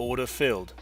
Order filled.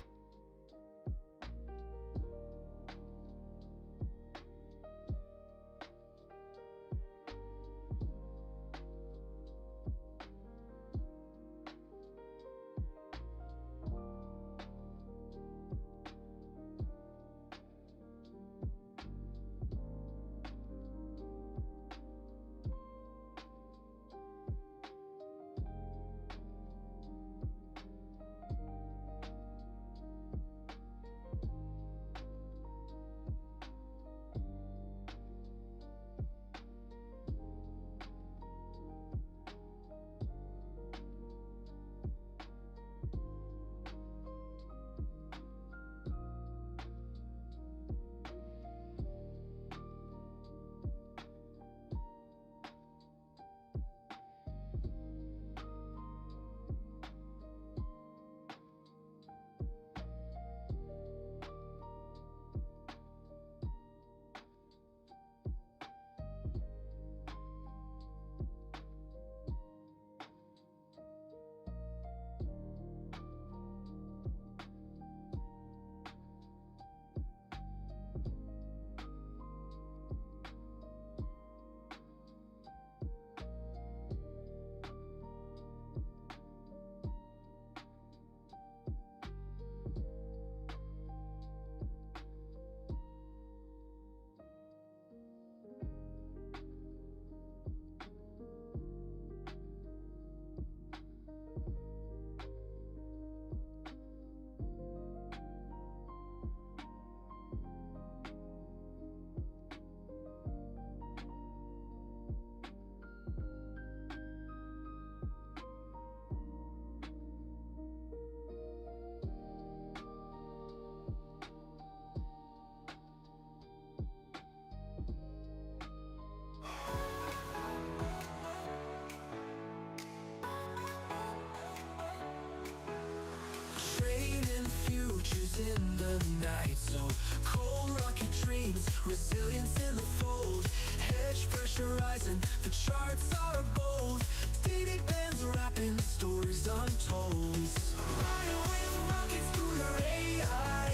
Trading futures in the night, so cold rocket dreams, resilience in the fold. Hedge pressurizing, the charts are bold. Dated bands wrapping stories untold. Flying with rockets through your AI.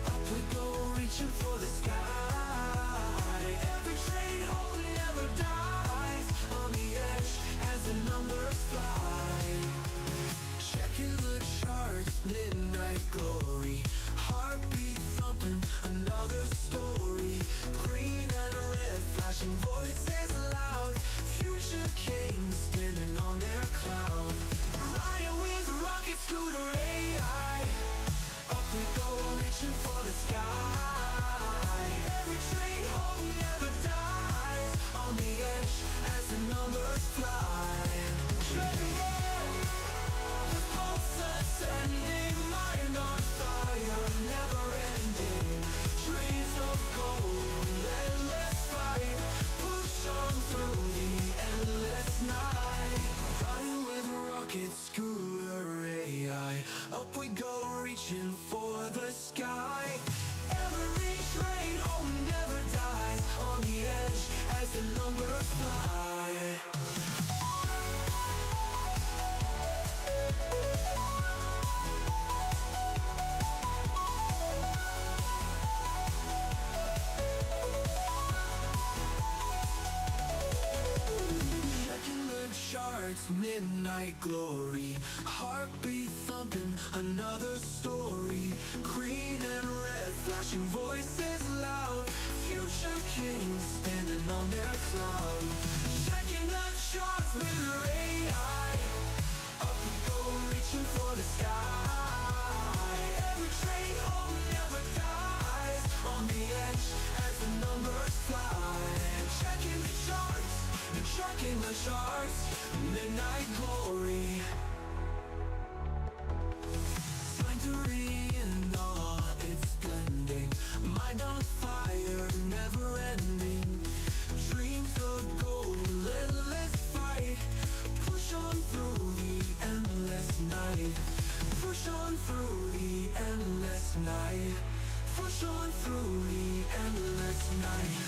Up we go, reaching for the sky. Every trade hold never dies. On the edge as the numbers fly. Checking the charts, midnight glory. Heartbeat thumping, another story. Green and red, flashing voices loud. Future kings standing on their cloud. Flying with rocket scooter AI. Up we go, reaching for the sky. Every trade hold never dies. On the edge as the numbers fly. Treading with pulse ascending, mind on fire, never ending. Dreams of gold, endless fight. Push on through the endless night. Riding with rocket scooter AI. Up we go, reaching for the sky. Every trade, oh, never dies. On the edge as the numbers fly. Checking the charts, midnight glory. Heartbeat thumping, another story. Green and red, flashing voices loud. Future kings standing on their cloud. Checking the charts with your AI. Up we go, reaching for the sky. Every trade hold never dies. On the edge as the numbers fly. Checking the charts, checking the charts. Midnight glory. Sanctuary in all its blending. Mind on fire, never ending. Dreams of gold, endless fight. Push on through the endless night. Push on through the endless night. Push on through the endless night.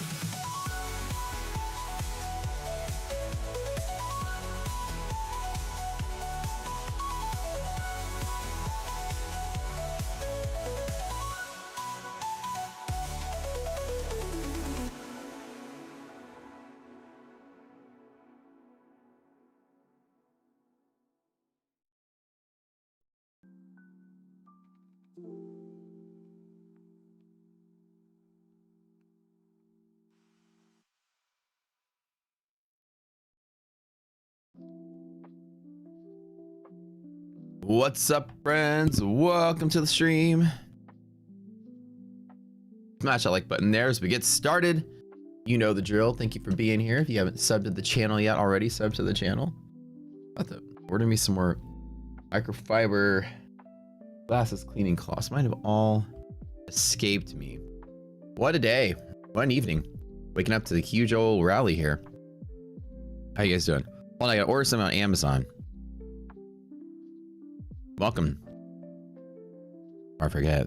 What's up, friends? Welcome to the stream. Smash that like button there as we get started. You know the drill. Thank you for being here. If you haven't subbed to the channel yet already, sub to the channel. About to order me some more microfiber glasses cleaning cloths. Might have all escaped me. What a day. What an evening. Waking up to the huge old rally here. How you guys doing? Well, I gotta order some on Amazon. Welcome. Or I forget.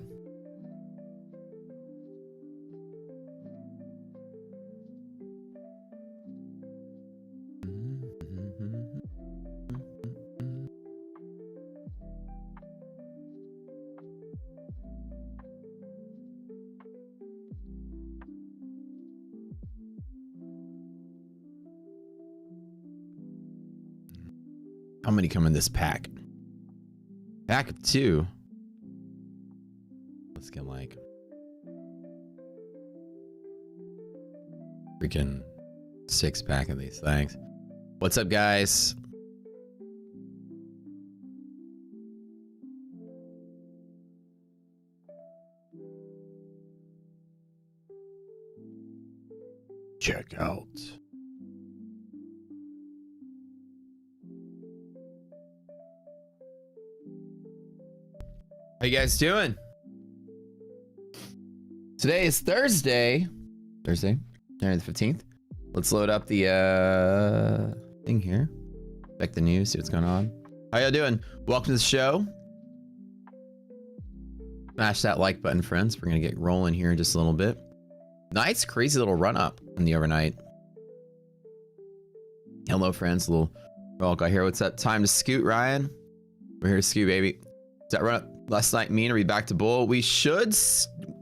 How many come in this pack? Pack of 2. Let's get like freaking 6-pack of these things. What's up, guys? Check out. How you guys doing? Today is Thursday, January the 15th. Let's load up the thing here. Check the news, see what's going on. How y'all doing? Welcome to the show. Smash that like button, friends. We're gonna get rolling here in just a little bit. Nice, crazy little run up in the overnight. Hello, friends. A little roll guy here. What's up? Time to scoot, Ryan. We're here to scoot, baby. Is that run up last night mean? Are we back to bull? We should.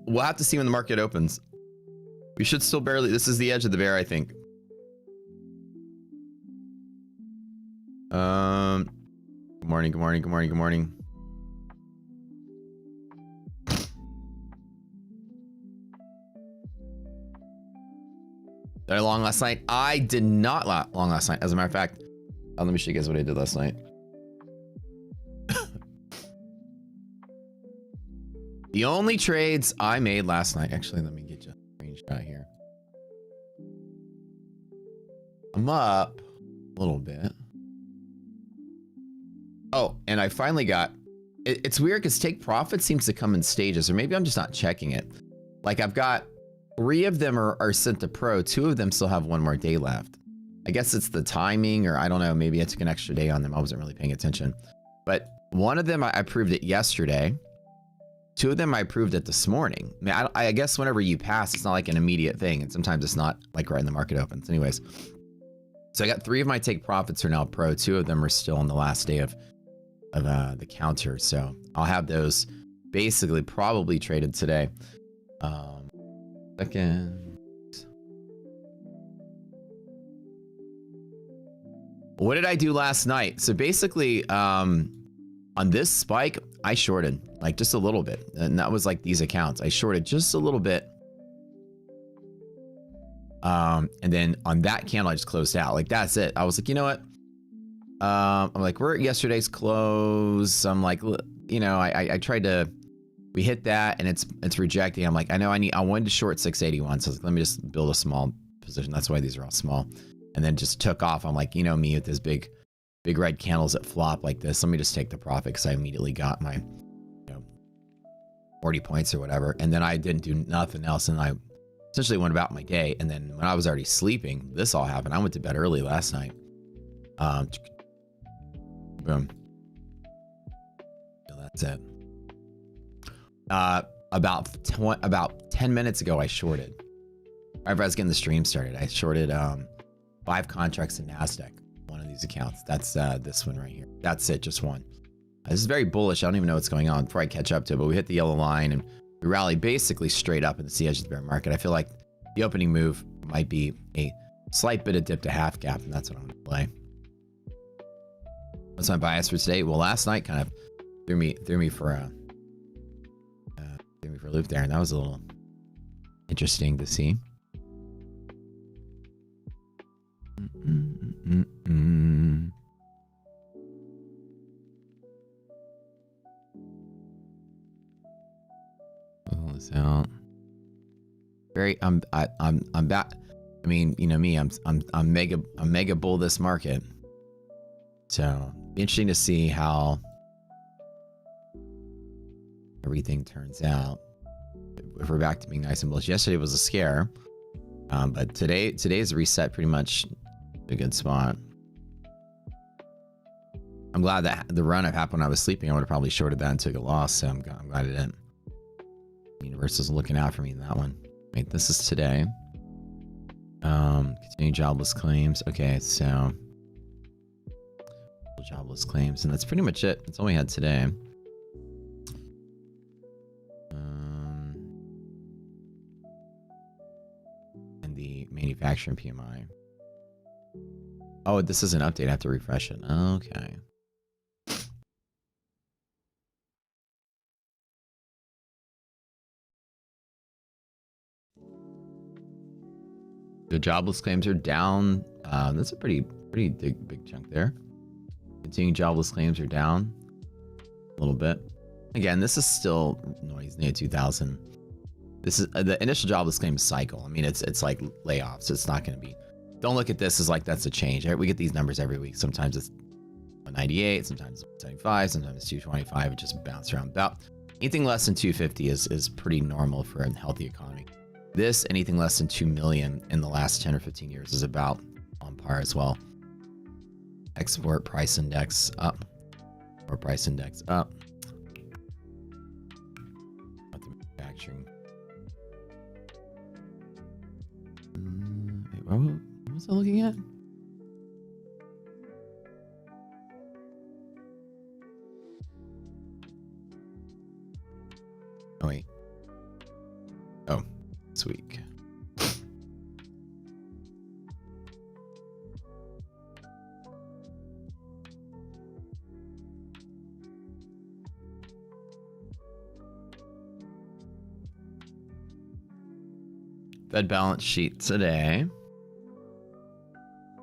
We'll have to see when the market opens. We should still barely. This is the edge of the bear, I think. Good morning. Good morning. Good morning. Good morning. Did I long last night? I did not long last night. As a matter of fact, let me show you guys what I did last night. The only trades I made last night, actually, let me get you a screenshot here. I'm up a little bit. Oh, and I finally got, it's weird because take profit seems to come in stages, or maybe I'm just not checking it. Like I've got 3 of them are sent to pro, 2 of them still have 1 more day left. I guess it's the timing, or I don't know, maybe I took an extra day on them. I wasn't really paying attention. But one of them, I approved it yesterday. 2 of them I approved it this morning. I mean, I guess whenever you pass, it's not like an immediate thing, and sometimes it's not like right in the market opens. Anyways, so I got 3 of my take profits are now pro. 2 of them are still on the last day of the counter. So I'll have those basically probably traded today. Second. What did I do last night? So basically, on this spike, I shorted like just a little bit. And that was like these accounts. I shorted just a little bit. And then on that candle, I just closed out. Like, that's it. I was like, you know what? I'm like, we're at yesterday's close. I'm like, you know, I tried to, we hit that and it's rejecting. I'm like, I wanted to short 681. So I was like, let me just build a small position. That's why these are all small. And then just took off. I'm like, you know me with this big red candles that flop like this. Let me just take the profit because I immediately got my, 40 points or whatever. And then I didn't do nothing else. And I essentially went about my day. And then when I was already sleeping, this all happened. I went to bed early last night. Boom. So that's it. About 10 minutes ago, I shorted. Right as I was getting the stream started, I shorted 5 contracts in NASDAQ. One of these accounts. That's this one right here. That's it, just one. This is very bullish. I don't even know what's going on before I catch up to it, but we hit the yellow line and we rallied basically straight up in the edge of the bear market. I feel like the opening move might be a slight bit of dip to half gap, and that's what I'm going to play. What's my bias for today? Well, last night kind of threw me for a loop there, and that was a little interesting to see. this out. I'm back. I mean, you know me, I'm mega bull this market. So interesting to see how everything turns out. If we're back to being nice and bullish. Yesterday was a scare. But today's reset pretty much a good spot. I'm glad that the run I've happened when I was sleeping, I would have probably shorted that and took a loss. So I'm glad it didn't. The universe is looking out for me in that one. Wait, this is today. Continue jobless claims. Okay, so jobless claims, and that's pretty much it. That's all we had today. And the manufacturing PMI. Oh, this is an update. I have to refresh it. Okay. The jobless claims are down. That's a pretty big chunk there. Continuing jobless claims are down a little bit. Again, this is still noise near 2000. This is the initial jobless claims cycle. I mean, it's like layoffs. It's not going to be. Don't look at this as like that's a change. We get these numbers every week. Sometimes it's 198, sometimes it's 175, sometimes it's 225. It just bounces around. About anything less than 250 is pretty normal for a healthy economy. This, anything less than 2 million in the last 10 or 15 years is about on par as well. Export price index up, or price index up. Not the manufacturing. Wait, what was I looking at? Oh wait. Oh, this week. Fed balance sheet today.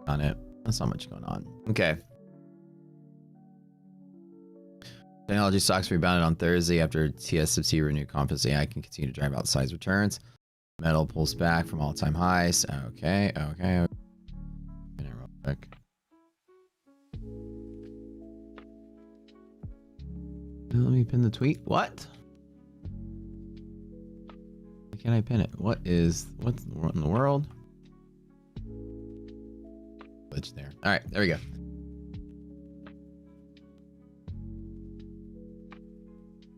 On it. That's not much going on. Okay. Technology stocks rebounded on Thursday after TSMC renewed confidence AI can continue to drive outsized returns. Metal pulls back from all-time highs. Okay. Real quick. Let me pin the tweet. What? Why can't I pin it? What in the world? Glitch there. All right, there we go.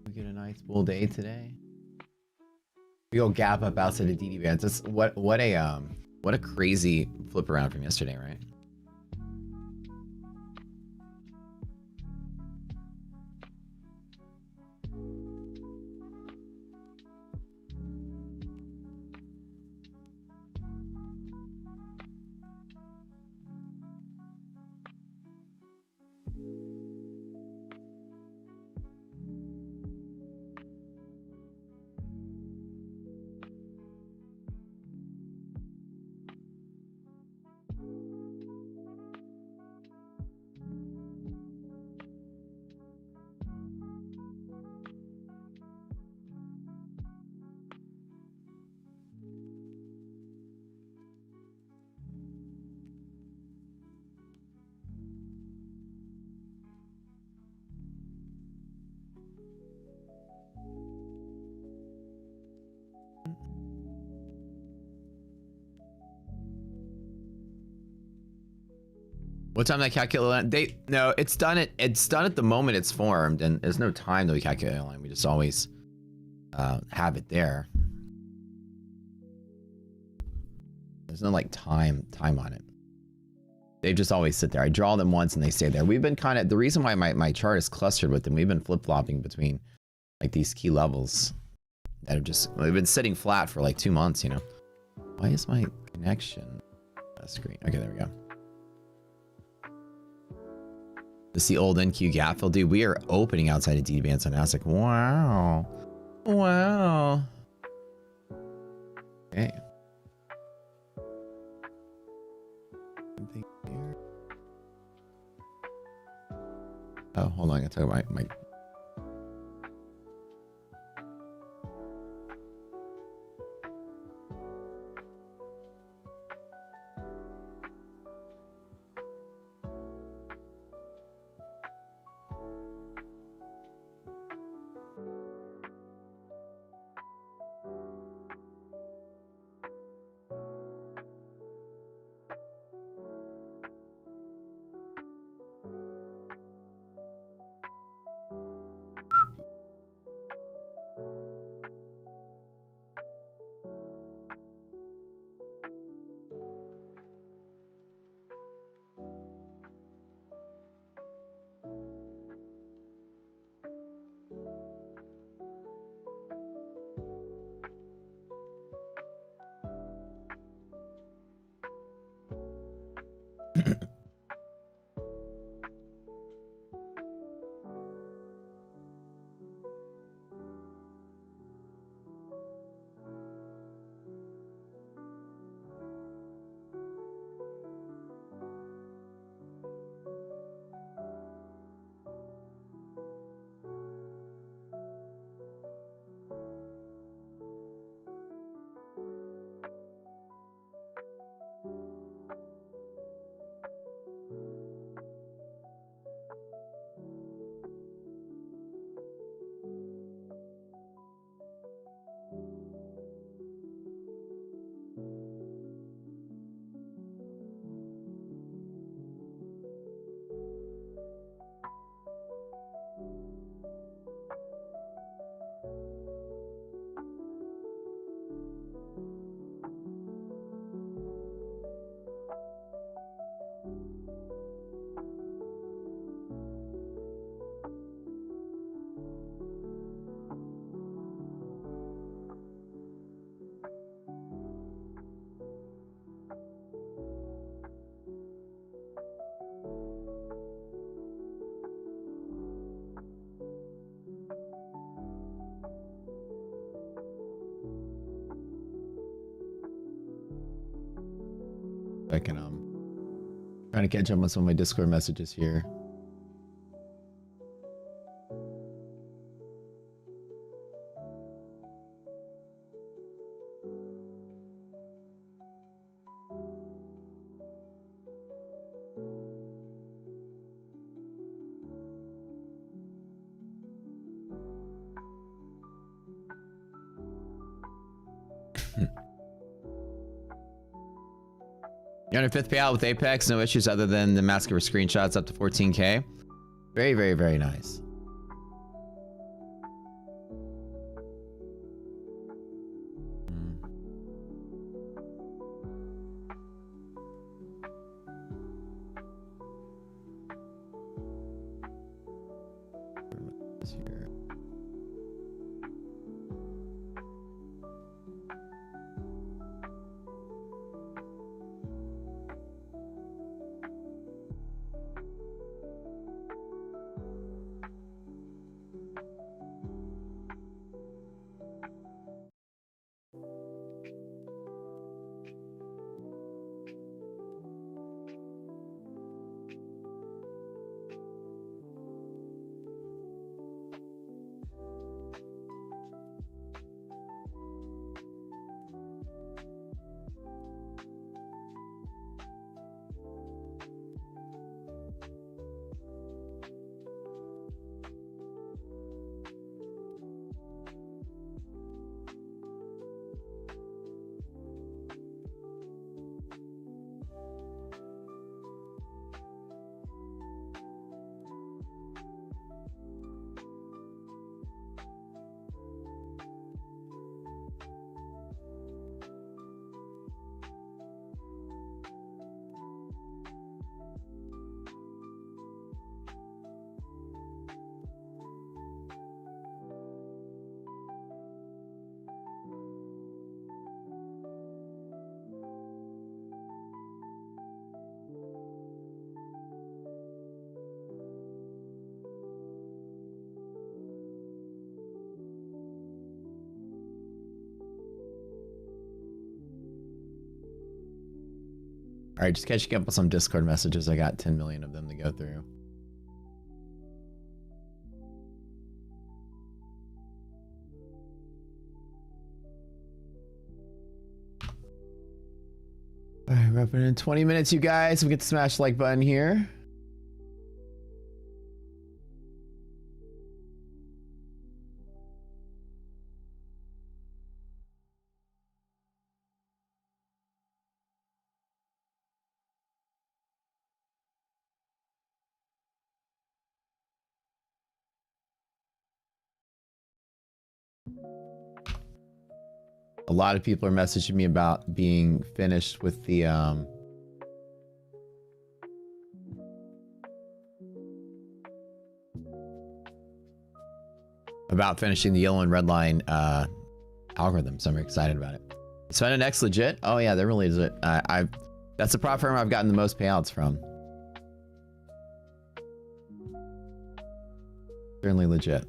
We get a nice bull day today. We go gap up outside of DD bands. That's what a crazy flip around from yesterday, right? What time that calculate? No, it's done at the moment it's formed, and there's no time that we calculate line. We just always have it there. There's no like time on it. They just always sit there. I draw them once and they stay there. We've been kind of the reason why my chart is clustered with them. We've been flip-flopping between like these key levels that have just we've been sitting flat for like 2 months. You know, why is my connection screen? Okay, there we go. This is the old NQ gap fill. Dude, we are opening outside of D bands on Nasdaq. Wow. Wow. Okay. Something here. Oh, hold on. I gotta talk about my I can trying to catch up on some of my Discord messages here. You're on your 5th payout with Apex, no issues other than the massacre screenshots up to 14K. Very, very, very nice. Here. All right, just catching up with some Discord messages. I got 10 million of them to go through. All right, we're up in 20 minutes, you guys. We get to smash the like button here. A lot of people are messaging me about being finished with the about finishing the yellow and red line algorithm, so I'm excited about it. So an X legit? Oh yeah, they're really legit. That's the prop firm I've gotten the most payouts from. Certainly legit.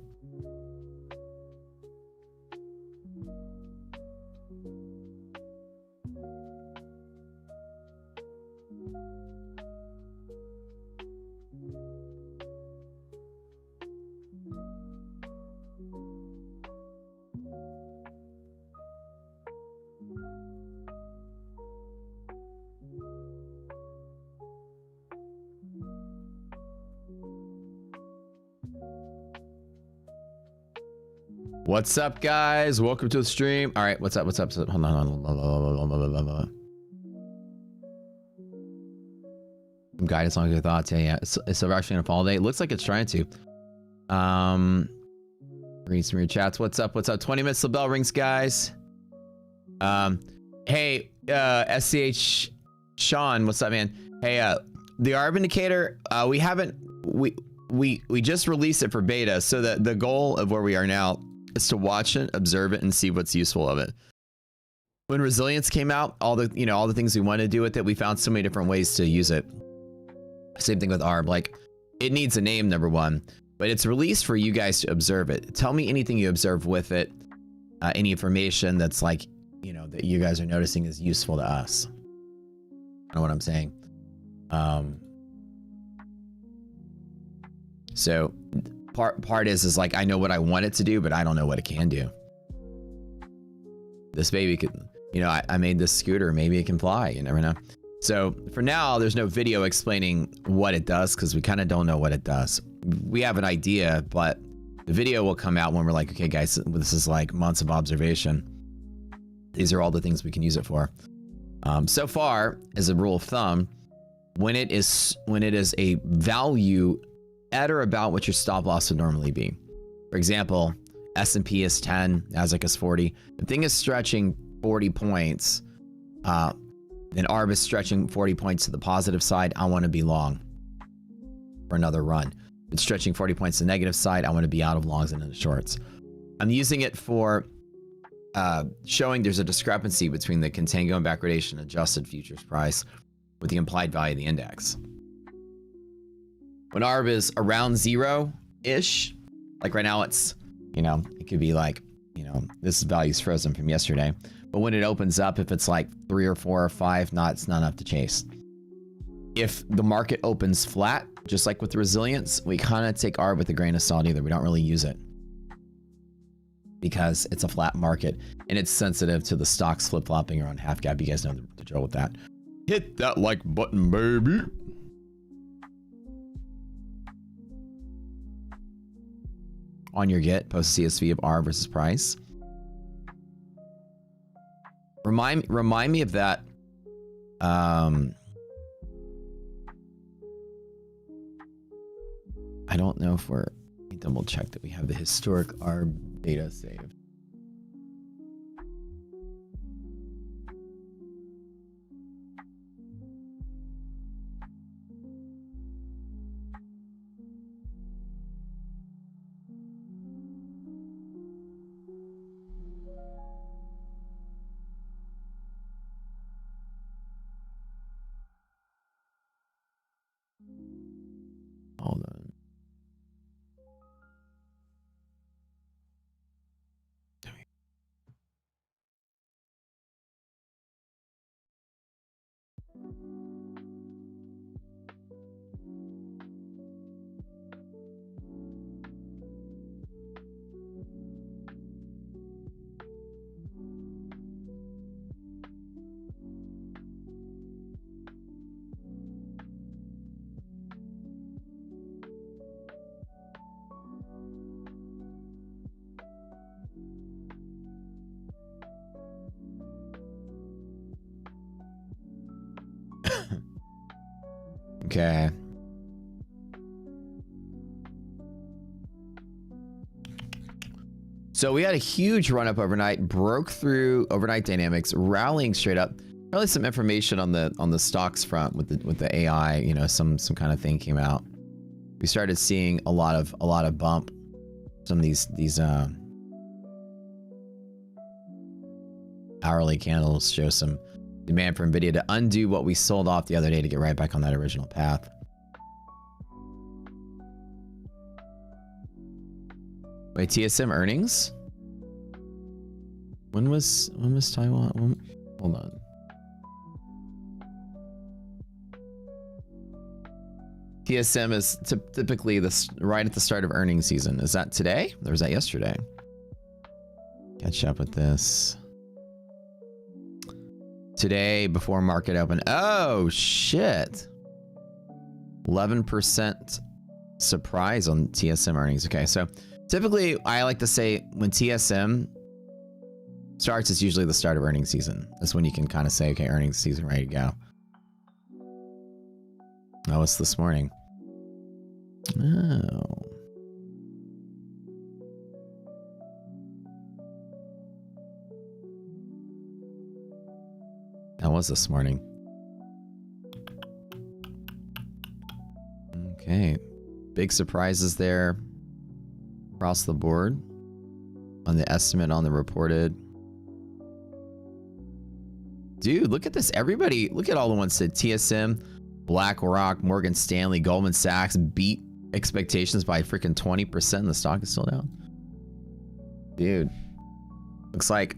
What's up, guys? Welcome to the stream. All right, what's up? What's up? Hold on. Guidance on your thoughts. Yeah. It's actually gonna fall today. It looks like it's trying to. Read some of your chats. What's up? What's up? 20 minutes till the bell rings, guys. Hey, SCH Sean, what's up, man? Hey, the ARB indicator. We just released it for beta, so that the goal of where we are now is to watch it, observe it, and see what's useful of it. When resilience came out, all the things we wanted to do with it, we found so many different ways to use it. Same thing with ARB. Like, it needs a name, number one, but it's released for you guys to observe it. Tell me anything you observe with it, any information that's like, that you guys are noticing is useful to us. I know what I'm saying. So part is like, I know what I want it to do, but I don't know what it can do. This baby could, I made this scooter, maybe it can fly, you never know. So for now, there's no video explaining what it does because we kind of don't know what it does. We have an idea, but the video will come out when we're like, okay, guys, this is like months of observation. These are all the things we can use it for. So far, as a rule of thumb, when it is a value at or about what your stop loss would normally be. For example, S&P is 10, Nasdaq is 40. The thing is stretching 40 points. Then ARB is stretching 40 points to the positive side. I want to be long for another run. It's stretching 40 points to the negative side. I want to be out of longs and in the shorts. I'm using it for showing there's a discrepancy between the contango and backwardation adjusted futures price with the implied value of the index. When ARB is around zero-ish, like right now it's, it could be like, this value's frozen from yesterday. But when it opens up, if it's like 3 or 4 or 5, it's not enough to chase. If the market opens flat, just like with resilience, we kind of take ARB with a grain of salt either. We don't really use it because it's a flat market and it's sensitive to the stocks flip-flopping around half gap. You guys know the drill with that. Hit that like button, baby. On your get, post CSV of ARB versus price. Remind me of that. I don't know if let me double check that we have the historic ARB data saved. Hold on. Okay. So we had a huge run up overnight, broke through overnight dynamics, rallying straight up. Probably some information on the stocks front with the AI, some kind of thing came out. We started seeing a lot of bump. Some of these hourly candles show some Demand for NVIDIA to undo what we sold off the other day to get right back on that original path. Wait, TSM earnings? When was Taiwan? Hold on. TSM is typically right at the start of earnings season. Is that today? Or was that yesterday? Catch up with this. Today before market open. Oh, shit. 11% surprise on TSM earnings. Okay, so typically I like to say when TSM starts, it's usually the start of earnings season. That's when you can kind of say, okay, earnings season ready to go. Oh, it's this morning. Oh. That was this morning. Okay. Big surprises there across the board on the estimate, on the reported. Dude, look at this. Everybody, look at all the ones that TSM, BlackRock, Morgan Stanley, Goldman Sachs beat expectations by freaking 20%. And the stock is still down. Dude, looks like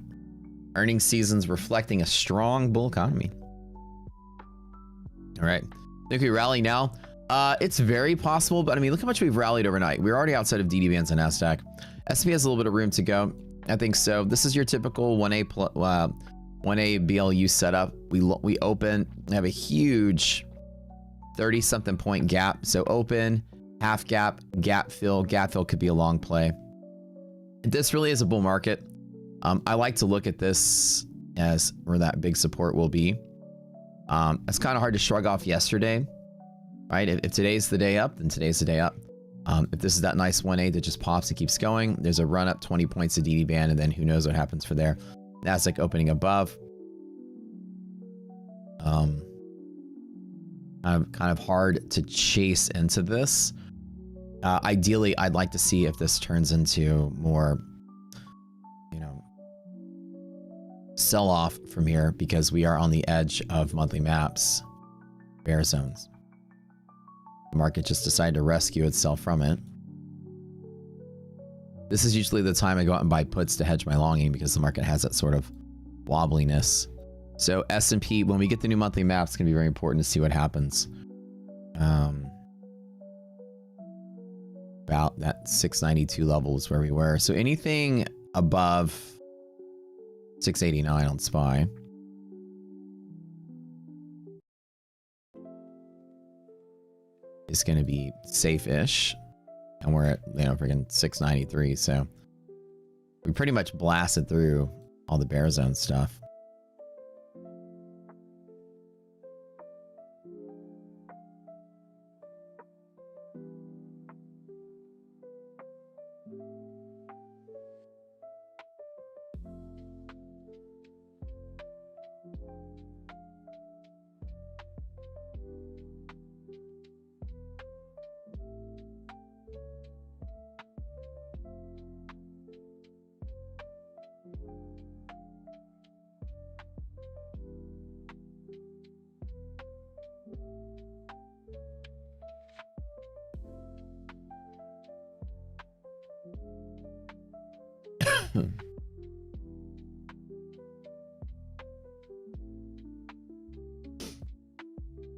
earnings season's reflecting a strong bull economy. All right, think we rally now? It's very possible, but I mean, look how much we've rallied overnight. We're already outside of DD bands and NASDAQ. S&P has a little bit of room to go. I think so. This is your typical 1A BLU setup. We open, have a huge 30 something point gap. So open, half gap, gap fill could be a long play. This really is a bull market. I like to look at this as where that big support will be. It's kind of hard to shrug off yesterday, right? If today's the day up, then today's the day up. If this is that nice 1A that just pops and keeps going, there's a run up 20 points to DD band, and then who knows what happens for there. NASDAQ opening above. Kind of hard to chase into this. Ideally, I'd like to see if this turns into more, you know, sell off from here, because we are on the edge of monthly maps, bear zones. The market just decided to rescue itself from it. This is usually the time I go out and buy puts to hedge my longing, because the market has that sort of wobbliness. So S&P, when we get the new monthly maps, it's going to be very important to see what happens. About that 692 level is where we were. So anything above 689 on SPY. Is going to be safe-ish. And we're at, you know, freaking 693. So we pretty much blasted through all the bear zone stuff.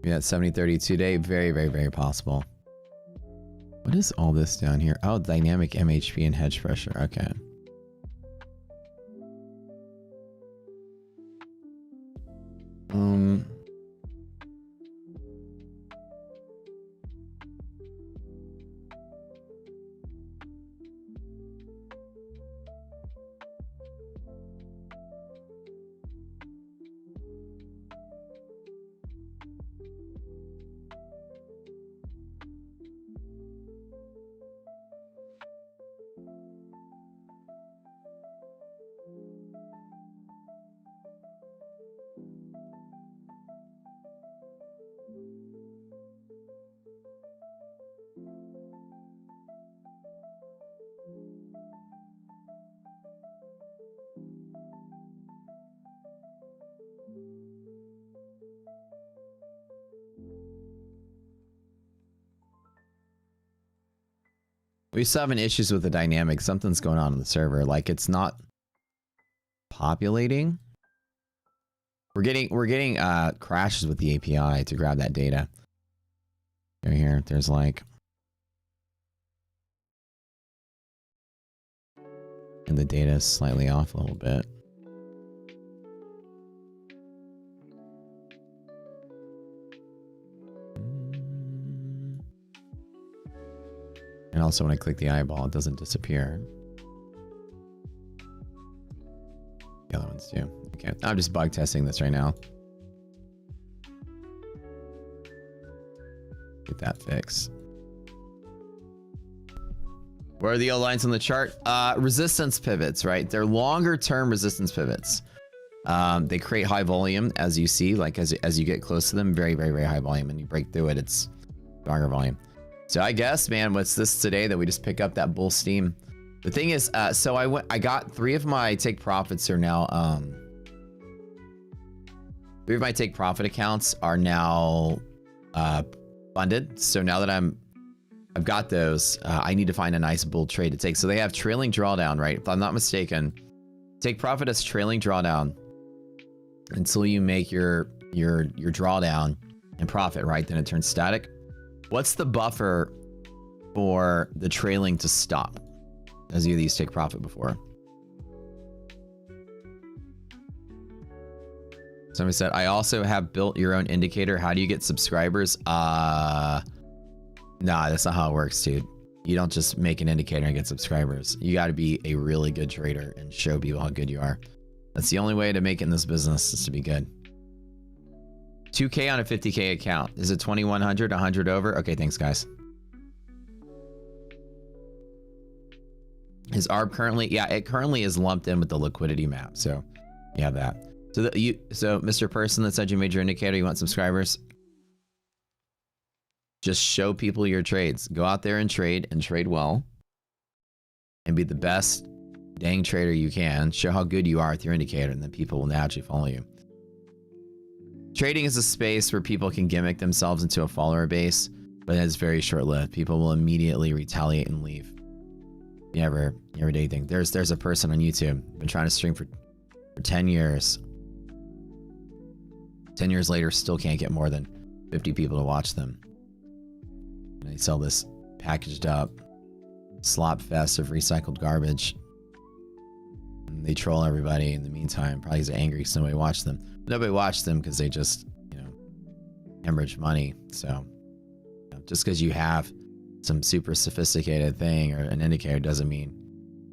Yeah, 70-32 today. Very, very, very possible. What is all this down here? Oh, dynamic MHP and hedge pressure. Okay. We still having issues with the dynamic. Something's going on the server. Like it's not populating. We're getting crashes with the API to grab that data. Right here, there's like, and the data is slightly off a little bit. And also when I click the eyeball, it doesn't disappear. The other ones do. Okay, I'm just bug testing this right now. Get that fixed. Where are the yellow lines on the chart? Resistance pivots, right? They're longer term resistance pivots. They create high volume, as you see, like as you get close to them, very, very, very high volume, and you break through it, it's stronger volume. So I guess, man, what's this today that we just pick up that bull steam? The thing is, so I got 3 of my take profits are now, 3 of my take profit accounts are now funded. So now that I've got those, I need to find a nice bull trade to take. So they have trailing drawdown, right? If I'm not mistaken, take profit as trailing drawdown until you make your drawdown and profit, right? Then it turns static. What's the buffer for the trailing to stop? As you these take profit before. Somebody said, I also have built your own indicator. How do you get subscribers? Nah, that's not how it works, dude. You don't just make an indicator and get subscribers. You got to be a really good trader and show people how good you are. That's the only way to make it in this business, is to be good. 2K on a 50K account. Is it 2100, 100 over? Okay, thanks, guys. Is ARB currently? Yeah, it currently is lumped in with the liquidity map. So you have that. So Mr. Person that said you made your indicator, you want subscribers? Just show people your trades. Go out there and trade well. And be the best dang trader you can. Show how good you are with your indicator, and then people will naturally follow you. Trading is a space where people can gimmick themselves into a follower base, but it's very short-lived. People will immediately retaliate and leave. You ever do anything? There's a person on YouTube, been trying to stream for 10 years. 10 years later, still can't get more than 50 people to watch them. And they sell this packaged up slop fest of recycled garbage. And they troll everybody in the meantime, probably because they're angry because nobody watched them. Nobody watched them because they just, hemorrhage money. So, just because you have some super sophisticated thing or an indicator doesn't mean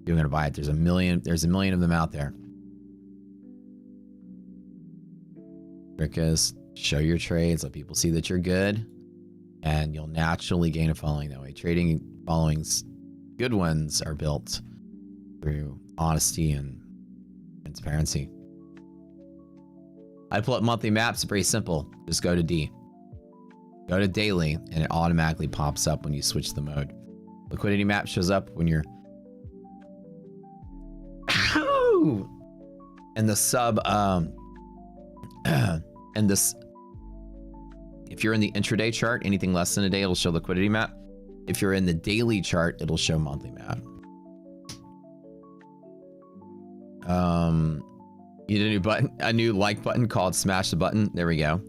you're going to buy it. There's a million of them out there. Trick is show your trades, let people see that you're good, and you'll naturally gain a following that way. Trading followings, good ones, are built through honesty and transparency. I pull up monthly maps, very simple. Just go to D. Go to daily, and it automatically pops up when you switch the mode. Liquidity map shows up when you're... and the sub, and this... If you're in the intraday chart, anything less than a day, it'll show liquidity map. If you're in the daily chart, it'll show monthly map. You need a new button, a new like button called smash the button. There we go.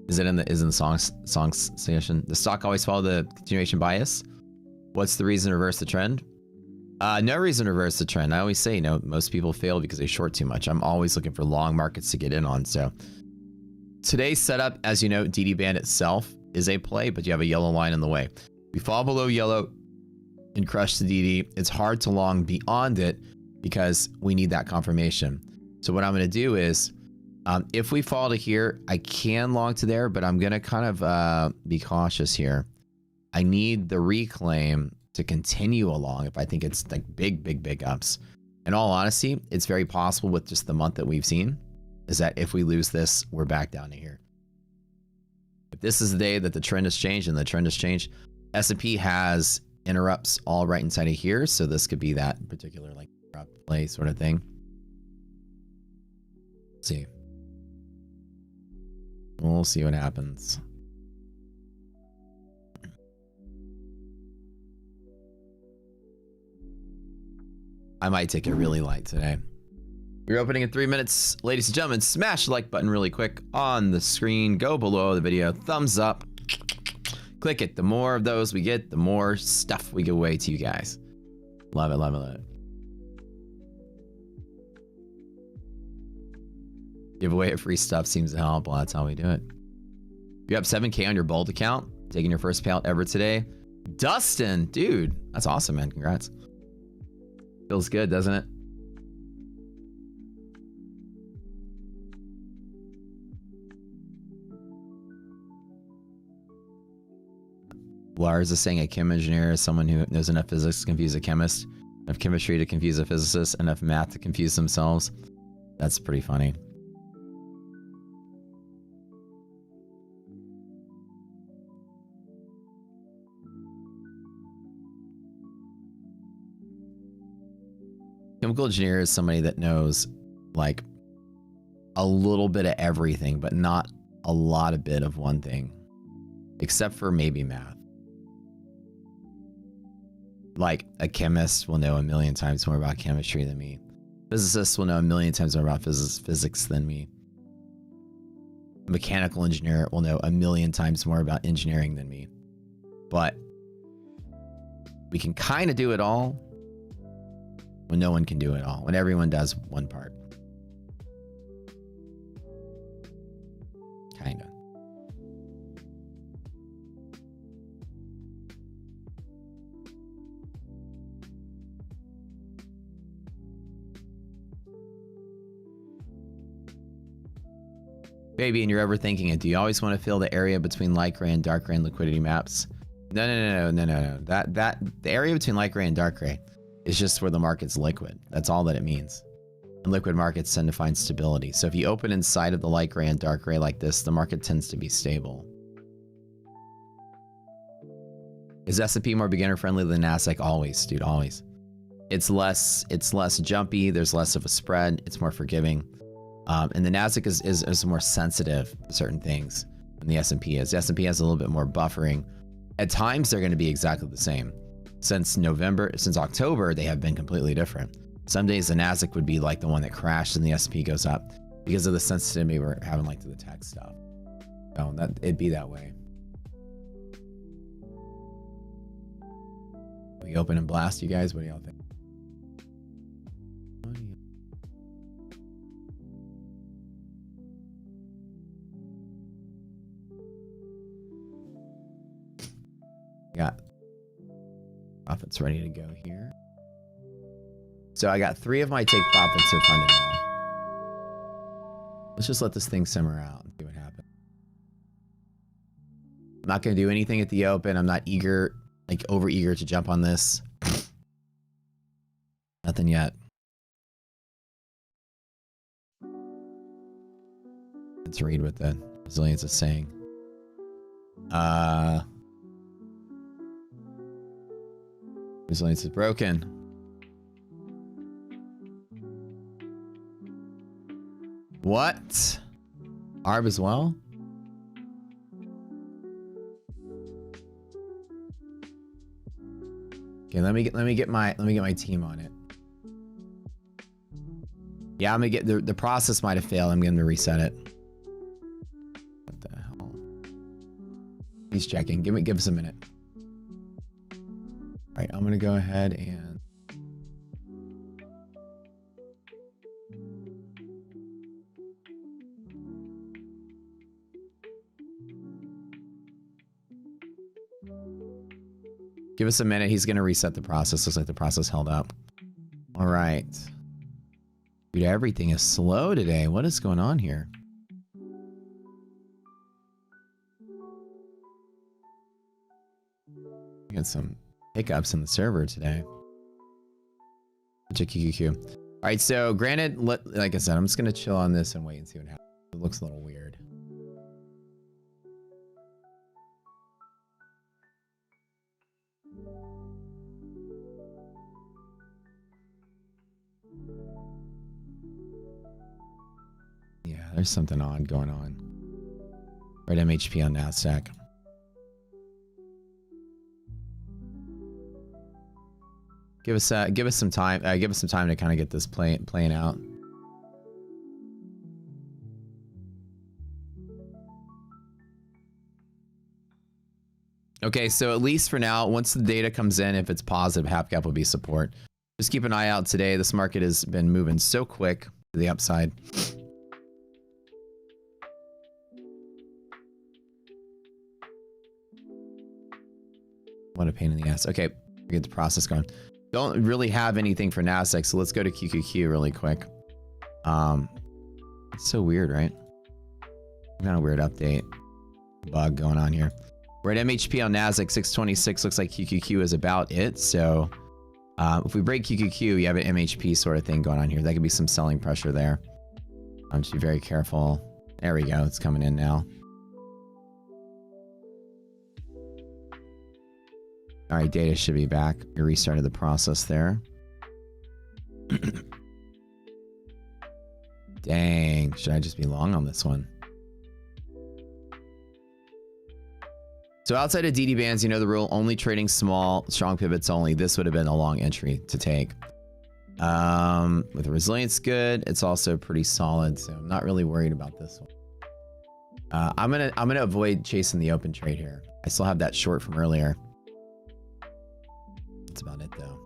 Is it in the songs session? The stock always follow the continuation bias. What's the reason to reverse the trend? No reason to reverse the trend. I always say, most people fail because they short too much. I'm always looking for long markets to get in on. So today's setup, as you know, DD band itself is a play, but you have a yellow line in the way. We fall below yellow and crush the DD. It's hard to long beyond it because we need that confirmation. So what I'm going to do is, if we fall to here, I can long to there, but I'm going to kind of be cautious here. I need the reclaim to continue along if I think it's like big ups. In all honesty, it's very possible with just the month that we've seen is that if we lose this, we're back down to here. If this is the day that the trend has changed, and the trend has changed, S&P has interrupts all right inside of here. So this could be that particular like interrupt play sort of thing. Let's see. We'll see what happens. I might take it really light today. We're opening in 3 minutes. Ladies and gentlemen, smash the like button really quick on the screen. Go below the video, thumbs up. Click it. The more of those we get, the more stuff we give away to you guys. Love it, love it, love it. Giveaway of free stuff seems to help. Well, that's how we do it. You have 7K on your Bolt account. Taking your first payout ever today. Dustin, dude. That's awesome, man. Congrats. Feels good, doesn't it? Lars is saying a chem engineer is someone who knows enough physics to confuse a chemist, enough chemistry to confuse a physicist, enough math to confuse themselves. That's pretty funny. Chemical engineer is somebody that knows like a little bit of everything, but not a lot of bit of one thing, except for maybe math. Like a chemist will know a million times more about chemistry than me. Physicists will know a million times more about physics than me. A mechanical engineer will know a million times more about engineering than me. But we can kind of do it all when no one can do it all, when everyone does one part. Kinda. Baby, and you're ever thinking it, do you always want to fill the area between light gray and dark gray in liquidity maps? No. The area between light gray and dark gray is just where the market's liquid. That's all that it means. And liquid markets tend to find stability. So if you open inside of the light gray and dark gray like this, the market tends to be stable. Is S&P more beginner friendly than NASDAQ? Always, dude, always. It's less jumpy. There's less of a spread. It's more forgiving. And the NASDAQ is more sensitive to certain things than the S&P is. The S&P has a little bit more buffering. At times, they're going to be exactly the same. Since October, they have been completely different. Some days the NASDAQ would be like the one that crashed and the S&P goes up because of the sensitivity we're having like to the tech stuff. So it'd be that way. We open and blast, you guys. What do y'all think? Got profits ready to go here. So I got 3 of my take profits are funded now. Let's just let this thing simmer out and see what happens. I'm not going to do anything at the open. I'm not eager, like over eager to jump on this. Nothing yet. Let's read what the resilience is saying. Resilience is broken. What? Darb as well? Okay, let me get my team on it. Yeah, I'm gonna get the process might have failed. I'm gonna reset it. What the hell? He's checking. Give us a minute. All right, I'm gonna go ahead and give us a minute. He's gonna reset the process. Looks like the process held up. All right. Dude, everything is slow today. What is going on here? Got some hiccups in the server today. QQQ. All right, so granted, like I said, I'm just gonna chill on this and wait and see what happens. It looks a little weird. Yeah, there's something odd going on. Right, MHP on NASDAQ. Give us some time. Give us some time to kind of get this playing out. Okay, so at least for now, once the data comes in, if it's positive, half cap will be support. Just keep an eye out today. This market has been moving so quick to the upside. What a pain in the ass. Okay, get the process going. Don't really have anything for NASDAQ, so let's go to QQQ really quick. It's so weird, right? Kind of weird update bug going on here. We're at MHP on NASDAQ 626. Looks like QQQ is about it. So if we break QQQ, you have an MHP sort of thing going on here. That could be some selling pressure there. Just be very careful. There we go. It's coming in now. All right, data should be back. We restarted the process there. Dang, should I just be long on this one? So outside of DD bands, you know the rule, only trading small, strong pivots only. This would have been a long entry to take. With resilience good, it's also pretty solid, so I'm not really worried about this one. I'm gonna avoid chasing the open trade here. I still have that short from earlier. That's about it though.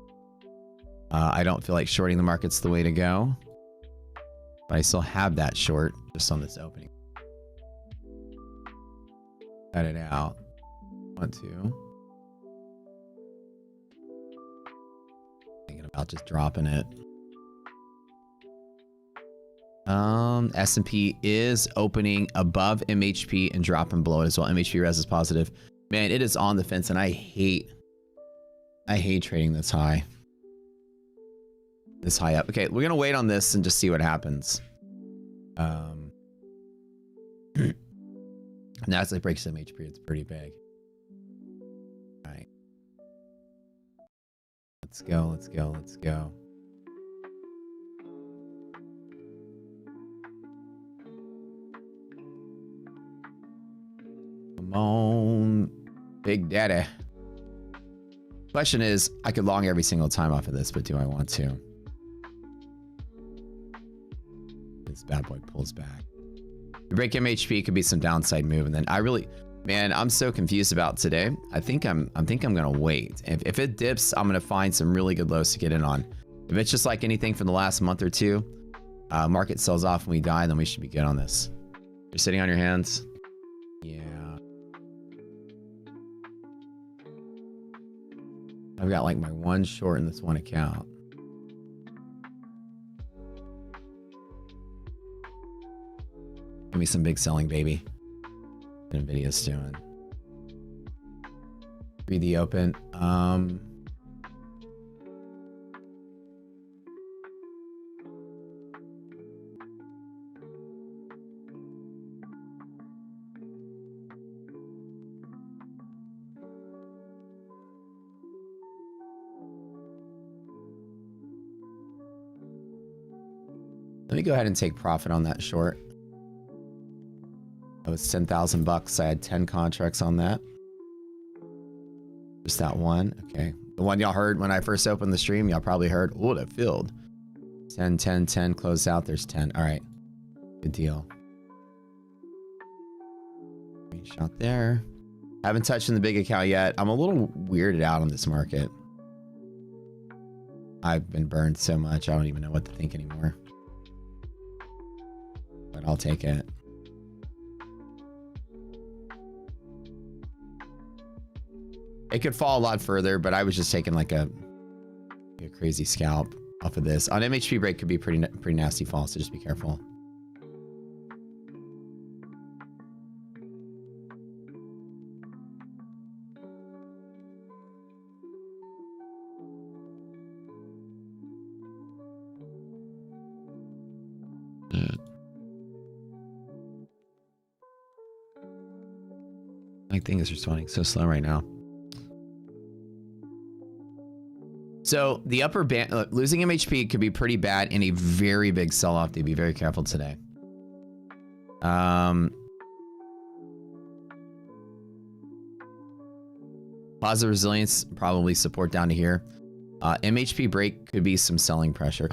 I don't feel like shorting the market's the way to go, but I still have that short just on this opening. Cut it out. Want to. Thinking about just dropping it. S&P is opening above MHP and dropping below it as well. MHP res is positive. Man, it is on the fence, and I hate trading this high. This high up. Okay, we're gonna wait on this and just see what happens. NASDAQ breaks MHP, it's pretty big. All right. Let's go, let's go, let's go. Come on, Big Daddy. Question is, I could long every single time off of this, but do I want to? This bad boy pulls back. You break MHP, could be some downside move, and then man, I'm so confused about today. I think I'm gonna wait. If it dips, I'm gonna find some really good lows to get in on. If it's just like anything from the last month or two, market sells off and we die, then we should be good on this. You're sitting on your hands. Yeah. I've got like my one short in this one account. Give me some big selling, baby. Nvidia's doing. Read the open. Let me go ahead and take profit on that short. That was 10,000 bucks. I had 10 contracts on that. Just that one. Okay. The one y'all heard when I first opened the stream, y'all probably heard, oh, that filled. 10, 10, 10, closed out. There's 10. All right. Good deal. Shot there. Haven't touched in the big account yet. I'm a little weirded out on this market. I've been burned so much, I don't even know what to think anymore. But I'll take it. It could fall a lot further, but I was just taking like a crazy scalp off of this. On MHP break could be pretty nasty fall, so just be careful. My thing is responding so slow right now. So the upper band, losing MHP could be pretty bad in a very big sell-off. To be very careful today. Positive resilience, probably support down to here. MHP break could be some selling pressure.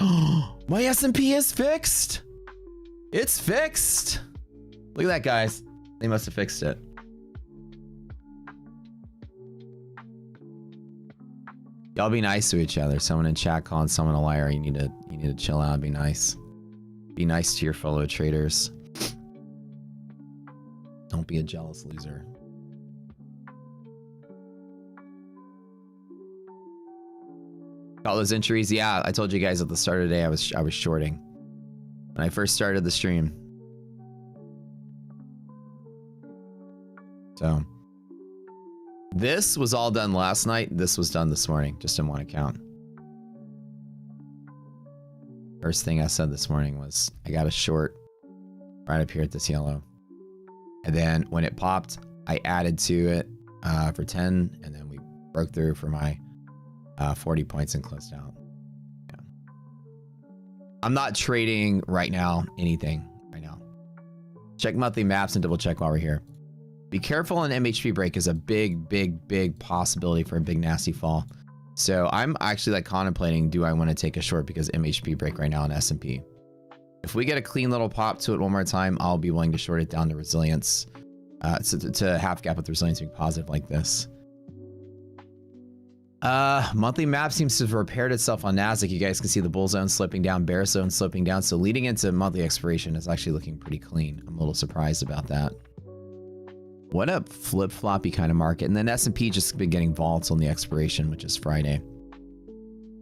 My S&P is fixed. It's fixed. Look at that, guys. They must have fixed it. Y'all be nice to each other. Someone in chat calling someone a liar. You need to chill out. Be nice. Be nice to your fellow traders. Don't be a jealous loser. All those entries, yeah. I told you guys at the start of the day I was shorting when I first started the stream. So this was all done last night. This was done this morning, just in one account. First thing I said this morning was I got a short right up here at this yellow. And then when it popped, I added to it for 10, and then we broke through for my 40 points and closed out. Yeah. I'm not trading right now, anything right now. Check monthly maps and double check while we're here. Be careful on MHP break is a big possibility for a big nasty fall. So I'm actually like contemplating, do I want to take a short because MHP break right now on S&P? If we get a clean little pop to it one more time, I'll be willing to short it down to resilience, to half gap with resilience being positive like this. Monthly map seems to have repaired itself on Nasdaq. You guys can see the bull zone slipping down, bear zone slipping down. So leading into monthly expiration is actually looking pretty clean. I'm a little surprised about that. What a flip-floppy kind of market. And then S&P just been getting volatile in the expiration, which is Friday.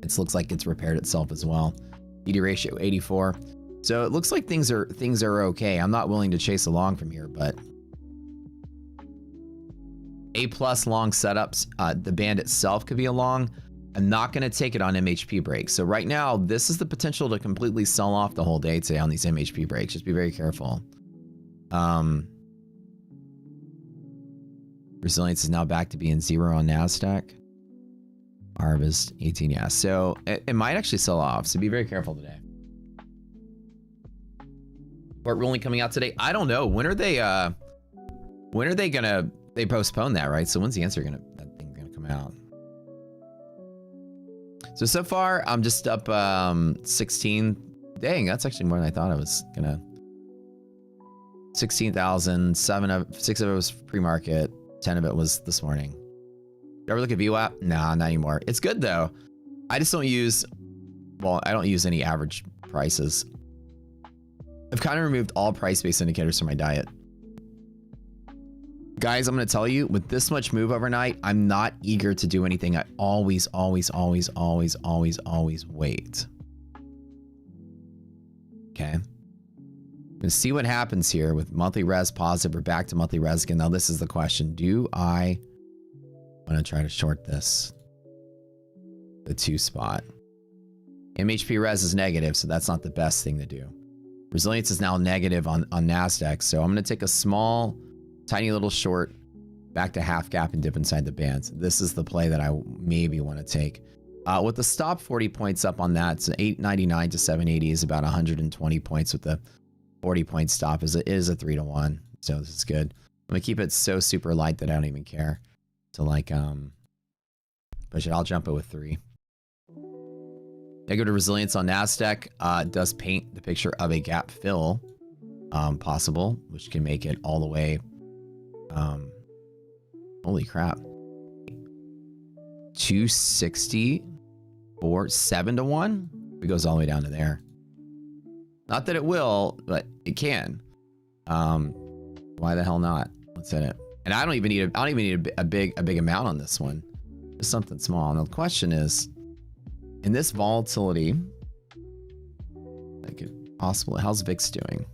It looks like it's repaired itself as well. ED ratio 84. So it looks like things are okay. I'm not willing to chase along from here, but A+ long setups. The band itself could be a long. I'm not going to take it on MHP breaks. So right now, this is the potential to completely sell off the whole day today on these MHP breaks. Just be very careful. Resilience is now back to being 0 on Nasdaq. Darb is 18, yeah. So it might actually sell off. So be very careful today. Court ruling coming out today. I don't know. When are they gonna? They postponed that, right? So when's the answer that thing gonna come out? So far I'm just up 16. Dang, that's actually more than I thought I was gonna. 16,000. 6 of it was pre-market. 10 of it was this morning. You ever look at VWAP? Nah, not anymore. It's good though. I just don't use, well, I don't use any average prices. I've kind of removed all price-based indicators from my diet. Guys, I'm going to tell you, with this much move overnight, I'm not eager to do anything. I always wait. Okay. Let's see what happens here with monthly res positive. We're back to monthly res again. Now this is the question. Do I want to try to short this? The 2 spot. MHP res is negative, so that's not the best thing to do. Resilience is now negative on Nasdaq, so I'm going to take a small, tiny little short back to half gap and dip inside the bands. This is the play that I maybe want to take. With the stop 40 points up on that, so 899 to 780 is about 120 points with the 40 point stop. Is a 3-to-1, so this is good. I'm gonna keep it so super light that I don't even care to like push it. I'll jump it with 3. Negative resilience on Nasdaq does paint the picture of a gap fill possible, which can make it all the way. Holy crap! 260 or 7-to-1. It goes all the way down to there. Not that it will, but it can. Why the hell not? Let's hit it. And I don't even need a big amount on this one. Just something small. Now the question is, in this volatility, like possible, how's VIX doing?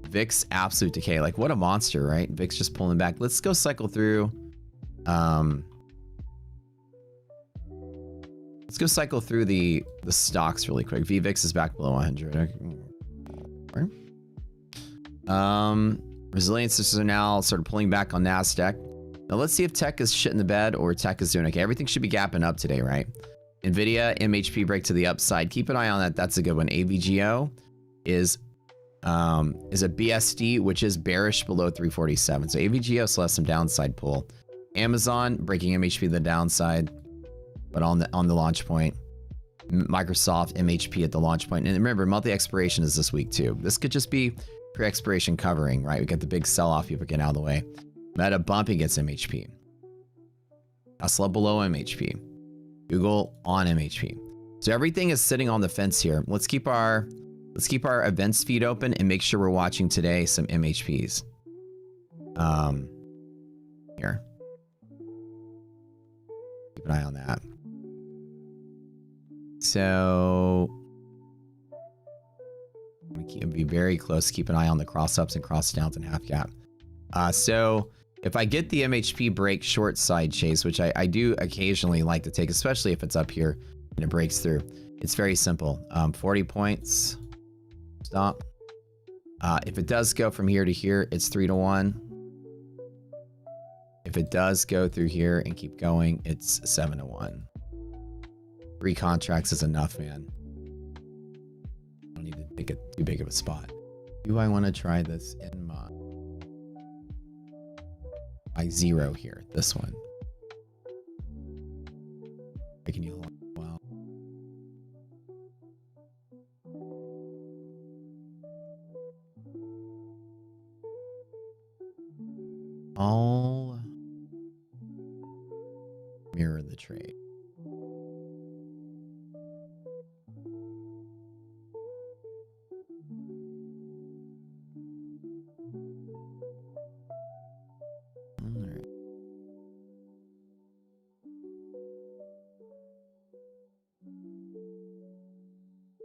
VIX absolute decay. Like what a monster, right? VIX just pulling back. Let's go cycle through. Let's go cycle through the stocks really quick. VVIX is back below 100. Resiliences are now sort of pulling back on Nasdaq. Now let's see if tech is shit in the bed or tech is doing okay. Everything should be gapping up today, right? Nvidia, MHP break to the upside. Keep an eye on that. That's a good one. AVGO is a BSD, which is bearish below 347. So AVGO still has some downside pull. Amazon breaking MHP to the downside. but on the launch point. Microsoft MHP at the launch point. And remember, monthly expiration is this week too. This could just be pre-expiration covering, right? We got the big sell-off, people getting out of the way. Meta bumping gets MHP. Tesla below MHP. Google on MHP. So everything is sitting on the fence here. Let's keep our events feed open and make sure we're watching today some MHPs. Here. Keep an eye on that. So I'm gonna be very close. Keep an eye on the cross ups and cross downs and half gap. So if I get the MHP break short side chase, which I do occasionally like to take, especially if it's up here and it breaks through, it's very simple. 40 points. Stop. If it does go from here to here, it's 3-1. If it does go through here and keep going, it's 7-1. 3 contracts is enough, man. I don't need to make it too big of a spot. Do I want to try this in my 0 here? This one. Can you hold on? Wow. I'll mirror the trade.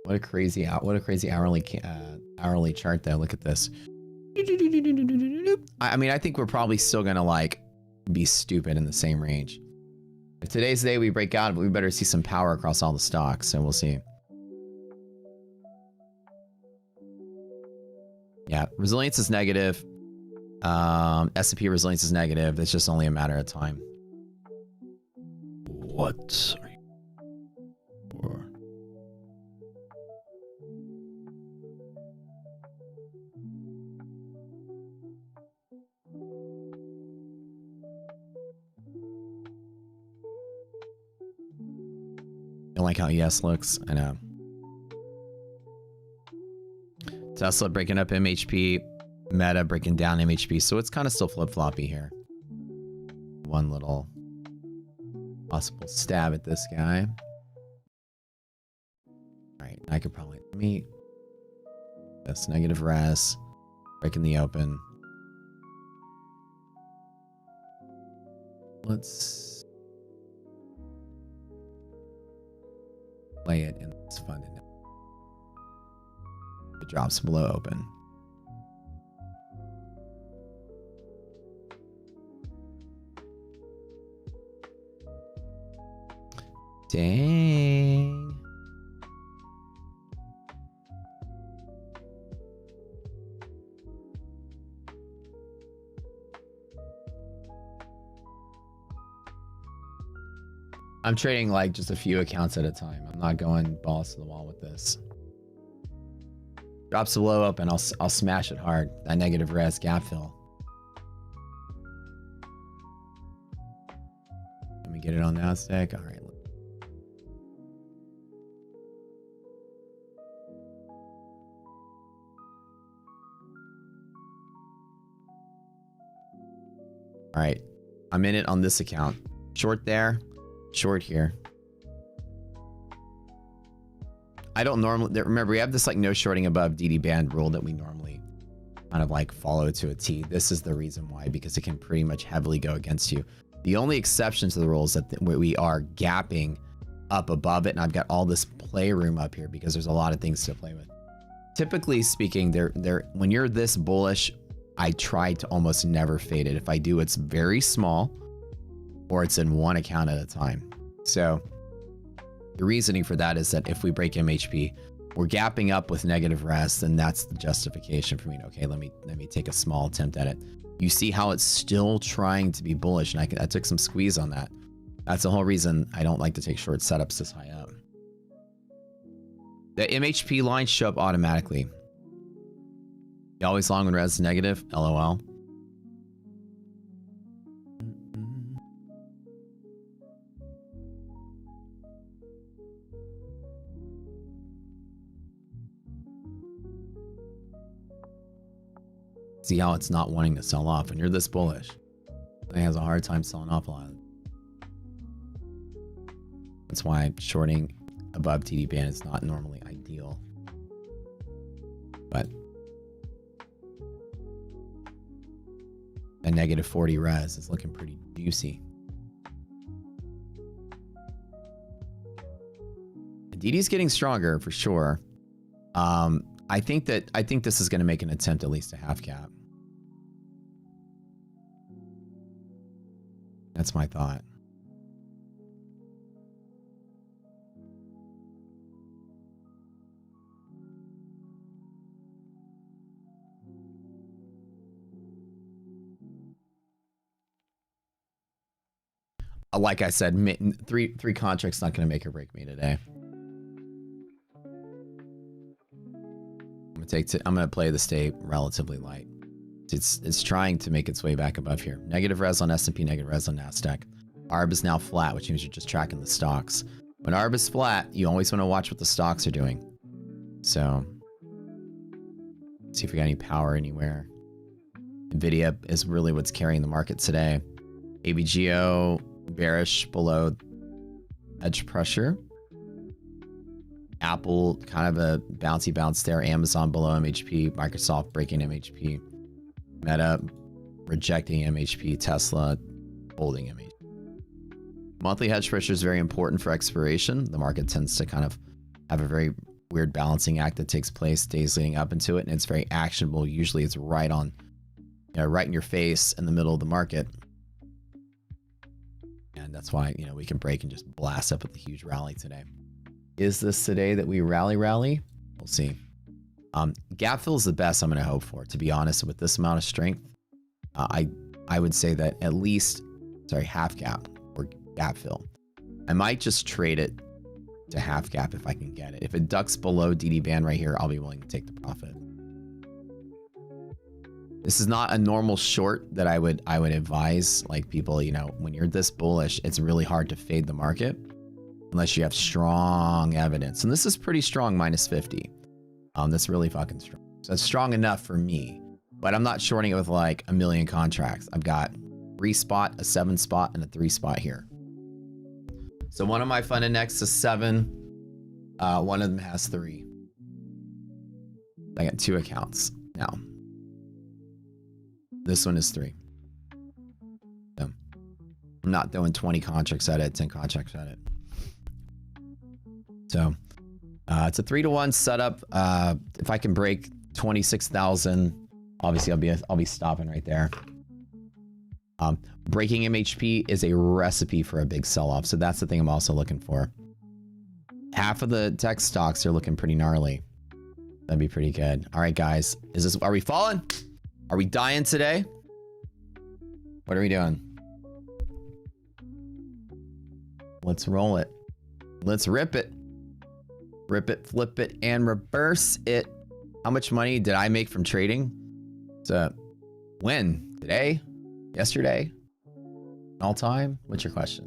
What a crazy hourly chart though. Look at this. I mean, I think we're probably still gonna like be stupid in the same range. If today's the day we break out, we better see some power across all the stocks. So we'll see. Yeah, resilience is negative. S&P resilience is negative. It's just only a matter of time. What are you for? I like how ES looks. I know. Tesla breaking up MHP. Meta breaking down MHP. So it's kind of still flip-floppy here. One little possible stab at this guy. Alright, I could probably meet this negative res. Breaking the open. Let's play it in this fund. It drops below open. Dang. I'm trading like just a few accounts at a time. I'm not going balls to the wall with this. Drops below open, I'll smash it hard. That negative res gap fill. Let me get it on NASDAQ. All right. All right, I'm in it on this account. Short there, short here. I don't normally, remember we have this like no shorting above DD band rule that we normally kind of like follow to a T. This is the reason why, because it can pretty much heavily go against you. The only exception to the rule is that we are gapping up above it, and I've got all this playroom up here because there's a lot of things to play with. Typically speaking, when you're this bullish, I try to almost never fade it. If I do, it's very small or it's in one account at a time. So the reasoning for that is that if we break MHP, we're gapping up with negative res, then that's the justification for me. Okay, let me take a small attempt at it. You see how it's still trying to be bullish, and I took some squeeze on that. That's the whole reason I don't like to take short setups this high up. The MHP lines show up automatically. You always long when res is negative? LOL. See how it's not wanting to sell off. When you're this bullish, it has a hard time selling off a lot. That's why shorting above TD band is not normally ideal. But a negative 40 res is looking pretty juicy. DD's getting stronger for sure. I think this is going to make an attempt at least a half cap. That's my thought. Like I said, three contracts not going to make or break me today. I'm gonna play the stay relatively light. It's trying to make its way back above here. Negative res on S&P, negative res on Nasdaq. ARB is now flat, which means you're just tracking the stocks. When ARB is flat, you always want to watch what the stocks are doing. So, see if we got any power anywhere. Nvidia is really what's carrying the market today. ABGO bearish below edge pressure. Apple kind of a bouncy bounce there. Amazon below MHP. Microsoft breaking MHP. Meta rejecting MHP. Tesla holding MHP. Monthly hedge pressure is very important for expiration. The market tends to kind of have a very weird balancing act that takes place days leading up into it, and it's very actionable. Usually it's right on, right in your face in the middle of the market. And that's why, we can break and just blast up with a huge rally today. Is this today that we rally? We'll see. Gap fill is the best I'm going to hope for, to be honest. With this amount of strength, I would say that at least, half gap or gap fill. I might just trade it to half gap if I can get it. If it ducks below DD band right here, I'll be willing to take the profit. This is not a normal short that I would advise like people, when you're this bullish, it's really hard to fade the market unless you have strong evidence. And this is pretty strong, minus 50. That's really fucking strong. So it's strong enough for me, but I'm not shorting it with like a million contracts. I've got 3 spot, a 7 spot, and a 3 spot here. So one of my fund index is 7. One of them has 3. I got 2 accounts now. This one is 3. So I'm not throwing 20 contracts at it, 10 contracts at it. So it's a 3-to-1 setup. If I can break 26,000, obviously I'll be stopping right there. Breaking MHP is a recipe for a big sell-off, so that's the thing I'm also looking for. Half of the tech stocks are looking pretty gnarly. That'd be pretty good. All right, guys, are we falling? Are we dying today? What are we doing? Let's roll it. Let's rip it. Rip it, flip it, and reverse it. How much money did I make from trading? So, when? Today? Yesterday? All time? What's your question?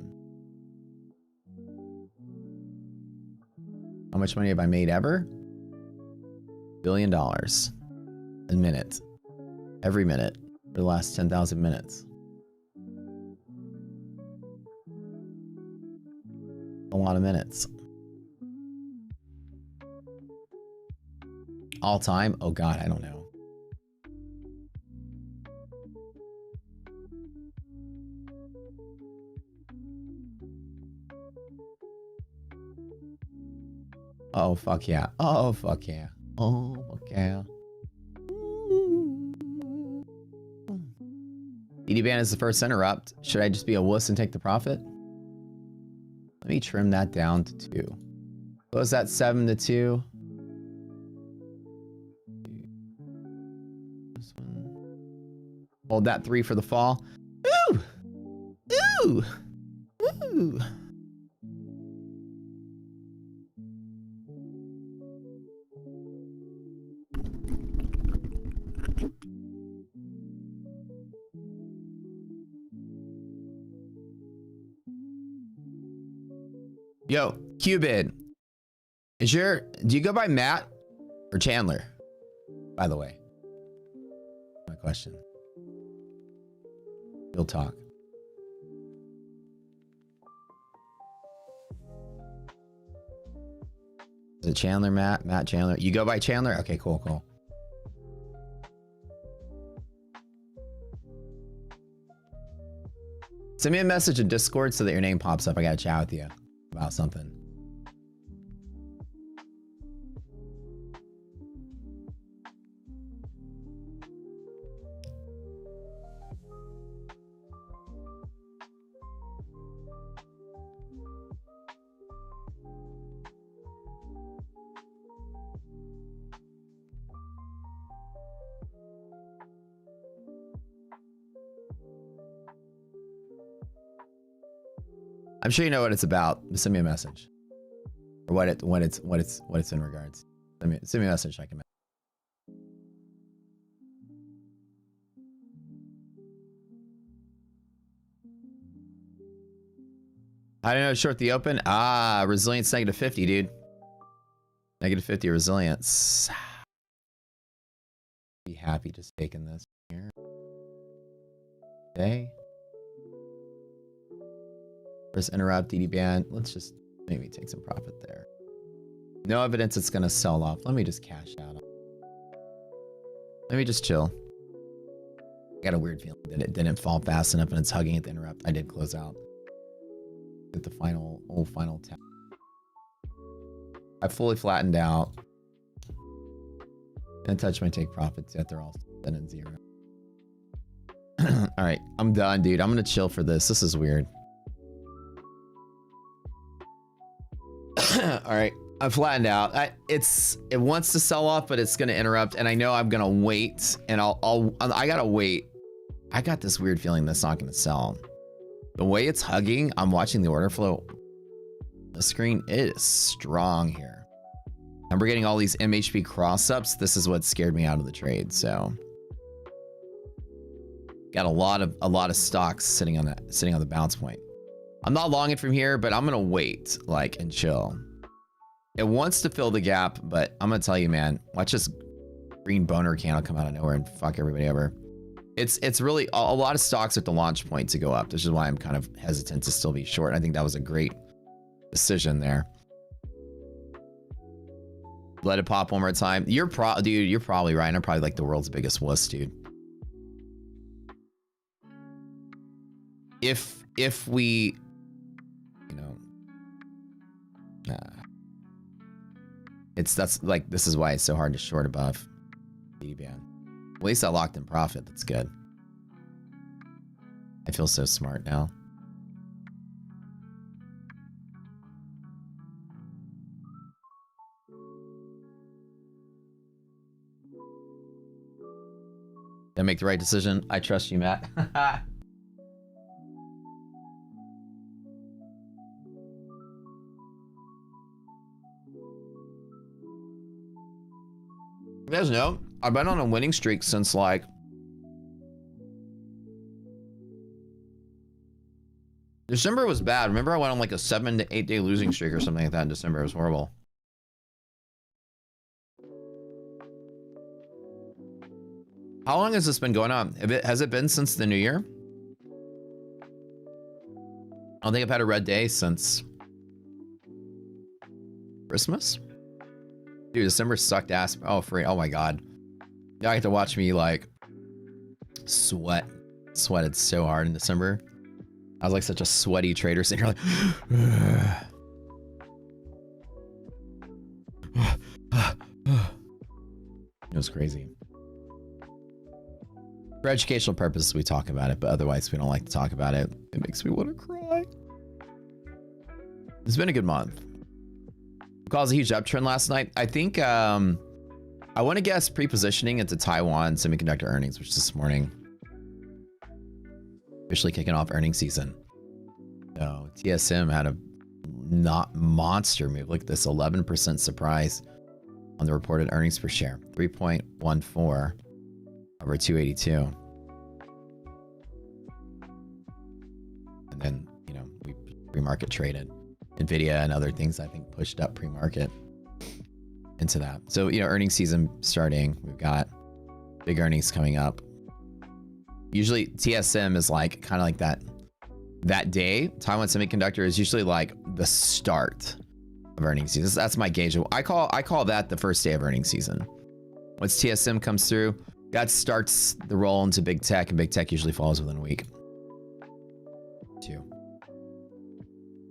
How much money have I made ever? $1 billion. A minute. Every minute. For the last 10,000 minutes. A lot of minutes. All time? Oh God, I don't know. Oh, fuck yeah. Oh, fuck yeah. Oh, fuck yeah. DD band is the first interrupt. Should I just be a wuss and take the profit? Let me trim that down to 2. Close that 7 to 2. This one. Hold that 3 for the fall. Ooh! Ooh! Ooh! Yo, Cubid. Do you go by Matt or Chandler? By the way. My question. Real talk. Is it Chandler, Matt? Matt Chandler. You go by Chandler? Okay, cool, cool. Send me a message in Discord so that your name pops up. I gotta chat with you about something. I'm sure you know what it's about. Send me a message, or what it's in regards. Send me a message. I can. I don't know. Short the open. Ah, resilience -50, dude. -50 resilience. Be happy just taking this here. Okay. First interrupt, DD ban. Let's just maybe take some profit there. No evidence it's gonna sell off. Let me just cash out. Let me just chill. I got a weird feeling that it didn't fall fast enough and it's hugging at the interrupt. I did close out. At the final tap. I fully flattened out. Didn't touch my take profits yet. They're all then at 0. All right, I'm done, dude. I'm gonna chill for this. This is weird. All right, I'm flattened out. It wants to sell off, but it's gonna interrupt, and I know I'm gonna wait, and I gotta wait. I got this weird feeling that's not gonna sell. The way it's hugging, I'm watching the order flow. The screen is strong here, and we're getting all these MHP cross ups. This is what scared me out of the trade. So, got a lot of stocks sitting on the bounce point. I'm not long it from here, but I'm gonna wait, like, and chill. It wants to fill the gap, but I'm gonna tell you, man, watch this green boner candle come out of nowhere and fuck everybody over. It's really a lot of stocks at the launch point to go up. This is why I'm kind of hesitant to still be short. I think that was a great decision there. Let it pop one more time. Dude, you're probably right. I'm probably like the world's biggest wuss, dude. If we, you know, this is why it's so hard to short above DD ban. At least I locked in profit. That's good. I feel so smart now. Did I make the right decision? I trust you, Matt. You guys know, I've been on a winning streak since like December was bad. Remember I went on like a 7 to 8 day losing streak or something like that in December. It was horrible. How long has this been going on? Has it been since the new year? I don't think I've had a red day since Christmas. Dude, December sucked ass. Oh, free. Oh my God. Y'all get to watch me like sweated so hard in December. I was like such a sweaty trader sitting here like it was crazy. For educational purposes, we talk about it, but otherwise we don't like to talk about it. It makes me want to cry. It's been a good month. Caused a huge uptrend last night. I think I want to guess pre-positioning into Taiwan semiconductor earnings, which is this morning. Officially kicking off earnings season. So TSM had a not monster move. Look at this 11% surprise on the reported earnings per share. 3.14 over 282. And then, you know, we pre-market traded. Nvidia and other things I think pushed up pre-market into that. So, you know, earnings season starting. We've got big earnings coming up. Usually TSM is like kind of like that day. Taiwan Semiconductor is usually like the start of earnings season. That's my gauge. I call that the first day of earnings season. Once TSM comes through, that starts the roll into big tech, and big tech usually follows within a week. Too.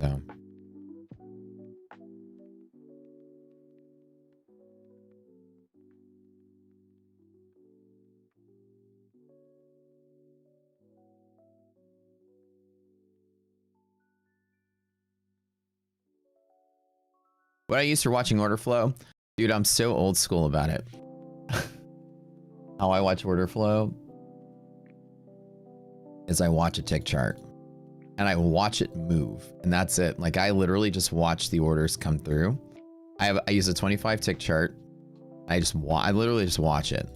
So. What I used for watching order flow, dude, I'm so old school about it. How I watch order flow is I watch a tick chart and I watch it move, and that's it. Like I literally just watch the orders come through. I use a 25 tick chart. I literally just watch it.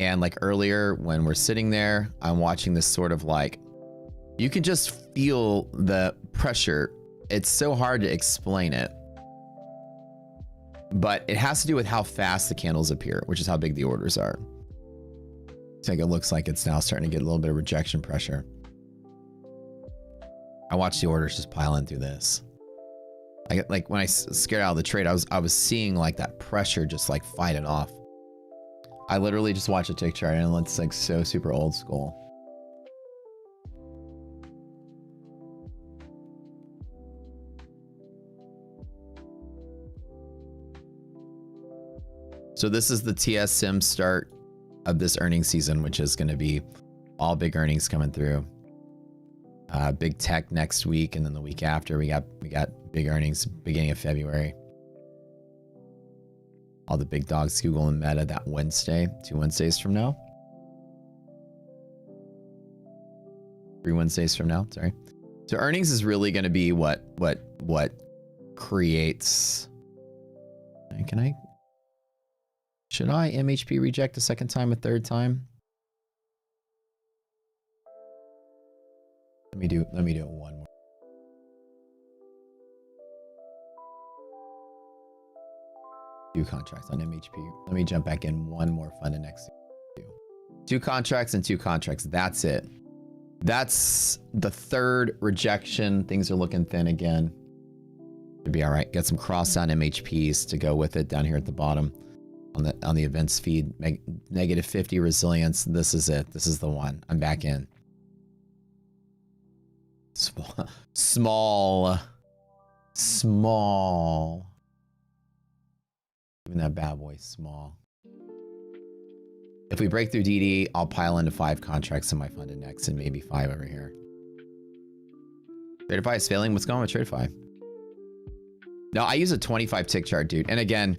And like earlier when we're sitting there, I'm watching this sort of like, you can just feel the pressure. It's so hard to explain it. But it has to do with how fast the candles appear, which is how big the orders are. I think it looks like it's now starting to get a little bit of rejection pressure. I watched the orders just pile in through this. Like when I scared out of the trade, I was seeing like that pressure just like fight it off. I literally just watch a tick chart, and it's like so super old school. So this is the TSM start of this earnings season, which is going to be all big earnings coming through. Big tech next week, and then the week after we got big earnings beginning of February. All the big dogs, Google and Meta, that Wednesday, 2 Wednesdays from now. 3 Wednesdays from now, sorry. So earnings is really going to be what creates. Should I MHP reject a second time, a third time? Let me do it one more. Two contracts on MHP. Let me jump back in one more fund and next. Two contracts and 2 contracts. That's it. That's the third rejection. Things are looking thin again. Should be all right. Get some cross down MHPs to go with it down here at the bottom on the events feed. Negative 50 resilience. This is it. This is the one. I'm back in. Small. Even that bad boy small. If we break through DD, I'll pile into 5 contracts in my fund index and maybe 5 over here. Tradify is failing. What's going on with Tradify? No, I use a 25 tick chart, dude. And again,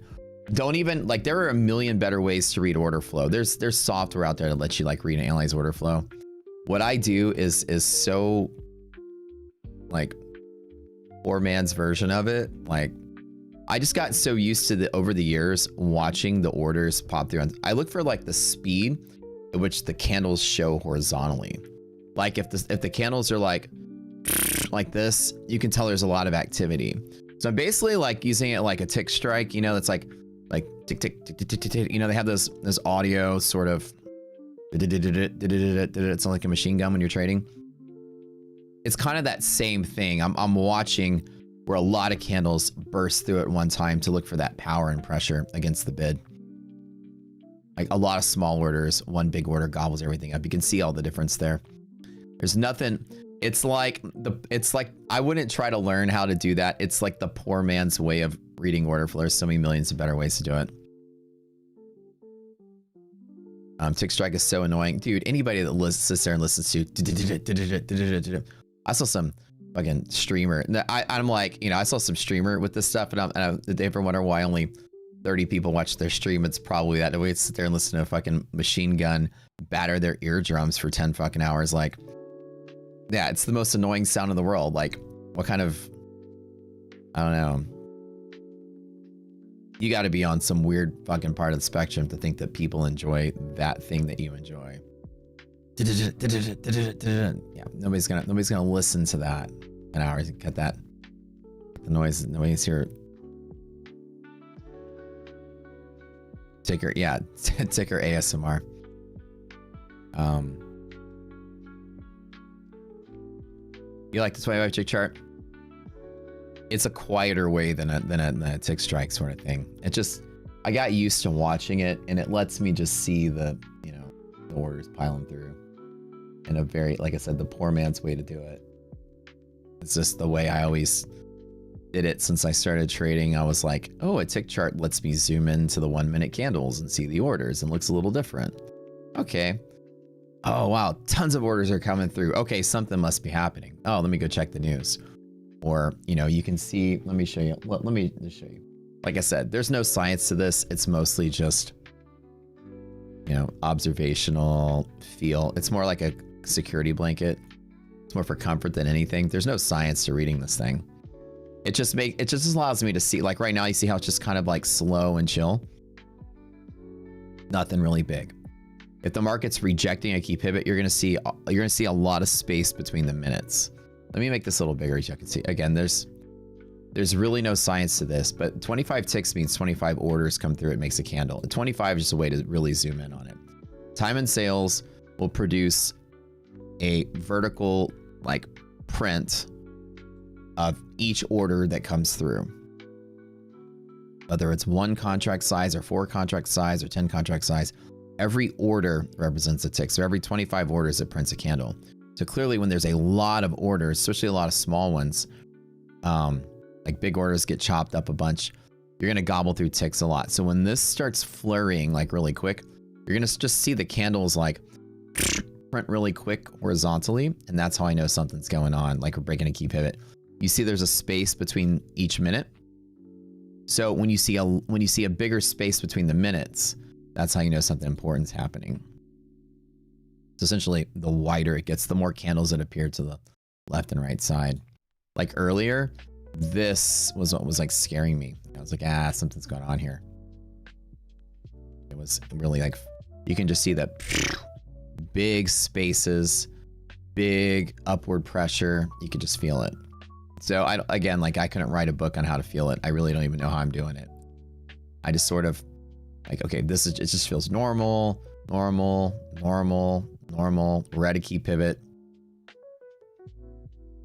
don't even like, there are a million better ways to read order flow. There's software out there that lets you like read and analyze order flow. What I do is so like poor man's version of it. Like I just got so used to over the years watching the orders pop through. I look for like the speed at which the candles show horizontally. Like if the candles are like this, you can tell there's a lot of activity. So I'm basically like using it like a tick strike, you know, that's like tick, tick, tick, tick, tick, tick. You know, they have this audio sort of, it's like a machine gun when you're trading. It's kind of that same thing. I'm watching where a lot of candles burst through at one time to look for that power and pressure against the bid. Like a lot of small orders, one big order gobbles everything up. You can see all the difference there. There's nothing. It's like I wouldn't try to learn how to do that. It's like the poor man's way of reading order flow. There's so many millions of better ways to do it. Tick strike is so annoying, dude. Anybody that sits there and listens to, I saw some fucking streamer. I'm like, you know, I saw some streamer with this stuff, and did they ever wonder why only 30 people watch their stream? It's probably that way. Sit there and listen to a fucking machine gun batter their eardrums for 10 fucking hours. Like, yeah, it's the most annoying sound in the world. Like, what kind of, I don't know. You got to be on some weird fucking part of the spectrum to think that people enjoy that thing that you enjoy. Yeah, nobody's gonna listen to that an hour. Cut that. The noise here. Ticker, yeah, ticker ASMR. You like the 25 tick chart? It's a quieter way than a tick strike sort of thing. It just, I got used to watching it, and it lets me just see the, you know, the orders piling through in a very, like I said, the poor man's way to do it. It's just the way I always did it since I started trading. I was like, oh, a tick chart lets me zoom into the 1 minute candles and see the orders and looks a little different. Okay. Oh, wow. Tons of orders are coming through. Okay, something must be happening. Oh, let me go check the news. Or, you know, you can see, let me show you. Let me just show you. Like I said, there's no science to this. It's mostly just, you know, observational feel. It's more like a security blanket. It's more for comfort than anything. There's no science to reading this thing. It just allows me to see, like right now, you see how it's just kind of like slow and chill. Nothing really big. If the market's rejecting a key pivot, you're gonna see a lot of space between the minutes. Let me make this a little bigger so you can see. Again, there's really no science to this, but 25 ticks means 25 orders come through. It makes a candle. 25 is just a way to really zoom in on it. Time and sales will produce a vertical like print of each order that comes through. Whether it's 1 contract size or 4 contract size or 10 contract size, every order represents a tick. So every 25 orders, it prints a candle. So clearly when there's a lot of orders, especially a lot of small ones, like big orders get chopped up a bunch, you're gonna gobble through ticks a lot. So when this starts flurrying like really quick, you're gonna just see the candles like print really quick horizontally. And that's how I know something's going on, like we're breaking a key pivot. You see there's a space between each minute. So when you see a bigger space between the minutes, that's how you know something important's happening. So essentially, the wider it gets, the more candles that appear to the left and right side. Like earlier, this was what was like scaring me. I was like, something's going on here. It was really like, you can just see that big spaces, big upward pressure. You can just feel it. So again, like I couldn't write a book on how to feel it. I really don't even know how I'm doing it. I just sort of like, okay, it just feels normal, normal, normal, normal. We're at a key pivot.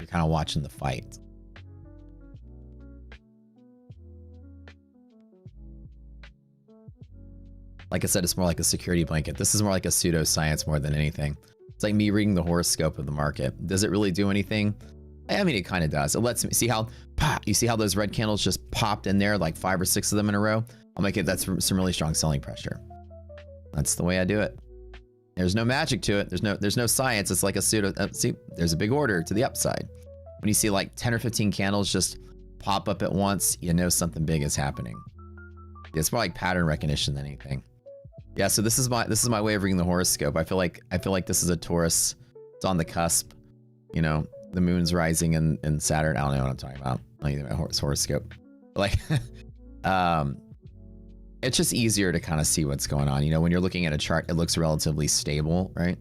You're kind of watching the fight. Like I said, it's more like a security blanket. This is more like a pseudoscience more than anything. It's like me reading the horoscope of the market. Does it really do anything? I mean, it kind of does. It lets me see how, you see how those red candles just popped in there, like 5 or 6 of them in a row? I'll make it, that's some really strong selling pressure. That's the way I do it. There's no magic to it. There's no science. It's like a pseudo, see, there's a big order to the upside. When you see like 10 or 15 candles just pop up at once, you know something big is happening. It's more like pattern recognition than anything. Yeah, so this is my way of reading the horoscope. I feel like this is a Taurus. It's on the cusp. You know, the moon's rising in Saturn. I don't know what I'm talking about. I don't even know my horoscope. But like, it's just easier to kind of see what's going on. You know, when you're looking at a chart, it looks relatively stable, right?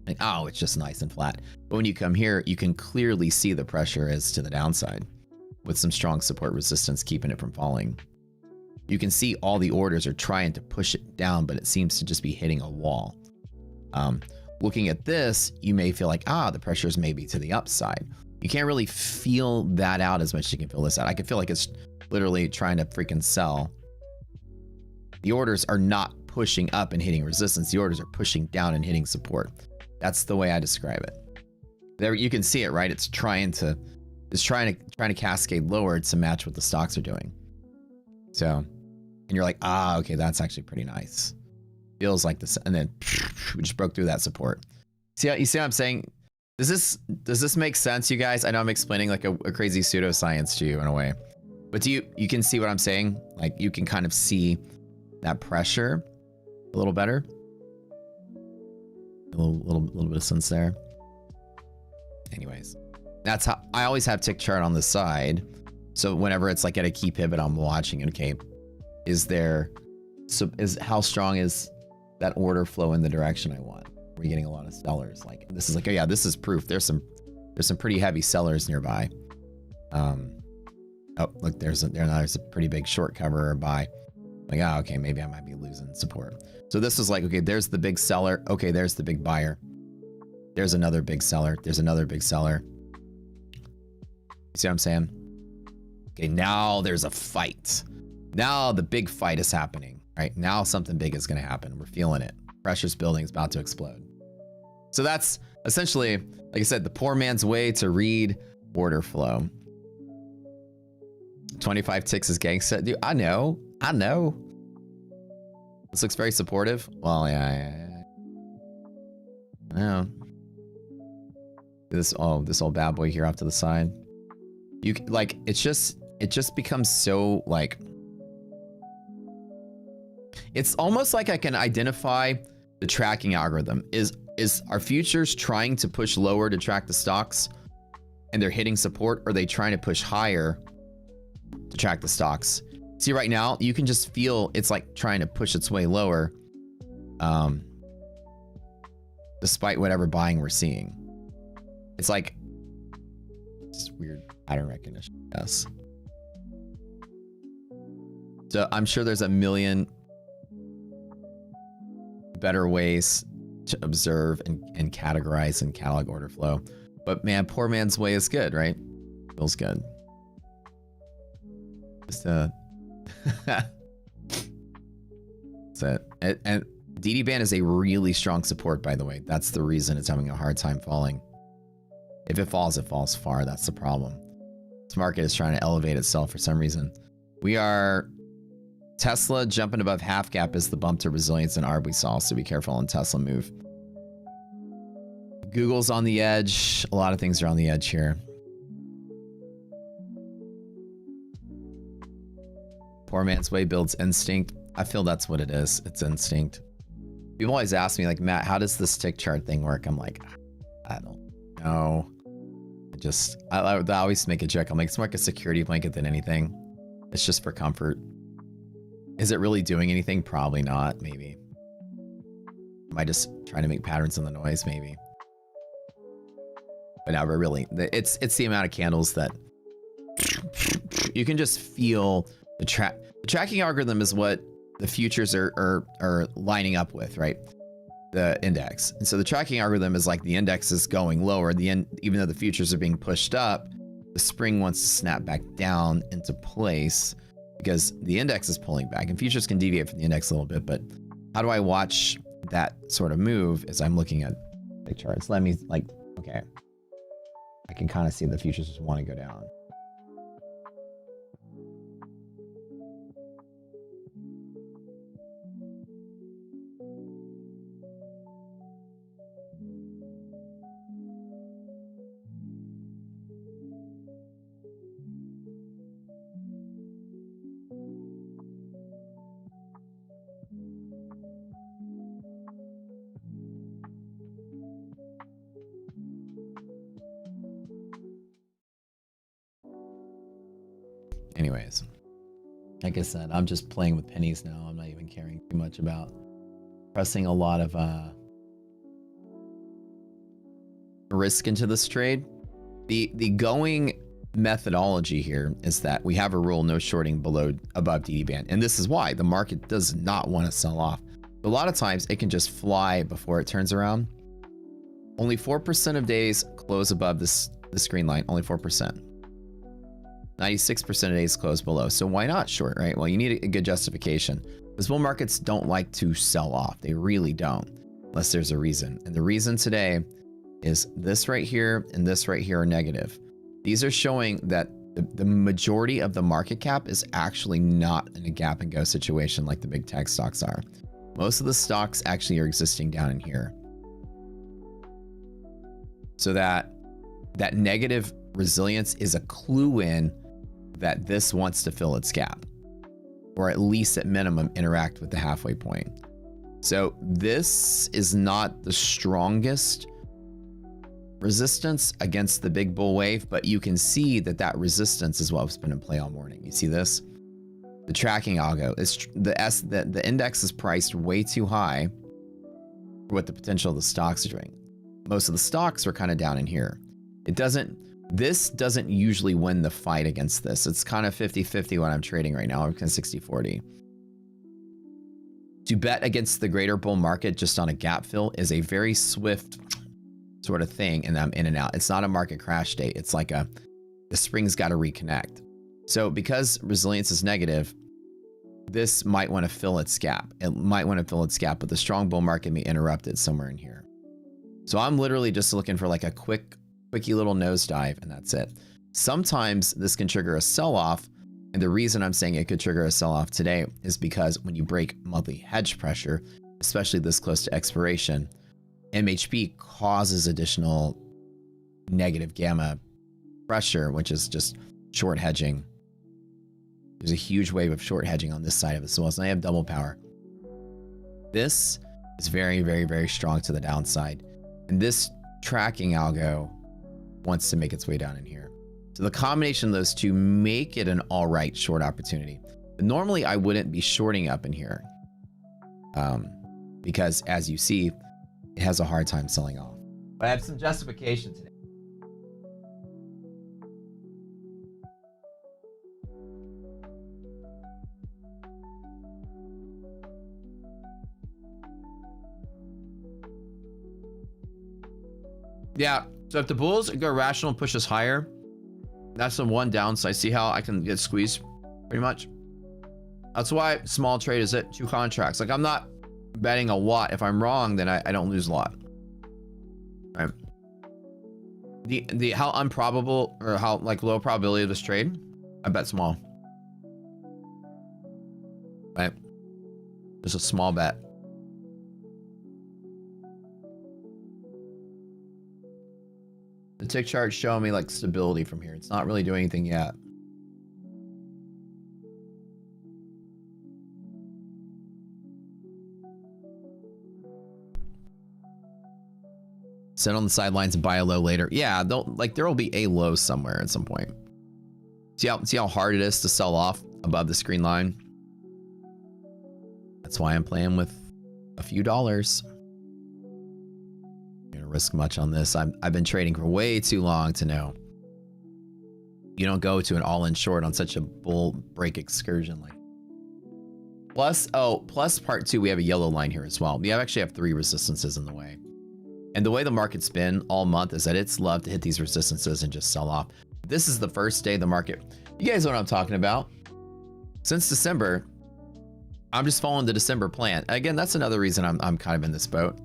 Like, oh, it's just nice and flat. But when you come here, you can clearly see the pressure is to the downside with some strong support resistance keeping it from falling. You can see all the orders are trying to push it down, but it seems to just be hitting a wall. Looking at this, you may feel like, the pressure is maybe to the upside. You can't really feel that out as much as you can feel this out. I can feel like it's literally trying to freaking sell. The orders are not pushing up and hitting resistance. The orders are pushing down and hitting support. That's the way I describe it. There, you can see it, right? It's trying to cascade lower to match what the stocks are doing. So, and you're like, okay, that's actually pretty nice. Feels like this, and then we just broke through that support. See how, you see what I'm saying? Does this make sense, you guys? I know I'm explaining like a crazy pseudoscience to you in a way, but you can see what I'm saying? Like you can kind of see that pressure a little better. A little bit of sense there. Anyways, that's how I always have tick chart on the side. So whenever it's like at a key pivot, I'm watching it. Okay, how strong is that order flow in the direction I want? Are we getting a lot of sellers? Like this is like, oh yeah, this is proof. There's some pretty heavy sellers nearby. Oh look, there's a pretty big short cover or buy. Like, okay, maybe I might be losing support. So this is like, okay, there's the big seller. Okay, there's the big buyer. There's another big seller. There's another big seller. You see what I'm saying? Okay, now there's a fight. Now the big fight is happening, right? Now something big is going to happen. We're feeling it. Pressure's building. It's about to explode. So that's essentially, like I said, the poor man's way to read order flow. 25 ticks is gangsta. Dude, I know. I know. This looks very supportive. Well, yeah. I know. This old bad boy here off to the side. You like, it just becomes so like, it's almost like I can identify the tracking algorithm. Is our futures trying to push lower to track the stocks and they're hitting support, or are they trying to push higher to track the stocks? See, right now you can just feel it's like trying to push its way lower, despite whatever buying we're seeing. It's like, it's weird pattern recognition. Yes. So I'm sure there's a million better ways to observe and categorize and catalog order flow. But man, poor man's way is good, right? Feels good. Just that's it. And DD band is a really strong support, by the way. That's the reason it's having a hard time falling. If it falls far. That's the problem. This market is trying to elevate itself for some reason. We are Tesla jumping above half gap is the bump to resilience in ARB we saw, so be careful on Tesla move. Google's on the edge. A lot of things are on the edge here. Poor man's way builds instinct. I feel that's what it is. It's instinct. People always ask me, like, Matt, how does this tick chart thing work? I'm like, I don't know. I always make a joke. I'm like, it's more like a security blanket than anything. It's just for comfort. Is it really doing anything? Probably not. Maybe. Am I just trying to make patterns in the noise? Maybe. But now we're really, it's the amount of candles that you can just feel the tracking algorithm is what the futures are lining up with, right? The index. And so the tracking algorithm is like the index is going lower. Even though the futures are being pushed up, the spring wants to snap back down into place because the index is pulling back, and futures can deviate from the index a little bit. But how do I watch that sort of move as I'm looking at the charts? Let me, like, okay. I can kind of see the futures just want to go down. Anyways, like I said, I'm just playing with pennies now. I'm not even caring too much about pressing a lot of risk into this trade. The going methodology here is that we have a rule: no shorting above DD band, and this is why the market does not want to sell off. A lot of times it can just fly before it turns around. Only 4% of days close above this green line. Only 4%. 96% of days close below. So why not short, right? Well, you need a good justification. Because bull markets don't like to sell off. They really don't, unless there's a reason. And the reason today is this right here and this right here are negative. These are showing that the majority of the market cap is actually not in a gap and go situation like the big tech stocks are. Most of the stocks actually are existing down in here. So that negative resilience is a clue in that this wants to fill its gap, or at least at minimum interact with the halfway point. So this is not the strongest resistance against the big bull wave, but you can see that resistance is what's been in play all morning. You see this? The tracking algo is the index is priced way too high for what the potential of the stocks are doing. Most of the stocks are kind of down in here. This doesn't usually win the fight against this. It's kind of 50-50 when I'm trading right now. I'm kind of 60-40. To bet against the greater bull market just on a gap fill is a very swift sort of thing, and I'm in and out. It's not a market crash day. It's like the spring's got to reconnect. So because resilience is negative, this might want to fill its gap. It might want to fill its gap, but the strong bull market may interrupt it somewhere in here. So I'm literally just looking for like a quickie little nosedive, and that's it. Sometimes this can trigger a sell-off, and the reason I'm saying it could trigger a sell-off today is because when you break monthly hedge pressure, especially this close to expiration, MHP causes additional negative gamma pressure, which is just short hedging. There's a huge wave of short hedging on this side of it as well. So I have double power. This is very, very, very strong to the downside. And this tracking algo wants to make its way down in here. So the combination of those two make it an all right short opportunity. But normally I wouldn't be shorting up in here. Because as you see, it has a hard time selling off. But I have some justification today. Yeah, so if the bulls go rational and push us higher, that's the one downside. See how I can get squeezed pretty much? That's why small trade is it, 2 contracts. Like I'm not betting a lot. If I'm wrong, then I don't lose a lot. Right. The how improbable or how like low probability of this trade, I bet small. Right? Just a small bet. The tick chart showing me like stability from here. It's not really doing anything yet. Sit on the sidelines and buy a low later. Yeah, there will be a low somewhere at some point. See how hard it is to sell off above the screen line? That's why I'm playing with a few dollars. Risk much on this. I've been trading for way too long to know. You don't go to an all-in short on such a bull break excursion like. Plus part 2, we have a yellow line here as well. We actually have 3 resistances in the way. And the way the market's been all month is that it's loved to hit these resistances and just sell off. This is the first day the market. You guys know what I'm talking about. Since December, I'm just following the December plan. Again, that's another reason I'm kind of in this boat.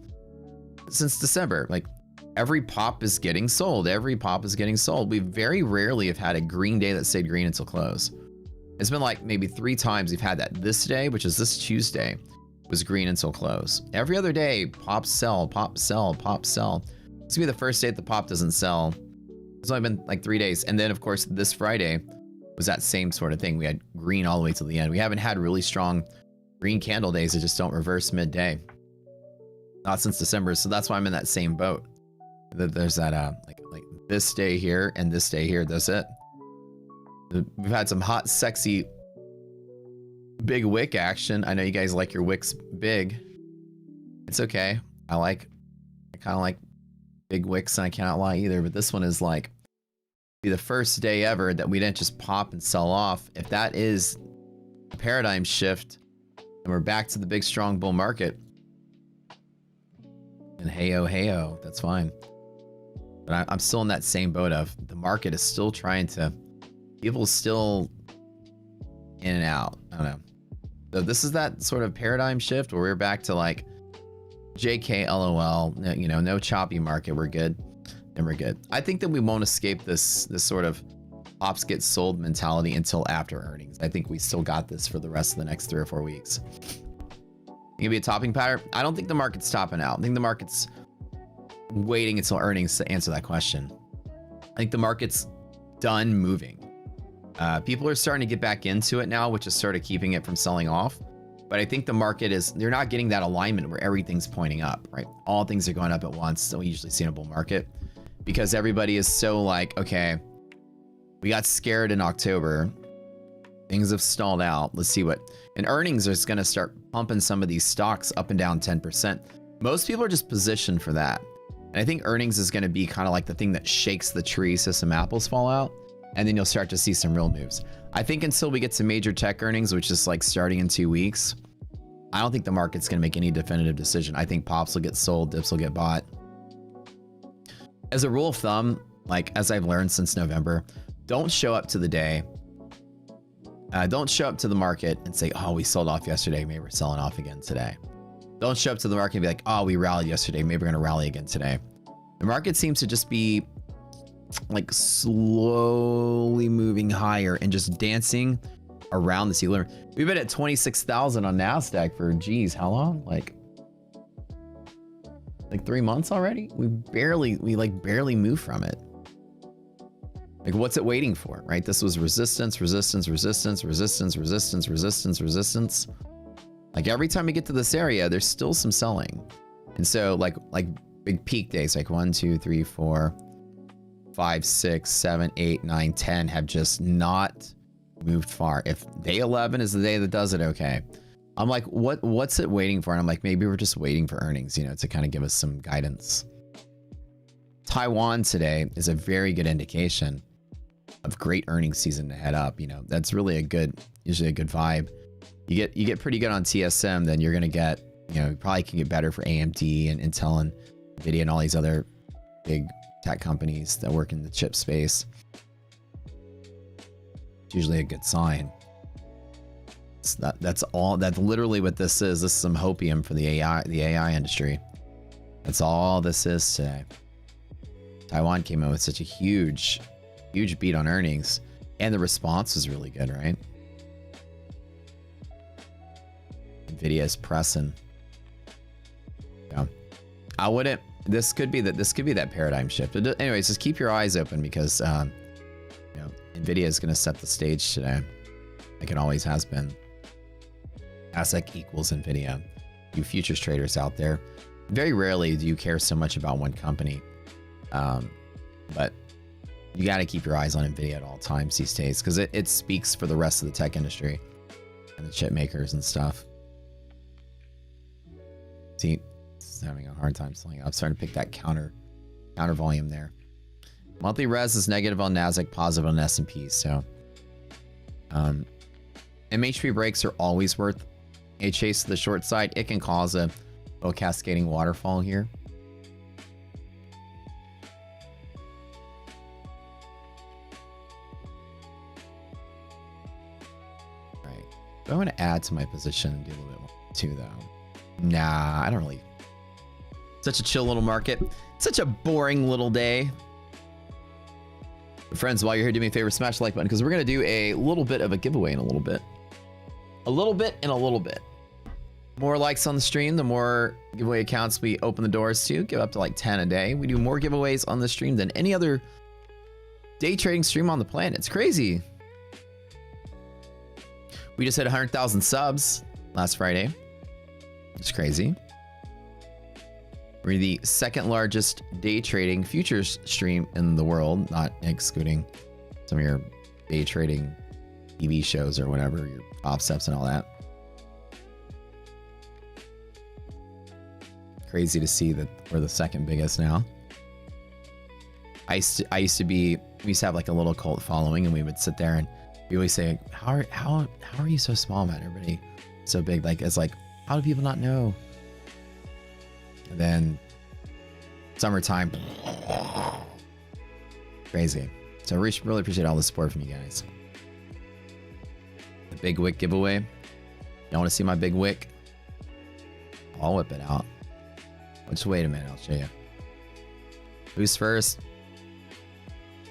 Since December, like every pop is getting sold. Every pop is getting sold. We very rarely have had a green day that stayed green until close. It's been like maybe 3 times we've had that. This day, which is this Tuesday, was green until close. Every other day, pop, sell, pop, sell, pop, sell. This will be the first day that the pop doesn't sell. It's only been like 3 days. And then of course, this Friday was that same sort of thing. We had green all the way to the end. We haven't had really strong green candle days that just don't reverse midday. Not since December, so that's why I'm in that same boat. There's that like this day here and this day here. That's it. We've had some hot, sexy, big wick action. I know you guys like your wicks big. It's okay. I kind of like big wicks, and I cannot lie either. But this one is like be the first day ever that we didn't just pop and sell off. If that is a paradigm shift, and we're back to the big strong bull market. And hey-oh, that's fine. But I'm still in that same boat of the market is still trying to, people still in and out. I don't know. So this is that sort of paradigm shift where we're back to like JK LOL, no choppy market. We're good. And we're good. I think that we won't escape this sort of ops get sold mentality until after earnings. I think we still got this for the rest of the next 3 or 4 weeks. Gonna be a topping pattern? I don't think the market's topping out. I think the market's waiting until earnings to answer that question. I think the market's done moving. People are starting to get back into it now, which is sort of keeping it from selling off. But I think the market they're not getting that alignment where everything's pointing up, right? All things are going up at once. So we usually see in a bull market because everybody is so like, okay, we got scared in October. Things have stalled out. Let's see what. And earnings is going to start pumping some of these stocks up and down 10%. Most people are just positioned for that. And I think earnings is going to be kind of like the thing that shakes the tree so some apples fall out. And then you'll start to see some real moves. I think until we get to major tech earnings, which is like starting in 2 weeks, I don't think the market's going to make any definitive decision. I think pops will get sold, dips will get bought. As a rule of thumb, like as I've learned since November, don't show up to the day. Don't show up to the market and say, oh, we sold off yesterday. Maybe we're selling off again today. Don't show up to the market and be like, oh, we rallied yesterday. Maybe we're going to rally again today. The market seems to just be like slowly moving higher and just dancing around the ceiling. We've been at 26,000 on NASDAQ for, geez, how long? Like 3 months already? We barely move from it. Like, what's it waiting for, right? This was resistance, resistance, resistance, resistance, resistance, resistance, resistance. Like every time we get to this area, there's still some selling. And so like big peak days, like 1, 2, 3, 4, 5, 6, 7, 8, 9, 10 have just not moved far. If day 11 is the day that does it, okay. I'm like, what's it waiting for? And I'm like, maybe we're just waiting for earnings, you know, to kind of give us some guidance. Taiwan today is a very good indication of great earnings season to head up. You know, that's really usually a good vibe. You get pretty good on TSM, then you're gonna get, you know, you probably can get better for AMD and Intel and Nvidia and all these other big tech companies that work in the chip space. It's usually a good sign. That's literally what this is. This is some hopium for the AI industry. That's all this is today. Taiwan came out with such a huge beat on earnings, and the response was really good, right? Nvidia is pressing. Yeah, I wouldn't. This could be that paradigm shift. But anyways, just keep your eyes open because you know, Nvidia is going to set the stage today, like it always has been. ASIC equals Nvidia. You futures traders out there, very rarely do you care so much about one company, but you got to keep your eyes on Nvidia at all times these days because it speaks for the rest of the tech industry and the chip makers and stuff. See, it's having a hard time selling. I'm starting to pick that counter volume there. Monthly res is negative on Nasdaq, positive on S&P. So, MHP breaks are always worth a chase to the short side. It can cause a little cascading waterfall here. Right. I want to add to my position and do a little bit more too, though. Nah, I don't really. Such a chill little market. Such a boring little day. Friends, while you're here, do me a favor, smash the like button because we're going to do a little bit of a giveaway in a little bit. A little bit and a little bit. More likes on the stream, the more giveaway accounts we open the doors to. Give up to like 10 a day. We do more giveaways on the stream than any other day trading stream on the planet. It's crazy. We just hit 100,000 subs last Friday. It's crazy. We're the second largest day trading futures stream in the world, not excluding some of your day trading TV shows or whatever, your Top Steps and all that. Crazy to see that we're the second biggest now. We used to have like a little cult following, and we would sit there and we always say, how are you so small, man? Everybody so big. Like, it's like, how do people not know? And then summertime, crazy. So I really appreciate all the support from you guys. The big wick giveaway. You want to see my big wick? I'll whip it out. Just wait a minute, I'll show you. Who's first?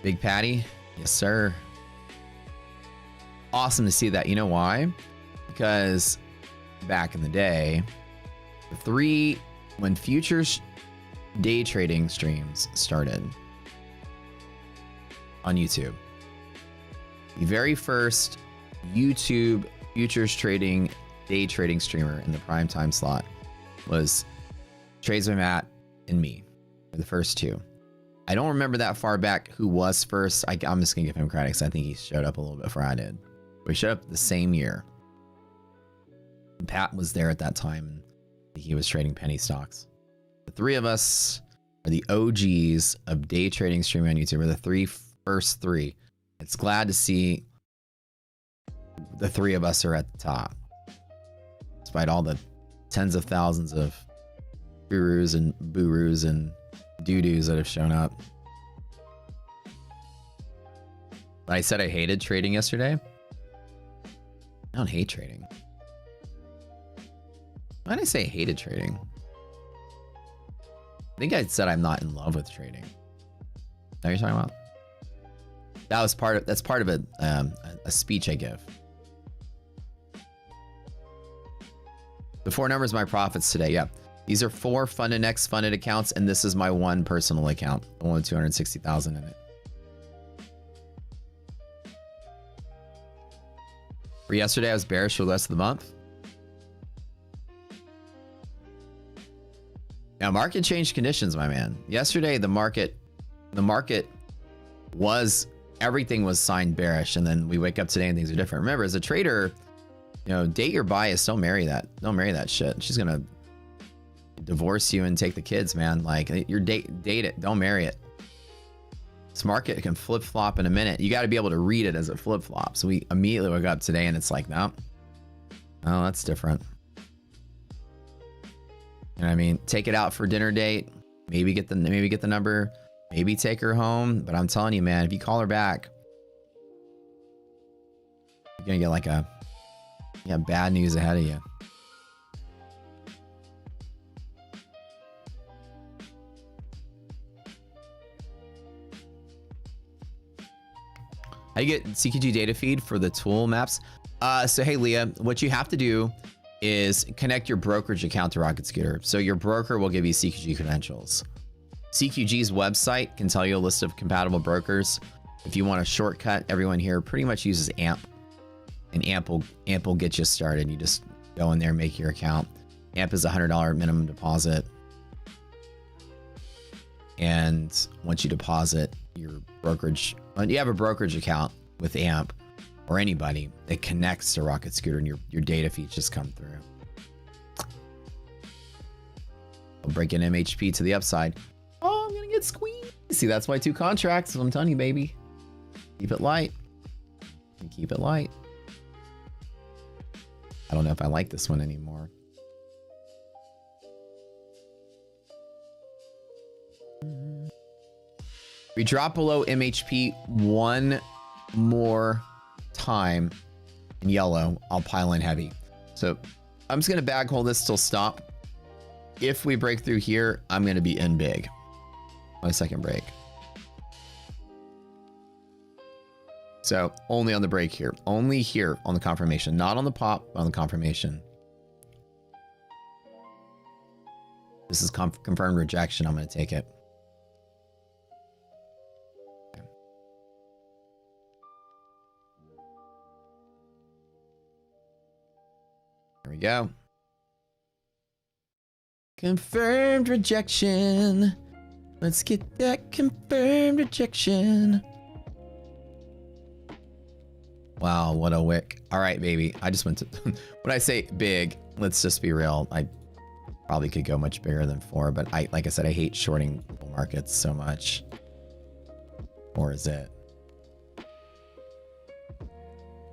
Big Patty? Yes, sir. Awesome to see that. You know why? Because back in the day, when futures day trading streams started on YouTube, the very first YouTube futures trading day trading streamer in the prime time slot was Trades by Matt and me. We're the first two. I don't remember that far back who was first. I'm just gonna give him credit because I think he showed up a little bit before I did. We showed up the same year. Pat was there at that time. He was trading penny stocks. The three of us are the OGs of day trading streaming on YouTube. We're the first three. It's glad to see the three of us are at the top, despite all the tens of thousands of gurus and burus and doo-doos that have shown up. I said I hated trading yesterday. I don't hate trading. Why did I say I hated trading? I think I said I'm not in love with trading. What are you talking about? That's part of a speech I give. The 4 numbers of my profits today. Yeah. These are 4 funded X funded accounts, and this is my one personal account. The one with 260,000 in it. For yesterday, I was bearish for the rest of the month. Now, market changed conditions, my man. Yesterday, the market was, everything was signed bearish, and then we wake up today and things are different. Remember, as a trader, you know, date your bias. Don't marry that. Don't marry that shit. She's gonna divorce you and take the kids, man. Like, your date it. Don't marry it. This market can flip flop in a minute. You got to be able to read it as it flip flops. So we immediately woke up today and it's like, no, oh, that's different. You know what I mean? Take it out for dinner date. Maybe get the number. Maybe take her home. But I'm telling you, man, if you call her back, you're gonna get like bad news ahead of you. How do you get CQG data feed for the tool maps? So hey, Leah, what you have to do is connect your brokerage account to Rocket Scooter. So your broker will give you CQG credentials. CQG's website can tell you a list of compatible brokers. If you want a shortcut, everyone here pretty much uses AMP. And AMP will get you started. You just go in there and make your account. AMP is a $100 minimum deposit. And once you deposit your brokerage, when you have a brokerage account with AMP or anybody, it connects to Rocket Scooter and your data feeds just come through. I'll break in MHP to the upside. Oh, I'm gonna get squeezed. See, that's why 2 contracts. I'm telling you, baby. Keep it light. Keep it light. I don't know if I like this one anymore. We drop below MHP one more time in yellow, I'll pile in heavy. So I'm just gonna bag hold this till stop. If we break through here, I'm gonna be in big. My second break. So only on the break here, only here on the confirmation, not on the pop, but on the confirmation. This is confirmed rejection. I'm gonna take it. There we go. Confirmed rejection. Let's get that confirmed rejection. Wow, what a wick. All right, baby. I just went to, when I say big, let's just be real. I probably could go much bigger than 4, but like I said, I hate shorting bull markets so much. Or is it?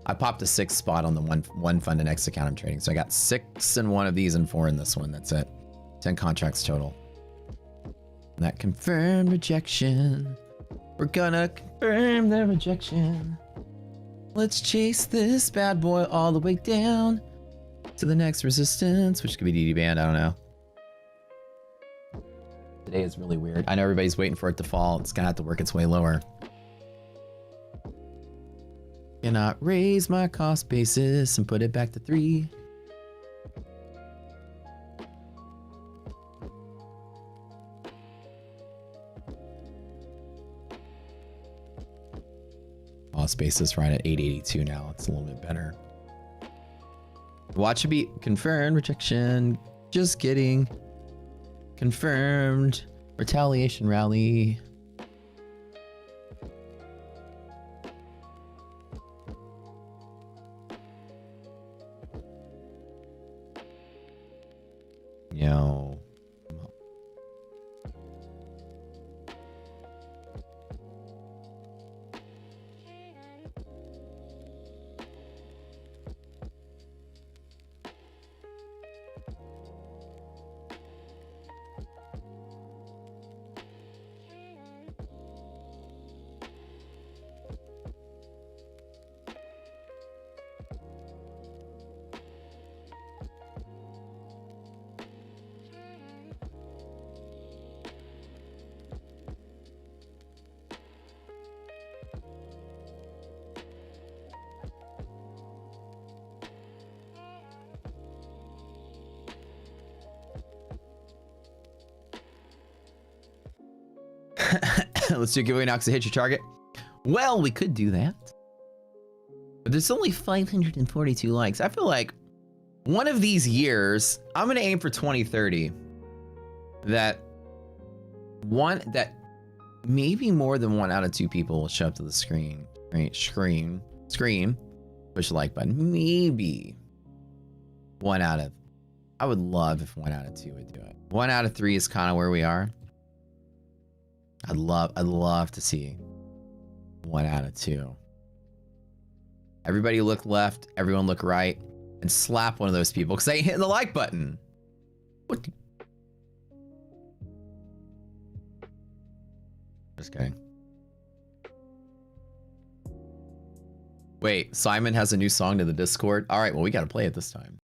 I popped a 6 spot on the one fund and X account I'm trading. So I got 6 in one of these and 4 in this one. That's it. 10 contracts total. And that confirmed rejection. We're gonna confirm the rejection. Let's chase this bad boy all the way down to the next resistance, which could be DD band. I don't know. Today is really weird. I know everybody's waiting for it to fall. It's gonna have to work its way lower. Cannot raise my cost basis and put it back to 3. Cost basis right at 882 now. It's a little bit better. Watch it be confirmed. Rejection. Just kidding. Confirmed. Retaliation rally. Yo. Let's do a giveaway now because it hit your target. Well, we could do that. But there's only 542 likes. I feel like one of these years, I'm going to aim for 2030. That maybe more than 1 out of 2 people will show up to the screen, push the like button. Maybe 1 out of, I would love if 1 out of 2 would do it. 1 out of 3 is kind of where we are. I'd love to see 1 out of 2. Everybody look left, everyone look right, and slap one of those people because they ain't hitting the like button. What? Just kidding. Wait, Simon has a new song to the Discord? All right, well, we got to play it this time.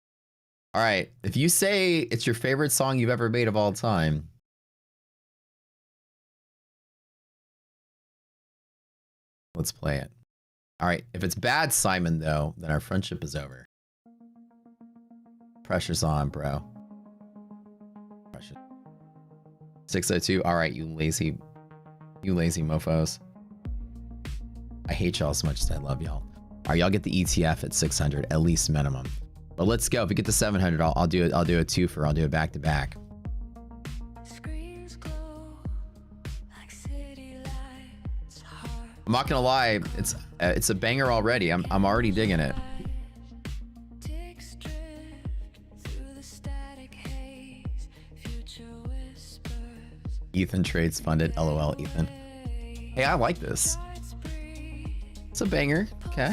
All right, if you say it's your favorite song you've ever made of all time, let's play it. All right, if it's bad, Simon, though, then our friendship is over. Pressure's on, bro. Pressure. 602. All right, you lazy mofos. I hate y'all as much as I love y'all. All right, y'all get the ETF at 600 at least minimum. But let's go. If we get to 700, I'll do it. I'll do a twofer. I'll do it back to back. I'm not gonna lie, it's a banger already. I'm already digging it. Ethan trades funded. LOL, Ethan. Hey, I like this. It's a banger. Okay.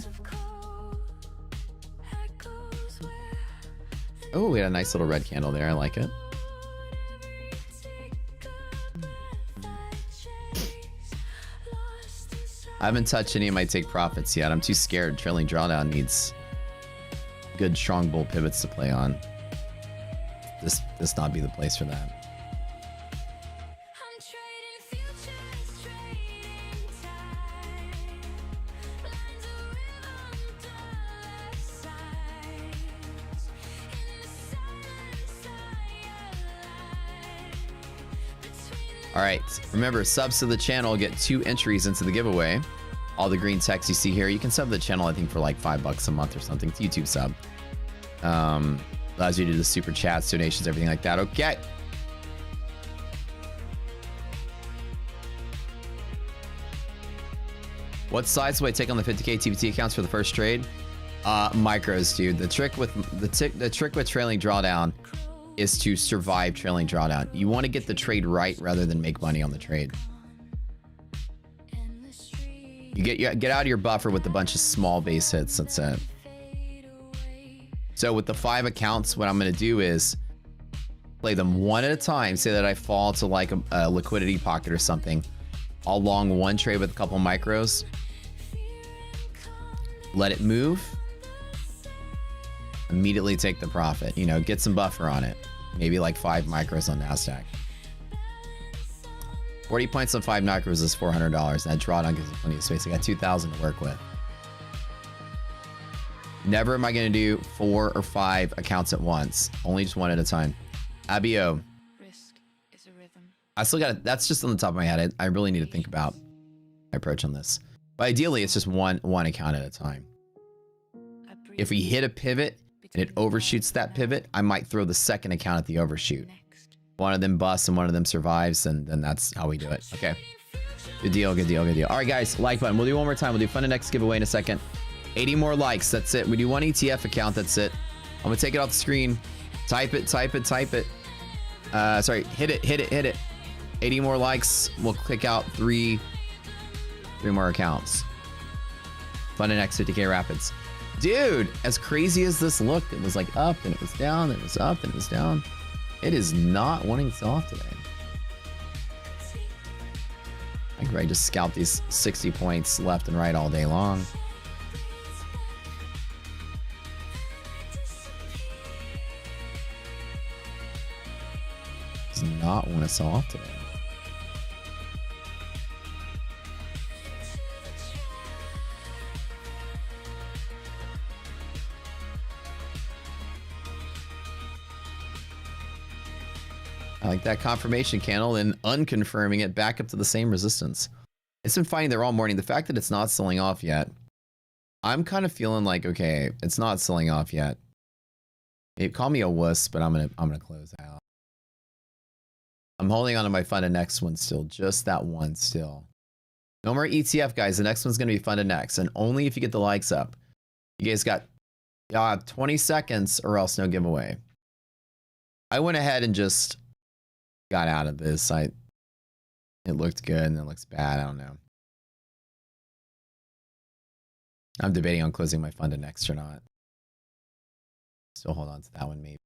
Oh, we had a nice little red candle there. I like it. I haven't touched any of my take profits yet. I'm too scared. Trailing drawdown needs good strong bull pivots to play on. This not be the place for that. All right, remember, subs to the channel get 2 entries into the giveaway. All the green text you see here, you can sub the channel, I think, for like $5 a month or something. It's YouTube sub. Allows you to do the super chats, donations, everything like that. Okay. What size do I take on the 50K TBT accounts for the first trade? Micros, dude. The trick with trailing drawdown is to survive trailing drawdown. You want to get the trade right rather than make money on the trade. You get out of your buffer with a bunch of small base hits. That's it. So with the 5 accounts, what I'm going to do is play them one at a time. Say that I fall to like a liquidity pocket or something. I'll long one trade with a couple micros. Let it move. Immediately take the profit. You know, get some buffer on it. Maybe like 5 micros on NASDAQ. 40 points on 5 micros is $400. That drawdown gives you plenty of space. I got 2,000 to work with. Never am I going to do 4 or 5 accounts at once. Only just one at a time. Abio. Risk is a rhythm. I still got it. That's just on the top of my head. I really need to think about my approach on this. But ideally, it's just one account at a time. If we hit a pivot and it overshoots that pivot, I might throw the second account at the overshoot. One of them busts and one of them survives, and then that's how we do it. Okay. Good deal, good deal, good deal. All right, guys, like button. We'll do one more time. We'll do fun next giveaway in a second. 80 more likes. That's it. We do 1 ETF account. That's it. I'm going to take it off the screen. Type it, type it, type it. Sorry, hit it, hit it, hit it. 80 more likes. We'll click out 3 more accounts. Fun next 50K Rapids. Dude, as crazy as this looked, it was like up and it was down, and it was up and it was down. It is not wanting to sell off today. I could probably just scalp these 60 points left and right all day long. Does not want to sell off today. I like that confirmation candle and unconfirming it back up to the same resistance. It's been fighting there all morning. The fact that it's not selling off yet, I'm kind of feeling like, okay, it's not selling off yet. It call me a wuss, but I'm gonna close out. I'm holding on to my Funda Next one still, just that one still. No more ETF, guys. The next one's gonna be Funda Next, and only if you get the likes up. You guys got 20 seconds, or else no giveaway. I went ahead and just got out of this. It looked good, and it looks bad. I don't know. I'm debating on closing my Funda Next or not. Still hold on to that one, maybe.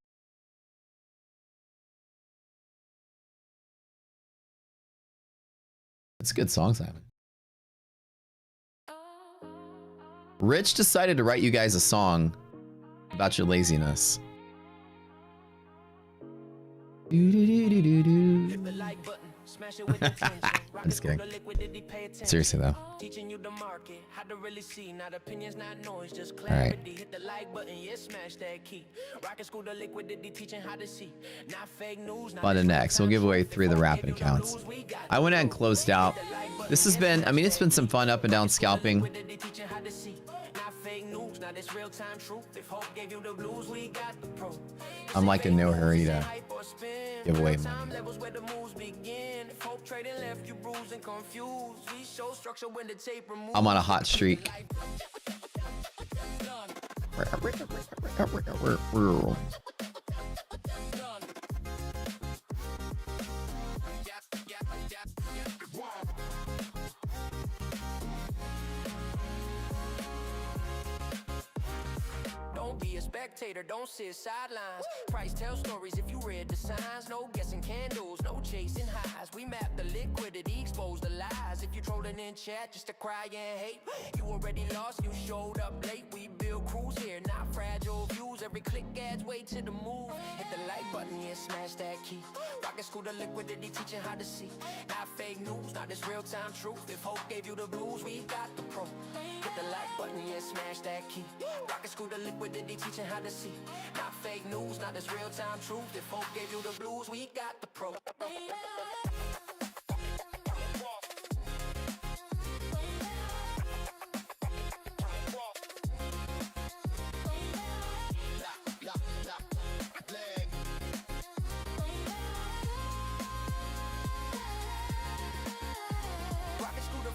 It's a good song, Simon. Rich decided to write you guys a song about your laziness. I'm just kidding. Seriously though. Alright. Funda Next. We'll give away 3 of the rapid accounts. I went ahead and closed out. This has been, I mean, it's been some fun up and down scalping. I'm like in no hurry to give away money. I'm on a hot streak. Spectator, don't sit sidelines. Price tell stories if you read the signs. No guessing candles, no chasing highs. We map the liquidity, expose the lies. If you trolling in chat just to cry and hate, you already lost, you showed up late. We build crews here, not fragile views. Every click adds weight to the move. Hit the like button, yeah, smash that key. Rocket school the liquidity, teaching how to see. Not fake news, not this real-time truth. If hope gave you the blues, we got the pro. Hit the like button, yeah, smash that key. Rocket school the liquidity, teaching how to see. Not fake news, not this real-time truth. If hope gave you the blues, we got the pro.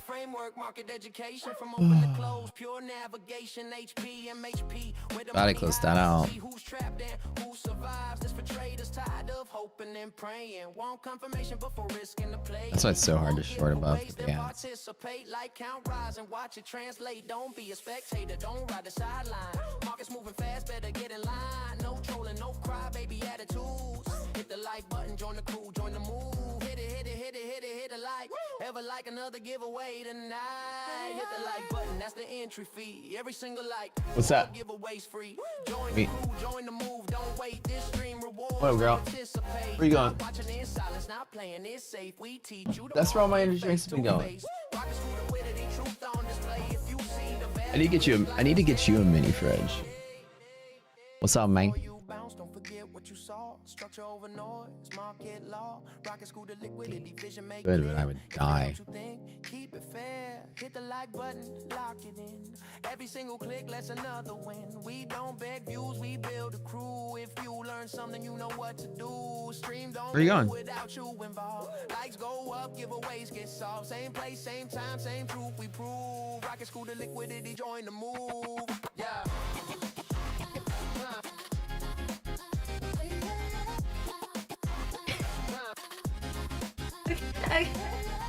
Framework, market education from open to close, pure navigation, HP, MHP. Gotta close that out. Who's trapped and who survives? This for traders tired of hoping and praying. Want confirmation before risking the play. That's why it's so hard to short above. Yeah. Participate, like count rise and watch it translate. Don't be a spectator, don't ride the sideline. Markets moving fast, better get in line. No trolling, no cry, baby attitudes. Hit the like button, join the crew, join the move. Hit it, hit it, hit it, hit it, hit it like. Ever like another giveaway tonight? Hit the like button, that's the entry fee. Every single like. What's that? Giveaways free. Join the crew, join the move. Don't wait. This stream reward. What up, girl? Where you going? Watching in silence, not playing it safe. We teach you. That's where all my energy drinks have been going. I need to get you a mini fridge. What's up, man? Don't forget what you saw. Structure over noise, market law. Rocket school to liquidity, vision make good, but I would die. Keep it fair. Hit the like button, lock it in. Every single click lets another win. We don't beg views, we build a crew. If you learn something, you know what to do. Stream don't Where you going? Without you involved. Likes go up, giveaways get solved. Same place, same time, same truth we prove. Rocket school to liquidity, join the move. Yeah.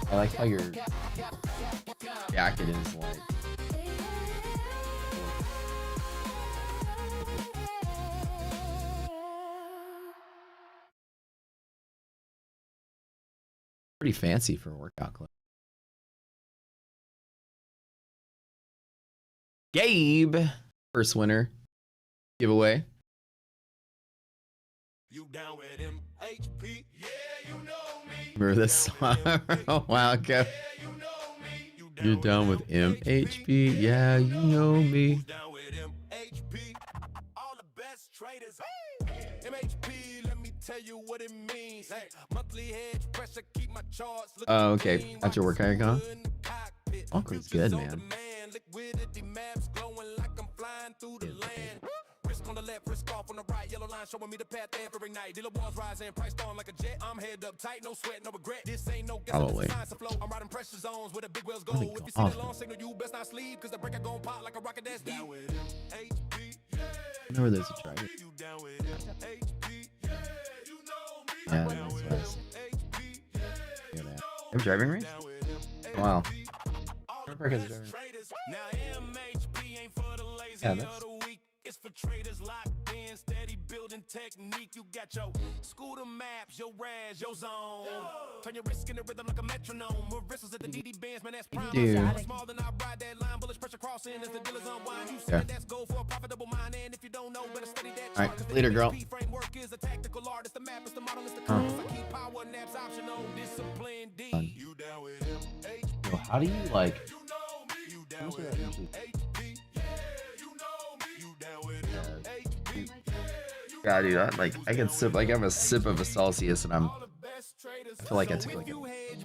I like how your jacket is like. Pretty fancy for a workout club. Gabe, first winner giveaway. You down with him? HP? Yeah, you know me. Remember this song a while ago? Yeah, you know me. You're down with MHP, yeah, you know me. Down with MHP. All the best traders. MHP, let me tell you what it means. Hey, monthly hedge pressure, keep my charts looking Oh, okay. clean. That's your workout icon? Uncle's good, man. Liquidity maps glowing like I'm flying through the land. Risk on the left, risk off on the right. Yellow line showing me the path every night. Dealer walls rising, price on like a jet. I'm head up tight, no sweat, no regret. This ain't no guessing, Probably. this is science of flow. I'm riding pressure zones where the big wheels go. If you see the long signal, you best not sleep, cause the breaker gon' pop like a rocket that's deep. HP, I know where there's a driver. you down with HP, you know me. Yeah, that's what I was saying. Yeah, that. They're driving range? Wow. Now MHP ain't for the lazy Yeah, of that's- the weak. It's for traders locked in, steady building technique. You got your scooter maps, your RAS, your zone. Turn your risk in the rhythm like a metronome. With whistles at the DD bands, man, that's prime. Dude. I'm small than I ride that line, bullish pressure crossing as the dealers unwind. You Yeah. said that's go for a profitable mind, and if you don't know, better study that All right, chart, 'cause the later, girl. MHP framework is a tactical art. It's the map, it's the model, it's the compass. I keep power naps optional, discipline D. You down with him? Yo, how do you like? You know me. You down with him? HP. Yeah, you know me. You down with him? HP. Yeah, dude, I can sip like I have a sip of a Celsius and I feel like I took like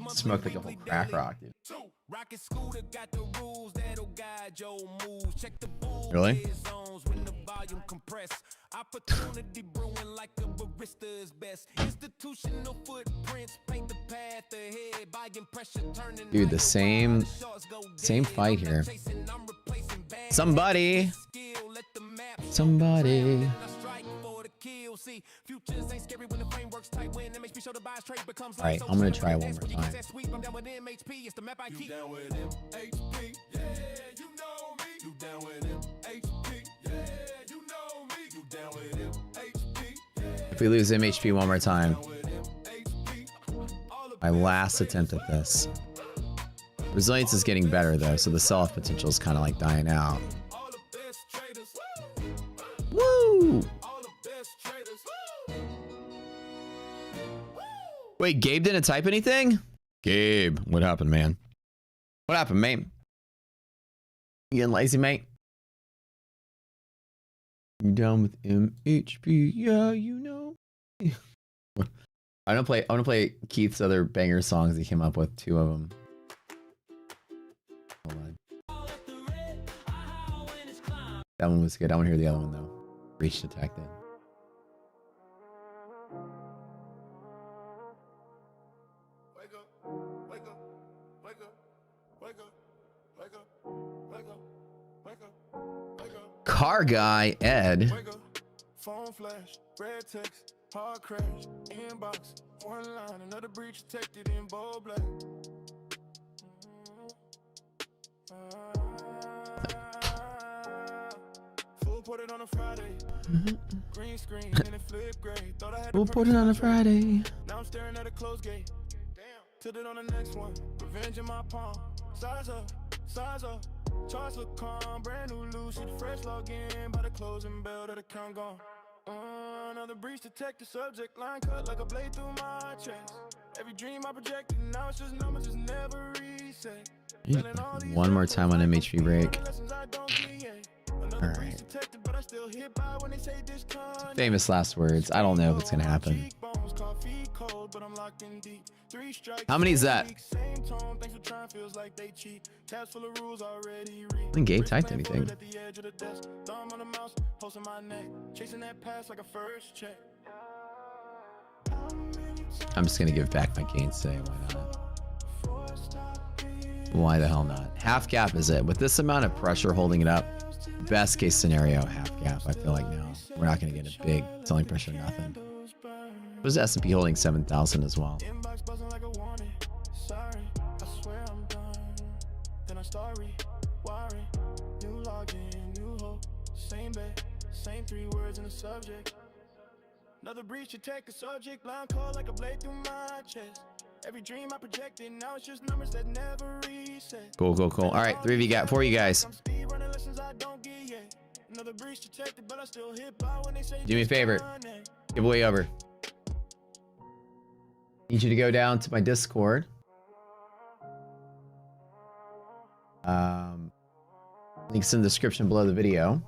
smoked like a whole crack rock, dude. Rocket scooter got the rules that'll guide your moves. Check the bull Really? zones when the volume compress. Opportunity brewing like a barista is best. Institutional footprints paint the path ahead. Buying pressure turning. Dude, the same fight here. Somebody. Somebody. Alright, I'm gonna try one more time. If we lose MHP one more time, my last attempt at this. Resilience is getting better though, so the sell-off potential is kind of like dying out. Woo! Wait, Gabe didn't type anything? Gabe, what happened, man? What happened, mate? You getting lazy, mate? You down with MHP? Yeah, you know. I want to play Keith's other banger songs. He came up with 2 of them. Hold on. That one was good. I want to hear the other one though. Breach detected. Car guy Ed. Phone flash, red text, hard crash, inbox, one line, another breach detected in bold black. Full put it on a Friday. Green screen and it flip gray. Thought I had We'll put it on a Friday. Now I'm staring at a closed gate. Damn. Put it on the next one. Revenge in my palm. Size up, size up. Charts look calm, brand new lucid, fresh login by the closing bell that account gone. Another breach detected, subject line cut like a blade through my chest. Every dream I projected, now it's just numbers, just never reset. One more time on MHP break. Alright. Famous last words. I don't know if it's gonna happen. How many is that? I think Gabe typed anything. I'm just gonna give back my gains today. Why not? Why the hell not? Half cap is it. With this amount of pressure holding it up, best case scenario, half cap. I feel like now we're not going to get a big selling pressure, nothing. Was the S&P holding 7,000 as well? Same 3 words in the subject. Another breach detect the subject line call like a blade through my chest. Every dream I projected, now it's just numbers that never reset. Cool, cool, cool. All right, 4 of you guys. Do me a favor. Giveaway over. Need you to go down to my Discord. Links in the description below the video.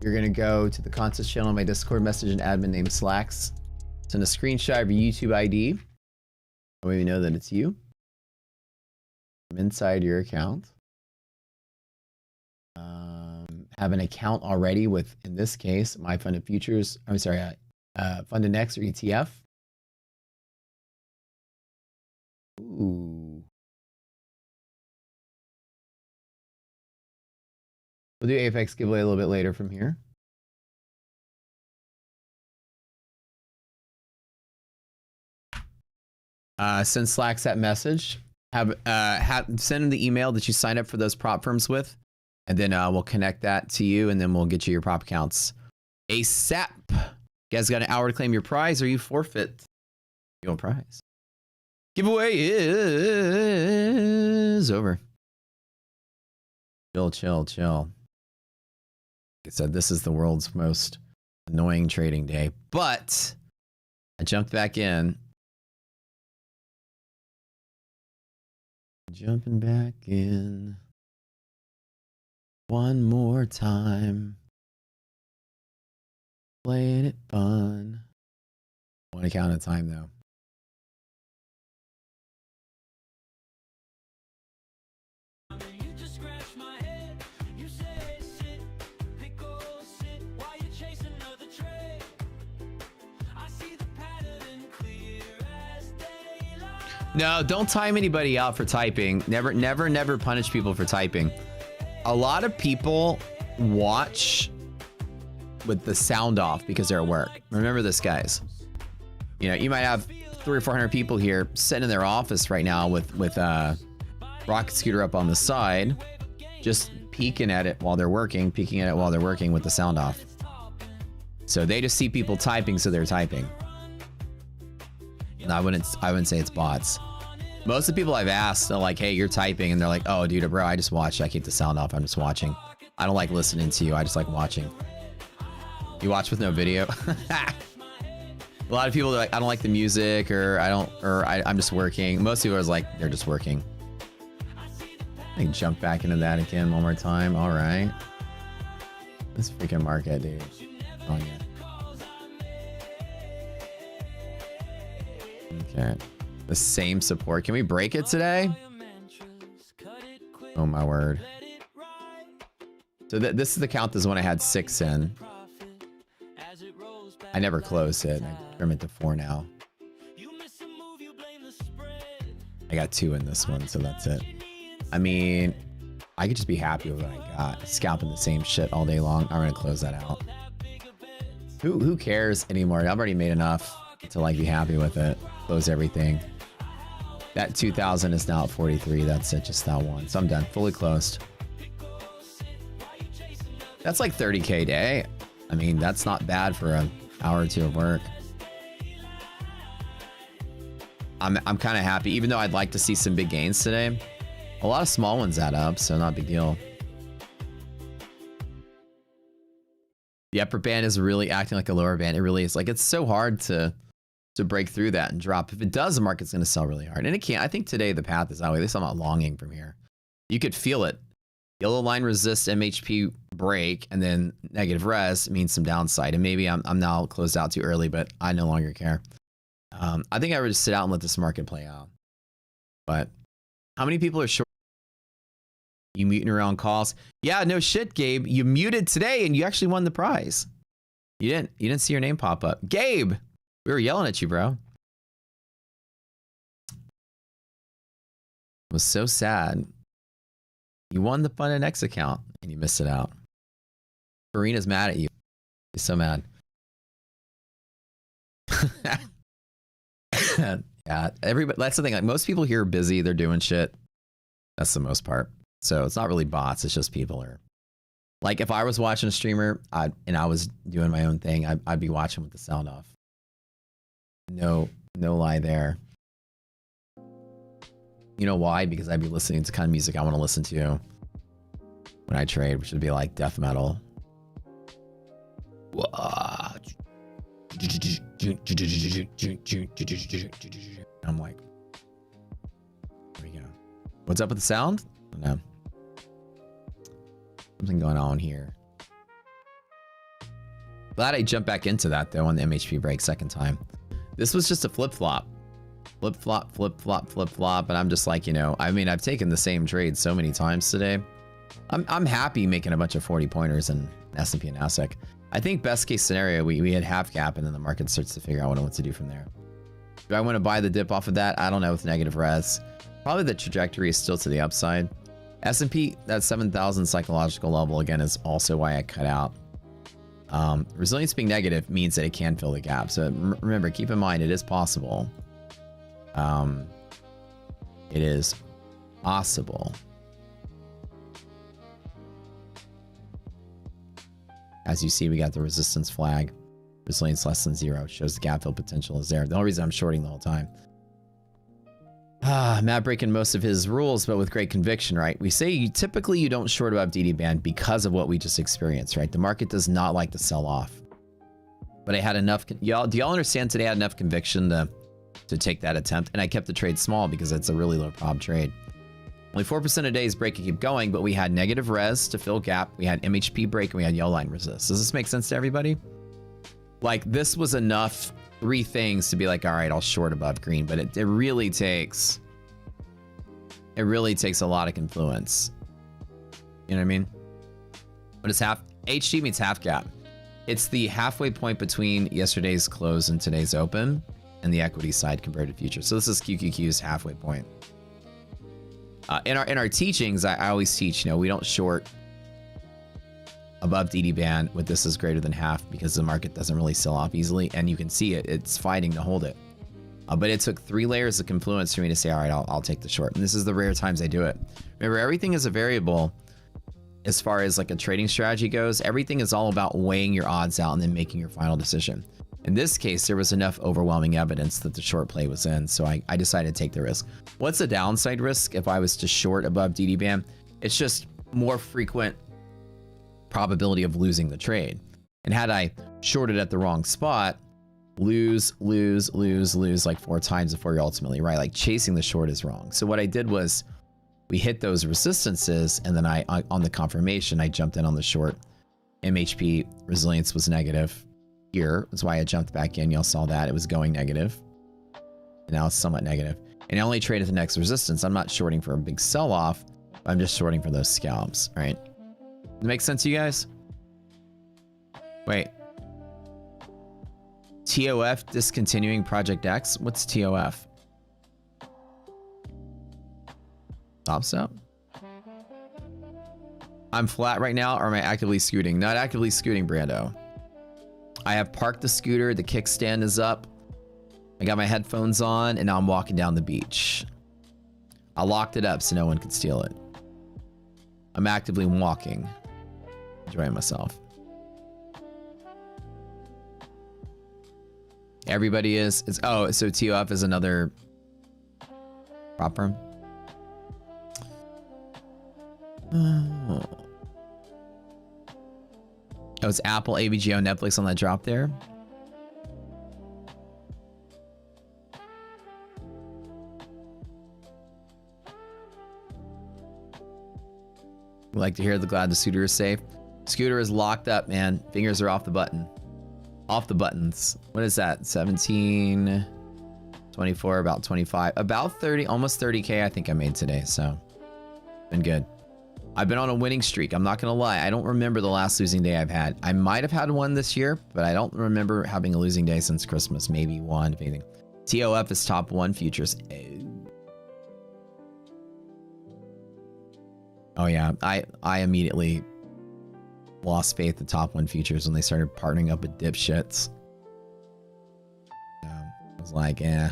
You're gonna go to the contest channel on my Discord, message an admin named Slacks, Send a screenshot of your YouTube ID. That way we know that it's you. From inside your account. Have an account already with, in this case, My Funded Futures. I'm sorry, Funded Next or ETF. Ooh. We'll do Apex giveaway a little bit later from here. Send Slacks that message. Send them the email that you signed up for those prop firms with, and then we'll connect that to you, and then we'll get you your prop accounts ASAP. You guys got an hour to claim your prize, or you forfeit your prize. Giveaway is over. Chill, chill, chill. Like I said, this is the world's most annoying trading day, but I jumped back in. Jumping back in one more time. Playing it fun. One account at a time, though. You just scratch my head. You say sit, pickle, sit while you're chasing another trade. I see the pattern clear as daylight. No, don't time anybody out for typing. Never, never, never punish people for typing. A lot of people watch with the sound off because they're at work. Remember this, guys. You know, you might have 300 or 400 people here sitting in their office right now with rocket scooter up on the side, just peeking at it while they're working, with the sound off. So they just see people typing, so they're typing. And I wouldn't say it's bots. Most of the people I've asked are like, hey, you're typing, and they're like, oh, dude, bro, I just watch. I keep the sound off. I'm just watching. I don't like listening to you. I just like watching. You watch with no video? A lot of people are like, I don't like the music, or I'm just working. Most people are like, they're just working. I can jump back into that again one more time. All right. This freaking market, dude. Oh, yeah. Okay. The same support. Can we break it today? Oh, my word. So this is the count. This is when I had 6 in. I never closed it. I trim it to 4 now. I got 2 in this one, so that's it. I mean, I could just be happy with what I got. Scalping the same shit all day long. I'm gonna close that out. Who cares anymore? I've already made enough to like be happy with it. Close everything. That 2,000 is now at 43. That's it, just that one. So I'm done. Fully closed. That's like 30K a day. I mean, that's not bad for an hour or 2 of work. I'm kind of happy, even though I'd like to see some big gains today. A lot of small ones add up, so not a big deal. The upper band is really acting like a lower band. It really is. Like, it's so hard to break through that and drop. If it does, the market's going to sell really hard. And it can't. I think today the path is that way. At least I'm not longing from here. You could feel it. Yellow line resist MHP break, and then negative res means some downside. And maybe I'm now closed out too early, but I no longer care. I think I would just sit out and let this market play out. But how many people are short? You muting around calls? Yeah, no shit, Gabe. You muted today and you actually won the prize. You didn't see your name pop up. Gabe, we were yelling at you, bro. It was so sad. You won the Fun and X account and you missed it out. Karina's mad at you. She's so mad. Yeah, everybody. That's the thing. Like, most people here are busy. They're doing shit. That's the most part. So it's not really bots. It's just people are. Like, if I was watching a streamer and I was doing my own thing, I'd be watching with the sound off. No lie there. You know why? Because I'd be listening to the kind of music I want to listen to when I trade, which would be like death metal. I'm like, there we go. What's up with the sound? I don't know. Something going on here. Glad I jumped back into that though on the MHP break second time. This was just a flip-flop. Flip-flop, flip-flop, flip-flop. And I'm just like, you know, I mean, I've taken the same trade so many times today. I'm happy making a bunch of 40-pointers in S&P and NASDAQ. I think best case scenario, we had half gap and then the market starts to figure out what it wants to do from there. Do I want to buy the dip off of that? I don't know with negative res. Probably the trajectory is still to the upside. S&P, that 7,000 psychological level, again, is also why I cut out. Resilience being negative means that it can fill the gap. So remember, keep in mind, it is possible. It is possible. As you see, we got the resistance flag. Resilience less than 0 shows the gap fill potential is there. The only reason I'm shorting the whole time. Matt breaking most of his rules, but with great conviction, right? We say typically you don't short above DD band because of what we just experienced, right? The market does not like to sell off. But I had enough, do y'all understand today I had enough conviction to take that attempt? And I kept the trade small because it's a really low prob trade. Only 4% of days break and keep going, but we had negative res to fill gap. We had MHP break and we had yellow line resist. Does this make sense to everybody? Like this was enough, 3 things to be like, all right, I'll short above green, but it really takes a lot of confluence. You know what I mean? But it's HG means half gap. It's the halfway point between yesterday's close and today's open and the equity side compared to future. So this is QQQ's halfway point. In our teachings, I always teach, you know, we don't short above DD band with this is greater than half because the market doesn't really sell off easily, and you can see it's fighting to hold it. But it took 3 layers of confluence for me to say, all right, I'll take the short. And this is the rare times I do it. Remember, everything is a variable as far as like a trading strategy goes. Everything is all about weighing your odds out and then making your final decision. In this case, there was enough overwhelming evidence that the short play was in, so I decided to take the risk. What's the downside risk if I was to short above DD band? It's just more frequent probability of losing the trade. And had I shorted at the wrong spot, lose like 4 times before you're ultimately right. Like chasing the short is wrong. So what I did was we hit those resistances, and then I on the confirmation, I jumped in on the short. MHP resilience was negative. Here is why I jumped back in. Y'all saw that it was going negative. And now it's somewhat negative. And I only trade at the next resistance. I'm not shorting for a big sell-off. I'm just shorting for those scalps, right? Does it make sense to you guys? Wait. TOF discontinuing Project X? What's TOF? Tops up? I'm flat right now, or am I actively scooting? Not actively scooting, Brando. I have parked the scooter, the kickstand is up. I got my headphones on, and now I'm walking down the beach. I locked it up so no one could steal it. I'm actively walking, enjoying myself. Everybody is. Oh, so TOF is another prop firm. Oh, it's Apple, ABGO, Netflix on that drop there. We like to hear glad the scooter is safe. Scooter is locked up, man. Fingers are off the button. Off the buttons. What is that? 17, 24, about 25, about 30, almost 30K I think I made today. So been good. I've been on a winning streak. I'm not going to lie. I don't remember the last losing day I've had. I might have had one this year, but I don't remember having a losing day since Christmas. Maybe one, if anything. TOF is top 1 futures. Oh yeah. I immediately lost faith in top 1 futures when they started partnering up with dipshits. I was like, eh.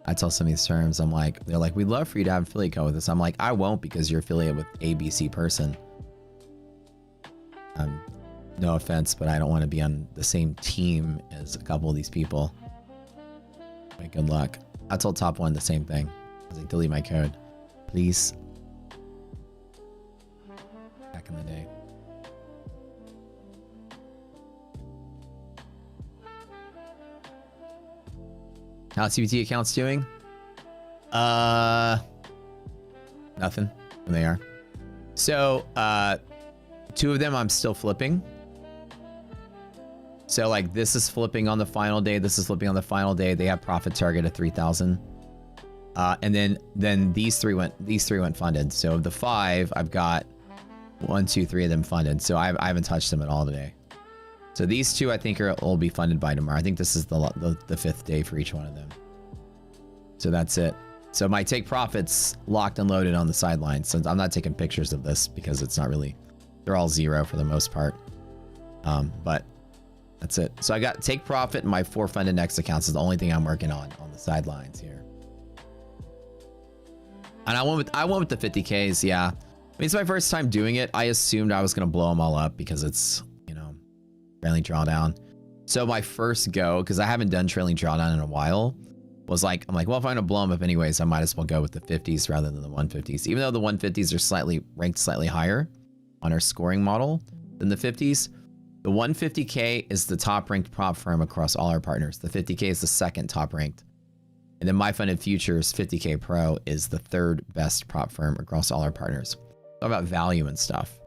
I tell some of these terms, I'm like, they're like, we'd love for you to have affiliate code with us. I'm like, I won't because you're affiliated with ABC person. No offense, but I don't want to be on the same team as a couple of these people. Like, good luck. I told top 1 the same thing. I was like, delete my code, please. Back in the day. How's CBT accounts doing? Nothing. There they are. So, 2 of them I'm still flipping. So like this is flipping on the final day. This is flipping on the final day. They have profit target of 3,000. And then these three went funded. So of the 5, I've got 1, 2, 3 of them funded. So I haven't touched them at all today. So these 2 I think will be funded by tomorrow. I think this is the 5th day for each one of them. So that's it. So my take profits locked and loaded on the sidelines. So I'm not taking pictures of this because it's not really, they're all 0 for the most part. But that's it. So I got take profit and my 4 funded next accounts is the only thing I'm working on the sidelines here. And I went with the 50Ks. Yeah. I mean, it's my first time doing it. I assumed I was going to blow them all up because it's, you know, trailing drawdown. So my first go, because I haven't done trailing drawdown in a while, was like, I'm like, well, if I'm going to blow them up anyways, I might as well go with the 50s rather than the 150s. Even though the 150s are ranked slightly higher on our scoring model than the 50s, the 150K is the top ranked prop firm across all our partners. The 50K is the second top ranked. And then My Funded Futures 50K Pro is the 3rd best prop firm across all our partners. Talk about value and stuff.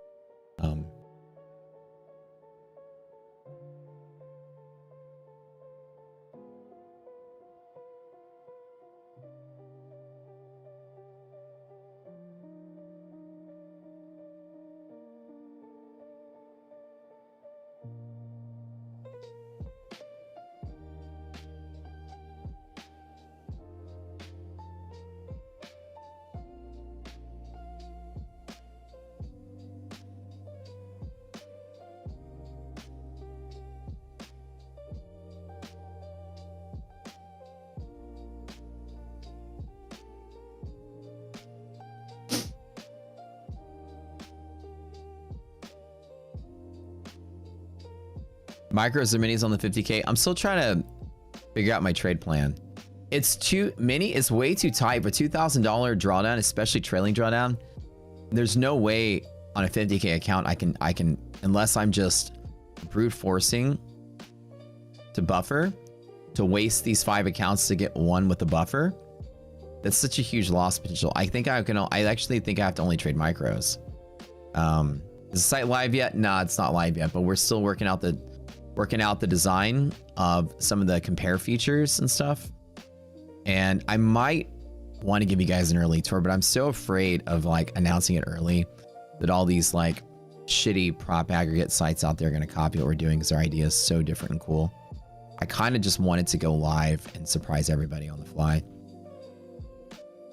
Micros or minis on the 50K. I'm still trying to figure out my trade plan. It's mini is way too tight, but $2,000 drawdown, especially trailing drawdown. There's no way on a 50K account I can unless I'm just brute forcing to buffer to waste these 5 accounts to get 1 with a buffer. That's such a huge loss potential. I actually think I have to only trade micros. Is the site live yet? No, it's not live yet, but we're still working out the design of some of the compare features and stuff. And I might want to give you guys an early tour, but I'm so afraid of like announcing it early that all these like shitty prop aggregate sites out there are going to copy what we're doing because our idea is so different and cool. I kind of just wanted to go live and surprise everybody on the fly.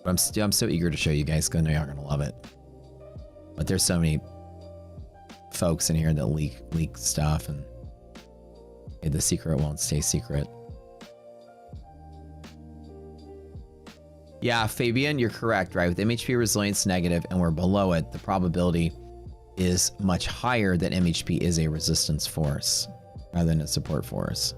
But I'm so eager to show you guys because I know y'all are going to love it. But there's so many folks in here that leak stuff, and the secret won't stay secret. Yeah, Fabian, you're correct, right? With MHP resilience negative and we're below it, the probability is much higher that MHP is a resistance force rather than a support force.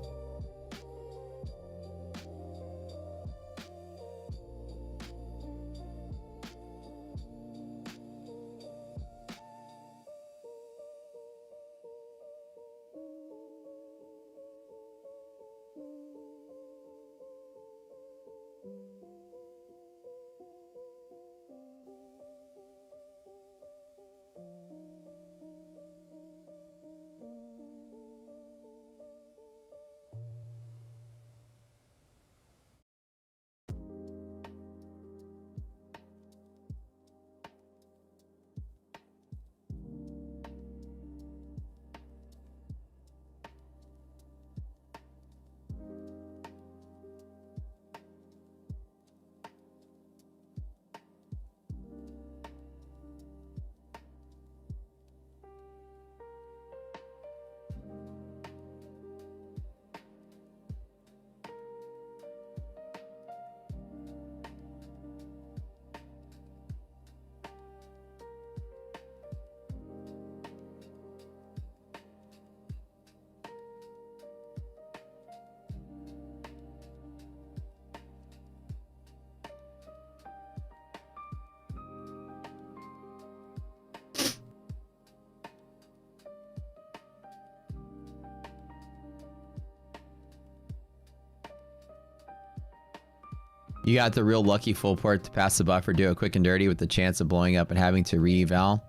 You got the real lucky full port to pass the buffer, do it quick and dirty with the chance of blowing up and having to re-eval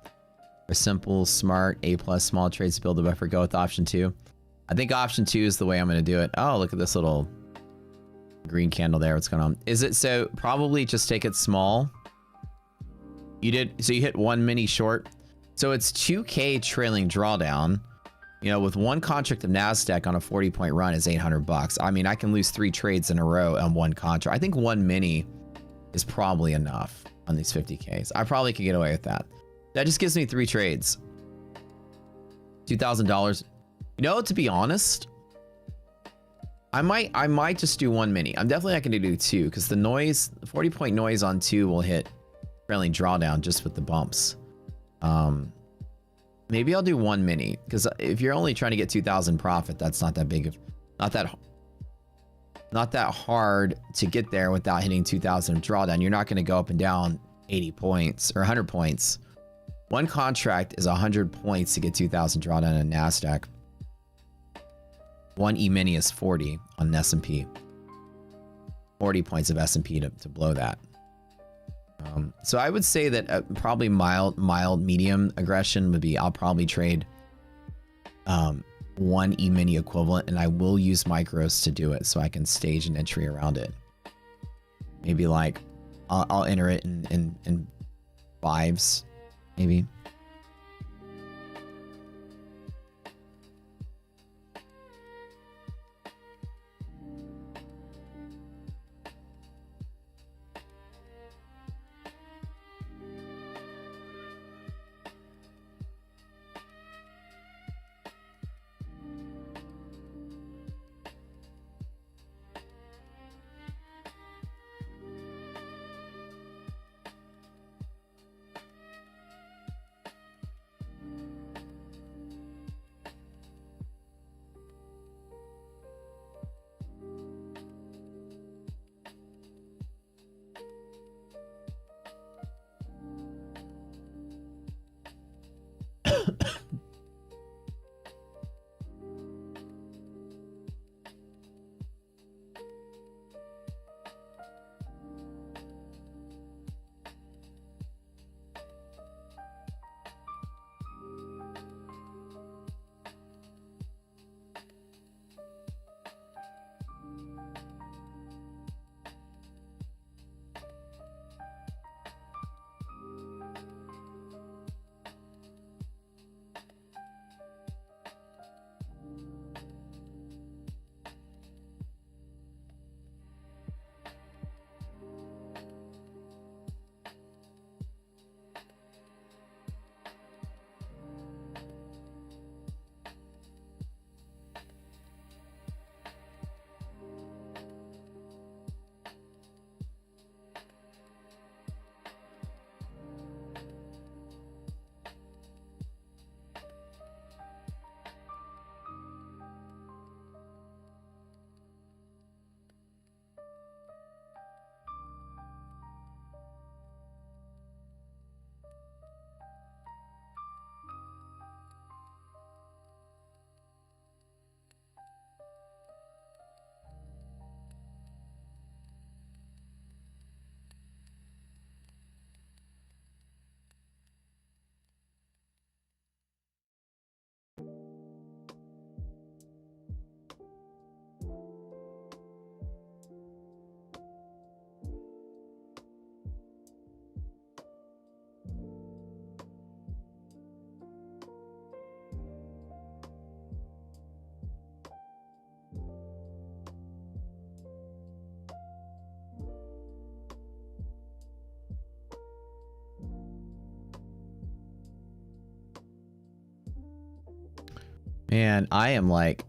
Or simple, smart, A plus small trades to build a buffer. Go with option 2. I think option 2 is the way I'm going to do it. Oh, look at this little green candle there. What's going on? Is it so? Probably just take it small. You did. So you hit 1 mini short. So it's 2K trailing drawdown. You know, with one contract of NASDAQ on a 40-point run is $800. I mean, I can lose 3 trades in a row on one contract. I think 1 mini is probably enough on these 50Ks. I probably could get away with that. That just gives me 3 trades. $2,000. You know, to be honest, I might just do 1 mini. I'm definitely not going to do 2 because the noise, the 40-point noise on 2 will hit trailing drawdown just with the bumps. Maybe I'll do 1 mini because if you're only trying to get 2,000 profit, that's not that big of, not that hard to get there without hitting 2,000 of drawdown. You're not going to go up and down 80 points or 100 points. One contract is 100 points to get 2,000 drawdown in NASDAQ. 1 E-mini is 40 on an S&P. 40 points of S&P to blow that. So I would say that probably mild, medium aggression would be, I'll probably trade 1 E-mini equivalent, and I will use micros to do it so I can stage an entry around it. Maybe like, I'll enter it in 5s, maybe. Man, I am like...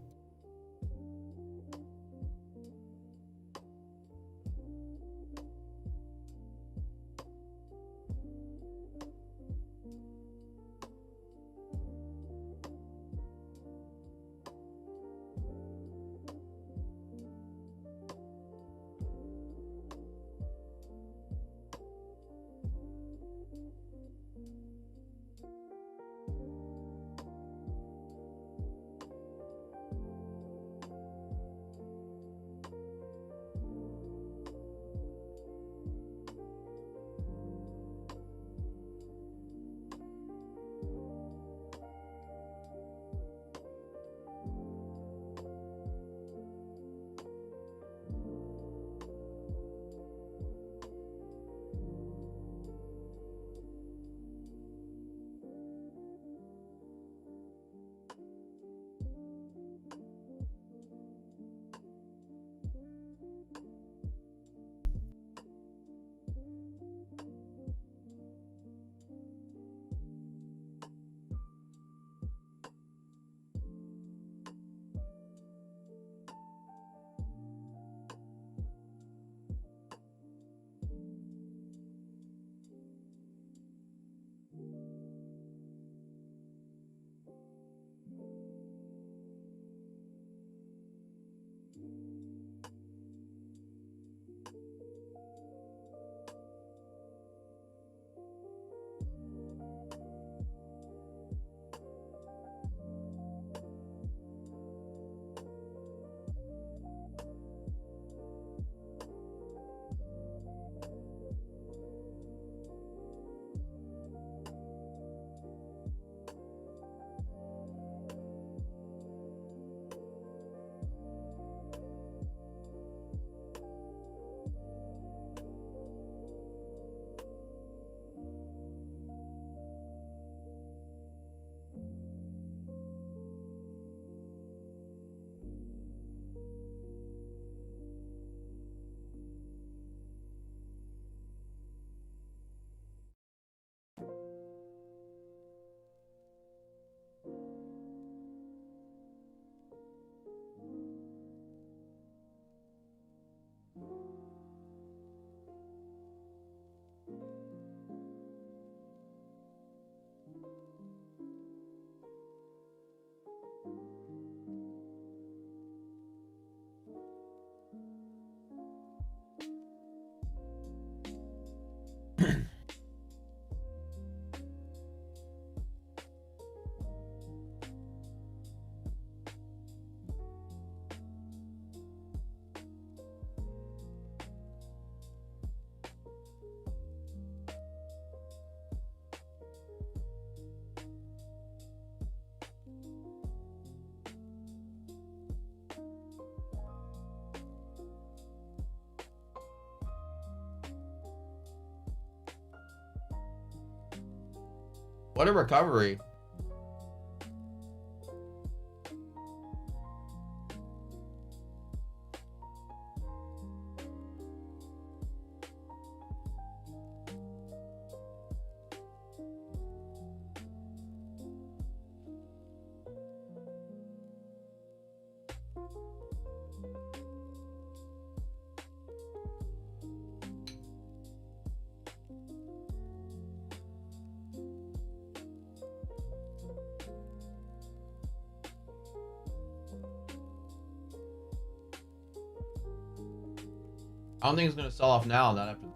What a recovery. I don't think it's gonna sell off now, not after.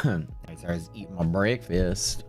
I started eating my breakfast.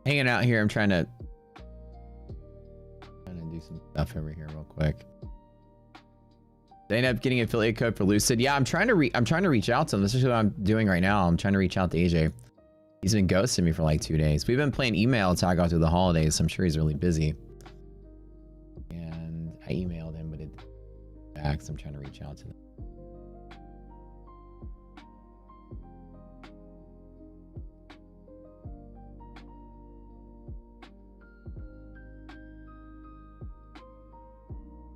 Hanging out here. I'm trying to do some stuff over here real quick. They end up getting affiliate code for Lucid. Yeah, I'm trying to reach out to him. This is what I'm doing right now. I'm trying to reach out to AJ. He's been ghosting me for like 2 days. We've been playing email tag all through the holidays, so I'm sure he's really busy. And I emailed him, but it back, so I'm trying to reach out to him.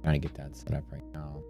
Trying to get that set up right now.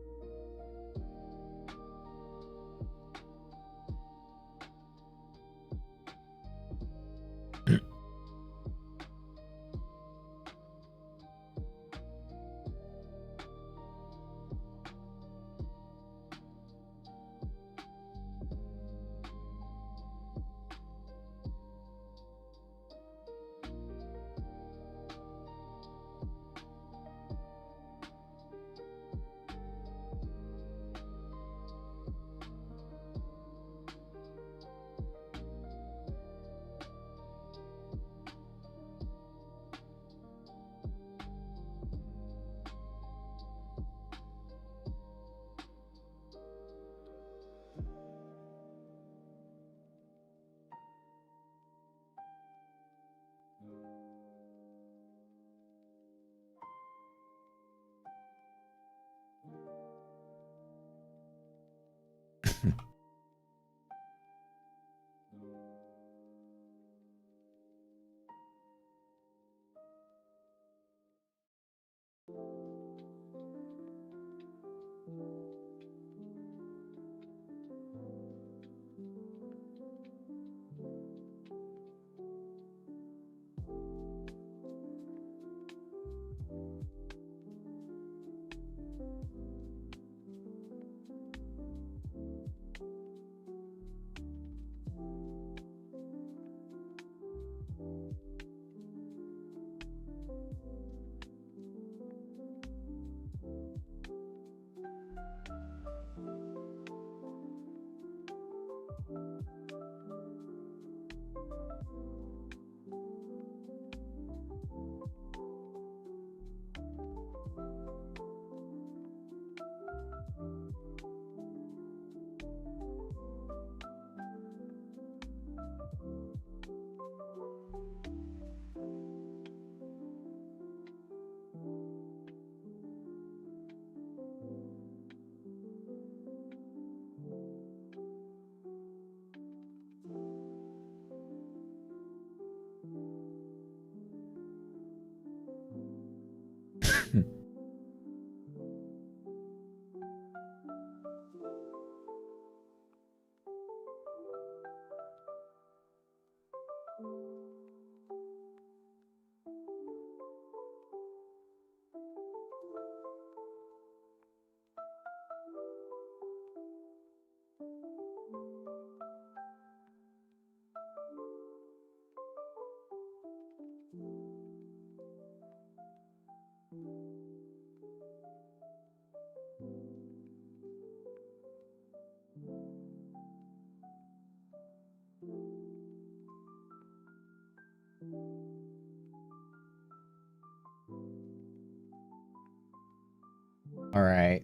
All right.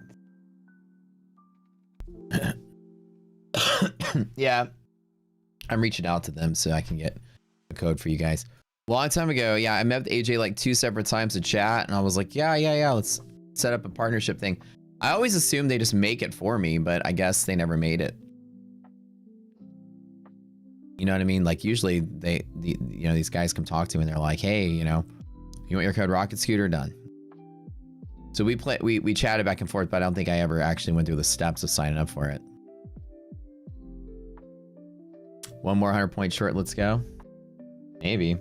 Yeah, I'm reaching out to them so I can get a code for you guys. A long time ago, yeah, I met with AJ like 2 separate times to chat, and I was like, yeah, let's set up a partnership thing. I always assumed they just make it for me, but I guess they never made it. You know what I mean? Like usually these guys come talk to me and they're like, hey, you want your code Rocket Scooter? Done. So we chatted back and forth, but I don't think I ever actually went through the steps of signing up for it. One more 100-point short, let's go. Maybe.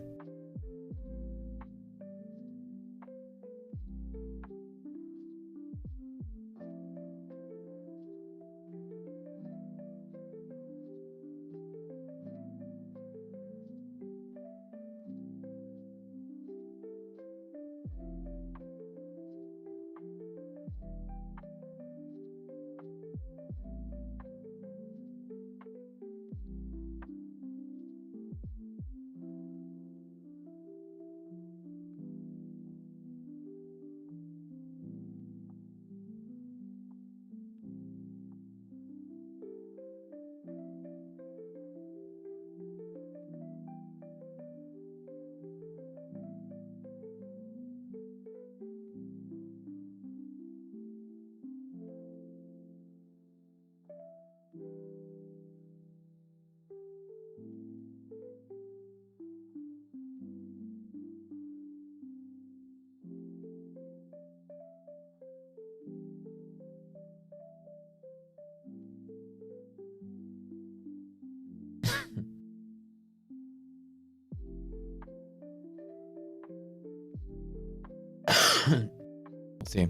We'll see.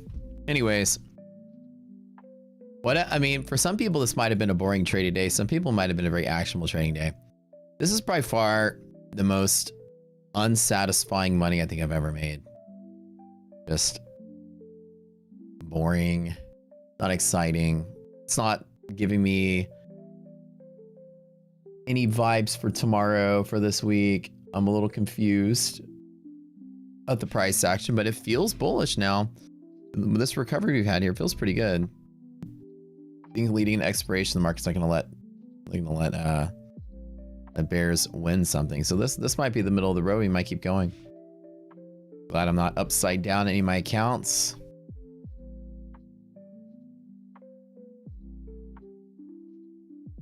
Anyways, I mean, for some people, this might have been a boring trading day. Some people might have been a very actionable trading day. This is by far the most unsatisfying money I think I've ever made. Just boring, not exciting. It's not giving me any vibes for tomorrow, for this week. I'm a little confused at the price action, but it feels bullish now. This recovery we've had here feels pretty good. Being leading to expiration, the market's not gonna let the bears win something. So this might be the middle of the road. We might keep going. Glad I'm not upside down any of my accounts.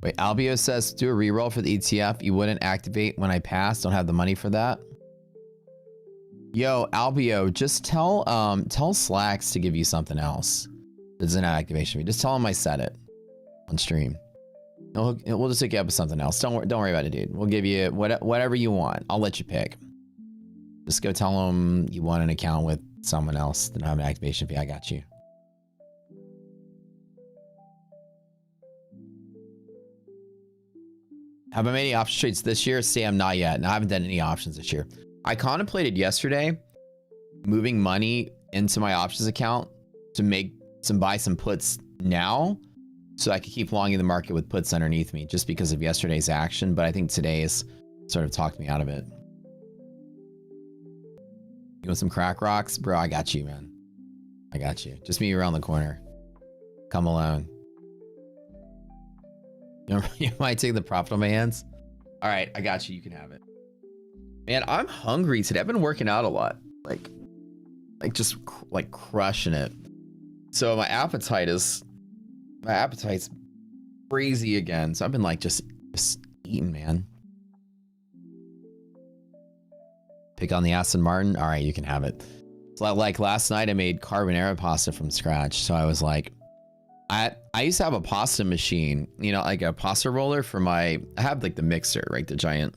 Wait, Albio says do a reroll for the ETF. You wouldn't activate when I pass. Don't have the money for that. Yo, Albio, just tell Slacks to give you something else. It's an activation fee. Just tell him I said it on stream. We'll just hook you up with something else. Don't worry about it, dude. We'll give you whatever you want. I'll let you pick. Just go tell him you want an account with someone else that don't have an activation fee. I got you. Have I made any option trades this year? Sam, not yet. No, I haven't done any options this year. I contemplated yesterday moving money into my options account to buy some puts now so I could keep longing the market with puts underneath me just because of yesterday's action. But I think today has sort of talked me out of it. You want some crack rocks? Bro, I got you, man. I got you. Just meet you around the corner. Come alone. You might take the profit on my hands. All right, I got you. You can have it. Man, I'm hungry today. I've been working out a lot. Like just crushing it. So my appetite's crazy again. So I've been like just eating, man. Pick on the Aston Martin. All right, you can have it. So like last night I made carbonara pasta from scratch. So I was like, I used to have a pasta machine, you know, like a pasta roller for I have like the mixer, right? The giant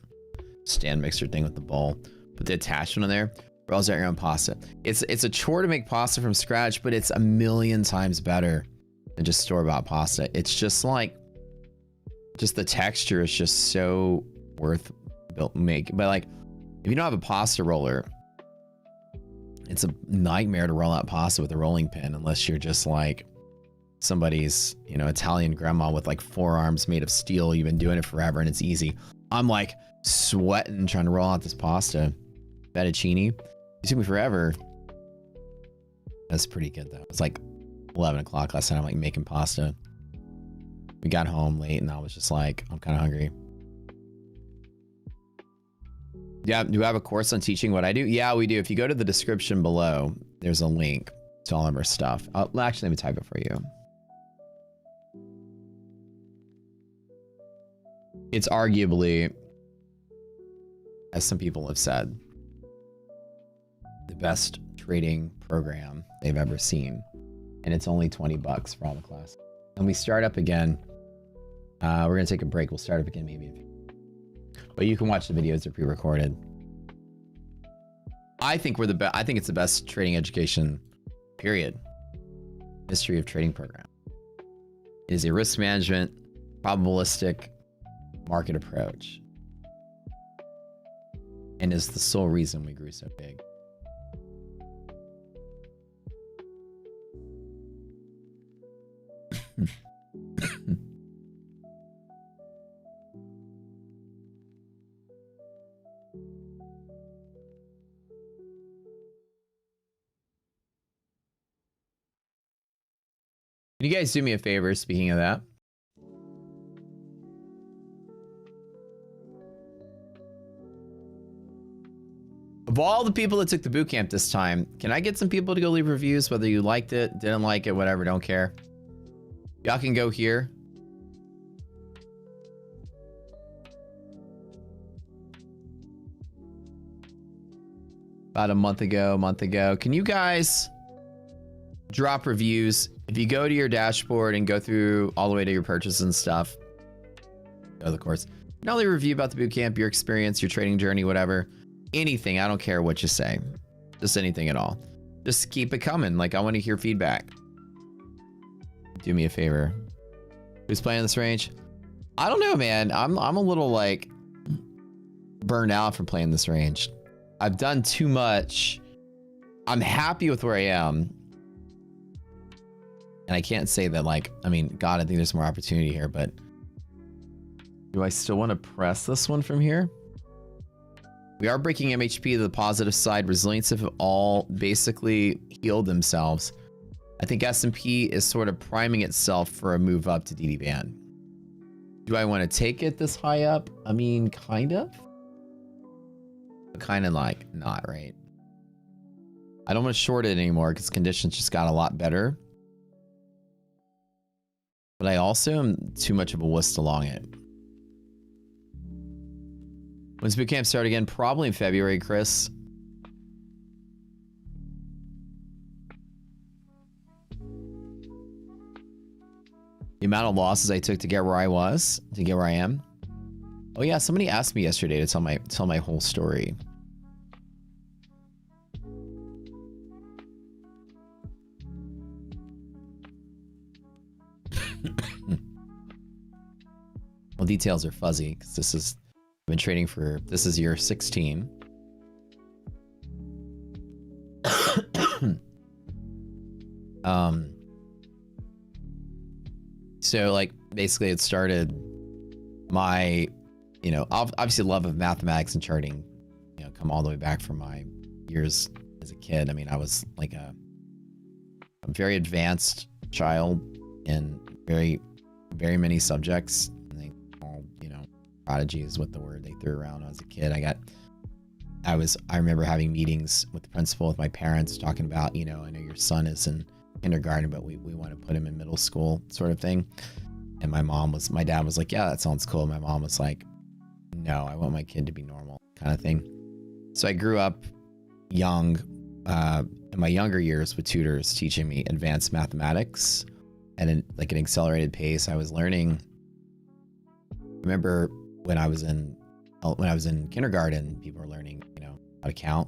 stand mixer thing with the bowl. Put the attachment on there. Rolls out your own pasta. It's a chore to make pasta from scratch, but it's a million times better than just store-bought pasta. It's just like, just the texture is just so worth making. But like, if you don't have a pasta roller, it's a nightmare to roll out pasta with a rolling pin unless you're just like somebody's, you know, Italian grandma with like forearms made of steel. You've been doing it forever and it's easy. I'm like sweating trying to roll out this pasta. Fettuccine. It took me forever. That's pretty good though. It's like 11 o'clock last night. I'm like making pasta. We got home late and I was just like, I'm kind of hungry. Yeah, do you have a course on teaching what I do? Yeah, we do. If you go to the description below, there's a link to all of our stuff. Actually, let me type it for you. It's arguably, as some people have said, the best trading program they've ever seen. And it's only 20 bucks for all the classes. And we start up again. We're going to take a break. We'll start up again maybe. But you can watch the videos. They're pre-recorded. I think we're the best. I think it's the best trading education, period. History of trading program. It is a risk management, probabilistic market approach. And is the sole reason we grew so big. Can you guys do me a favor, speaking of that? Of all the people that took the boot camp this time, can I get some people to go leave reviews, whether you liked it, didn't like it, whatever, don't care. Y'all can go here. About a month ago. Can you guys drop reviews? If you go to your dashboard and go through all the way to your purchase and stuff, go to the course. Not only review about the bootcamp, your experience, your trading journey, whatever, anything. I don't care what you say, just anything at all. Just keep it coming. Like, I want to hear feedback. Do me a favor. Who's playing this range? I don't know, man. I'm a little like burned out from playing this range. I've done too much. I'm happy with where I am. And I can't say that, like, I mean, God, I think there's more opportunity here, but do I still want to press this one from here? We are breaking MHP to the positive side. Resilience have all basically healed themselves. I think S&P is sort of priming itself for a move up to DD band. Do I want to take it this high up? I mean, kind of. But kind of like not, right? I don't want to short it anymore because conditions just got a lot better. But I also am too much of a wuss to long it. When's bootcamp start again? Probably in February, Chris. The amount of losses I took to get where I was, to get where I am. Oh yeah, somebody asked me yesterday to tell my whole story. Well, details are fuzzy because this is, I've been trading for, this is year 16. So like basically it started my, you know, obviously love of mathematics and charting, you know, come all the way back from my years as a kid. I mean, I was like a very advanced child in very many subjects. I think all, you know, prodigy is what the word they threw around when I was a kid. I remember having meetings with the principal, with my parents, talking about, you know, I know your son is in kindergarten, but we want to put him in middle school, sort of thing. And my dad was like, yeah, that sounds cool. My mom was like, no, I want my kid to be normal, kind of thing. So I grew up young, in my younger years with tutors teaching me advanced mathematics at an accelerated pace. I was learning. Remember when I was in kindergarten, people were learning, how to count.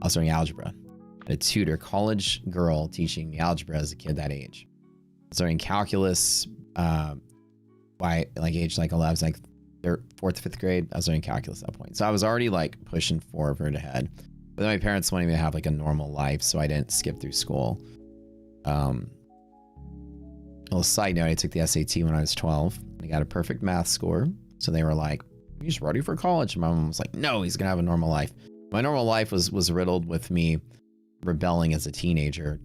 I was learning algebra. I had a tutor, college girl, teaching me algebra as a kid that age. I was learning calculus by age 11. I was fourth, fifth grade. I was learning calculus at that point. So I was already pushing forward ahead. But then my parents wanted me to have a normal life, so I didn't skip through school. A little side note, I took the SAT when I was 12. I got a perfect math score. So they were like, he's ready for college. And my mom was like, no, he's going to have a normal life. My normal life was riddled with me rebelling as a teenager,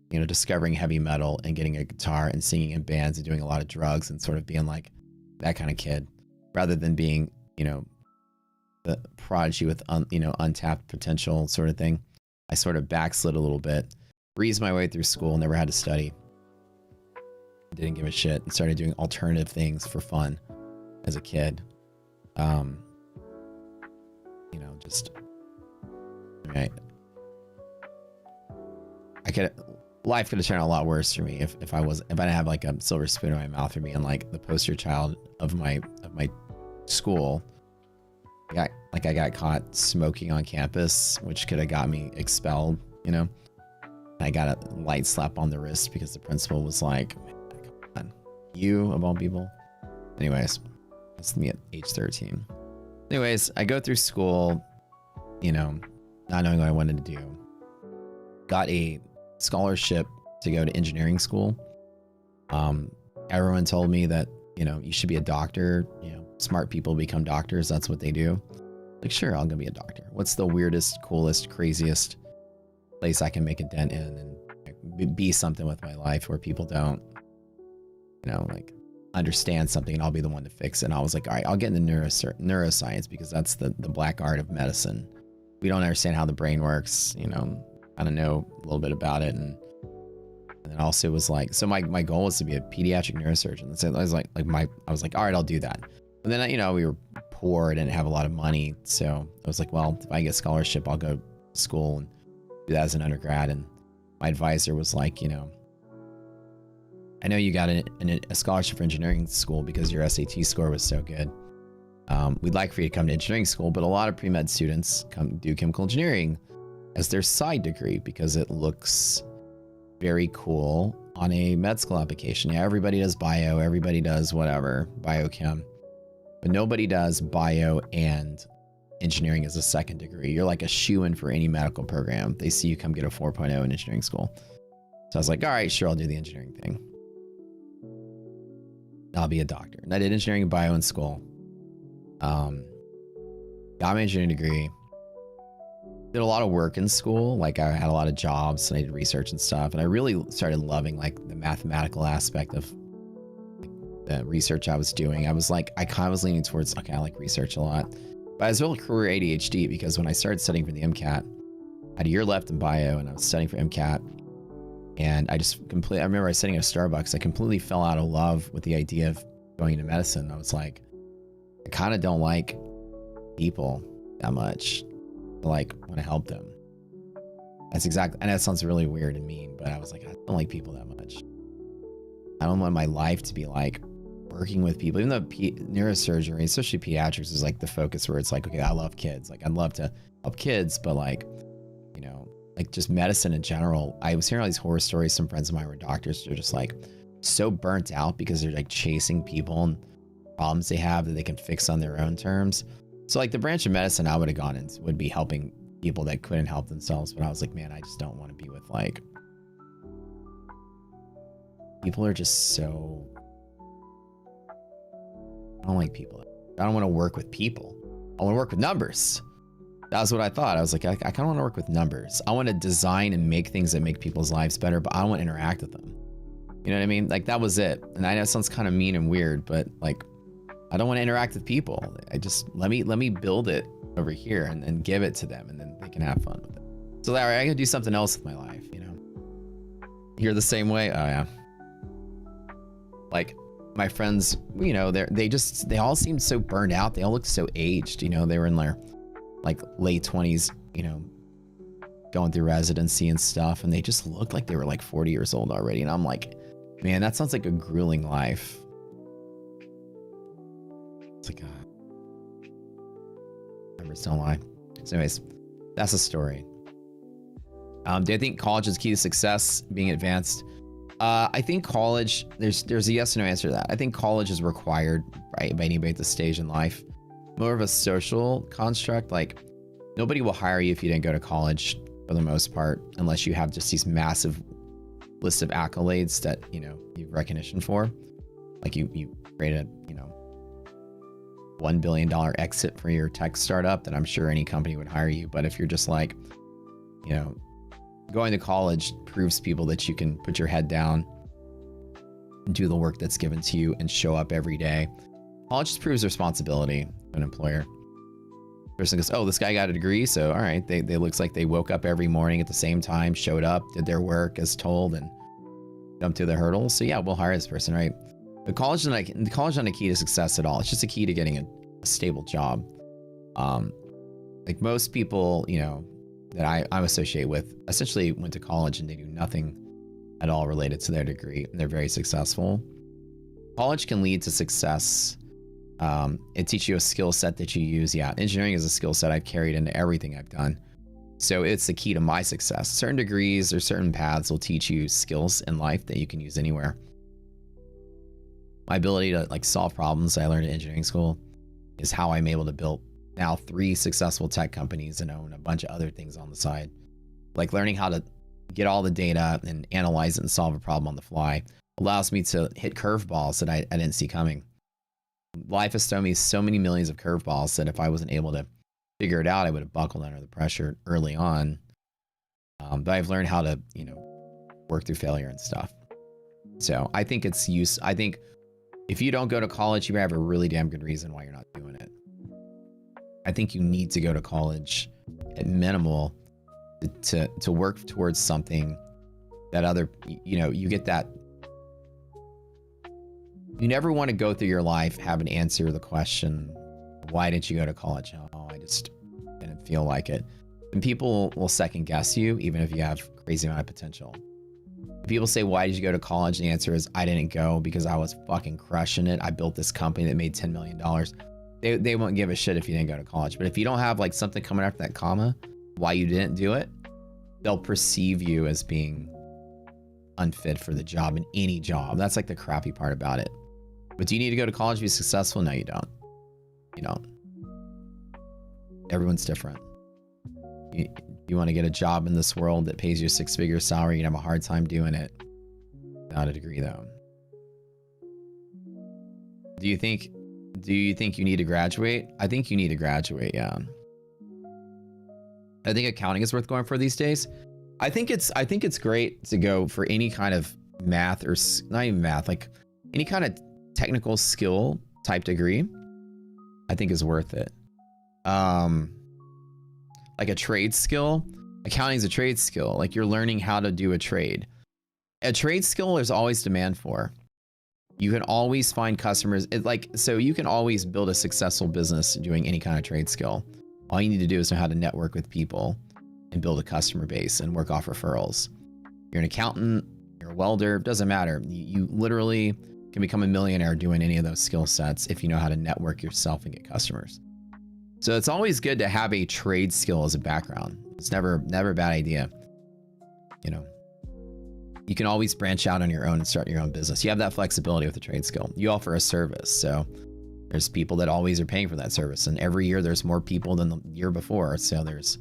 discovering heavy metal and getting a guitar and singing in bands and doing a lot of drugs and sort of being like that kind of kid, rather than being, the prodigy with untapped potential sort of thing. I sort of backslid a little bit, breezed my way through school, never had to study, didn't give a shit, and started doing alternative things for fun as a kid. Just right. Life could have turned out a lot worse for me if I didn't have a silver spoon in my mouth for being the poster child of my school. I got caught smoking on campus, which could have got me expelled, I got a light slap on the wrist because the principal was like, come on, you of all people. Anyways, that's me at age 13. Anyways, I go through school, not knowing what I wanted to do. Got a scholarship to go to engineering school. Everyone told me that, you should be a doctor. Smart people become doctors. That's what they do. Sure, I'm gonna be a doctor. What's the weirdest, coolest, craziest place I can make a dent in and be something with my life where people don't, understand something and I'll be the one to fix it. And I was like, all right, I'll get into neuroscience because that's the black art of medicine. We don't understand how the brain works, I don't know a little bit about it. And then also was so my goal was to be a pediatric neurosurgeon. So I was like, all right, I'll do that. And then, we were poor, I didn't have a lot of money. So I was like, well, if I get a scholarship, I'll go to school and do that as an undergrad. And my advisor was like, I know you got a scholarship for engineering school because your SAT score was so good. We'd like for you to come to engineering school, but a lot of pre-med students do chemical engineering as their side degree because it looks very cool on a med school application. Yeah, everybody does bio, everybody does whatever, biochem, but nobody does bio and engineering as a second degree. You're like a shoo-in for any medical program. They see you come get a 4.0 in engineering school. So I was like, all right, sure, I'll do the engineering thing. I'll be a doctor. And I did engineering and bio in school. Got my engineering degree. Did a lot of work in school. I had a lot of jobs and I did research and stuff. And I really started loving the mathematical aspect of the research I was doing. I kind of was leaning towards, okay, I like research a lot. But I was real career ADHD because when I started studying for the MCAT, I had a year left in bio and I was studying for MCAT. And I remember I was sitting at Starbucks. I completely fell out of love with the idea of going into medicine. I was like, I kind of don't like people that much. I want to help them. That's exactly, and that sounds really weird and mean, but I was like, I don't like people that much. I don't want my life to be working with people, even though neurosurgery, especially pediatrics, is the focus where it's okay, I love kids. I'd love to help kids, but just medicine in general. I was hearing all these horror stories. Some friends of mine were doctors. They're just so burnt out because they're chasing people and problems they have that they can fix on their own terms. So the branch of medicine I would have gone in would be helping people that couldn't help themselves. But I was like, man, I just don't want to be with people are just so, I don't like people. I don't want to work with people. I want to work with numbers. That's what I thought. I was like, I kind of want to work with numbers. I want to design and make things that make people's lives better, but I don't want to interact with them. You know what I mean? That was it. And I know it sounds kind of mean and weird, but I don't want to interact with people. I just, let me build it over here and give it to them and then they can have fun with it. So that way I can do something else with my life, You're the same way? Oh yeah. My friends, they all seemed so burned out. They all looked so aged, they were in their like late 20s, you know, going through residency and stuff, and they just looked like they were like 40 years old already. And I'm like, man, that sounds like a grueling life. It's like, numbers don't lie. So anyways, that's the story. Do I think college is key to success, being advanced? I think college, there's a yes or no answer to that. I think college is required, right, by anybody at this stage in life. More of a social construct. Like, nobody will hire you if you didn't go to college for the most part, unless you have just these massive list of accolades that, you know, you have recognition for. Like you created, you know, $1 billion exit for your tech startup, then I'm sure any company would hire you. But if you're just like, you know, going to college proves people that you can put your head down and do the work that's given to you and show up every day. College just proves responsibility to an employer. Person goes, oh, this guy got a degree, so all right, they looks like they woke up every morning at the same time, showed up, did their work as told, and jumped through the hurdles. So yeah, we'll hire this person, right? But college is not a key to success at all. It's just a key to getting a stable job. Like most people, you know, that I associate with essentially went to college and they do nothing at all related to their degree, and they're very successful. College can lead to success. It teaches you a skill set that you use. Yeah, engineering is a skill set I've carried into everything I've done. So it's the key to my success. Certain degrees or certain paths will teach you skills in life that you can use anywhere. My ability to like solve problems I learned in engineering school is how I'm able to build now 3 successful tech companies and own a bunch of other things on the side. Like learning how to get all the data and analyze it and solve a problem on the fly allows me to hit curveballs that I didn't see coming. Life has thrown me so many millions of curveballs that if I wasn't able to figure it out, I would have buckled under the pressure early on. But I've learned how to, you know, work through failure and stuff. So I think it's use. I think if you don't go to college, you have a really damn good reason why you're not doing it. I think you need to go to college at minimal to work towards something that other, you know, you get that. You never want to go through your life having to answer the question, why did you go to college? Oh, I just didn't feel like it. And people will second guess you, even if you have crazy amount of potential. People say, why did you go to college? And the answer is, I didn't go because I was fucking crushing it. I built this company that made $10 million. They won't give a shit if you didn't go to college. But if you don't have like something coming after that comma, why you didn't do it, they'll perceive you as being unfit for the job in any job. That's like the crappy part about it. But do you need to go to college to be successful? No, you don't. You don't. Everyone's different. You want to get a job in this world that pays you a 6-figure salary, you're gonna have a hard time doing it without a degree though. Do you think you need to graduate? I think you need to graduate, yeah. I think accounting is worth going for these days. I think it's great to go for any kind of math, or not even math, like any kind of technical skill type degree. I think is worth it. Like a trade skill. Accounting is a trade skill. Like you're learning how to do a trade. A trade skill there's always demand for. You can always find customers. So you can always build a successful business doing any kind of trade skill. All you need to do is know how to network with people and build a customer base and work off referrals. You're an accountant, you're a welder, doesn't matter. You literally can become a millionaire doing any of those skill sets if you know how to network yourself and get customers. So it's always good to have a trade skill as a background. It's never a bad idea. You know, you can always branch out on your own and start your own business. You have that flexibility with a trade skill. You offer a service, so there's people that always are paying for that service, and every year there's more people than the year before. So there's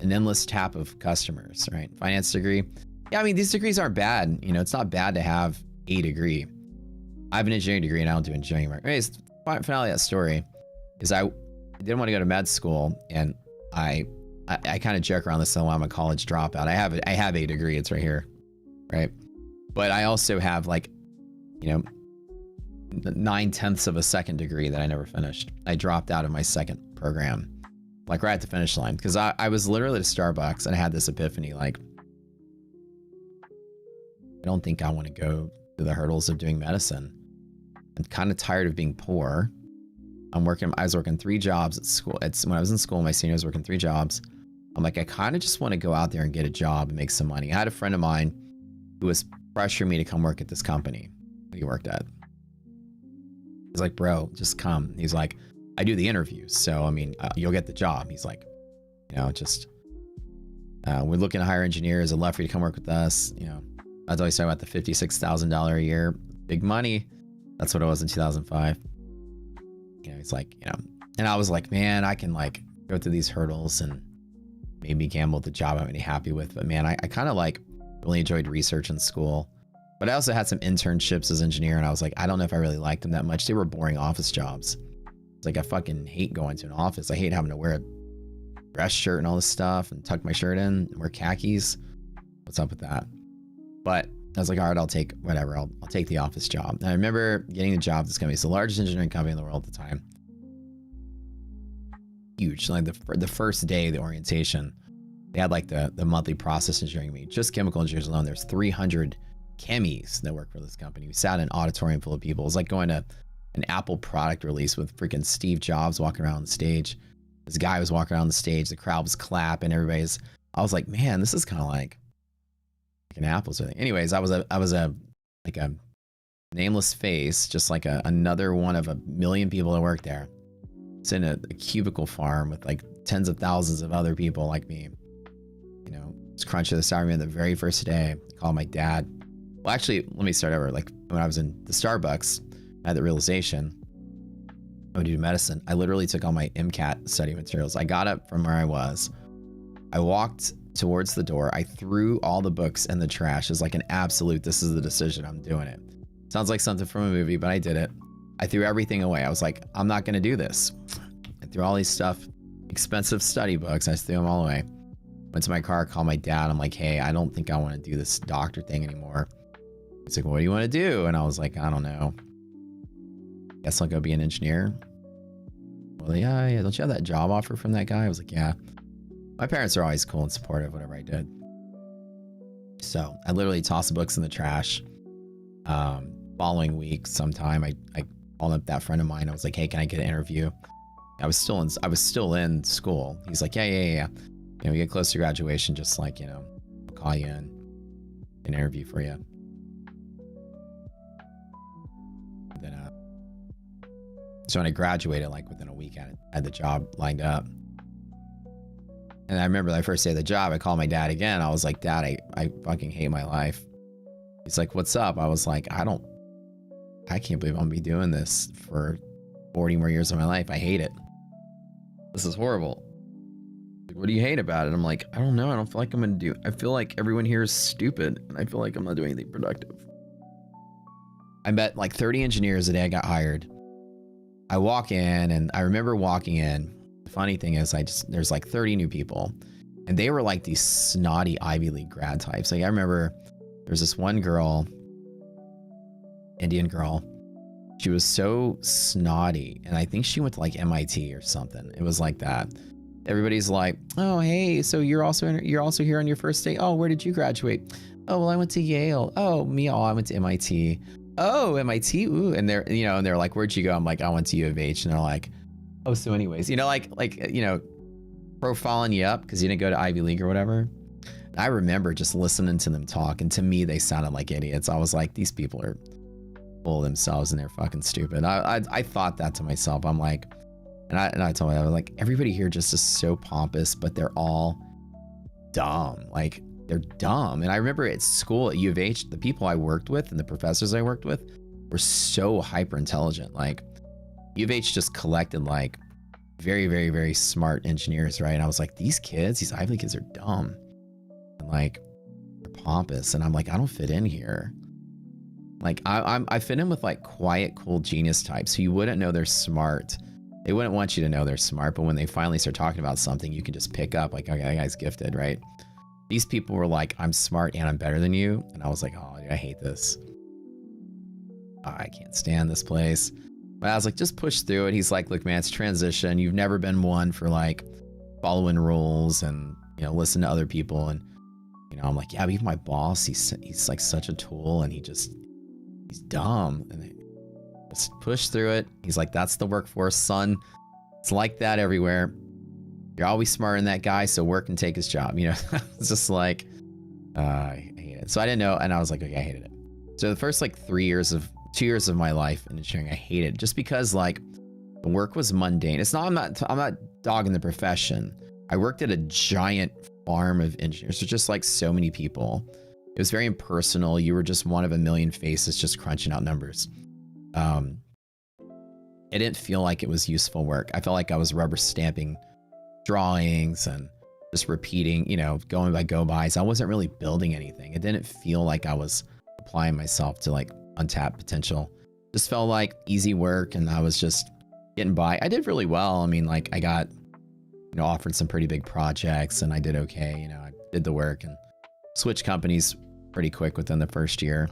an endless tap of customers, right? Finance degree. Yeah, I mean, these degrees aren't bad. You know, it's not bad to have a degree. I have an engineering degree and I don't do engineering work. Anyways, finale of that story is I didn't want to go to med school, and I kind of joke around this while I'm a college dropout. I have a degree, it's right here, right? But I also have like, you know, 9/10 of a second degree that I never finished. I dropped out of my second program, like right at the finish line, because I was literally at Starbucks and I had this epiphany, like, I don't think I want to go through the hurdles of doing medicine. I'm kind of tired of being poor. I was working 3 jobs at school. When I was in school, my senior, I was working 3 jobs. I'm like, I kind of just want to go out there and get a job and make some money. I had a friend of mine who was pressuring me to come work at this company that he worked at. He's like, bro, just come. He's like, I do the interviews, so I mean, you'll get the job. He's like, just we're looking to hire engineers. I'd love for you to come work with us. I'd always talk about the $56,000 a year, big money. That's what it was in 2005. He's like, and I was like, man, I can like go through these hurdles and maybe gamble with the job I'm really happy with. But man, I kind of like really enjoyed research in school. But I also had some internships as engineer, and I was like, I don't know if I really liked them that much. They were boring office jobs. It's like, I fucking hate going to an office. I hate having to wear a dress shirt and all this stuff and tuck my shirt in and wear khakis. What's up with that? But I was like, all right, I'll take whatever. I'll take the office job. And I remember getting the job. This company, it's the largest engineering company in the world at the time. Huge. Like the first day of the orientation, they had like the monthly process engineering meeting. Just chemical engineers alone, there's 300 chemies that work for this company. We sat in an auditorium full of people. It was like going to an Apple product release with freaking Steve Jobs walking around the stage. This guy was walking around the stage. The crowd was clapping. I was like, man, this is kind of like an Apple sort of thing. Anyways, I was a nameless face, just like another one of a million people that work there. It's in a cubicle farm with like tens of thousands of other people like me. Just crunching the salary on the very first day. I called my dad. Well, actually, let me start over. Like when I was in the Starbucks, I had the realization I would do medicine. I literally took all my MCAT study materials. I got up from where I was. I walked towards the door. I threw all the books in the trash. It's like an absolute, this is the decision. I'm doing it. Sounds like something from a movie, but I did it. I threw everything away. I was like, I'm not going to do this. I threw all these expensive study books. I just threw them all away. Went to my car, called my dad. I'm like, hey, I don't think I want to do this doctor thing anymore. He's like, what do you want to do? And I was like, I don't know. Guess I'll go be an engineer. Well, yeah. Don't you have that job offer from that guy? I was like, yeah. My parents are always cool and supportive, whatever I did. So I literally tossed the books in the trash. Following week, sometime, I called up that friend of mine. I was like, hey, can I get an interview? I was still in school. He's like, yeah. We get close to graduation, just like, I'll call you in, an interview for you. And then, so when I graduated, like within a week, I had the job lined up. And I remember the first day of the job, I called my dad again. I was like, Dad, I fucking hate my life. He's like, what's up? I was like, I can't believe I'm gonna be doing this for 40 more years of my life. I hate it. This is horrible. Like, what do you hate about it? I'm like, I don't know. I don't feel like I'm gonna I feel like everyone here is stupid, and I feel like I'm not doing anything productive. I met like 30 engineers the day I got hired. I walk in, and I remember walking in. The funny thing is, there's like 30 new people, and they were like these snotty Ivy League grad types. Like I remember there's this one girl, Indian girl. She was so snotty, and I think she went to like MIT or something. It was like that. Everybody's like, oh, hey, so you're also here on your first day. Oh, where did you graduate? Oh, well, I went to Yale. Oh, me, I went to MIT. Oh, MIT. Ooh. And they're like, where'd you go? I'm like, I went to U of H. And they're like, oh, so anyways, profiling you up because you didn't go to Ivy League or whatever. I remember just listening to them talk, and to me, they sounded like idiots. I was like, these people are full of themselves and they're fucking stupid. I thought that to myself. I'm like, and I told myself, I was like, everybody here just is so pompous, but they're all dumb. Like, they're dumb. And I remember at school at U of H, the people I worked with and the professors I worked with were so hyper intelligent. Like, U of H just collected like very, very, very smart engineers, right? And I was like, these Ivy League kids are dumb. And like, they're pompous. And I'm like, I don't fit in here. Like, I fit in with like quiet, cool genius types who you wouldn't know they're smart. They wouldn't want you to know they're smart, but when they finally start talking about something, you can just pick up like, okay, that guy's gifted, right? These people were like, I'm smart and I'm better than you. And I was like, oh, dude, I hate this. I can't stand this place. But I was like, just push through it. He's like, look, man, it's transition. You've never been one for like following rules and, listen to other people. And, I'm like, yeah, but even my boss, he's like such a tool, and he's dumb. And Just push through it. He's like, that's the workforce, son. It's like that everywhere. You're always smarter than that guy, so work and take his job. You know, it's just like, I hate it. So I didn't know, and I was like, okay, I hated it. So the first like 2 years of my life in engineering, I hated it just because like the work was mundane. It's not, I'm not dogging the profession. I worked at a giant farm of engineers. There's just like so many people. It was very impersonal. You were just one of a million faces just crunching out numbers. It didn't feel like it was useful work. I felt like I was rubber stamping drawings and just repeating, you know, going by go-bys. I wasn't really building anything. It didn't feel like I was applying myself to like untapped potential. Just felt like easy work and I was just getting by. I did really well. I mean, like I got, you know, offered some pretty big projects and I did okay. You know, I did the work and switched companies pretty quick within the first year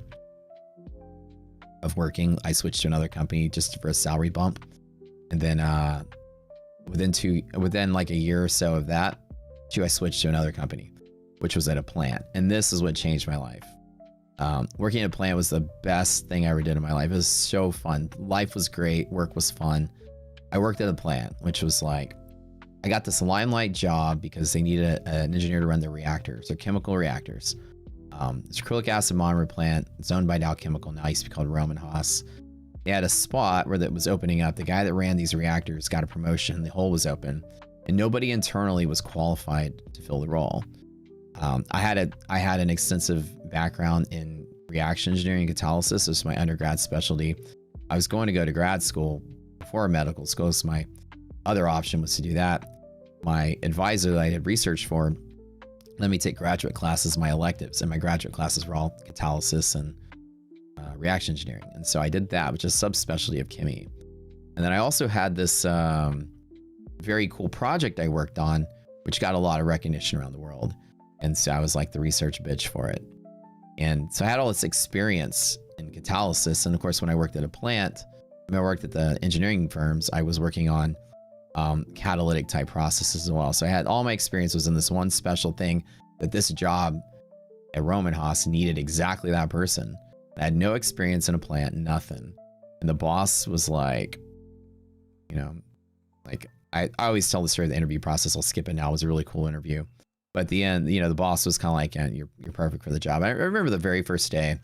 of working. I switched to another company just for a salary bump. And then within like a year or so of that, I switched to another company, which was at a plant. And this is what changed my life. Working at a plant was the best thing I ever did in my life. It was so fun. Life was great. Work was fun. I worked at a plant, which was like, I got this limelight job because they needed an engineer to run their reactors, their chemical reactors. It's acrylic acid monomer plant. It's owned by Dow Chemical. Now it used to be called Roman Haas. They had a spot where that was opening up. The guy that ran these reactors got a promotion. The hole was open and nobody internally was qualified to fill the role. I had an extensive background in reaction engineering and catalysis. This was my undergrad specialty. I was going to go to grad school before medical school, so my other option was to do that. My advisor that I did research for let me take graduate classes, my electives, and my graduate classes were all catalysis and reaction engineering. And so I did that, which is a subspecialty of chemie. And then I also had this very cool project I worked on, which got a lot of recognition around the world. And so I was like the research bitch for it. And so I had all this experience in catalysis. And of course, when I worked at a plant, when I worked at the engineering firms, I was working on catalytic type processes as well. So I had all my experience was in this one special thing that this job at Roman Haas needed exactly that person. I had no experience in a plant, nothing. And the boss was like, you know, like I always tell the story of the interview process. I'll skip it now. It was a really cool interview. But at the end, you know, the boss was kind of like, yeah, you're perfect for the job. I remember the very first day.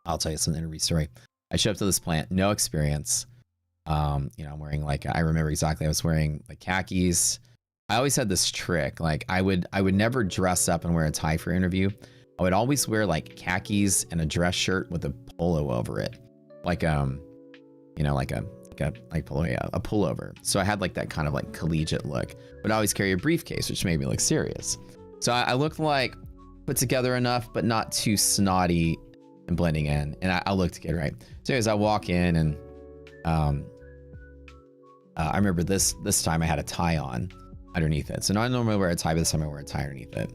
I'll tell you some interview story. I showed up to this plant, no experience. You know, I'm wearing like, I remember exactly, I was wearing like khakis. I always had this trick. Like I would never dress up and wear a tie for interview. I would always wear like khakis and a dress shirt with a polo over it. Like, you know, like polo, yeah, a pullover. So I had like that kind of like collegiate look, but I always carry a briefcase, which made me look serious. So I looked like put together enough, but not too snotty and blending in. And I looked good, right? So anyways, I walk in and, I remember this time I had a tie on underneath it. So not normally wear a tie, but this time I wear a tie underneath it.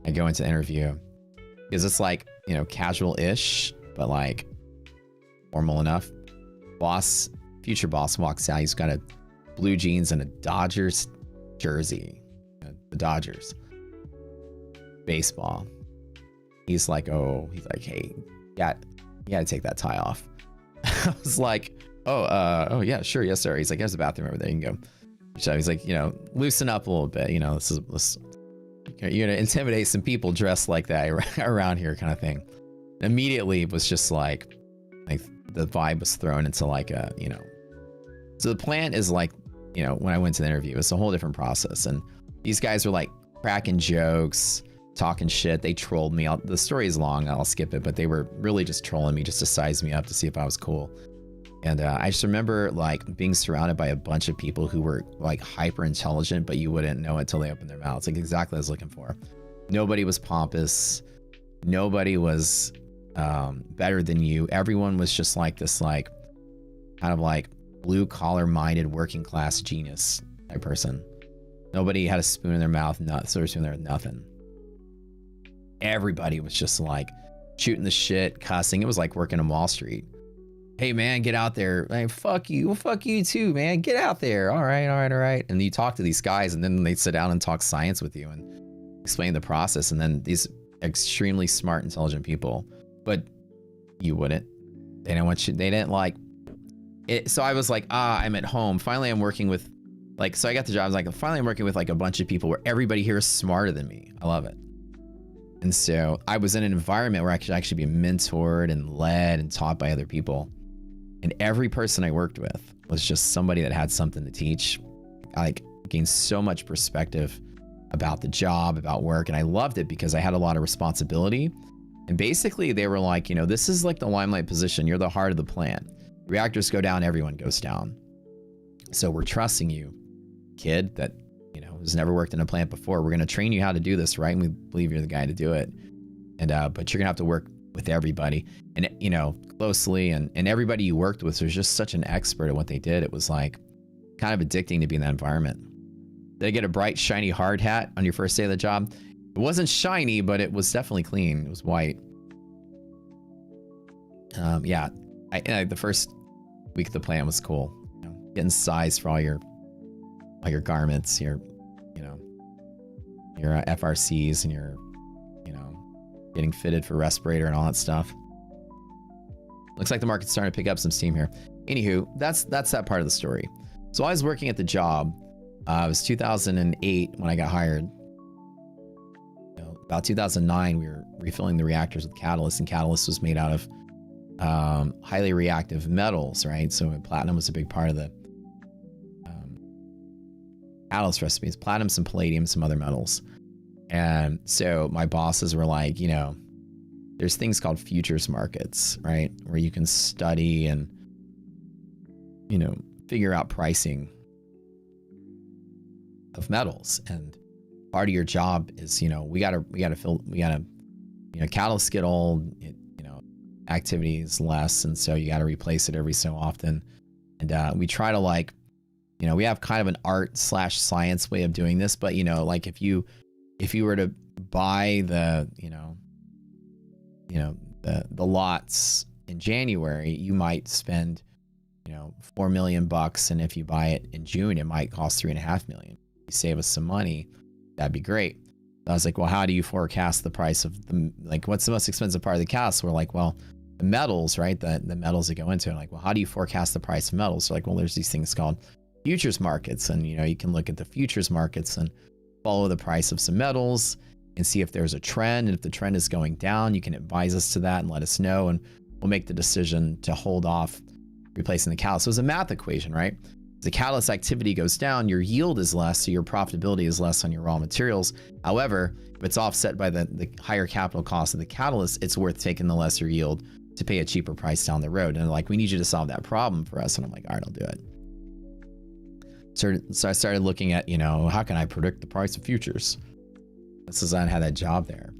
I go into the interview because it's like, you know, casual-ish, but like formal enough. Future boss walks out. He's got a blue jeans and a Dodgers jersey. The Dodgers. Baseball. He's like, hey, you gotta take that tie off. I was like, oh yeah, sure, yes sir. He's like, there's a bathroom over there, you can go. So he's like, you know, loosen up a little bit, you know, you're gonna intimidate some people dressed like that around here, kind of thing. Immediately it was just like the vibe was thrown into like a, you know. So the plant is like, you know, when I went to the interview, it's a whole different process. And these guys were like cracking jokes, talking shit. They trolled me. The story is long, I'll skip it, but they were really just trolling me just to size me up to see if I was cool. And I just remember like being surrounded by a bunch of people who were like hyper intelligent, but you wouldn't know it till they opened their mouths. Like exactly what I was looking for. Nobody was pompous. Nobody was better than you. Everyone was just like this, like kind of like blue collar minded working class genius type person. Nobody had a spoon in their mouth, nothing. Everybody was just like shooting the shit, cussing. It was like working on Wall Street. Hey man, get out there. Like, fuck you. Well, fuck you too, man. Get out there. All right. And you talk to these guys and then they sit down and talk science with you and explain the process. And then these extremely smart, intelligent people, but you wouldn't. They didn't want you. They didn't like So I was like, I'm at home. Finally, I'm working with, like, so I got the job. I was like, finally, I'm working with like a bunch of people where everybody here is smarter than me. I love it. And so I was in an environment where I could actually be mentored and led and taught by other people. And every person I worked with was just somebody that had something to teach. I like gained so much perspective about the job, about work. And I loved it because I had a lot of responsibility. And basically they were like, you know, this is like the limelight position. You're the heart of the plant. Reactors go down, everyone goes down. So we're trusting you, kid, that, you know, has never worked in a plant before. We're going to train you how to do this, right? And we believe you're the guy to do it. And, but you're going to have to work with everybody and, you know, closely. And everybody you worked with was just such an expert at what they did. It was like kind of addicting to be in that environment. Did I get a bright, shiny hard hat on your first day of the job? It wasn't shiny, but it was definitely clean. It was white. Yeah, the first week of the plant was cool. You know, getting size for all your garments, your FRCs and your, you know, getting fitted for respirator and all that stuff. Looks like the market's starting to pick up some steam here. Anywho, that's that part of the story. So I was working at the job. It was 2008 when I got hired. You know, about 2009, we were refilling the reactors with catalyst, and catalyst was made out of highly reactive metals, right? So platinum was a big part of the catalyst recipes. Platinum, some palladium, some other metals. And so my bosses were like, you know, there's things called futures markets, right? Where you can study and, you know, figure out pricing of metals. And part of your job is, you know, we gotta, you know, catalysts get old, you know, activity is less. And so you got to replace it every so often. And we try to, like, you know, we have kind of an art/science way of doing this, but, you know, like if you were to buy the, the lots in January, you might spend, you know, $4 million. And if you buy it in June, it might cost $3.5 million. You save us some money. That'd be great. I was like, well, how do you forecast the price of the, like, what's the most expensive part of the catalyst? We're like, well, the metals, right? The metals that go into it. Like, well, how do you forecast the price of metals? So like, well, there's these things called futures markets. And, you know, you can look at the futures markets and follow the price of some metals and see if there's a trend. And if the trend is going down, you can advise us to that and let us know. And we'll make the decision to hold off replacing the catalyst. So it's a math equation, right? As the catalyst activity goes down, your yield is less, so your profitability is less on your raw materials. However, if it's offset by the higher capital cost of the catalyst, it's worth taking the lesser yield to pay a cheaper price down the road. And they're like, we need you to solve that problem for us. And I'm like, all right, I'll do it. So I started looking at, you know, how can I predict the price of futures? This is, I had that job there.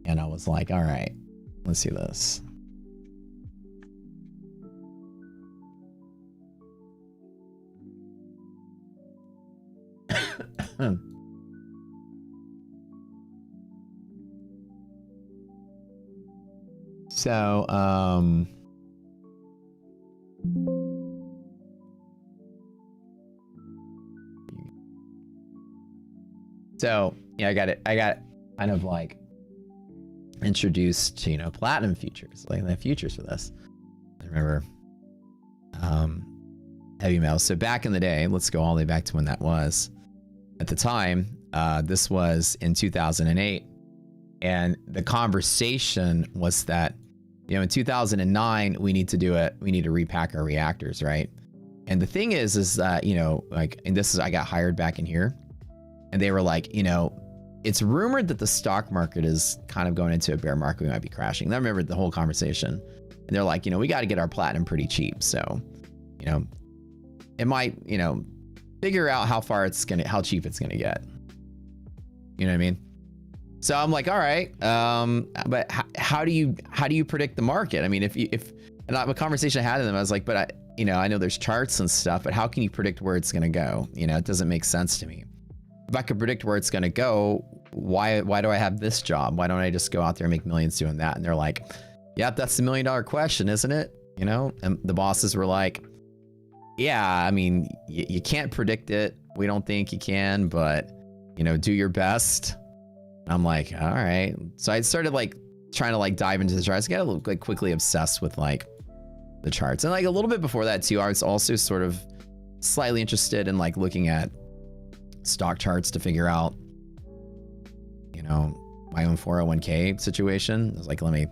And I was like, all right, let's see this. So yeah, I got kind of like introduced to, you know, platinum futures, like the futures for this. I remember heavy metals. So back in the day, let's go all the way back to when that was. At the time, this was in 2008. And the conversation was that, you know, in 2009, we need to repack our reactors, right? And the thing is that, you know, like, and this is, I got hired back in here, and they were like, you know, it's rumored that the stock market is kind of going into a bear market. We might be crashing. And I remember the whole conversation. And they're like, you know, we got to get our platinum pretty cheap. So, you know, it might, you know, figure out how cheap it's gonna get. You know what I mean? So I'm like, all right, but how do you predict the market? I mean, and a conversation I had with them, I was like, but I know there's charts and stuff, but how can you predict where it's gonna go? You know, it doesn't make sense to me. If I could predict where it's gonna go, why do I have this job? Why don't I just go out there and make millions doing that? And they're like, yeah, that's the $1 million question, isn't it? You know, and the bosses were like, yeah, I mean, you can't predict it. We don't think you can, but, you know, do your best. I'm like, all right. So I started like trying to like dive into the charts. I got a little like quickly obsessed with like the charts. And like a little bit before that too, I was also sort of slightly interested in like looking at stock charts to figure out, you know, my own 401k situation. I was like, let me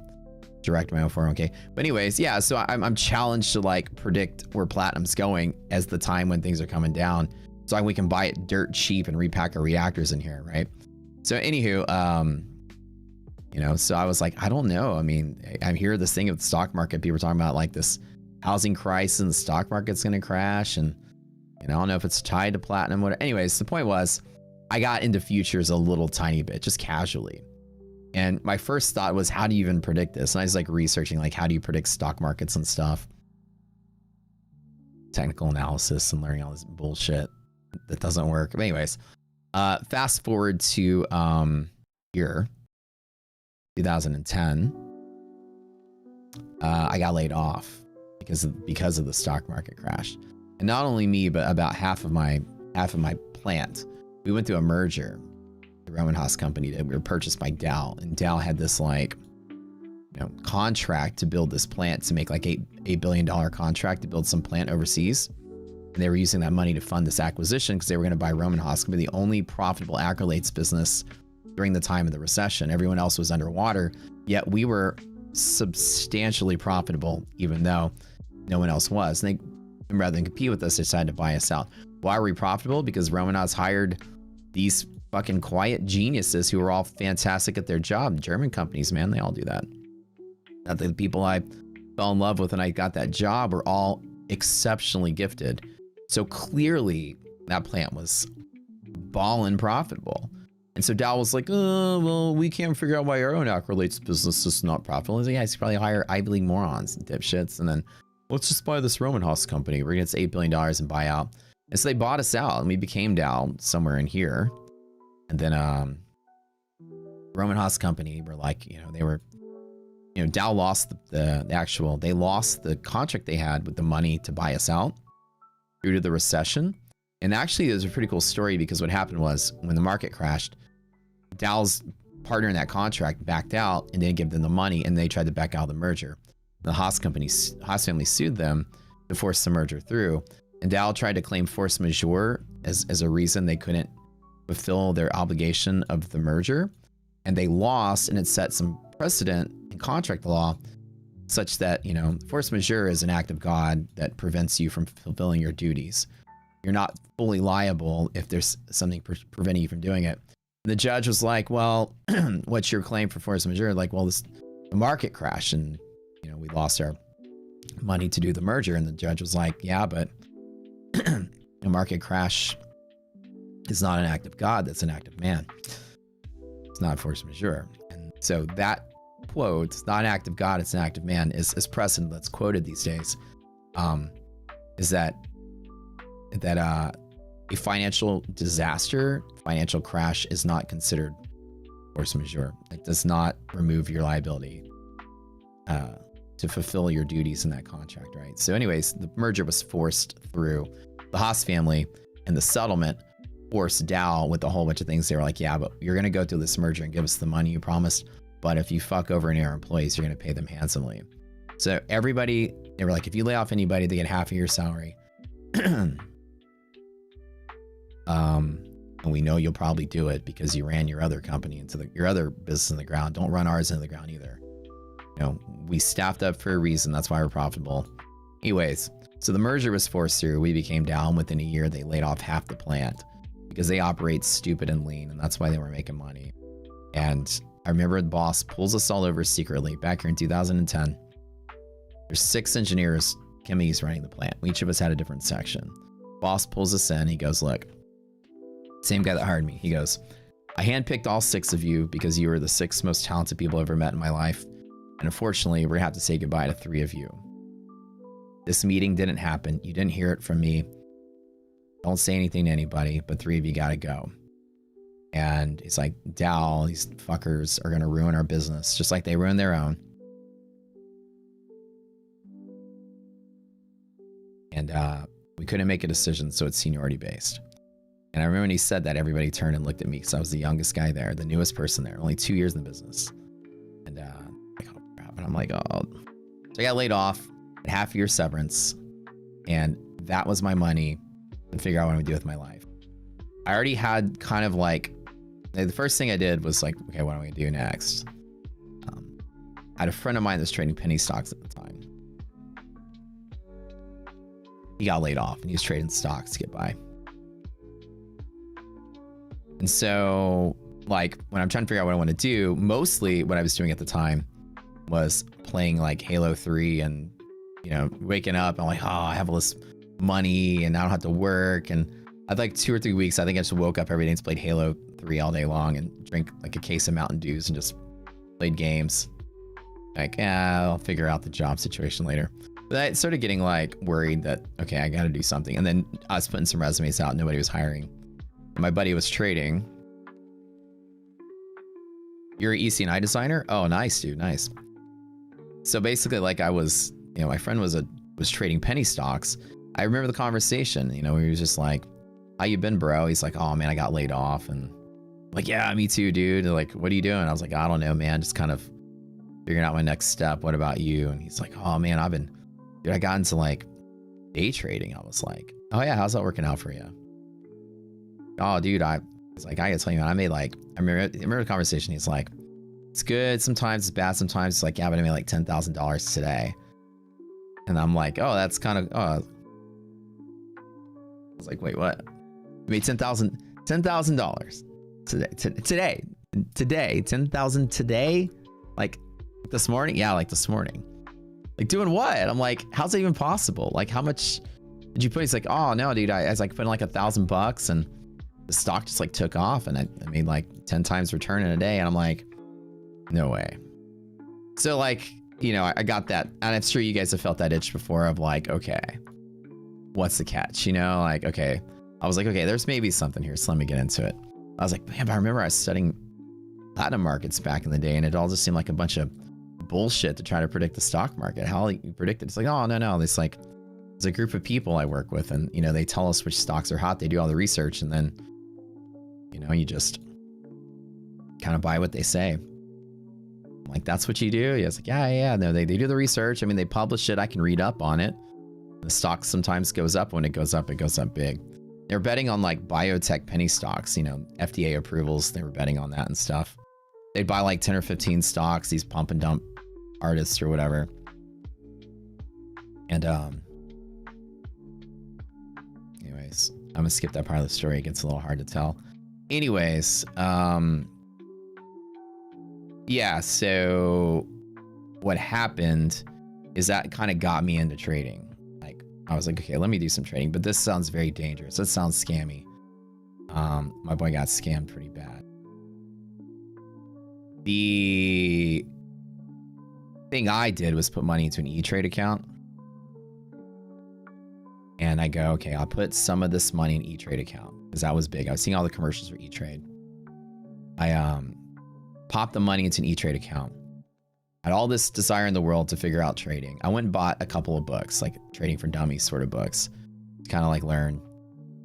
direct my own 401k. But anyways, yeah, so I'm challenged to like predict where platinum's going as the time when things are coming down, so we can buy it dirt cheap and repack our reactors in here, right? So anywho, you know, so I was like, I don't know. I mean, I hear this thing of the stock market. People are talking about like this housing crisis and the stock market's going to crash. And, you know, I don't know if it's tied to platinum. Whatever. Anyways, the point was I got into futures a little tiny bit, just casually. And my first thought was, how do you even predict this? And I was like researching, like, how do you predict stock markets and stuff? Technical analysis and learning all this bullshit that doesn't work. But anyways, fast forward to year 2010. I got laid off because of the stock market crash. And not only me, but about half of my plant. We went through a merger. The Roman Haas company did. We were purchased by Dow, and Dow had this like, you know, contract to build this plant, to make like $8 billion contract to build some plant overseas. And they were using that money to fund this acquisition because they were going to buy Roman Haas, going to be the only profitable acrylates business during the time of the recession. Everyone else was underwater, yet we were substantially profitable, even though no one else was. And they, rather than compete with us, they decided to buy us out. Why are we profitable? Because Roman Haas hired these fucking quiet geniuses who are all fantastic at their job. German companies, man, they all do that. The people I fell in love with when I got that job were all exceptionally gifted. So clearly that plant was ballin' profitable. And so Dow was like, oh, well, we can't figure out why our own acrylates business is not profitable. I was like, yeah, you probably hire Ivy League morons and dipshits. And then let's just buy this Roman Haas company. We're going to get $8 billion and buy out. And so they bought us out, and we became Dow somewhere in here. And then Roman Haas company were like, you know, they were, you know, Dow lost they lost the contract they had with the money to buy us out due to the recession. And actually, there's a pretty cool story, because what happened was when the market crashed, Dow's partner in that contract backed out and didn't give them the money, and they tried to back out of the merger. The Haas family sued them to force the merger through, and Dow tried to claim force majeure as a reason they couldn't fulfill their obligation of the merger, and they lost, and it set some precedent in contract law such that, you know, force majeure is an act of God that prevents you from fulfilling your duties. You're not fully liable if there's something preventing you from doing it. And the judge was like, well, what's your claim for force majeure? Like, well, the market crashed, and, you know, we lost our money to do the merger. And the judge was like, yeah, but a market crash is not an act of God. That's an act of man. It's not force majeure. And so that quote, it's not an act of God, it's an act of man, is precedent that's quoted these days. Is that a financial disaster, financial crash, is not considered force majeure. It does not remove your liability to fulfill your duties in that contract, right? So anyways, the merger was forced through. The Haas family, and the settlement forced Dow with a whole bunch of things. They were like, yeah, but you're going to go through this merger and give us the money you promised, but if you fuck over any of our employees, you're going to pay them handsomely. So everybody, they were like, if you lay off anybody, they get half of your salary. And we know you'll probably do it because you ran your other company your other business in the ground. Don't run ours into the ground either. You know, we staffed up for a reason. That's why we're profitable. Anyways, so the merger was forced through. We became Dow. Within a year, they laid off half the plant because they operate stupid and lean, and that's why they were making money. And I remember the boss pulls us all over secretly back here in 2010. There's 6 engineers, Kimmy's running the plant. Each of us had a different section. Boss pulls us in. He goes, look, same guy that hired me. He goes, I handpicked all 6 of you because you were the 6 most talented people I've ever met in my life. And unfortunately, we're going to have to say goodbye to 3 of you. This meeting didn't happen. You didn't hear it from me. Don't say anything to anybody, but 3 of you got to go. And he's like, Dow, these fuckers are going to ruin our business, just like they ruined their own. And we couldn't make a decision, so it's seniority based. And I remember when he said that, everybody turned and looked at me because I was the youngest guy there, the newest person there, only 2 years in the business. And like, oh crap. And I'm like, oh. So I got laid off. half a year severance, and that was my money and figure out what I'm gonna do with my life. I already had kind of like, the first thing I did was like, okay, what am I gonna do next? I had a friend of mine that was trading penny stocks at the time. He got laid off and he was trading stocks to get by. And so like when I'm trying to figure out what I want to do, mostly what I was doing at the time was playing like Halo 3 and, you know, waking up and like, oh, I have all this money and I don't have to work. And I'd like 2 or 3 weeks, I think I just woke up every day and played Halo 3 all day long and drank like a case of Mountain Dews and just played games. Like, I'll figure out the job situation later. But I started getting like worried that, okay, I got to do something. And then I was putting some resumes out. Nobody was hiring. And my buddy was trading. You're an EC&I designer? Oh, nice, dude. Nice. So basically, like I was, you know, my friend was trading penny stocks. I remember the conversation, you know, he was just like, how you been, bro? He's like, oh man, I got laid off. And I'm like, yeah, me too, dude. Like, what are you doing? I was like, I don't know, man. Just kind of figuring out my next step. What about you? And he's like, oh man, I got into like day trading. I was like, oh yeah, how's that working out for you? Oh dude, I was like, I gotta tell you, man, I remember the conversation. He's like, it's good. Sometimes it's bad. Sometimes it's like, yeah, but I made like $10,000 today. And I'm like, oh, that's kind of, I was like, wait, what? I made $10,000 today, 10,000 today? Like this morning? Yeah, like this morning. Like doing what? I'm like, how's that even possible? Like how much did you put? He's like, oh no, dude, I was like putting like $1,000 and the stock just like took off and I made like 10 times return in a day. And I'm like, no way. So like, you know, I got that. And I'm sure you guys have felt that itch before of like, okay, what's the catch? You know, like, okay, I was like, okay, there's maybe something here. So let me get into it. I was like, man, but I remember I was studying platinum markets back in the day and it all just seemed like a bunch of bullshit to try to predict the stock market. How you predict it? It's like, oh, no. It's like, there's a group of people I work with and, you know, they tell us which stocks are hot. They do all the research and then, you know, you just kind of buy what they say. I'm like, that's what you do? Yeah, it's like, yeah. No, they do the research. I mean, they publish it. I can read up on it. The stock sometimes goes up. When it goes up big. They're betting on like biotech penny stocks, you know, FDA approvals. They were betting on that and stuff. They'd buy like 10 or 15 stocks, these pump and dump artists or whatever. And anyways, I'm gonna skip that part of the story. It gets a little hard to tell. Anyways, yeah, so what happened is that kind of got me into trading. Like I was like, okay, let me do some trading, but this sounds very dangerous. It sounds scammy. My boy got scammed pretty bad. The thing I did was put money into an E-Trade account. And I go, okay, I'll put some of this money in E-Trade account because that was big. I was seeing all the commercials for E-Trade. I popped the money into an E-Trade account. I had all this desire in the world to figure out trading. I went and bought a couple of books, like Trading for Dummies sort of books, to kind of like learn.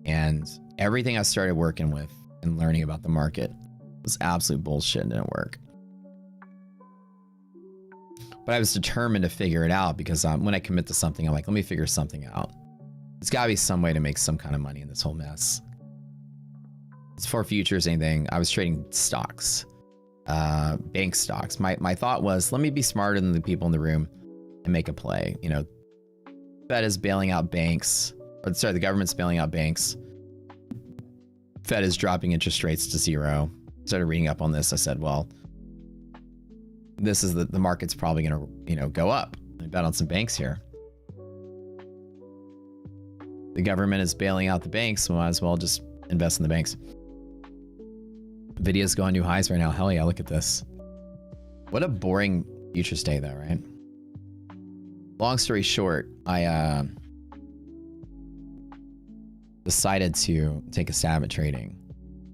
And everything I started working with and learning about the market was absolute bullshit and didn't work. But I was determined to figure it out because when I commit to something, I'm like, let me figure something out. There's got to be some way to make some kind of money in this whole mess. It's for futures, anything. I was trading stocks, bank stocks. My thought was, let me be smarter than the people in the room and make a play. You know, Fed is bailing out banks. Or sorry, the government's bailing out banks. Fed is dropping interest rates to 0. Started reading up on this. I said, well, this is the market's probably going to, you know, go up. I bet on some banks here. The government is bailing out the banks, so might as well just invest in the banks. Nvidia's going new highs right now. Hell yeah, look at this. What a boring futures day though, right? Long story short, I decided to take a stab at trading.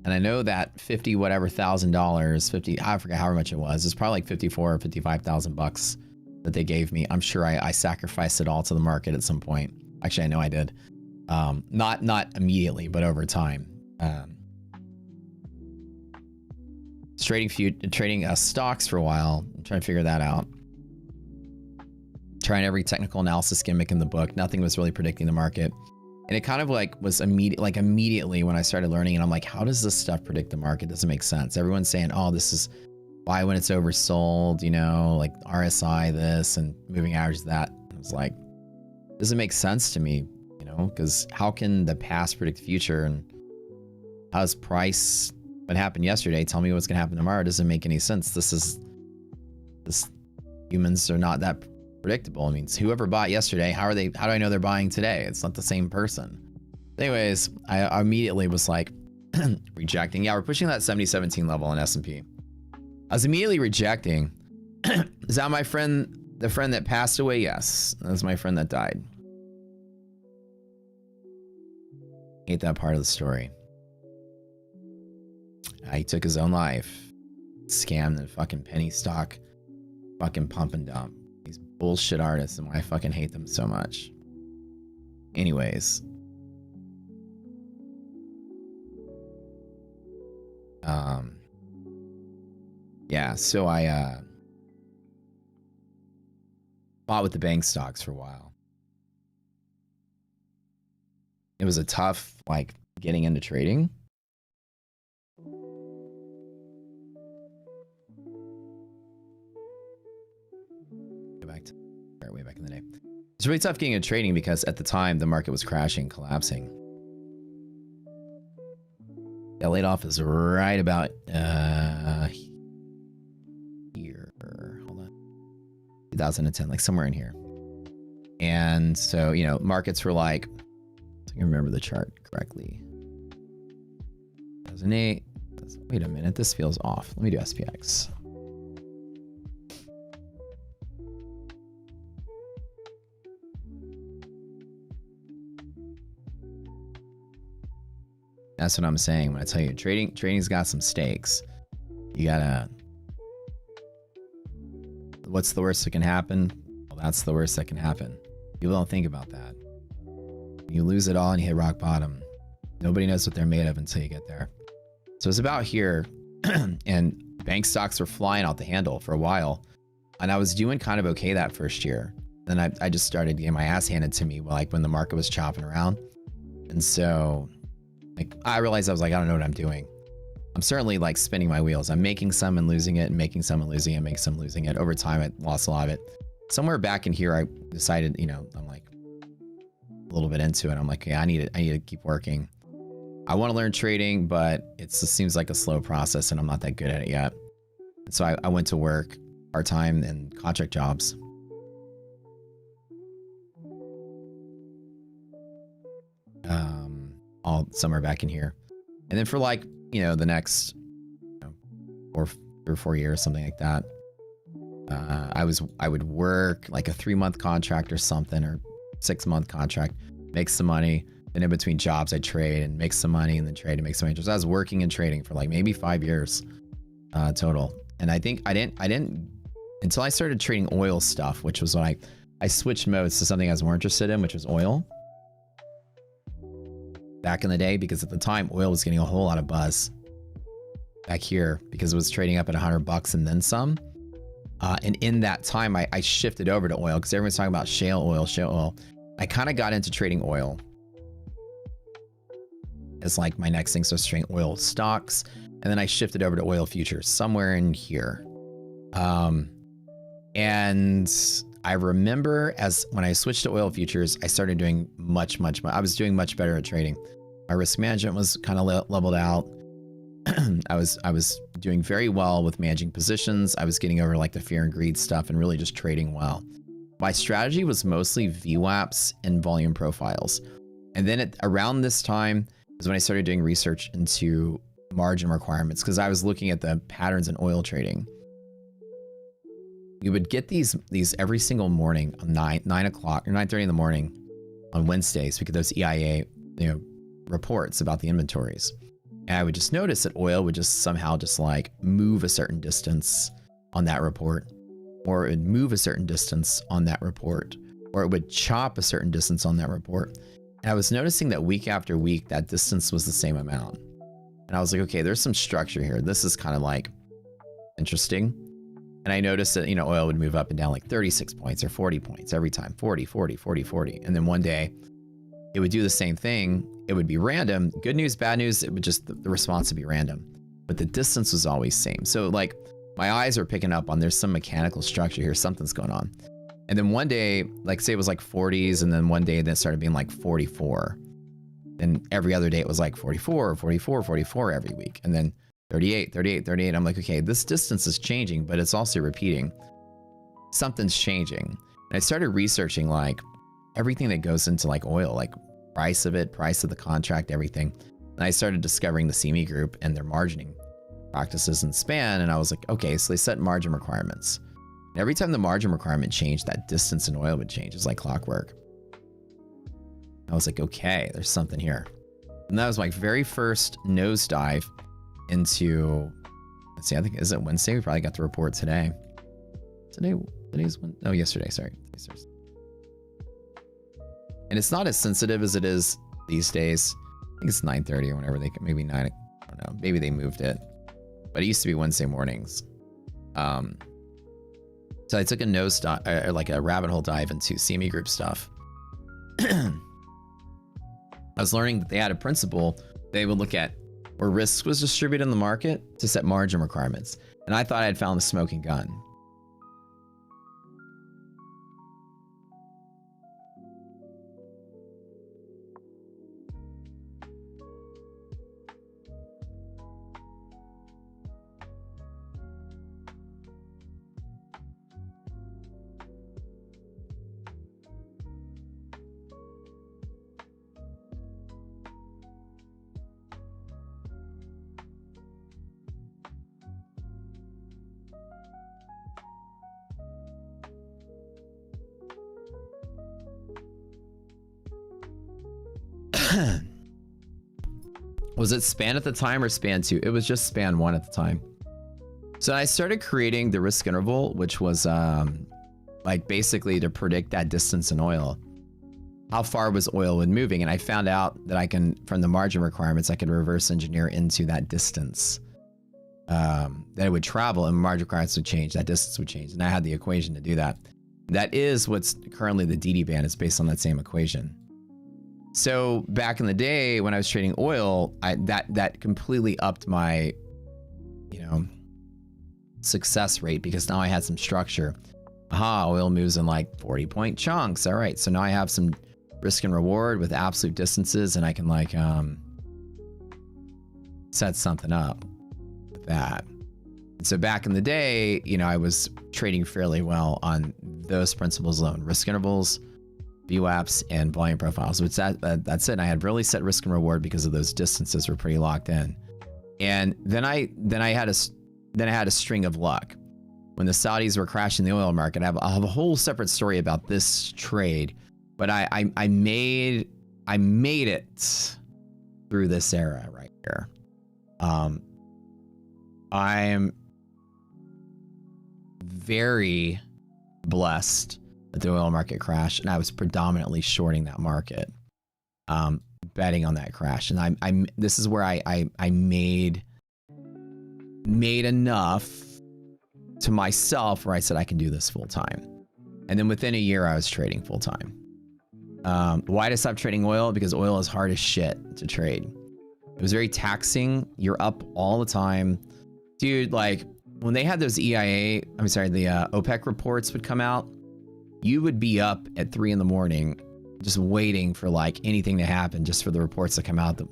And I know that $50,000, I forget how much it was. It's probably like 54 or 55,000 bucks that they gave me. I'm sure I sacrificed it all to the market at some point. Actually, I know I did. Not immediately, but over time. Trading stocks for a while. I'm trying to figure that out. trying every technical analysis gimmick in the book. Nothing was really predicting the market. And it kind of like was immediately when I started learning, and I'm like, how does this stuff predict the market? Doesn't make sense. Everyone's saying, oh, this is buy when it's oversold, you know, like RSI this and moving average that. I was like, doesn't make sense to me, you know, because how can the past predict the future? And how's price, what happened yesterday, tell me what's going to happen tomorrow? It doesn't make any sense. This humans are not that predictable. I mean, whoever bought yesterday, how do I know they're buying today? It's not the same person. Anyways, I immediately was like rejecting. Yeah, we're pushing that 7017 level on S&P. I was immediately rejecting. Is that my friend, the friend that passed away? Yes, that's my friend that died. Hate that part of the story. He took his own life. Scammed the fucking penny stock. Fucking pump and dump. These bullshit artists, and why I fucking hate them so much. Anyways. Yeah, so I bought with the bank stocks for a while. It was a tough, like, getting into trading. Go back to way back in the day. It's really tough getting into trading because at the time the market was crashing, collapsing. Got laid off is right about here. Hold on. 2010, like somewhere in here. And so, you know, markets were like, I can remember the chart correctly. 2008. Wait a minute, this feels off. Let me do SPX. That's what I'm saying when I tell you trading's got some stakes. You gotta. What's the worst that can happen? Well, that's the worst that can happen. People don't think about that. You lose it all and you hit rock bottom. Nobody knows what they're made of until you get there. So it's about here, and bank stocks were flying out the handle for a while, and I was doing kind of okay that first year. Then I just started getting my ass handed to me, like when the market was chopping around, and so like I realized I was like, I don't know what I'm doing. I'm certainly like spinning my wheels. I'm making some and losing it, and making some and losing it, making some losing it. Over time, I lost a lot of it. Somewhere back in here, I decided, you know, I'm like a little bit into it. I'm like, yeah, I need to keep working. I want to learn trading, but it just seems like a slow process, and I'm not that good at it yet. And so I went to work part-time and contract jobs. All somewhere back in here. And then for like, you know, the next, you know, 4 or 4 years, something like that. I would work like a 3-month contract or something, or 6-month contract, make some money. Then in between jobs, I'd trade and make some money, and then trade and make some money. So I was working and trading for like maybe 5 years total. And I think I didn't until I started trading oil stuff, which was when I switched modes to something I was more interested in, which was oil. Back in the day, because at the time oil was getting a whole lot of buzz back here because it was trading up at $100 and then some. And in that time, I shifted over to oil because everyone's talking about shale oil. I kind of got into trading oil as like my next thing. So I was trading oil stocks, and then I shifted over to oil futures somewhere in here. And I remember when I switched to oil futures, I started doing much. I was doing much better at trading. My risk management was kind of leveled out. I was doing very well with managing positions. I was getting over like the fear and greed stuff and really just trading well. My strategy was mostly VWAPs and volume profiles. And then around this time is when I started doing research into margin requirements, because I was looking at the patterns in oil trading. We would get these every single morning on 9 o'clock or 9:30 in the morning on Wednesdays, because those EIA, you know, reports about the inventories. And I would just notice that oil would just somehow just like move a certain distance on that report, or it would move a certain distance on that report, or it would chop a certain distance on that report. And I was noticing that week after week, that distance was the same amount. And I was like, okay, there's some structure here. This is kind of like interesting. And I noticed that, you know, oil would move up and down like 36 points or 40 points every time, 40, 40, 40, 40. And then one day it would do the same thing. It would be random. Good news, bad news, it would just, the response would be random. But the distance was always same. So like my eyes are picking up on there's some mechanical structure here, something's going on. And then one day, like say it was like 40s, and then one day that started being like 44. And every other day it was like 44, 44, 44 every week. And then 38, 38, 38. I'm like, okay, this distance is changing, but it's also repeating. Something's changing. And I started researching like everything that goes into like oil, like price of it, price of the contract, everything. And I started discovering the CME group and their margining practices and span. And I was like, okay, so they set margin requirements. And every time the margin requirement changed, that distance in oil would change. It's like clockwork. I was like, okay, there's something here. And that was my very first nosedive into, let's see, I think, is it Wednesday? We probably got the report today. Today's when? No, yesterday, sorry. And it's not as sensitive as it is these days. I think it's 9:30 or whenever they can, maybe 9, I don't know. Maybe they moved it. But it used to be Wednesday mornings. So I took a nose dive, like a rabbit hole dive into CME group stuff. I was learning that they had a principle. They would look at where risk was distributed in the market to set margin requirements. And I thought I had found the smoking gun. Was it span at the time or span 2? It was just span 1 at the time. So I started creating the risk interval, which was like basically to predict that distance in oil. How far was oil when moving? And I found out that I can, from the margin requirements, I could reverse engineer into that distance that it would travel, and margin requirements would change, that distance would change. And I had the equation to do that. That is what's currently the DD band. It's based on that same equation. So back in the day when I was trading oil, that completely upped my, you know, success rate, because now I had some structure. Aha, oil moves in like 40-point chunks. All right, so now I have some risk and reward with absolute distances, and I can like set something up with that. And so back in the day, you know, I was trading fairly well on those principles alone: risk intervals, VWAPs, and volume profiles. Which that's it. And I had really set risk and reward because of those distances were pretty locked in. And then I had a string of luck. When the Saudis were crashing the oil market, I have a whole separate story about this trade, but I made it through this era right here. I'm very blessed that the oil market crashed, and I was predominantly shorting that market, betting on that crash. And this is where I made enough to myself where I said I can do this full time. And then within a year, I was trading full time. Why did I stop trading oil? Because oil is hard as shit to trade. It was very taxing. You're up all the time. Dude, like when they had those the OPEC reports would come out, you would be up at 3 in the morning just waiting for like anything to happen, just for the reports to come out, the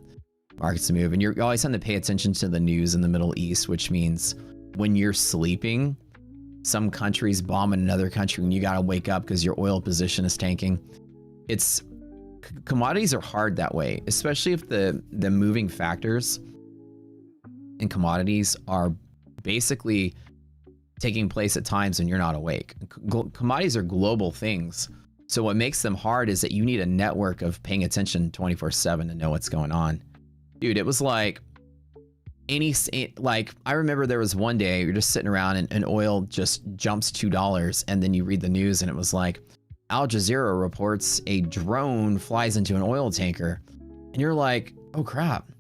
markets to move. And you're always having to pay attention to the news in the Middle East, which means when you're sleeping, some countries bombing another country and you got to wake up because your oil position is tanking. Commodities are hard that way, especially if the moving factors in commodities are basically taking place at times when you're not awake. Commodities are global things. So what makes them hard is that you need a network of paying attention 24/7 to know what's going on. Dude, it was like I remember there was one day you're just sitting around and oil just jumps $2, and then you read the news and it was like Al Jazeera reports a drone flies into an oil tanker, and you're like, oh crap,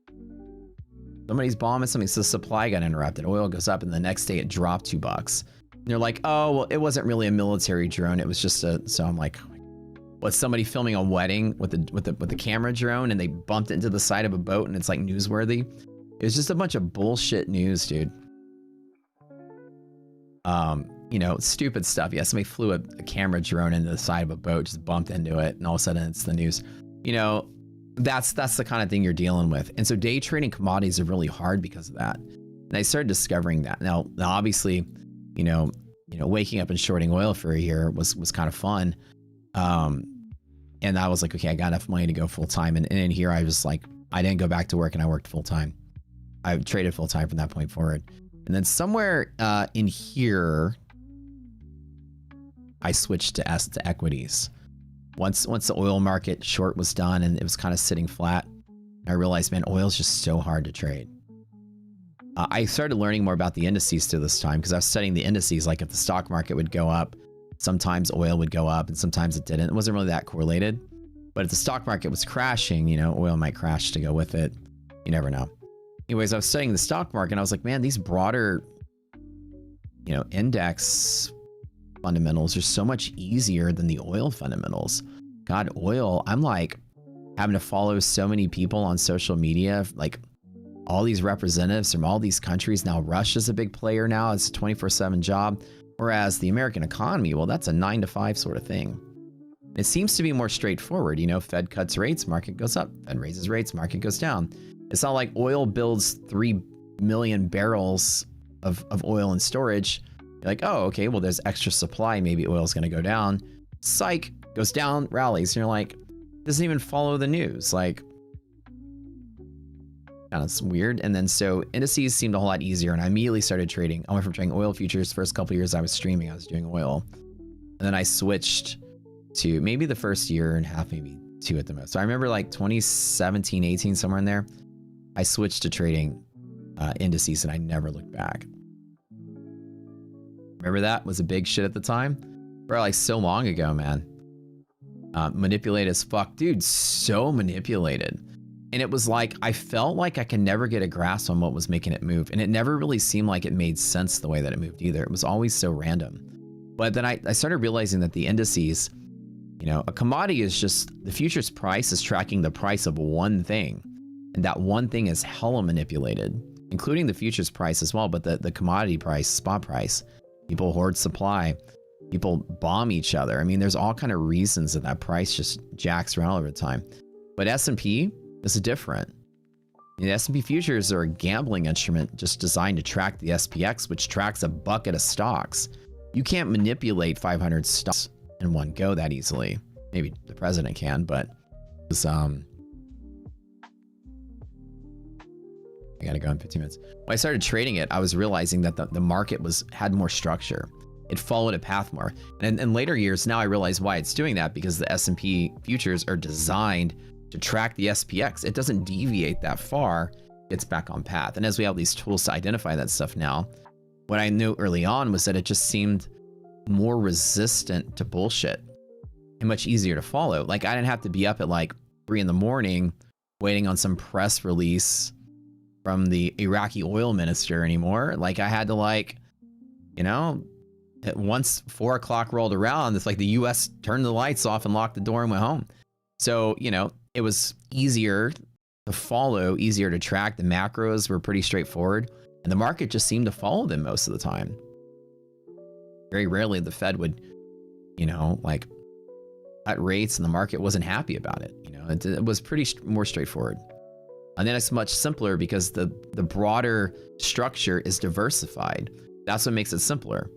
somebody's bombing something. So the supply got interrupted, oil goes up, and the next day it dropped $2. they're like, oh, well, it wasn't really a military drone. It was just a, so I'm like, was somebody filming a wedding with the camera drone and they bumped it into the side of a boat and it's like newsworthy? It was just a bunch of bullshit news, dude. You know, stupid stuff. Yeah, somebody flew a camera drone into the side of a boat, just bumped into it, and all of a sudden it's the news. You know, that's the kind of thing you're dealing with. And so day trading commodities are really hard because of that. And I started discovering that. Now obviously, you know, waking up and shorting oil for a year was kind of fun. And I was like, okay, I got enough money to go full time. And in here, I was like, I didn't go back to work and I worked full time. I traded full time from that point forward. And then somewhere in here, I switched to equities. Once the oil market short was done and it was kind of sitting flat, I realized, man, oil's just so hard to trade. I started learning more about the indices through this time because I was studying the indices. Like if the stock market would go up, sometimes oil would go up and sometimes it didn't. It wasn't really that correlated. But if the stock market was crashing, you know, oil might crash to go with it. You never know. Anyways, I was studying the stock market and I was like, man, these broader, you know, index fundamentals are so much easier than the oil fundamentals. God, oil, I'm like having to follow so many people on social media, like all these representatives from all these countries. Now Russia's a big player now. It's a 24/7 job. Whereas the American economy, well, that's a 9 to 5 sort of thing. It seems to be more straightforward. You know, Fed cuts rates, market goes up. Fed raises rates, market goes down. It's not like oil builds 3 million barrels of oil in storage. You're like, oh, okay, well, there's extra supply. Maybe oil's going to go down. Psych, goes down, rallies. And you're like, doesn't even follow the news. Like, kind of weird. And then so indices seemed a whole lot easier. And I immediately started trading. I went from trading oil futures. First couple of years I was streaming, I was doing oil. And then I switched to maybe the first year and a half, maybe 2 at the most. So I remember like 2017, 18, somewhere in there, I switched to trading indices and I never looked back. Remember that was a big shit at the time? Bro, like so long ago, man. Manipulated as fuck. Dude, so manipulated. And it was like, I felt like I could never get a grasp on what was making it move. And it never really seemed like it made sense the way that it moved either. It was always so random. But then I started realizing that the indices, you know, a commodity is just, the futures price is tracking the price of one thing. And that one thing is hella manipulated, including the futures price as well. But the commodity price, spot price, people hoard supply, people bomb each other. I mean, there's all kind of reasons that price just jacks around over time. But S&P is different. The S&P futures are a gambling instrument just designed to track the SPX, which tracks a bucket of stocks. You can't manipulate 500 stocks in one go that easily. Maybe the president can, but it was, I gotta go in 15 minutes. When I started trading it, I was realizing that the market had more structure. It followed a path more. And in later years, now I realize why it's doing that, because the S&P futures are designed to track the SPX. It doesn't deviate that far, it's back on path. And as we have these tools to identify that stuff now, what I knew early on was that it just seemed more resistant to bullshit and much easier to follow. Like I didn't have to be up at like 3 in the morning waiting on some press release from the Iraqi oil minister anymore. Like I had to like, you know, once 4 o'clock rolled around, it's like the US turned the lights off and locked the door and went home. So, you know, it was easier to follow, easier to track. The macros were pretty straightforward and the market just seemed to follow them most of the time. Very rarely the Fed would, you know, like cut rates and the market wasn't happy about it. You know, it was pretty more straightforward. And then it's much simpler because the broader structure is diversified. That's what makes it simpler.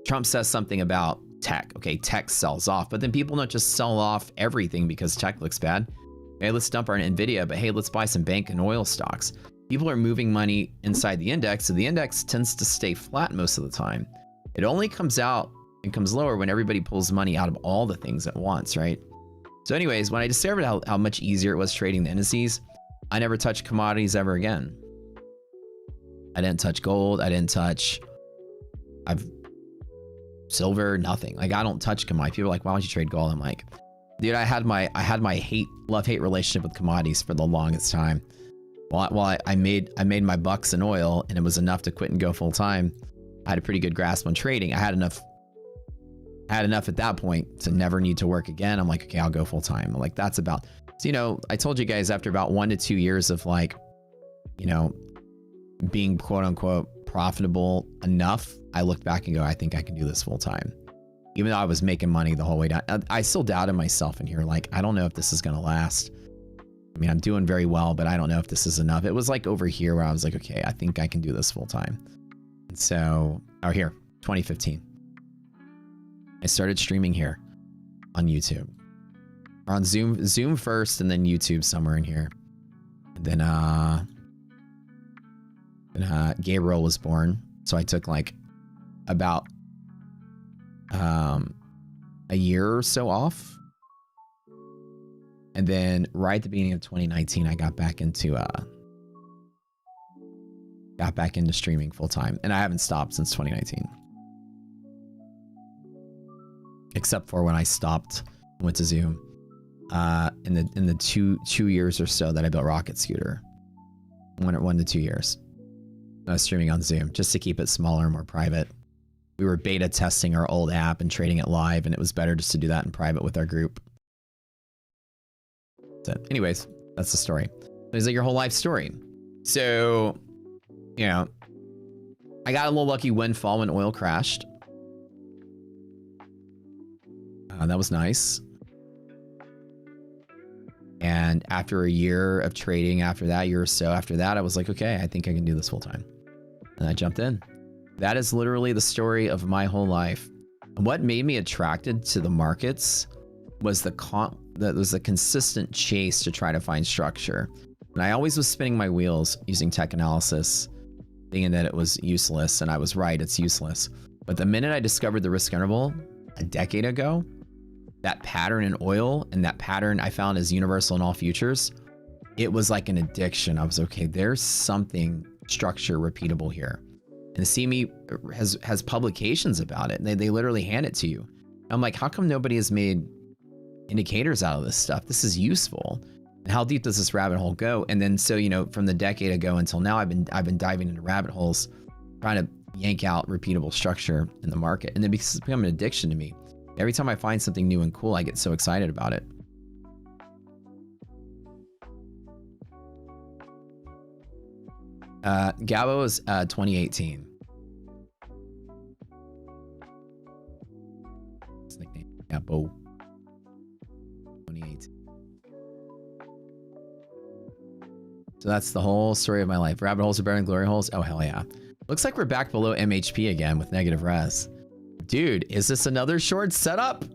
Trump says something about tech. Okay, tech sells off, but then people don't just sell off everything because tech looks bad. Okay, let's dump our Nvidia, but hey, let's buy some bank and oil stocks. People are moving money inside the index, so the index tends to stay flat most of the time. It only comes out and comes lower when everybody pulls money out of all the things at once, right? So anyways, when I discovered how much easier it was trading the indices, I never touched commodities ever again. I didn't touch gold. I didn't touch silver, nothing. Like I don't touch commodities. People are like, why don't you trade gold? I'm like, dude, I had my love-hate relationship with commodities for the longest time. Well, I made my bucks in oil and it was enough to quit and go full time. I had a pretty good grasp on trading. I had enough at that point to never need to work again. I'm like, okay, I'll go full time. I'm like, that's about, so, you know, I told you guys after about 1 to 2 years of like, you know, being quote unquote profitable enough, I looked back and go, I think I can do this full time. Even though I was making money the whole way down, I still doubted myself in here. Like, I don't know if this is going to last. I mean, I'm doing very well, but I don't know if this is enough. It was like over here where I was like, okay, I think I can do this full time. And so, oh, here, 2015. I started streaming here on YouTube. Or on Zoom first, and then YouTube somewhere in here. And then Gabriel was born. So I took like about a year or so off. And then right at the beginning of 2019, I got back into streaming full time, and I haven't stopped since 2019. Except for when I stopped, went to Zoom, in the two years or so that I built Rocket Scooter. 1 to 2 years. I was streaming on Zoom just to keep it smaller and more private. We were beta testing our old app and trading it live, and it was better just to do that in private with our group. So anyways, that's the story. It's like your whole life story. So, you know, I got a little lucky windfall when oil crashed. That was nice. And after a year of trading, after that year or so, after that, I was like, okay, I think I can do this full time. And I jumped in. That is literally the story of my whole life. What made me attracted to the markets was the consistent chase to try to find structure. And I always was spinning my wheels using tech analysis, thinking that it was useless, and I was right, it's useless. But the minute I discovered the risk interval a decade ago, that pattern in oil and that pattern I found is universal in all futures, it was like an addiction. I was okay, there's something structure repeatable here. And CME has publications about it, and they literally hand it to you. I'm like, how come nobody has made indicators out of this stuff? This is useful. And how deep does this rabbit hole go? And then, so, you know, from the decade ago until now, I've been diving into rabbit holes, trying to yank out repeatable structure in the market. And then it's become an addiction to me. Every time I find something new and cool, I get so excited about it. Gabo is 2018. His nickname, Gabo. 2018. So that's the whole story of my life. Rabbit holes are better than glory holes. Oh, hell yeah. Looks like we're back below MHP again with negative res. Dude, is this another short setup?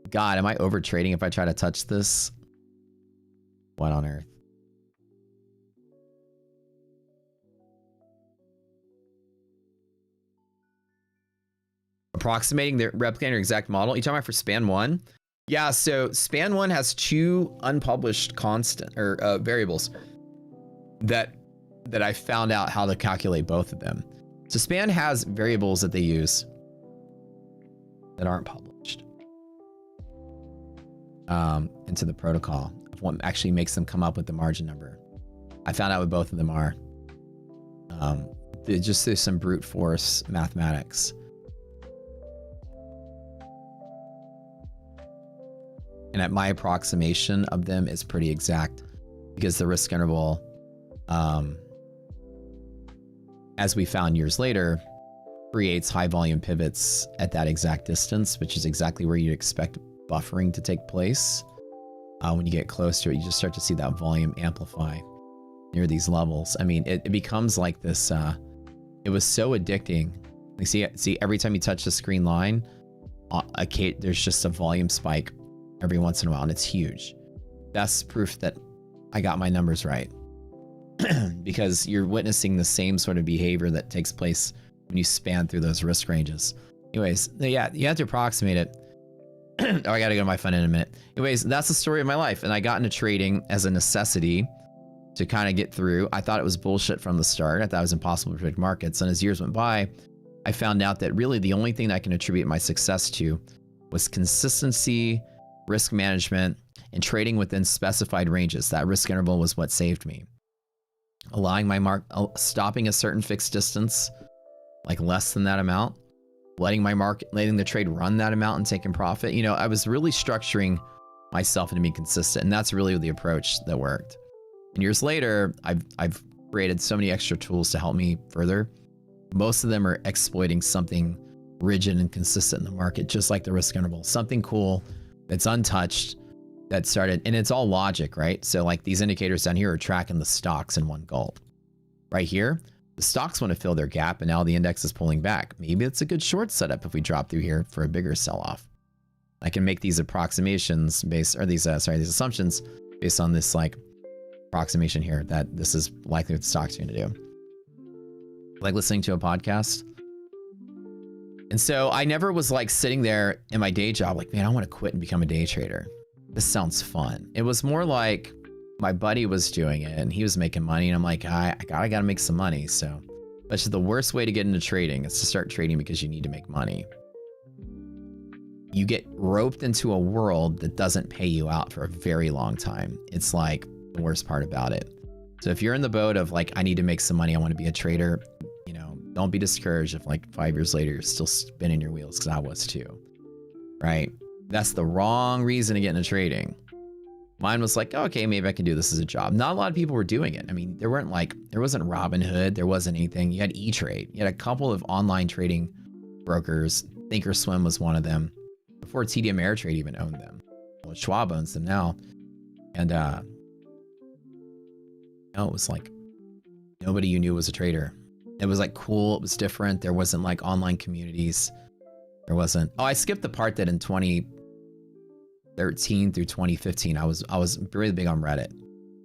God, am I over trading if I try to touch this? What on earth? Approximating the replicating exact model. You talking about for span 1? Yeah, so span 1 has 2 unpublished constant or variables that I found out how to calculate both of them. So span has variables that they use that aren't published into the protocol of what actually makes them come up with the margin number. I found out what both of them are. Just through some brute force mathematics. And at my approximation of them is pretty exact because the risk interval, as we found years later, creates high volume pivots at that exact distance, which is exactly where you'd expect buffering to take place. When you get close to it, you just start to see that volume amplify near these levels. I mean, it becomes like this, it was so addicting. You see every time you touch the screen line, there's just a volume spike every once in a while, and it's huge. That's proof that I got my numbers right. Because you're witnessing the same sort of behavior that takes place when you span through those risk ranges. Anyways, yeah, you have to approximate it. Oh, I gotta go to my phone in a minute. Anyways, that's the story of my life. And I got into trading as a necessity to kind of get through. I thought it was bullshit from the start. I thought it was impossible to predict markets. And as years went by, I found out that really the only thing that I can attribute my success to was consistency, risk management, and trading within specified ranges. That risk interval was what saved me. Allowing my stopping a certain fixed distance like less than that amount, letting the trade run that amount and taking profit. You know, I was really structuring myself into being consistent, and that's really the approach that worked. And years later, I've created so many extra tools to help me further. Most of them are exploiting something rigid and consistent in the market, just like the risk interval, something cool that's untouched that started, and it's all logic, right? So like these indicators down here are tracking the stocks in one gulp. Right here, the stocks want to fill their gap, and now the index is pulling back. Maybe it's a good short setup if we drop through here for a bigger sell-off. I can make these approximations based, or these assumptions based on this like approximation here that this is likely what the stock's going to do. Like listening to a podcast. And so I never was like sitting there in my day job like, man, I want to quit and become a day trader. This sounds fun. It was more like my buddy was doing it and he was making money, and I'm like, I gotta make some money. So that's just the worst way to get into trading, is to start trading because you need to make money. You get roped into a world that doesn't pay you out for a very long time. It's like the worst part about it. So if you're in the boat of like, I need to make some money, I want to be a trader, you know, don't be discouraged if like 5 years later you're still spinning your wheels, because I was too, right? That's the wrong reason to get into trading. Mine was like, okay, maybe I can do this as a job. Not a lot of people were doing it. I mean, there wasn't Robinhood, there wasn't anything. You had E-Trade. You had a couple of online trading brokers. Thinkorswim was one of them, before TD Ameritrade even owned them. Well, Schwab owns them now. And it was like nobody you knew was a trader. It was like cool. It was different. There wasn't like online communities. There wasn't. Oh, I skipped the part that in 2013 through 2015, I was really big on Reddit.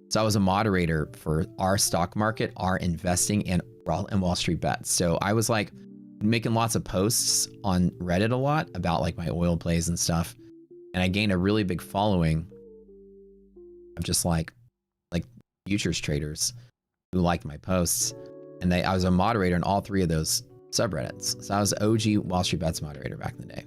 So I was a moderator for our stock market, our investing, and Wall Street bets. So I was like making lots of posts on Reddit a lot about like my oil plays and stuff. And I gained a really big following of just like futures traders who liked my posts. And I was a moderator in all three of those subreddits. So I was OG Wall Street Bets moderator back in the day.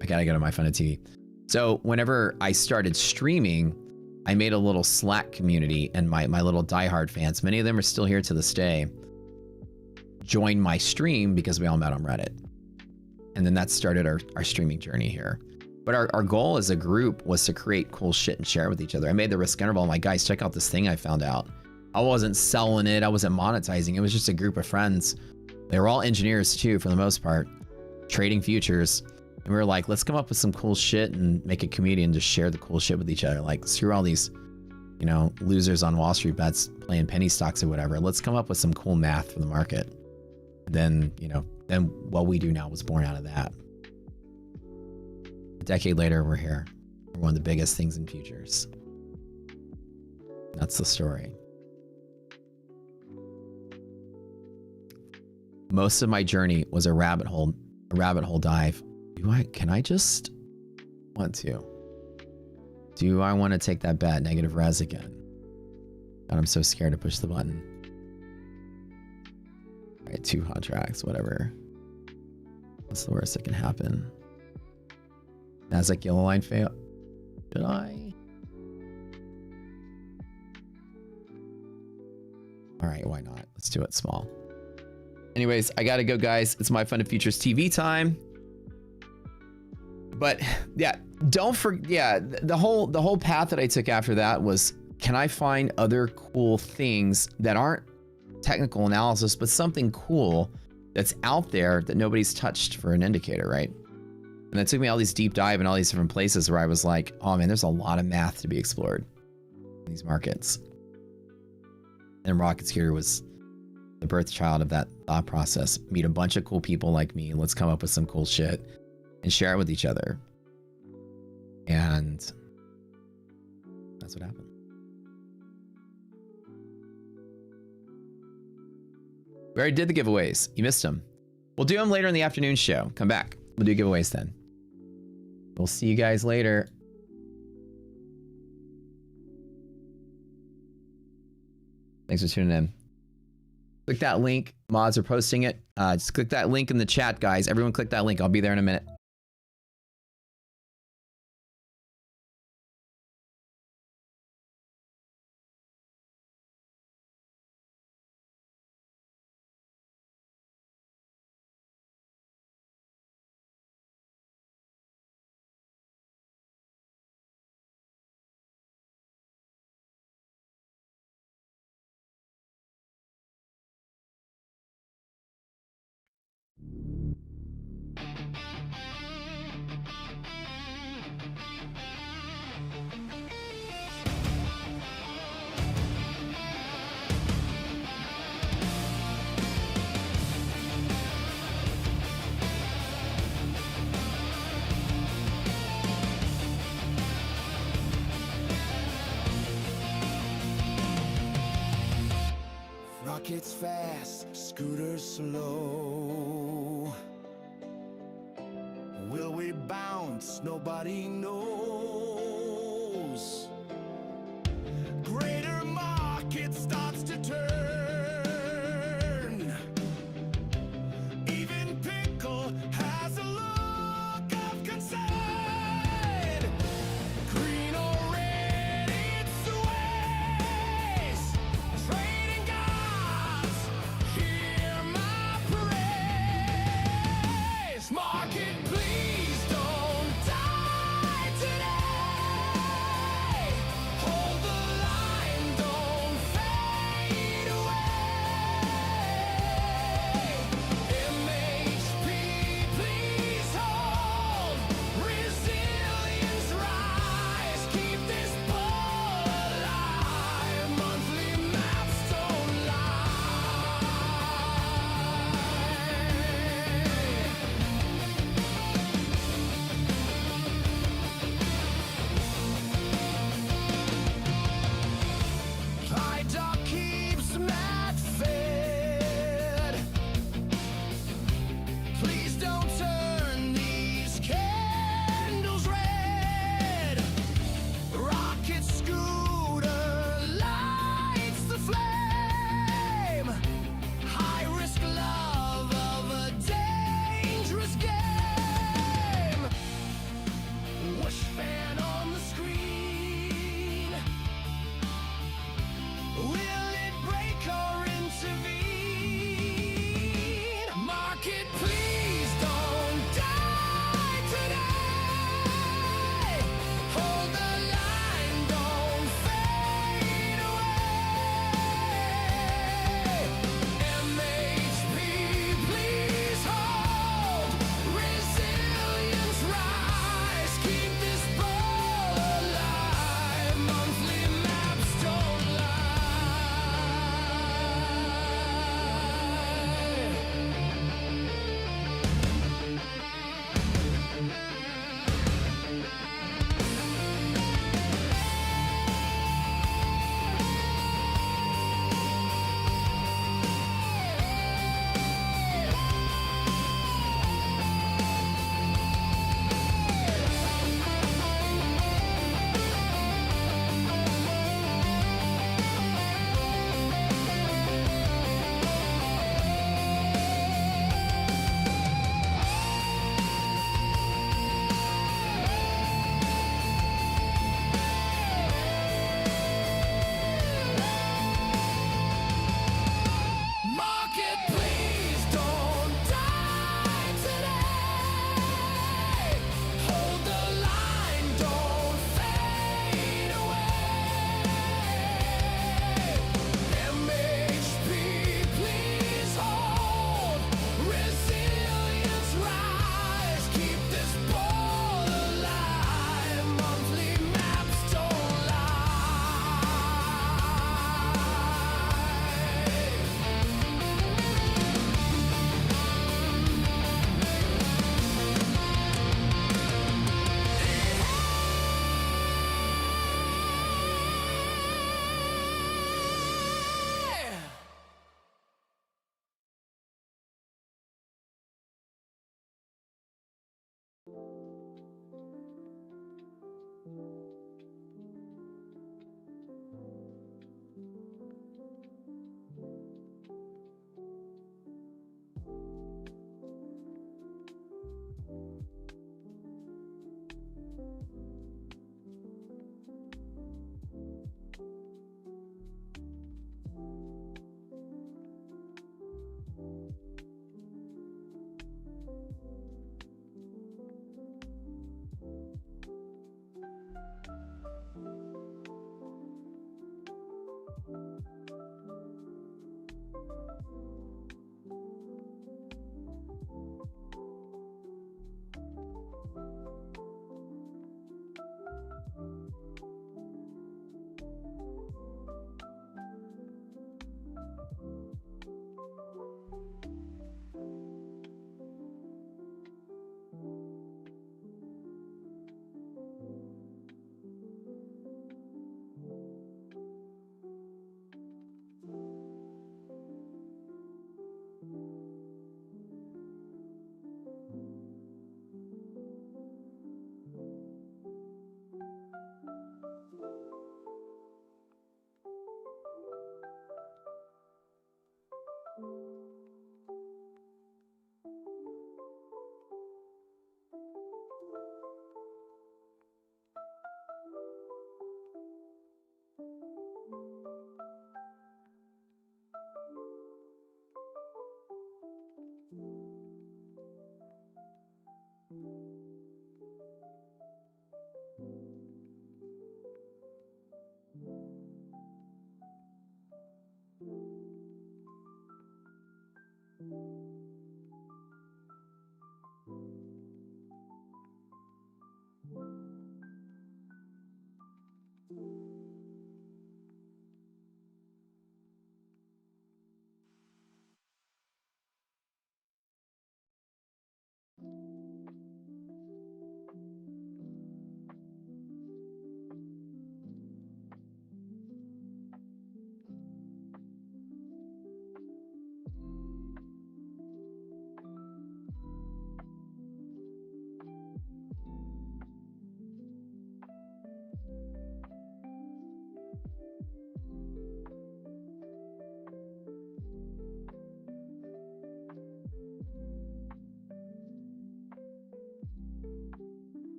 I gotta go to my fun of TV. So whenever I started streaming, I made a little Slack community, and my little diehard fans, many of them are still here to this day, joined my stream because we all met on Reddit. And then that started our streaming journey here. But our goal as a group was to create cool shit and share it with each other. I made the risk interval. I'm like, guys, check out this thing I found out. I wasn't selling it. I wasn't monetizing. It was just a group of friends. They were all engineers too, for the most part, trading futures. And we were like, let's come up with some cool shit and make a community and just share the cool shit with each other. Like, screw all these, you know, losers on Wall Street Bets playing penny stocks or whatever. Let's come up with some cool math for the market. Then, you know, then what we do now was born out of that. A decade later, we're here. We're one of the biggest things in futures. That's the story. Most of my journey was a rabbit hole dive. Do I want to take that bet, negative res again? God, I'm so scared to push the button. All right, 2 contracts, whatever. What's the worst that can happen? Nasdaq yellow line fail. Should I? All right, why not? Let's do it small. Anyways, I gotta go, guys. It's my Fun of Futures TV time. But yeah, don't forget. Yeah, the whole path that I took after that was, can I find other cool things that aren't technical analysis, but something cool that's out there that nobody's touched for an indicator, right? And that took me all these deep dive in all these different places where I was like, oh man, there's a lot of math to be explored in these markets. And Rocket Scooter was the birth child of that thought process. Meet a bunch of cool people like me, and let's come up with some cool shit and share it with each other. And that's what happened. We already did the giveaways. You missed them. We'll do them later in the afternoon show. Come back. We'll do giveaways then. We'll see you guys later. Thanks for tuning in. Click that link. Mods are posting it. Just click that link in the chat, guys. Everyone click that link. I'll be there in a minute. Rockets fast, scooters slow. Will we bounce? Nobody knows. Greater market starts to turn. Even Pickle has a look of concern. Green or red, it sways. Trading gods, hear my praise. Market, please don't die today.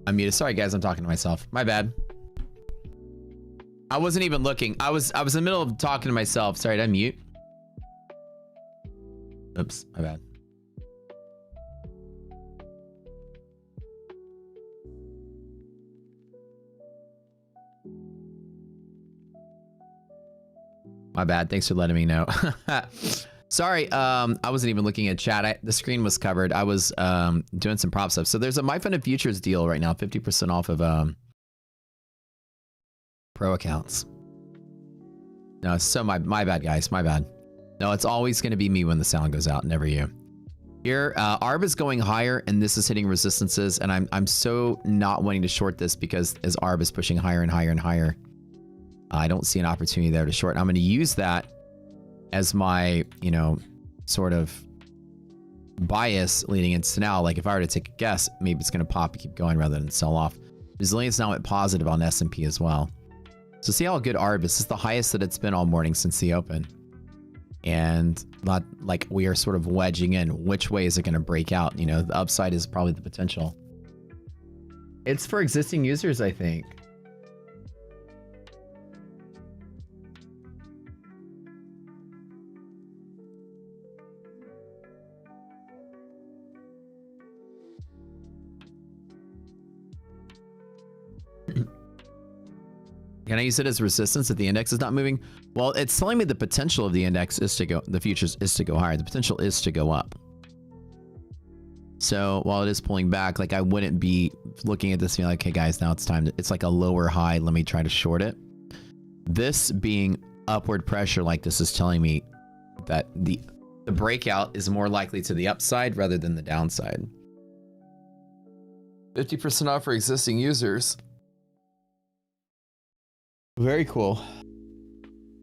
I'm muted. Sorry guys, I'm talking to myself. My bad. I wasn't even looking. I was in the middle of talking to myself. Sorry, did I mute? Oops, my bad. My bad. Thanks for letting me know. Sorry, I wasn't even looking at chat. The screen was covered. I was doing some prop stuff. So there's a MyFunded Futures deal right now, 50% off of pro accounts. No, so my bad, guys. My bad. No, it's always going to be me when the sound goes out, never you. Here, ARB is going higher, and this is hitting resistances, and I'm so not wanting to short this because as ARB is pushing higher and higher and higher, I don't see an opportunity there to short. I'm going to use that as my, you know, sort of bias leading into now. Like if I were to take a guess, maybe it's going to pop and keep going rather than sell off. Resilience now went positive on S&P as well. So see how good ARB is. This is the highest that it's been all morning since the open. And not like we are sort of wedging in. Which way is it going to break out? You know, the upside is probably the potential. It's for existing users, I think. Can I use it as resistance if the index is not moving? Well, it's telling me the potential of the index is to go, the futures is to go higher. The potential is to go up. So while it is pulling back, like I wouldn't be looking at this being like, hey guys, now it's time to, it's like a lower high. Let me try to short it. This being upward pressure like this is telling me that the breakout is more likely to the upside rather than the downside. 50% off for existing users. Very cool.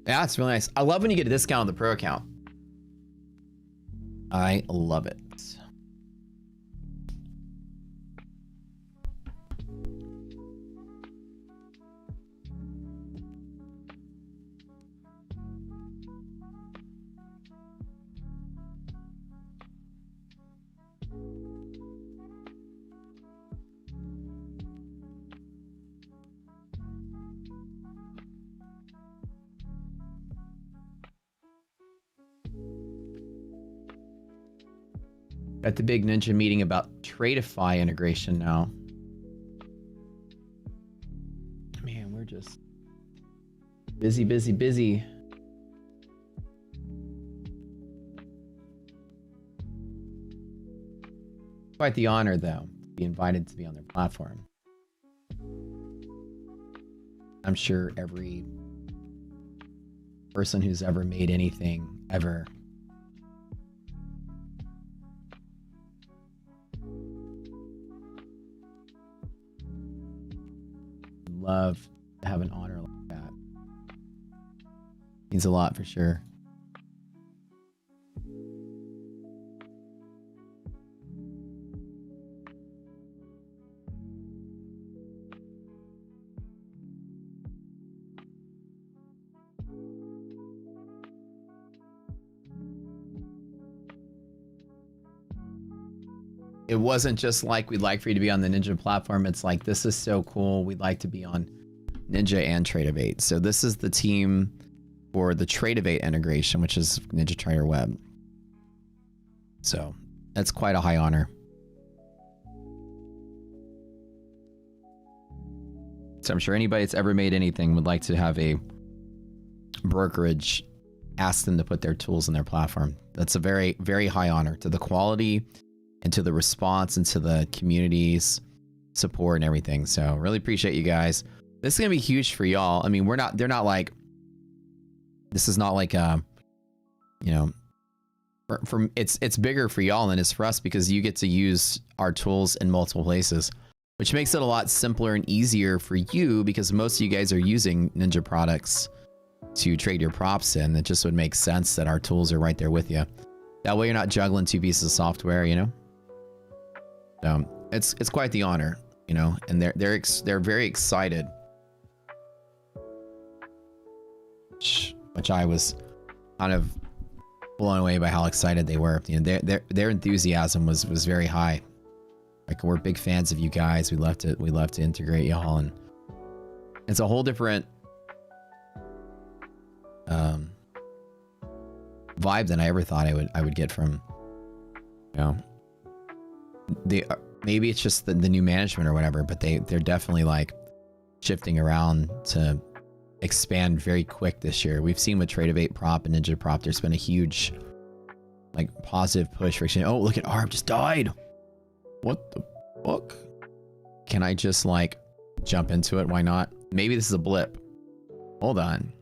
Yeah, it's really nice. I love when you get a discount on the pro account. I love it. At the big Ninja meeting about Tradeify integration now. Man, we're just busy, busy, busy. Quite the honor, though, to be invited to be on their platform. I'm sure every person who's ever made anything ever love to have an honor like that. Means a lot for sure. It wasn't just like we'd like for you to be on the Ninja platform. It's like, this is so cool. We'd like to be on Ninja and Tradeivate. So this is the team for the Tradeivate integration, which is Ninja Trader Web. So that's quite a high honor. So I'm sure anybody that's ever made anything would like to have a brokerage ask them to put their tools in their platform. That's a very, very high honor to the quality and to the response and to the community's support and everything. So really appreciate you guys. This is gonna be huge for y'all. I mean, they're not like, this is not like, you know, it's bigger for y'all than it is for us because you get to use our tools in multiple places, which makes it a lot simpler and easier for you because most of you guys are using Ninja products to trade your props in. It just would make sense that our tools are right there with you. That way you're not juggling two pieces of software, you know? So it's quite the honor, you know, and they're very excited, which I was kind of blown away by how excited they were. You know, their enthusiasm was very high. Like, we're big fans of you guys. We love to integrate y'all, and it's a whole different vibe than I ever thought I would get from, you know, maybe it's just the new management or whatever, but they're definitely like shifting around to expand very quick this year. We've seen with Trade-of-8 Prop and Ninja Prop, there's been a huge like positive push for saying, oh, look at Arb just died. What the fuck? Can I just like jump into it? Why not? Maybe this is a blip. Hold on.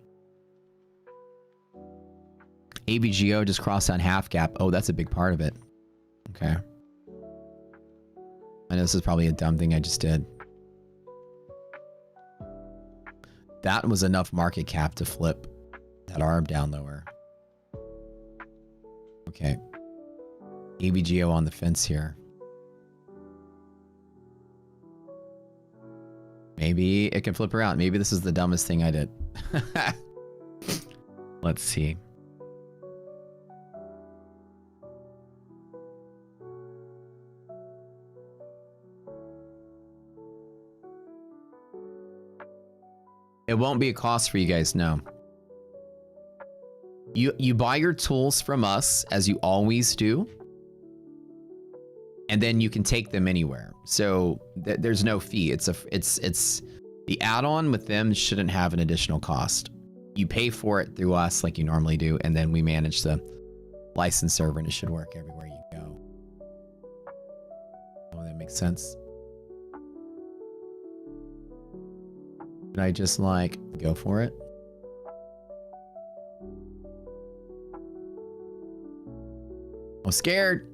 ABGO just crossed on half gap. Oh, that's a big part of it. Okay. I know this is probably a dumb thing I just did. That was enough market cap to flip that arm down lower. Okay. ABGO on the fence here. Maybe it can flip around. Maybe this is the dumbest thing I did. Let's see. It won't be a cost for you guys, no. You buy your tools from us, as you always do, and then you can take them anywhere. So there's no fee. It's the add-on with them shouldn't have an additional cost. You pay for it through us like you normally do, and then we manage the license server, and it should work everywhere you go. Oh, that makes sense. Should I just like go for it? I'm scared.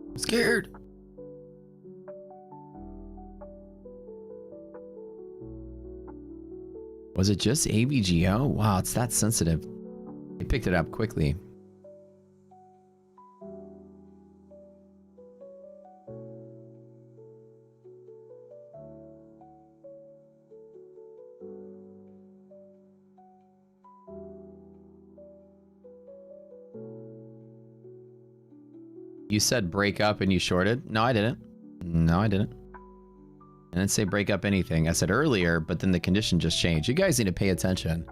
I'm scared. Was it just ABGO? Wow, it's that sensitive. They picked it up quickly. You said break up and you shorted? No, I didn't. No, I didn't. I didn't say break up anything. I said earlier, but then the condition just changed. You guys need to pay attention.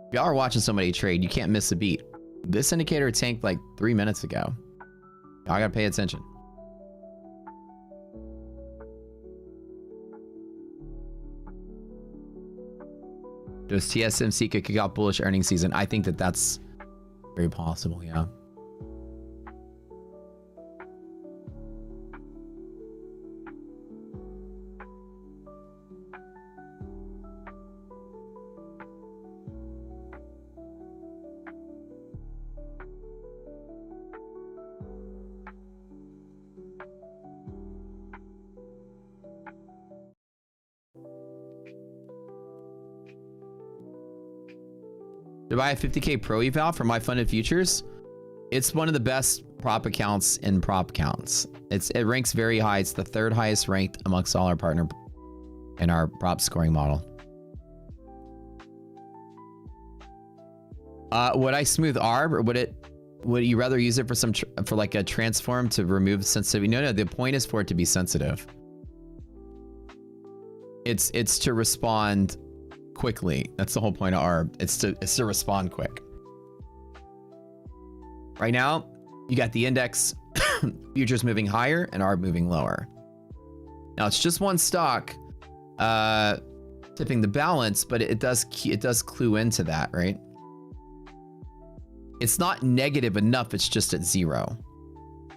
If y'all are watching somebody trade, you can't miss a beat. This indicator tanked like 3 minutes ago. Y'all gotta pay attention. Does TSMC kick out bullish earnings season? I think that's very possible, yeah. To buy a 50K pro eval for my funded futures, it's one of the best prop accounts in prop accounts. It ranks very high. It's the 3rd highest ranked amongst all our partner in our prop scoring model. Would I smooth ARB, or would you rather use it for like a transform to remove sensitivity? No, the point is for it to be sensitive. It's to respond quickly. That's the whole point of ARB. It's to respond quick. Right now, you got the index futures moving higher and ARB moving lower. Now it's just one stock tipping the balance, but it does clue into that, right? It's not negative enough, it's just at 0.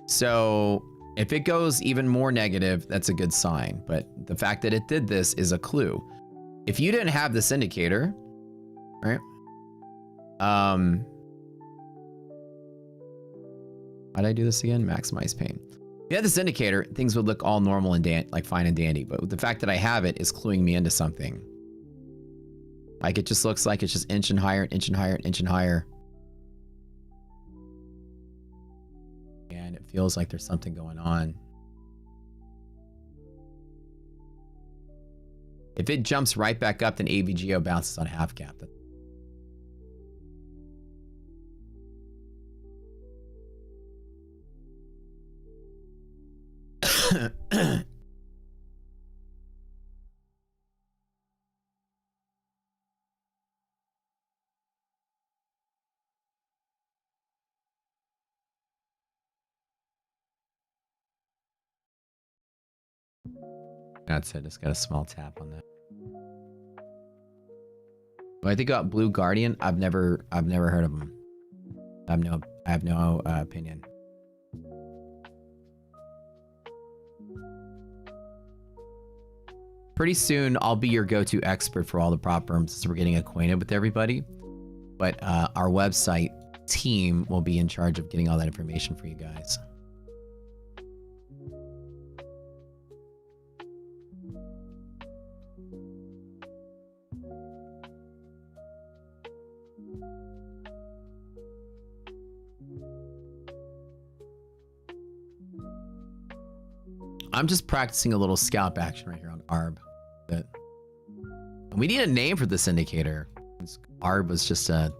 So if it goes even more negative, that's a good sign. But the fact that it did this is a clue. If you didn't have this indicator, right? How did I do this again? Maximize pain. If you had this indicator, things would look all normal and like fine and dandy. But the fact that I have it is cluing me into something. Like it just looks like it's just inching higher, inching higher, inching higher. And it feels like there's something going on. If it jumps right back up, then AVGO bounces on half cap. That's it. Just got a small tap on that. When I think about Blue Guardian, I've never heard of them. I have no opinion. Pretty soon, I'll be your go-to expert for all the prop firms as we're getting acquainted with everybody. But our website team will be in charge of getting all that information for you guys. I'm just practicing a little scalp action right here on Darb. We need a name for this indicator. Darb was just a...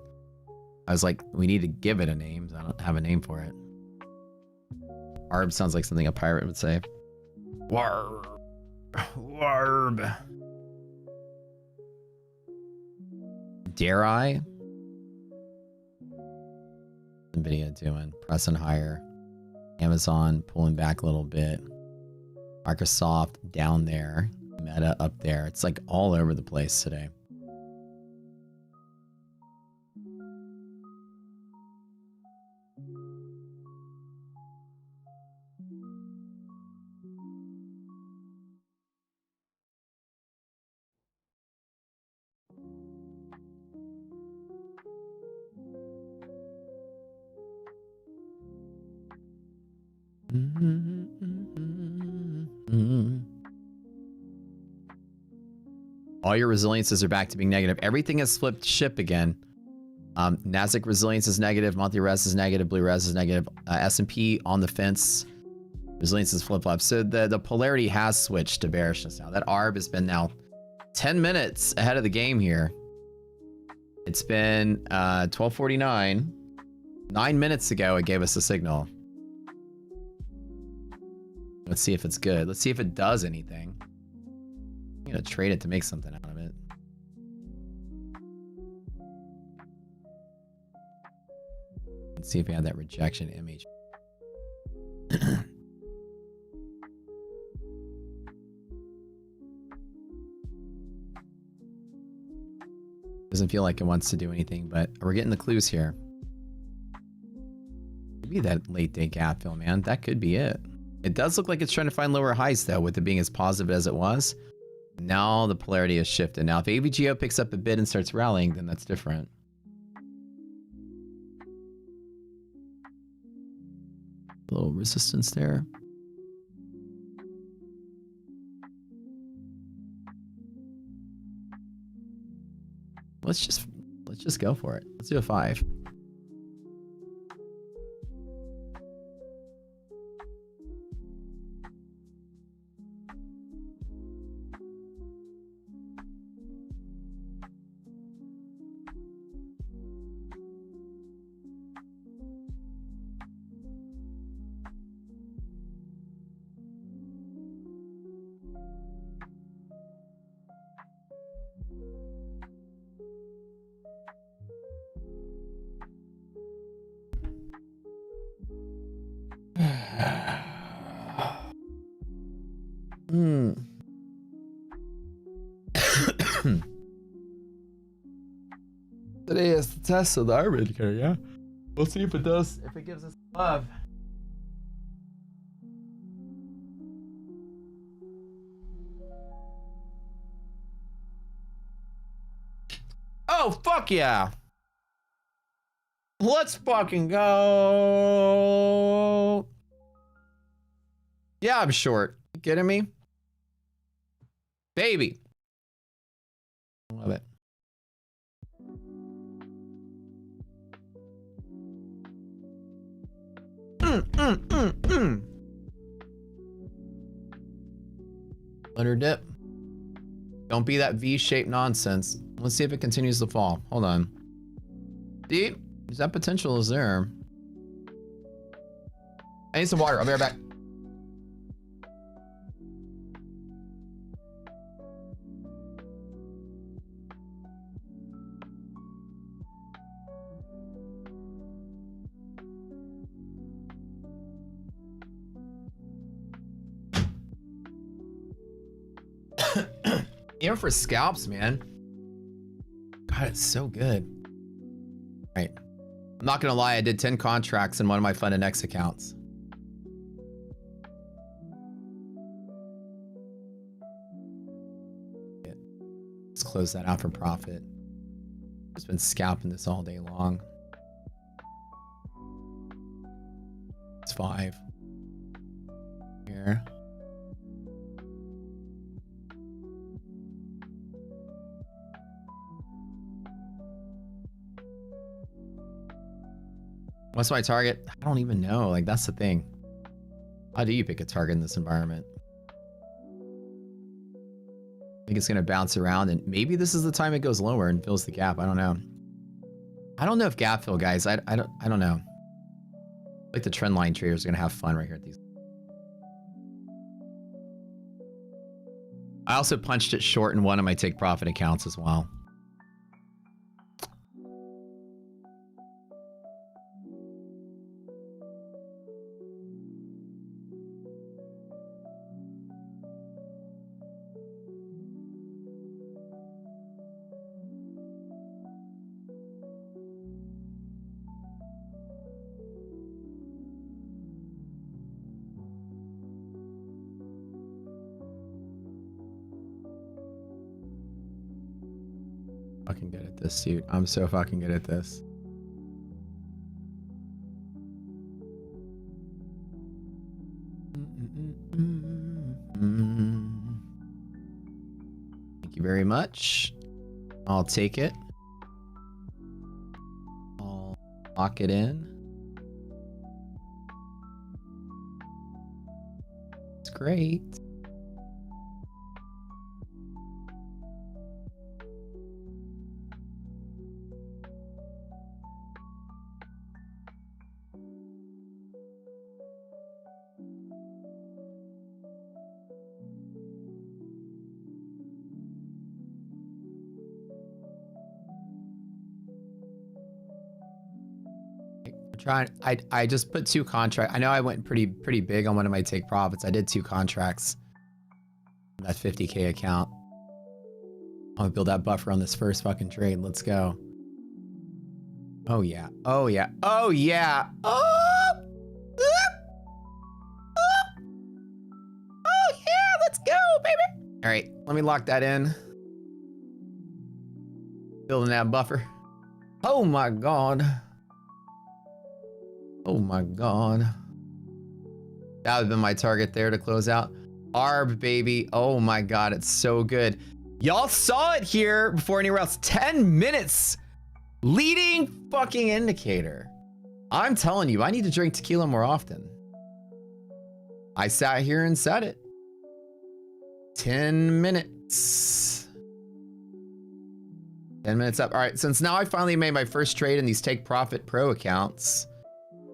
I was like, we need to give it a name. I don't have a name for it. Darb sounds like something a pirate would say. Warb. Warb. Dare I? NVIDIA doing? Pressing higher. Amazon pulling back a little bit. Microsoft down there. Meta up there. It's like all over the place today. All your resiliences are back to being negative. Everything has flipped ship again. Nasdaq resilience is negative. Monthly res is negative. Blue res is negative. S&P on the fence. Resilience is flip-flop. So the polarity has switched to bearishness now. That ARB has been now 10 minutes ahead of the game here. It's been 12:49. 9 minutes ago, it gave us a signal. Let's see if it's good. Let's see if it does anything. I'm gonna trade it to make something out of it. Let's see if we have that rejection image. Doesn't feel like it wants to do anything, but we're getting the clues here. Maybe that late day gap fill, man. That could be it. It does look like it's trying to find lower highs, though, with it being as positive as it was. Now the polarity has shifted. Now, if AVGO picks up a bit and starts rallying, then that's different. A little resistance there. Let's just go for it. Let's do a 5. Today is the test of the ARB indicator, yeah? We'll see if it does, if it gives us love. Oh, fuck yeah! Let's fucking go! Yeah, I'm short. You kidding me? Baby. Love it. Under dip. Don't be that V-shaped nonsense. Let's see if it continues to fall. Hold on. See? That potential is there. I need some water. I'll be right back. Even for scalps, man. God, it's so good. All right. I'm not gonna lie, I did 10 contracts in one of my Fund and X accounts. Let's close that out for profit. Just been scalping this all day long. It's 5. Here. What's my target? I don't even know. Like, that's the thing. How do you pick a target in this environment? I think it's going to bounce around, and maybe this is the time it goes lower and fills the gap. I don't know. I don't know if gap fill, guys. I don't know. Like the trend line traders are going to have fun right here at these. I also punched it short in one of my take profit accounts as well. Fucking good at this, dude. I'm so fucking good at this. Thank you very much. I'll take it. I'll lock it in. It's great. Trying. I just put 2 contracts. I know I went pretty big on one of my take profits. I did 2 contracts on that 50K account. I'm gonna build that buffer on this first fucking trade. Let's go. Oh yeah. Oh yeah. Oh yeah. Oh yeah. Let's go, baby. All right. Let me lock that in. Building that buffer. Oh my god. Oh my god. That would have been my target there to close out. Darb, baby. Oh my god, it's so good. Y'all saw it here before anywhere else. 10 minutes. Leading fucking indicator. I'm telling you, I need to drink tequila more often. I sat here and said it. 10 minutes. 10 minutes up. All right, since now I finally made my first trade in these Take Profit Pro accounts,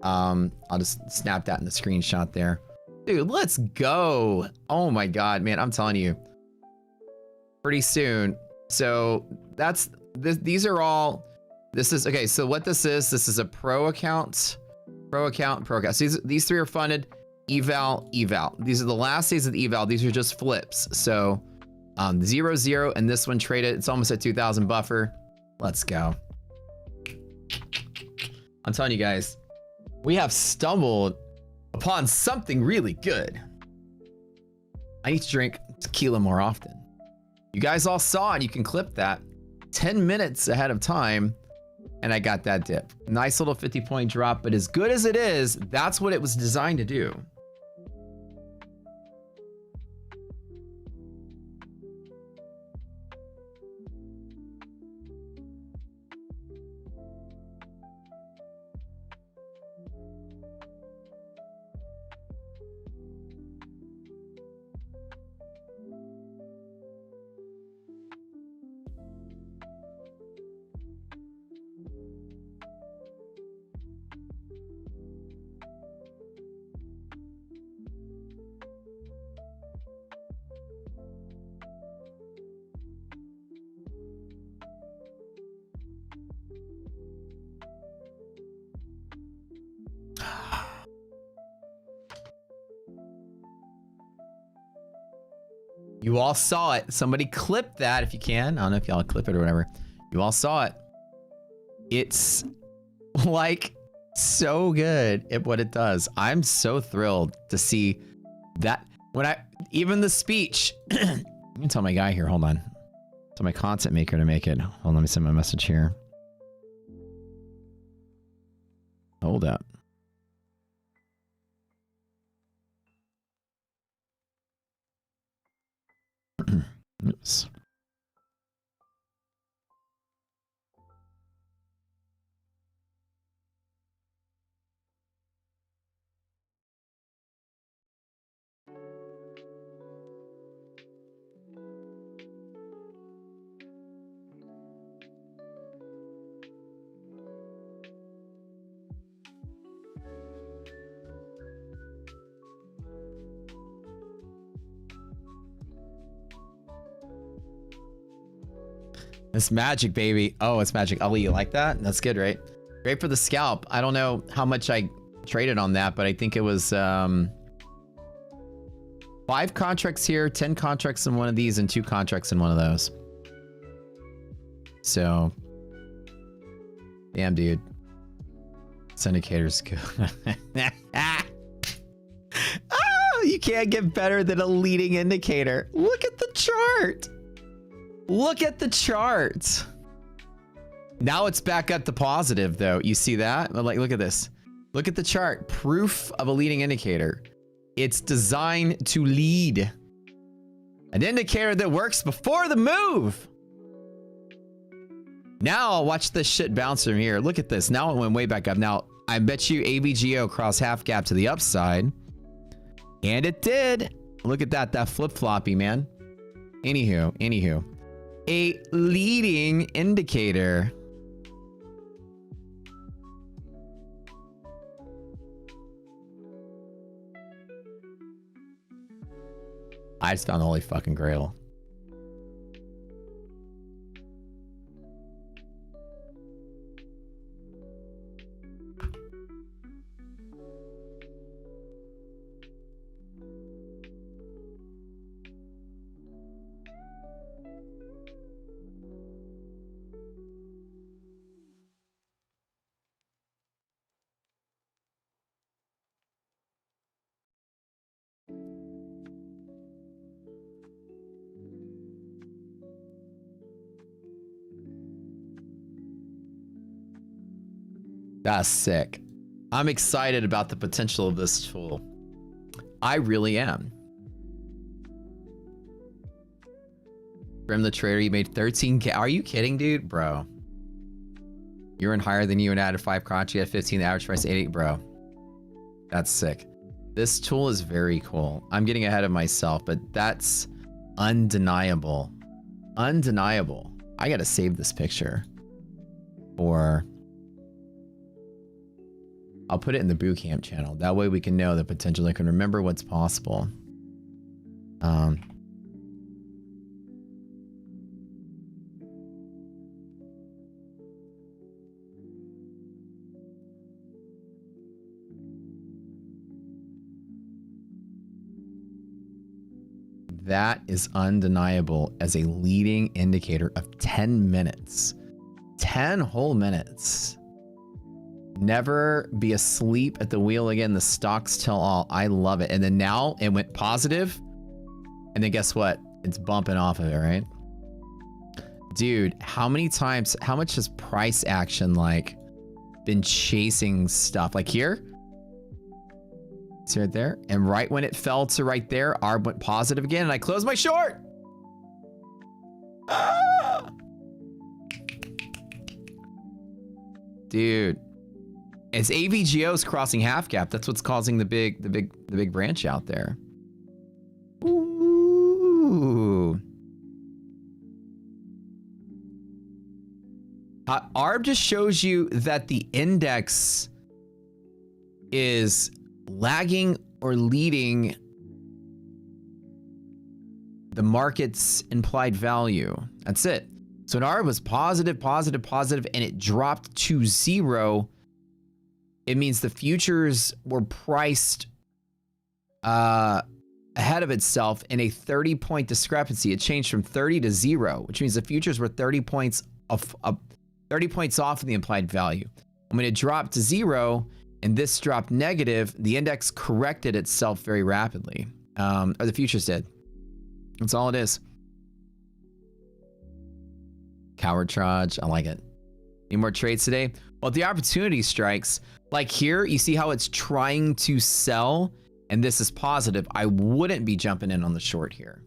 I'll just snap that in the screenshot there. Dude, let's go. Oh my god, man, I'm telling you. Pretty soon. So that's this. These are all. This is okay. So what this is a pro account, pro account, pro account. So these 3 are funded. Eval, eval. These are the last days of the eval. These are just flips. So 0, 0, and this one traded. It's almost at 2,000 buffer. Let's go. I'm telling you guys. We have stumbled upon something really good. I need to drink tequila more often. You guys all saw it. You can clip that 10 minutes ahead of time. And I got that dip. Nice little 50-point drop. But as good as it is, that's what it was designed to do. You all saw it. Somebody clip that if you can. I don't know if y'all clip it or whatever. You all saw it. It's like so good at what it does. I'm so thrilled to see that. Even the speech. Let me tell my guy here. Hold on. Tell my content maker to make it. Hold on. Let me send my message here. Hold up. Oops. It's magic, baby. Oh, it's magic. Ollie, you like that? That's good, right? Great for the scalp. I don't know how much I traded on that, but I think it was 5 contracts here, 10 contracts in one of these, and 2 contracts in one of those. So, damn, dude. Syndicator's good. Oh, you can't get better than a leading indicator. Look at the chart. Look at the chart. Now it's back up to positive, though. You see that? Like, look at this. Look at the chart. Proof of a leading indicator. It's designed to lead. An indicator that works before the move. Now, watch this shit bounce from here. Look at this. Now it went way back up. Now, I bet you AVGO crossed half gap to the upside. And it did. Look at that. That flip-floppy, man. Anywho. A leading indicator. I just found the holy fucking grail. That's sick. I'm excited about the potential of this tool. I really am. From the trader, you made 13K. Are you kidding, dude? Bro. You earned higher than you and added 5 crotch. You had 15, the average price 88, bro. That's sick. This tool is very cool. I'm getting ahead of myself, but that's undeniable. Undeniable. I gotta save this picture. Or I'll put it in the bootcamp channel. That way we can know the potential. I can remember what's possible. That is undeniable as a leading indicator of 10 minutes. 10 whole minutes. Never be asleep at the wheel again. The stocks tell all. I love it. And then now it went positive. And then guess what? It's bumping off of it, right? Dude, how many times, how much has price action like been chasing stuff? Like here? It's right there. And right when it fell to right there, ARB went positive again. And I closed my short. Ah! Dude. It's AVGO's crossing half gap. That's what's causing the big branch out there. Ooh. ARB just shows you that the index is lagging or leading the market's implied value. That's it. So an ARB was positive, and it dropped to 0. It means the futures were priced at ahead of itself in a 30-point discrepancy. It changed from 30 to 0, which means the futures were 30 points off, 30 points off of the implied value. And when it dropped to 0 and this dropped negative, the index corrected itself very rapidly. Or the futures did. That's all it is. Coward Trudge, I like it. Any more trades today? Well, the opportunity strikes. Like here, you see how it's trying to sell, and this is positive. I wouldn't be jumping in on the short here,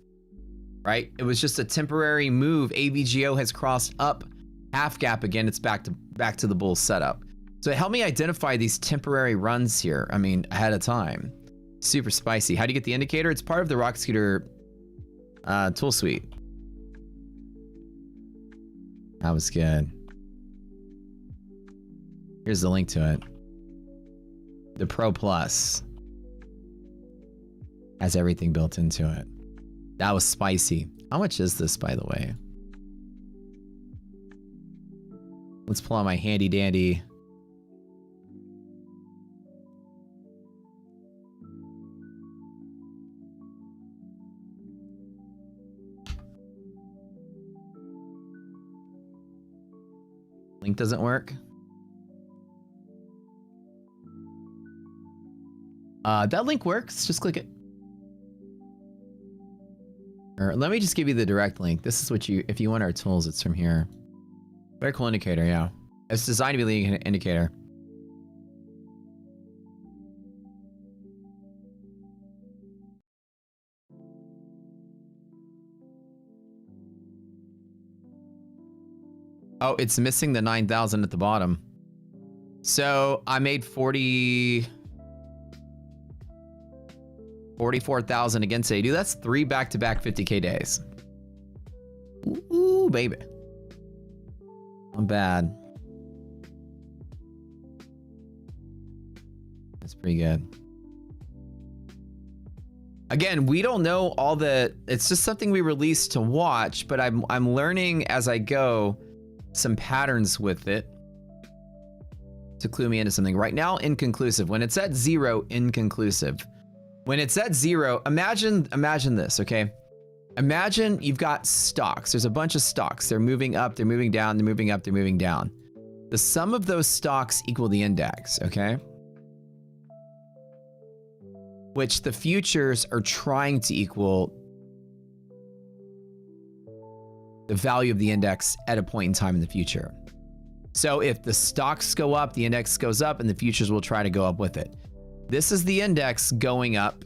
right? It was just a temporary move. AVGO has crossed up half gap again. It's back to the bull setup. So help me identify these temporary runs here. I mean, ahead of time. Super spicy. How do you get the indicator? It's part of the Rock Scooter tool suite. That was good. Here's the link to it. The Pro Plus has everything built into it. That was spicy. How much is this, by the way? Let's pull out my handy dandy. Link doesn't work. That link works. Just click it. Or let me just give you the direct link. This is what you, if you want our tools, it's from here. Very cool indicator, yeah. It's designed to be a leading indicator. Oh, it's missing the 9,000 at the bottom. So I made 44,000 again today. Dude, that's 3 back-to-back 50K days. Ooh, baby. Not bad. That's pretty good. Again, we don't know all the, it's just something we released to watch, but I'm learning as I go some patterns with it to clue me into something. Right now, inconclusive. When it's at 0, inconclusive. When it's at 0, imagine this, okay? Imagine you've got stocks. There's a bunch of stocks. They're moving up, they're moving down, they're moving up, they're moving down. The sum of those stocks equal the index, okay? Which the futures are trying to equal the value of the index at a point in time in the future. So if the stocks go up, the index goes up, and the futures will try to go up with it. This is the index going up,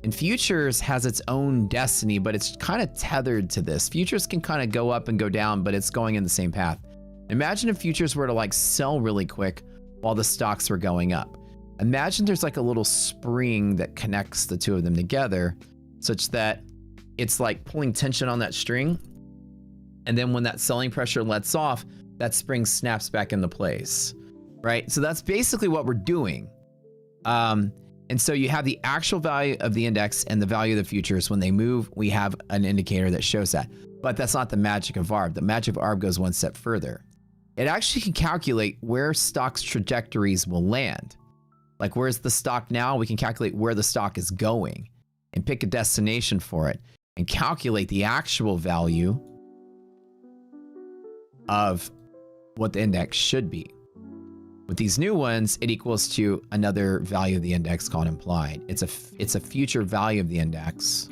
and futures has its own destiny, but it's kind of tethered to this. Futures can kind of go up and go down, but it's going in the same path. Imagine if futures were to like sell really quick while the stocks were going up. Imagine there's like a little spring that connects the two of them together such that it's like pulling tension on that string. And then when that selling pressure lets off, that spring snaps back into place, right? So that's basically what we're doing. And so you have the actual value of the index and the value of the futures. When they move, we have an indicator that shows that. But that's not the magic of ARB. The magic of ARB goes one step further. It actually can calculate where stocks' trajectories will land. Like, where's the stock now? We can calculate where the stock is going and pick a destination for it and calculate the actual value of what the index should be. With these new ones, it equals to another value of the index called implied. It's a future value of the index.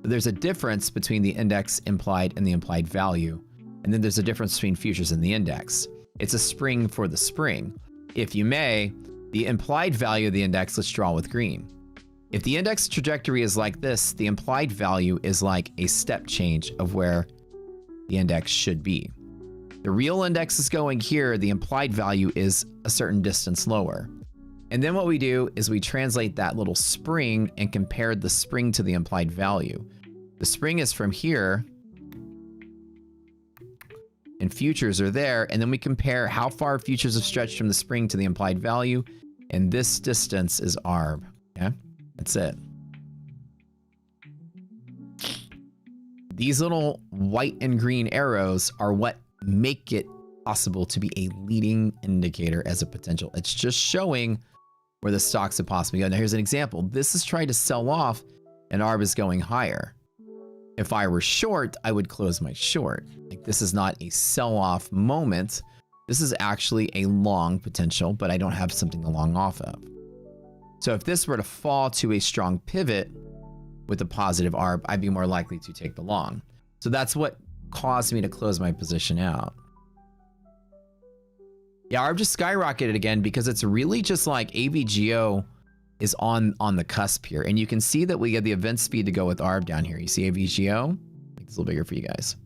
But there's a difference between the index implied and the implied value. And then there's a difference between futures and the index. It's a spring for the spring. If you may, the implied value of the index, let's draw with green. If the index trajectory is like this, the implied value is like a step change of where the index should be. The real index is going here, the implied value is a certain distance lower. And then what we do is we translate that little spring and compare the spring to the implied value. The spring is from here, and futures are there, and then we compare how far futures have stretched from the spring to the implied value, and this distance is ARB. Yeah, that's it. These little white and green arrows are what make it possible to be a leading indicator as a potential. It's just showing where the stocks would possibly go. Now here's an example. This is trying to sell off and ARB is going higher. If I were short, I would close my short. Like, this is not a sell-off moment. This is actually a long potential, but I don't have something to long off of. So if this were to fall to a strong pivot with a positive ARB, I'd be more likely to take the long. So that's what caused me to close my position out. Yeah, ARB just skyrocketed again because it's really just like AVGO is on the cusp here. And you can see that we get the event speed to go with ARB down here. You see AVGO? Make this a little bigger for you guys.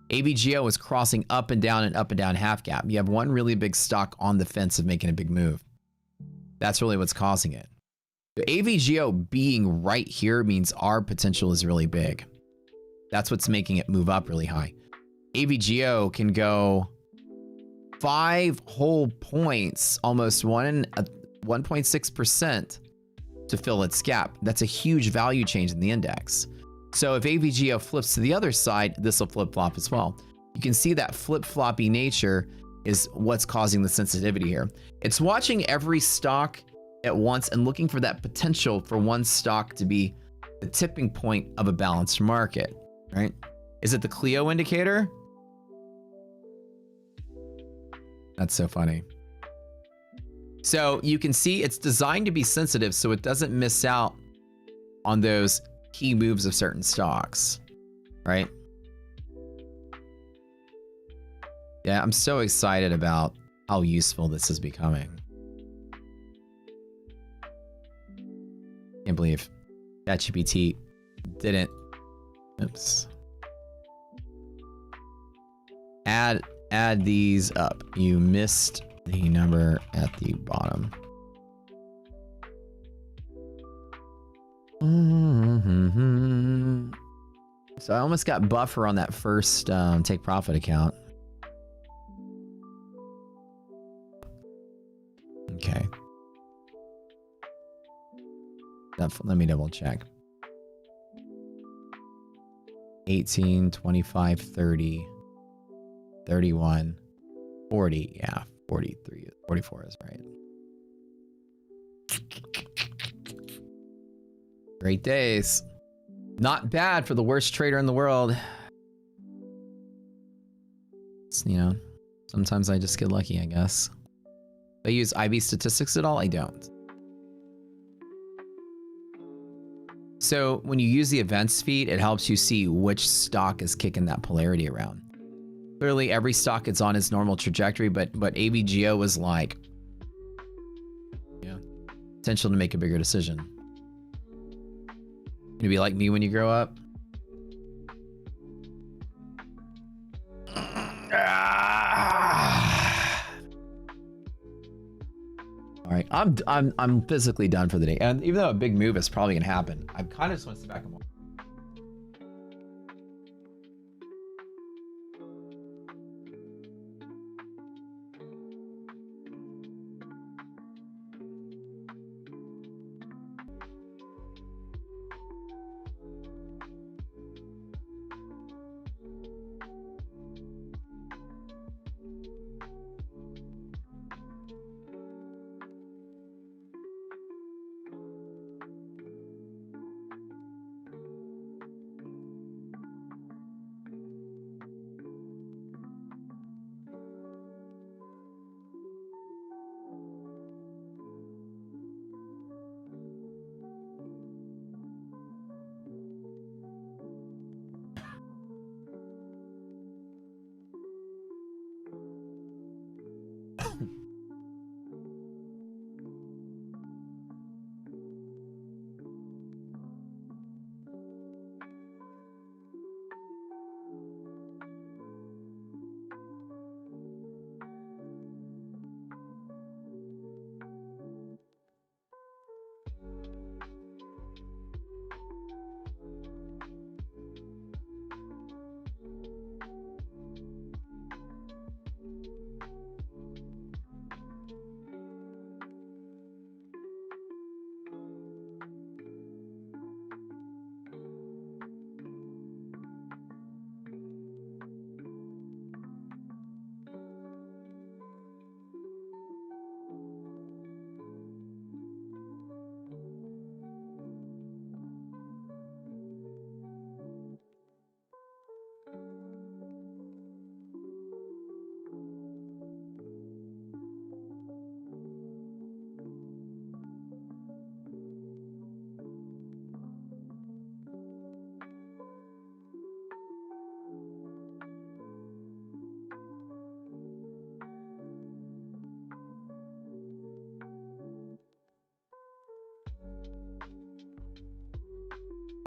AVGO is crossing up and down half gap. You have one really big stock on the fence of making a big move. That's really what's causing it. The AVGO being right here means ARB potential is really big. That's what's making it move up really high. AVGO can go 5 whole points, almost 1.6% to fill its gap. That's a huge value change in the index. So if AVGO flips to the other side, this will flip-flop as well. You can see that flip-floppy nature is what's causing the sensitivity here. It's watching every stock at once and looking for that potential for one stock to be the tipping point of a balanced market, right? Is it the Clio indicator? That's so funny. So you can see it's designed to be sensitive so it doesn't miss out on those key moves of certain stocks, right? Yeah, I'm so excited about how useful this is becoming. Can't believe ChatGPT didn't. Oops. Add these up. You missed the number at the bottom. So I almost got buffer on that first take profit account. Okay. Let me double check. 18, 25, 30, 31, 40. Yeah, 43, 44 is right. Great days. Not bad for the worst trader in the world. It's, you know, sometimes I just get lucky, I guess. I use IB statistics at all? I don't. So when you use the events feed, it helps you see which stock is kicking that polarity around. Clearly, every stock is on its normal trajectory, but AVGO was like, yeah, potential to make a bigger decision. You gonna be like me when you grow up? All right, I'm physically done for the day, and even though a big move is probably gonna happen, I kind of just want to sit back and watch.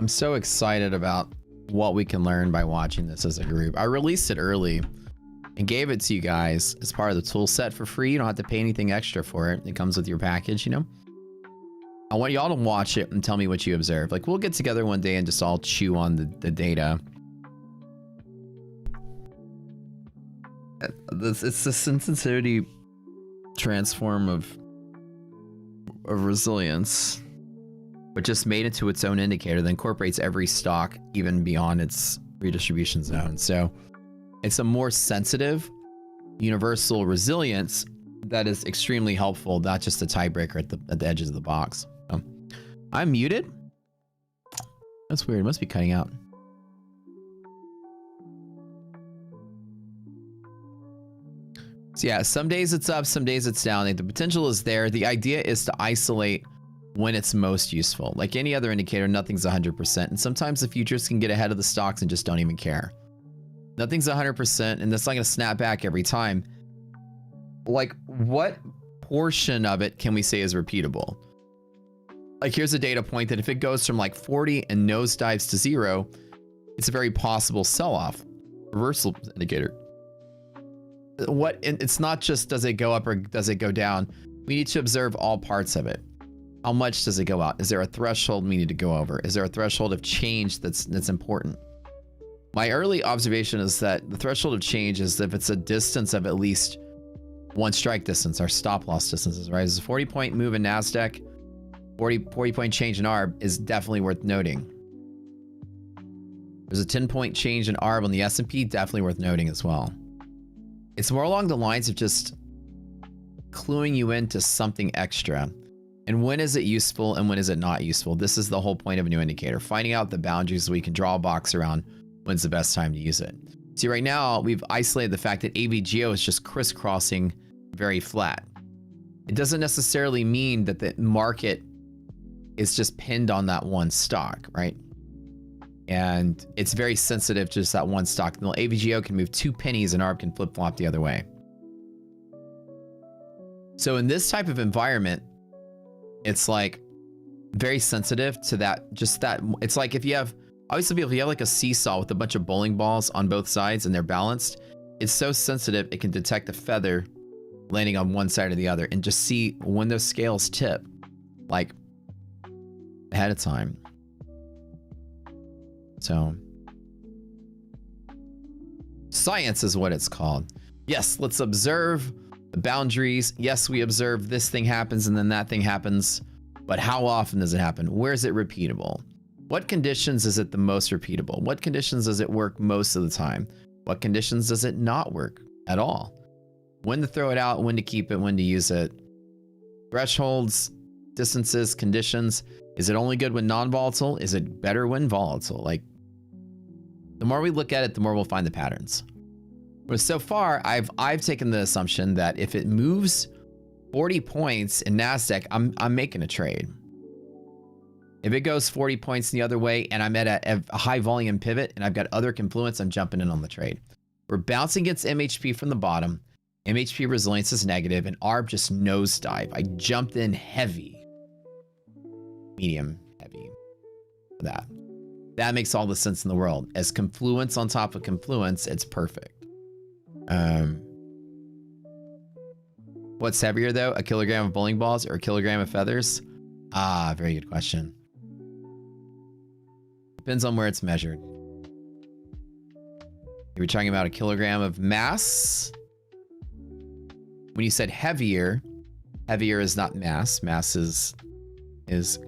I'm so excited about what we can learn by watching this as a group. I released it early and gave it to you guys as part of the tool set for free. You don't have to pay anything extra for it. It comes with your package, you know? I want y'all to watch it and tell me what you observe. Like, we'll get together one day and just all chew on the data. It's the sensitivity transform of resilience, but just made into its own indicator that incorporates every stock even beyond its redistribution zone. So it's a more sensitive universal resilience that is extremely helpful, not just a tiebreaker at the edges of the box. So, I'm muted. That's weird. It must be cutting out. So yeah, some days it's up, some days it's down. Like, the potential is there. The idea is to isolate when it's most useful. Like any other indicator, nothing's 100%. And sometimes the futures can get ahead of the stocks and just don't even care. Nothing's 100%, and that's not going to snap back every time. Like, what portion of it can we say is repeatable? Like, here's a data point that if it goes from like 40 and nosedives to 0, it's a very possible sell-off. Reversal indicator. It's not just does it go up or does it go down. We need to observe all parts of it. How much does it go out? Is there a threshold we need to go over? Is there a threshold of change that's important? My early observation is that the threshold of change is if it's a distance of at least one strike distance, our stop loss distances, right? It's a 40-point move in NASDAQ, 40-point change in ARB is definitely worth noting. There's a 10-point change in ARB on the S&P, definitely worth noting as well. It's more along the lines of just cluing you into something extra. And when is it useful and when is it not useful? This is the whole point of a new indicator. Finding out the boundaries so we can draw a box around when's the best time to use it. See, right now, we've isolated the fact that AVGO is just crisscrossing very flat. It doesn't necessarily mean that the market is just pinned on that one stock, right? And it's very sensitive to just that one stock. The AVGO can move 2 pennies and ARB can flip-flop the other way. So in this type of environment, it's like very sensitive to that, just that. It's like if you have, obviously if you have like a seesaw with a bunch of bowling balls on both sides and they're balanced, it's so sensitive it can detect a feather landing on one side or the other and just see when those scales tip, like ahead of time. So science is what it's called. Yes, let's observe the boundaries. Yes, we observe this thing happens and then that thing happens, but how often does it happen? Where is it repeatable? What conditions is it the most repeatable? What conditions does it work most of the time? What conditions does it not work at all? When to throw it out, when to keep it, when to use it. Thresholds, distances, conditions. Is it only good when non-volatile? Is it better when volatile? Like, the more we look at it, the more we'll find the patterns. But so far, I've taken the assumption that if it moves 40 points in NASDAQ, I'm making a trade. If it goes 40 points the other way and I'm at a high volume pivot and I've got other confluence, I'm jumping in on the trade. We're bouncing against MHP from the bottom. MHP resilience is negative and ARB just nosedive. I jumped in heavy. Medium heavy. That makes all the sense in the world. As confluence on top of confluence, it's perfect. What's heavier though? A kilogram of bowling balls or a kilogram of feathers? Ah, very good question. Depends on where it's measured. You're talking about a kilogram of mass. When you said heavier, heavier is not mass. Mass is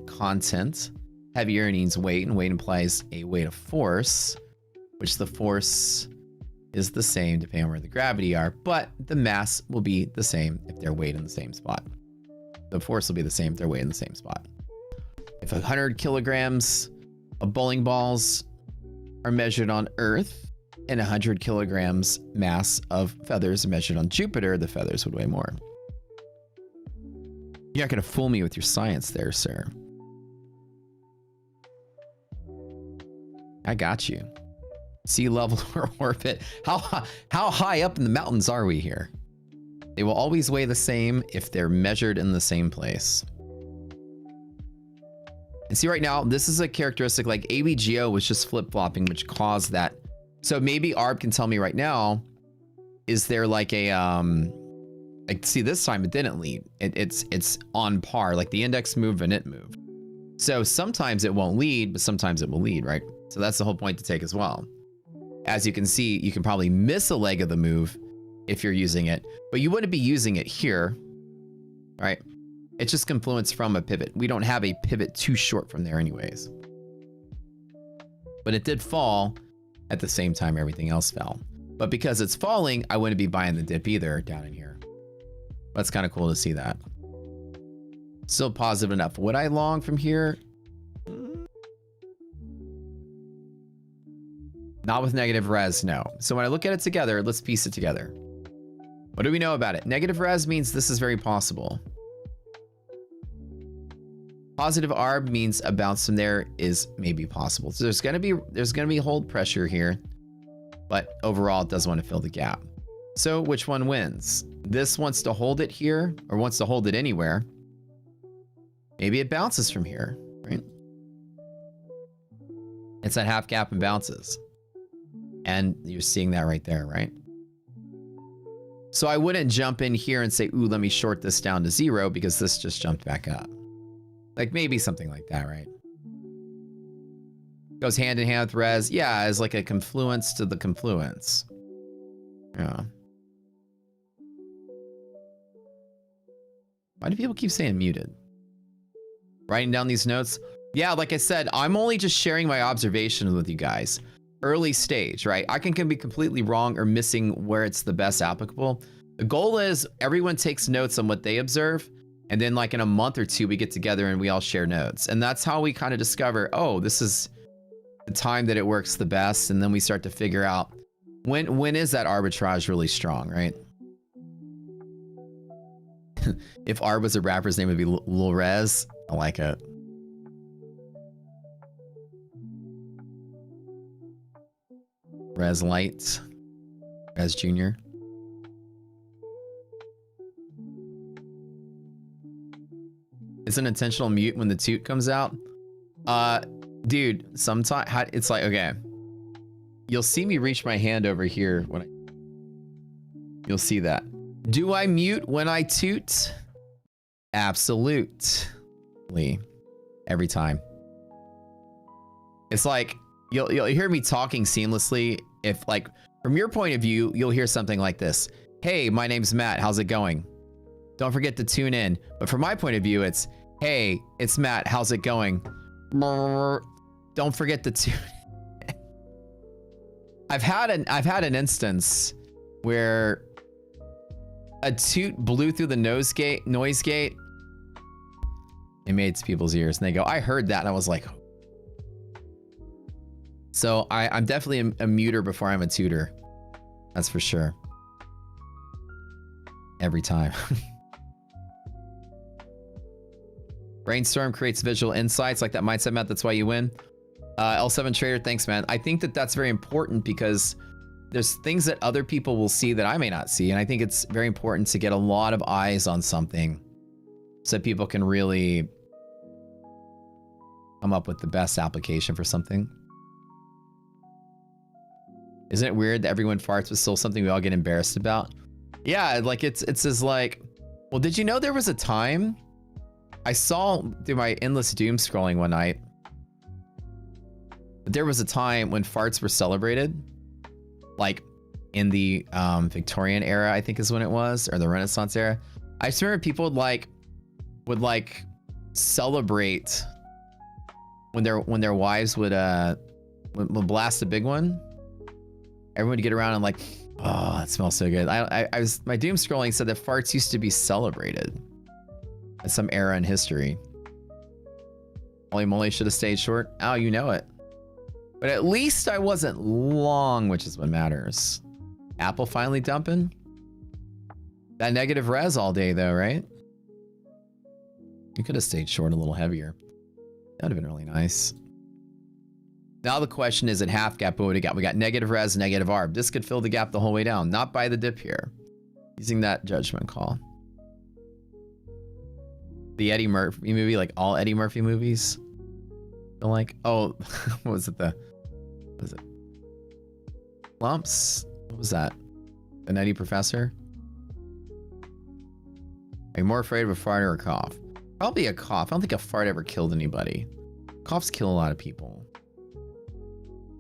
content. Heavier means weight, and weight implies a weight of force, which the force is the same depending on where the gravity are, but the mass will be the same if they're weighed in the same spot. The force will be the same if they're weighed in the same spot. If 100 kilograms of bowling balls are measured on Earth and 100 kilograms mass of feathers are measured on Jupiter, the feathers would weigh more. You're not going to fool me with your science there, sir. I got you. Sea level or orbit. How high up in the mountains are we here? They will always weigh the same if they're measured in the same place. And see right now, this is a characteristic like ABGO was just flip-flopping, which caused that. So maybe ARB can tell me right now, is there like a, like see this time it didn't lead. It's on par, like the index moved and it moved. So sometimes it won't lead, but sometimes it will lead, right? So that's the whole point to take as well. As you can see, you can probably miss a leg of the move if you're using it, but you wouldn't be using it here, right? It's just confluence from a pivot. We don't have a pivot too short from there anyways. But it did fall at the same time everything else fell. But because it's falling, I wouldn't be buying the dip either down in here. That's kind of cool to see that. Still positive enough. Would I long from here? Not with negative res, no. So when I look at it together, let's piece it together. What do we know about it? Negative res means this is very possible. Positive ARB means a bounce from there is maybe possible. So there's gonna be hold pressure here, but overall it does want to fill the gap. So which one wins? This wants to hold it here or wants to hold it anywhere. Maybe it bounces from here, right? It's that half gap and bounces. And you're seeing that right there, right? So I wouldn't jump in here and say, ooh, let me short this down to 0 because this just jumped back up. Like maybe something like that, right? Goes hand in hand with res. Yeah, as like a confluence to the confluence. Yeah. Why do people keep saying muted? Writing down these notes. Yeah, like I said, I'm only just sharing my observations with you guys. Early stage, right? I can be completely wrong or missing where it's the best applicable. The goal is everyone takes notes on what they observe. And then like in a month or two, we get together and we all share notes. And that's how we kind of discover, oh, this is the time that it works the best. And then we start to figure out when is that arbitrage really strong, right? If Arb was a rapper's name, would be Lil Rez. I like it. Rez Light. Rez Jr. It's an intentional mute when the toot comes out. Dude, sometimes it's like, okay. You'll see me reach my hand over here when you'll see that. Do I mute when I toot? Absolutely. Every time. It's like, you'll hear me talking seamlessly. If like, from your point of view, you'll hear something like this. Hey, my name's Matt. How's it going? Don't forget to tune in. But from my point of view, it's, hey, it's Matt. How's it going? Don't forget to tune in. I've had an instance where a toot blew through the noise gate. It made it to people's ears and they go, I heard that. And I was like, so I'm definitely a muter before I'm a tutor. That's for sure. Every time. Brainstorm creates visual insights like that mindset, Matt. That's why you win. L7 Trader, thanks, man. I think that that's very important because there's things that other people will see that I may not see. And I think it's very important to get a lot of eyes on something so people can really come up with the best application for something. Isn't it weird that everyone farts was still something we all get embarrassed about? Yeah, like it's as like, well, did you know there was a time I saw through my endless doom scrolling one night, there was a time when farts were celebrated, like in the Victorian era, I think is when it was, or the Renaissance era. I just remember people would celebrate when their wives would blast a big one. Everyone would get around and like, oh, that smells so good. My doom scrolling said that farts used to be celebrated at some era in history. Holy moly, should have stayed short. Oh, you know it. But at least I wasn't long, which is what matters. Apple finally dumping? That negative res all day though, right? You could have stayed short a little heavier. That would have been really nice. Now the question is at half gap, what do we got? We got negative res, negative arb. This could fill the gap the whole way down. Not by the dip here. Using that judgment call. The Eddie Murphy movie, like all Eddie Murphy movies. feel like, oh, what was it? What was it? Lumps? What was that? The Nutty Professor? Are you more afraid of a fart or a cough? Probably a cough. I don't think a fart ever killed anybody. Coughs kill a lot of people.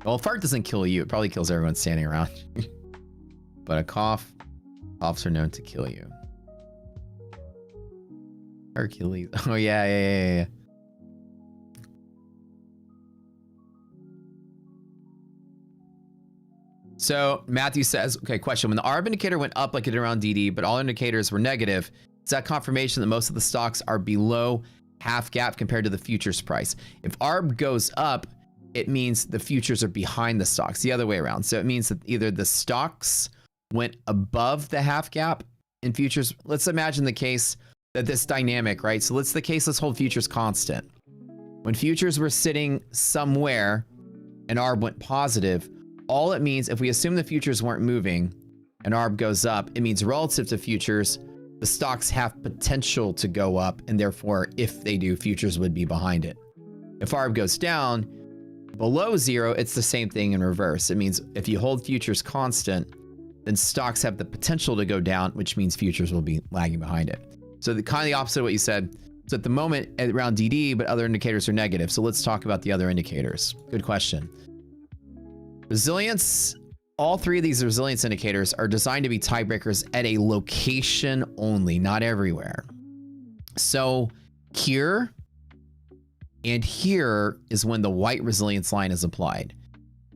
Well, a fart doesn't kill you. It probably kills everyone standing around you. But a cough, coughs are known to kill you. Hercules. Oh, yeah. So Matthew says, okay, question. When the ARB indicator went up like it did around DD, but all indicators were negative, is that confirmation that most of the stocks are below half gap compared to the futures price? If ARB goes up, it means the futures are behind the stocks, the other way around. So it means that either the stocks went above the half gap in futures. Let's imagine the case that this dynamic, right? So let's hold futures constant. When futures were sitting somewhere and ARB went positive, all it means, if we assume the futures weren't moving and ARB goes up, it means relative to futures, the stocks have potential to go up, and therefore, if they do, futures would be behind it. If ARB goes down below zero, it's the same thing in reverse. It means if you hold futures constant, then stocks have the potential to go down, which means futures will be lagging behind it. So the kind of the opposite of what you said. So at the moment around DD, but other indicators are negative. So let's talk about the other indicators. Good question. Resilience. All three of these resilience indicators are designed to be tiebreakers at a location only, not everywhere. So here and here is when the white resilience line is applied.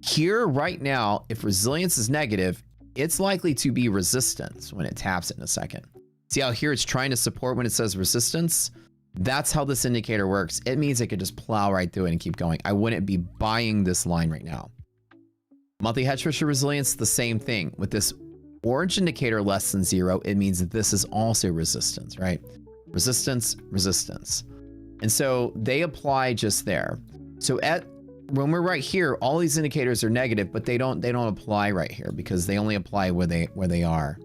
Here right now, if resilience is negative, it's likely to be resistance when it taps it in a second. See how here it's trying to support when it says resistance? That's how this indicator works. It means it could just plow right through it and keep going. I wouldn't be buying this line right now. Monthly hedge pressure resilience, the same thing. With this orange indicator less than zero, it means that this is also resistance, right? Resistance, resistance. And so they apply just there. So when we're right here, all these indicators are negative, but they don't apply right here because they only apply where they are.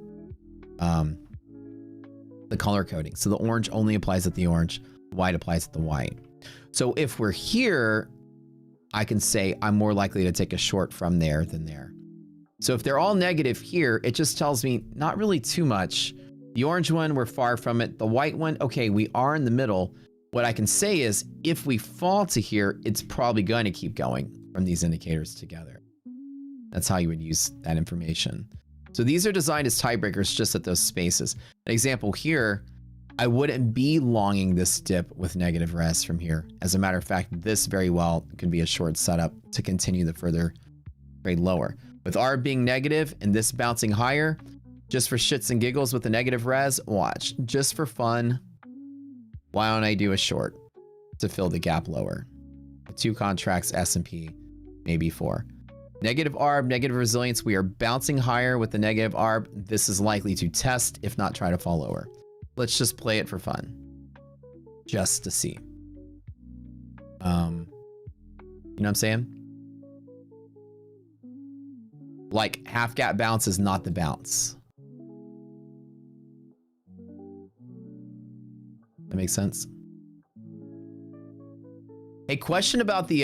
The color coding. So the orange only applies at the orange, the white applies at the white. So if we're here, I can say I'm more likely to take a short from there than there. So if they're all negative here, it just tells me not really too much. The orange one, we're far from it. The white one, okay, we are in the middle. What I can say is if we fall to here, it's probably going to keep going from these indicators together. That's how you would use that information. So these are designed as tiebreakers just at those spaces. An example here, I wouldn't be longing this dip with negative res from here. As a matter of fact, this very well could be a short setup to continue the further trade lower. With R being negative and this bouncing higher, just for shits and giggles with the negative res, watch. Just for fun, why don't I do a short to fill the gap lower? 2 contracts, S&P, maybe 4. Negative ARB, negative resilience. We are bouncing higher with the negative ARB. This is likely to test, if not try to fall lower. Let's just play it for fun. Just to see. You know what I'm saying? Like, half gap bounce is not the bounce. That makes sense? A question about the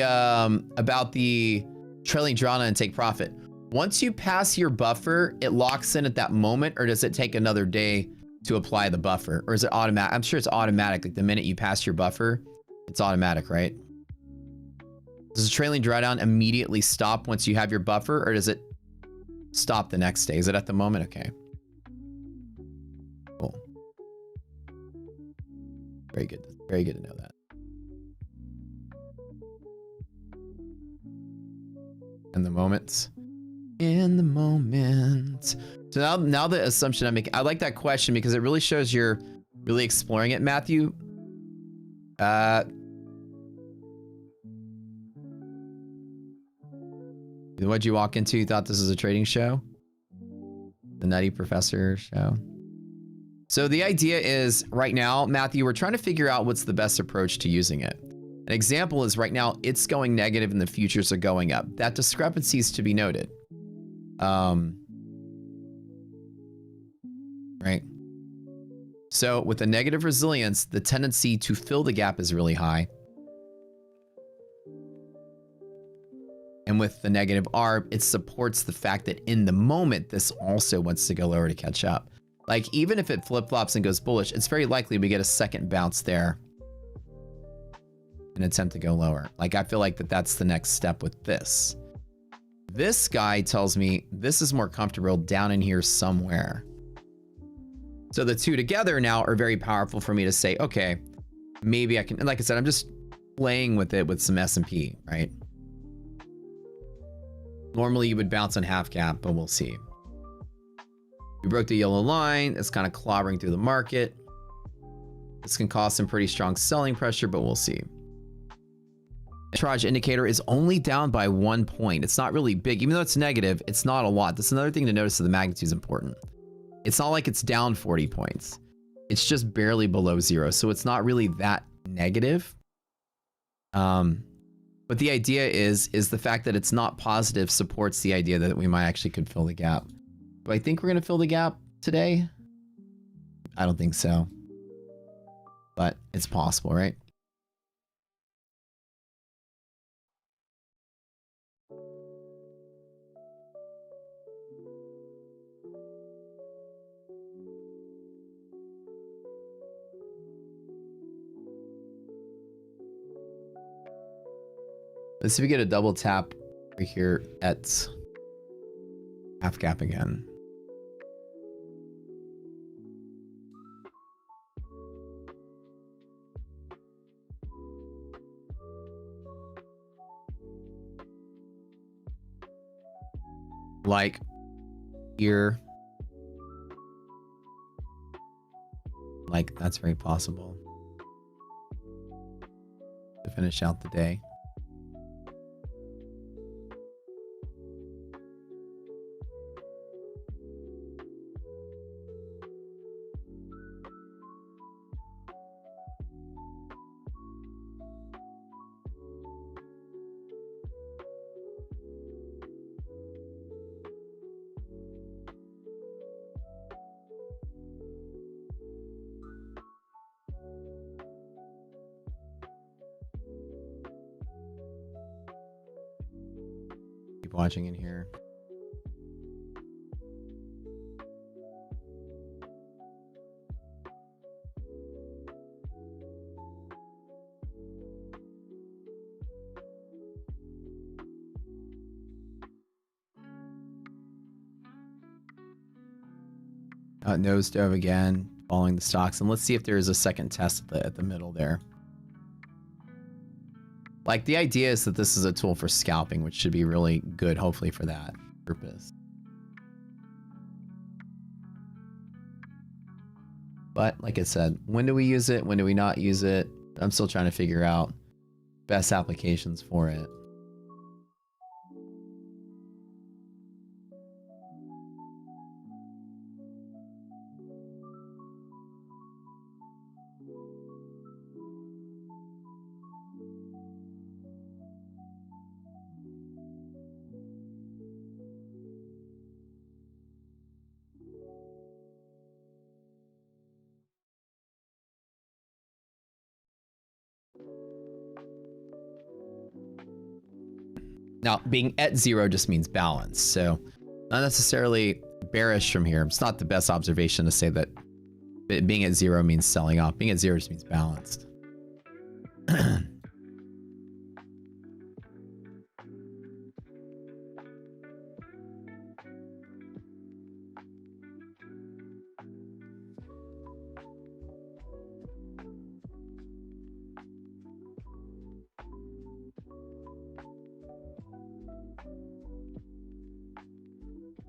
trailing drawdown and take profit. Once you pass your buffer, it locks in at that moment, or does it take another day to apply the buffer? Or is it automatic? I'm sure it's automatic. Like the minute you pass your buffer, it's automatic, right? Does the trailing drawdown immediately stop once you have your buffer, or does it stop the next day? Is it at the moment? Okay. Cool. Very good. Very good to know that. In the moment. In the moment. So now the assumption I'm making, I like that question because it really shows you're really exploring it, Matthew. What'd you walk into? You thought this was a trading show? The Nutty Professor show? So the idea is right now, Matthew, we're trying to figure out what's the best approach to using it. An example is right now it's going negative and the futures are going up. That discrepancy is to be noted. Right. So with a negative resilience, the tendency to fill the gap is really high. And with the negative arb, it supports the fact that in the moment, this also wants to go lower to catch up. Like, even if it flip-flops and goes bullish, it's very likely we get a second bounce there and attempt to go lower. Like, I feel like that's the next step with this. This guy tells me this is more comfortable down in here somewhere. So the two together now are very powerful for me to say, okay, maybe I can, and like I said, I'm just playing with it with some S&P, right? Normally you would bounce on half cap, but we'll see. We broke the yellow line. It's kind of clobbering through the market. This can cause some pretty strong selling pressure, but we'll see. Arbitrage indicator is only down by 1 point. It's not really big. Even though it's negative, it's not a lot. That's another thing to notice, that the magnitude is important. It's not like it's down 40 points. It's just barely below 0. So it's not really that negative. But the idea is the fact that it's not positive supports the idea that we might actually could fill the gap. Do I think we're going to fill the gap today? I don't think so. But it's possible, right? Let's see if we get a double tap over here at half gap again. Like here. Like, that's very possible to finish out the day. Keep watching in here. Nose dove again, following the stocks, and let's see if there is a second test at the middle there. Like, the idea is that this is a tool for scalping, which should be really good, hopefully, for that purpose. But like I said, when do we use it? When do we not use it? I'm still trying to figure out best applications for it. Now, being at 0 just means balance, so not necessarily bearish from here. It's not the best observation to say that being at 0 means selling off. Being at 0 just means balanced.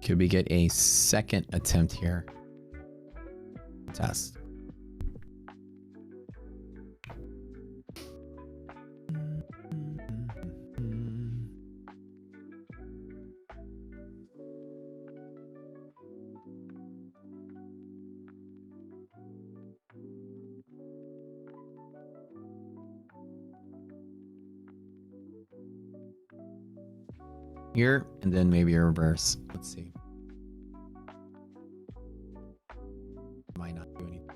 Could we get a second attempt here? Test. Here, and then maybe a reverse. Let's see. Might not do anything.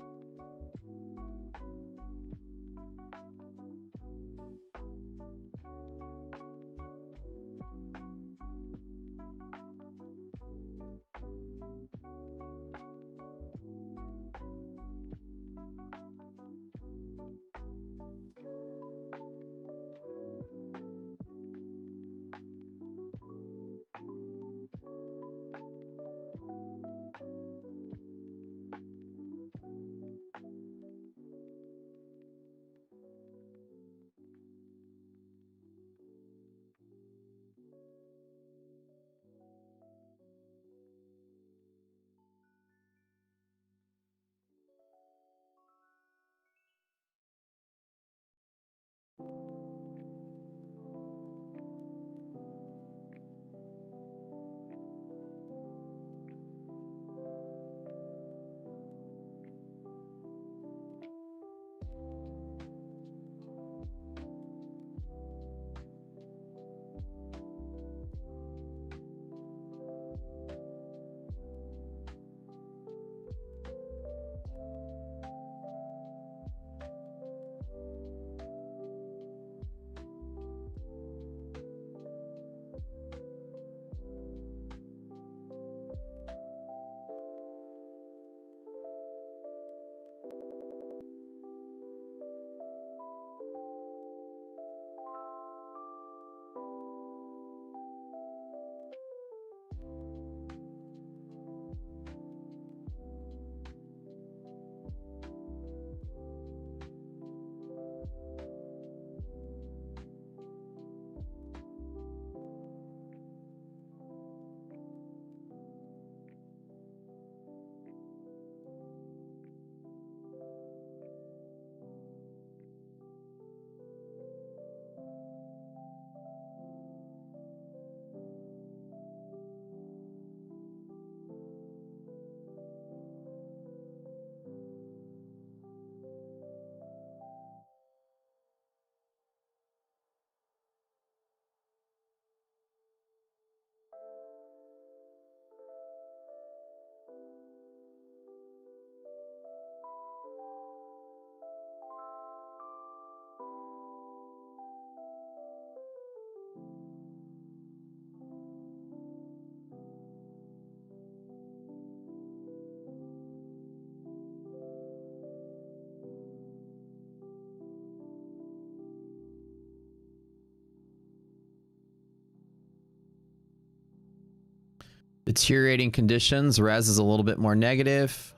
Deteriorating conditions. Res is a little bit more negative.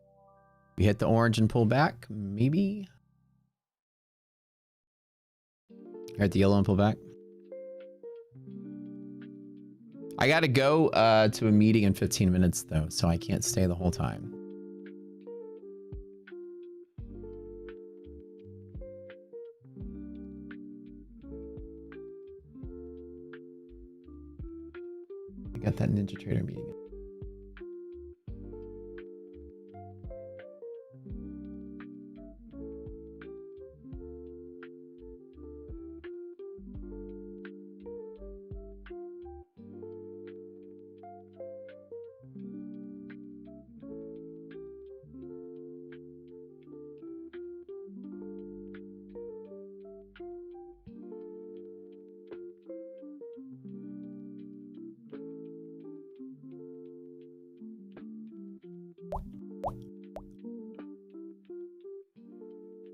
We hit the orange and pull back. Maybe. Hit the yellow and pull back. I gotta go to a meeting in 15 minutes though, so I can't stay the whole time. I got that Ninja Trader meeting.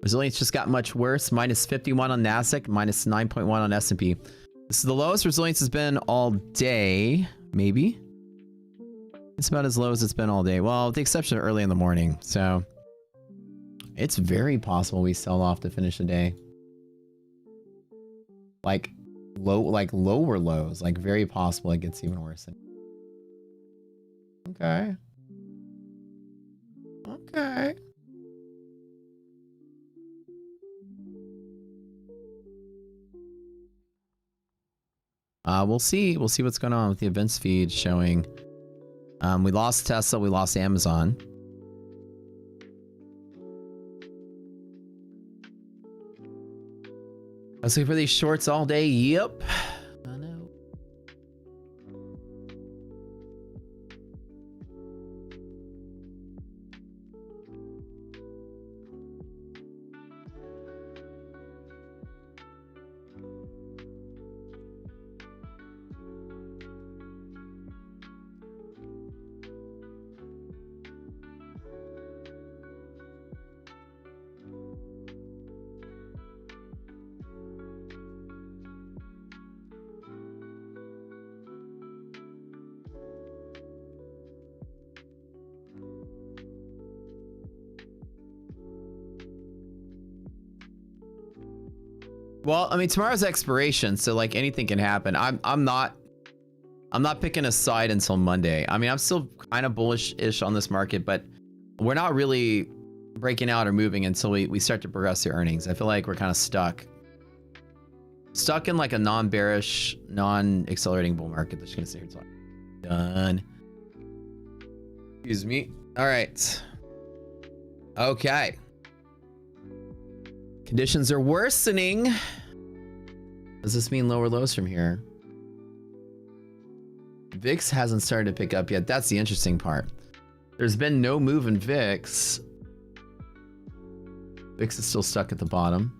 Resilience just got much worse. Minus 51 on NASDAQ, minus 9.1 on S&P. This is the lowest resilience has been all day, maybe. It's about as low as it's been all day. Well, with the exception of early in the morning. So it's very possible we sell off to finish the day. Like lower lows, like very possible it gets even worse. Okay. Okay. We'll see. We'll see what's going on with the events feed showing. We lost Tesla. We lost Amazon. I was looking for these shorts all day. Yep. I know. Well, I mean, tomorrow's expiration, so like anything can happen. I'm not picking a side until Monday. I mean, I'm still kind of bullish-ish on this market, but we're not really breaking out or moving until we start to progress the earnings. I feel like we're kind of stuck in like a non-bearish, non-accelerating bull market. That's gonna stay here until I'm done. Excuse me. All right. Okay. Conditions are worsening. Does this mean lower lows from here? VIX hasn't started to pick up yet. That's the interesting part. There's been no move in VIX. VIX is still stuck at the bottom.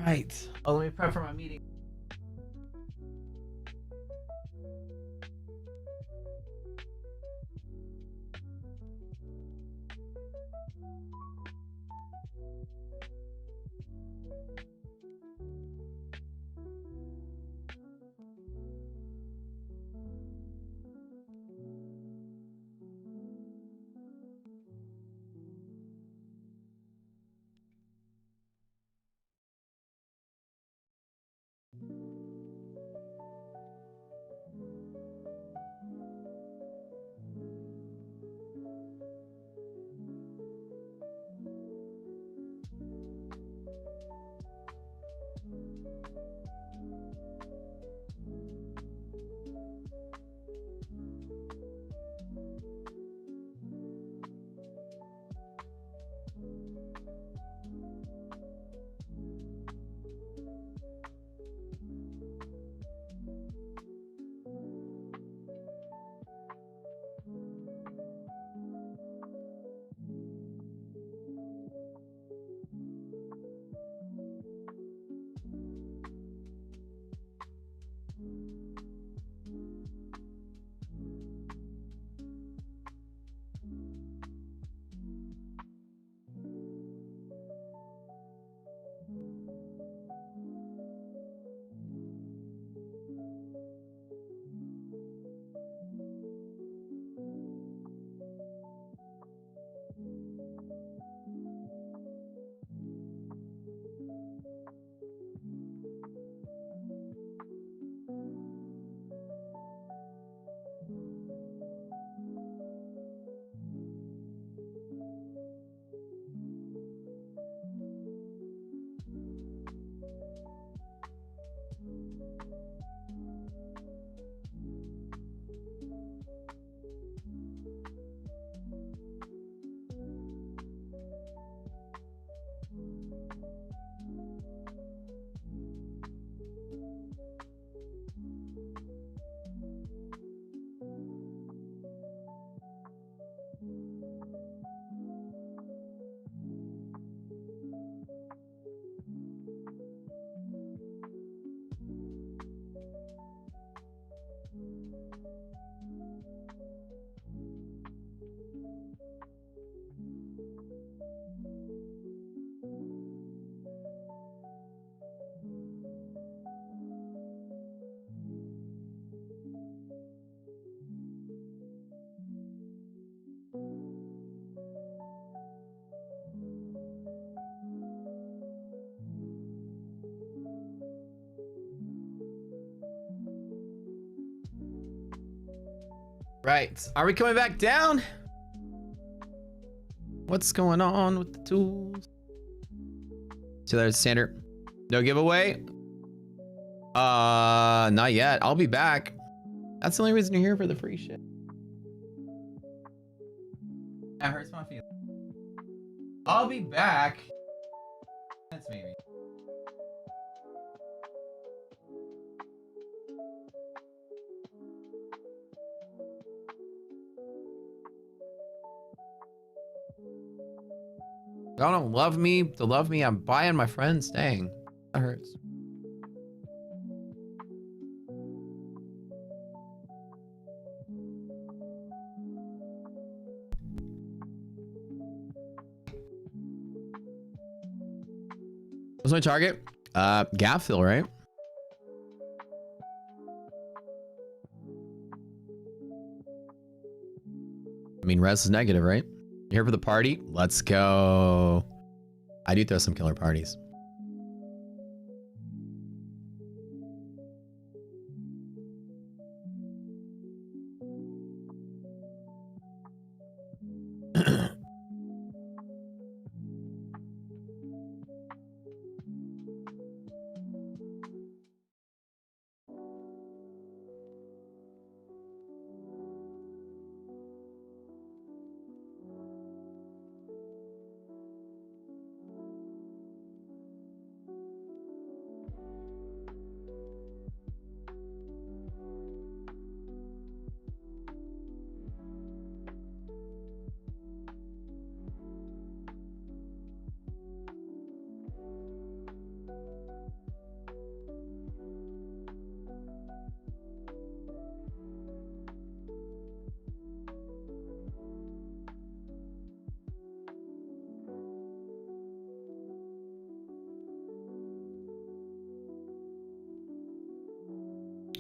Right. Oh, let me prep for my meeting. Right. Are we coming back down? What's going on with the tools? So there's standard. No giveaway? Not yet. I'll be back. That's the only reason you're here, for the free shit. That hurts my feelings. I'll be back. That's maybe. Y'all don't love me. To love me, I'm buying my friends. Dang. That hurts. What's my target? Gap fill, right? I mean, res is negative, right? You here for the party? Let's go. I do throw some killer parties.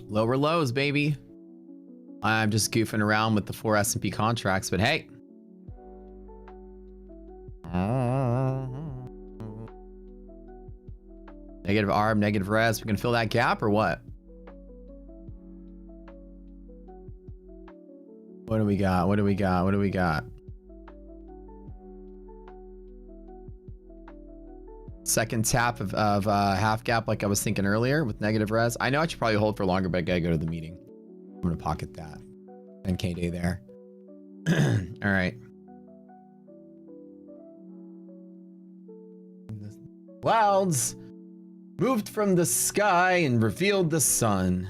Lower lows, baby. I'm just goofing around with the 4 S&P contracts, but hey. Negative ARB, negative res. We're gonna fill that gap or what? What do we got? What do we got? What do we got? Second tap of half gap like I was thinking earlier with negative res. I know I should probably hold for longer, but I gotta go to the meeting. I'm gonna pocket that. 10K day there. All right. Clouds moved from the sky and revealed the sun.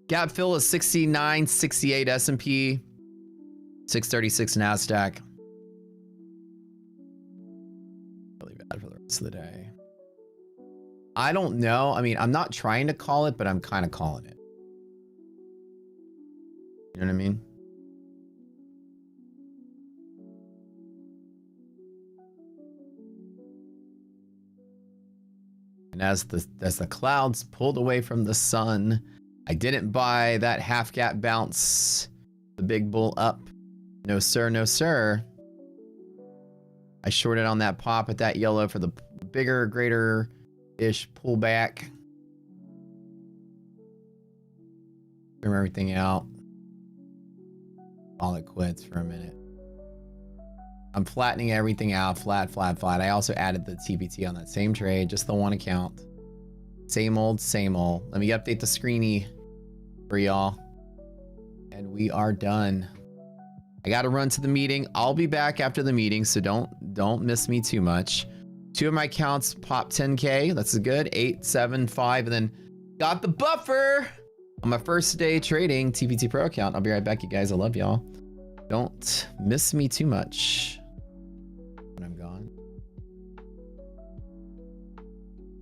Gap fill is 69.68 S&P, 636 NASDAQ. Really bad for the rest of the day. I don't know. I mean, I'm not trying to call it, but I'm kind of calling it. You know what I mean? And as the clouds pulled away from the sun, I didn't buy that half gap bounce, the big bull up. No sir, no sir. I shorted on that pop at that yellow for the bigger, greater-ish pullback. Trim everything out. Call it quits for a minute. I'm flattening everything out, flat, flat, flat. I also added the TBT on that same trade, just the one account. Same old, same old. Let me update the screeny for y'all. And we are done. I gotta run to the meeting. I'll be back after the meeting, so don't miss me too much. 2 of my accounts popped 10K. That's good. 8, 7, 5, and then got the buffer on my first day trading TPT Pro account. I'll be right back, you guys. I love y'all. Don't miss me too much when I'm gone.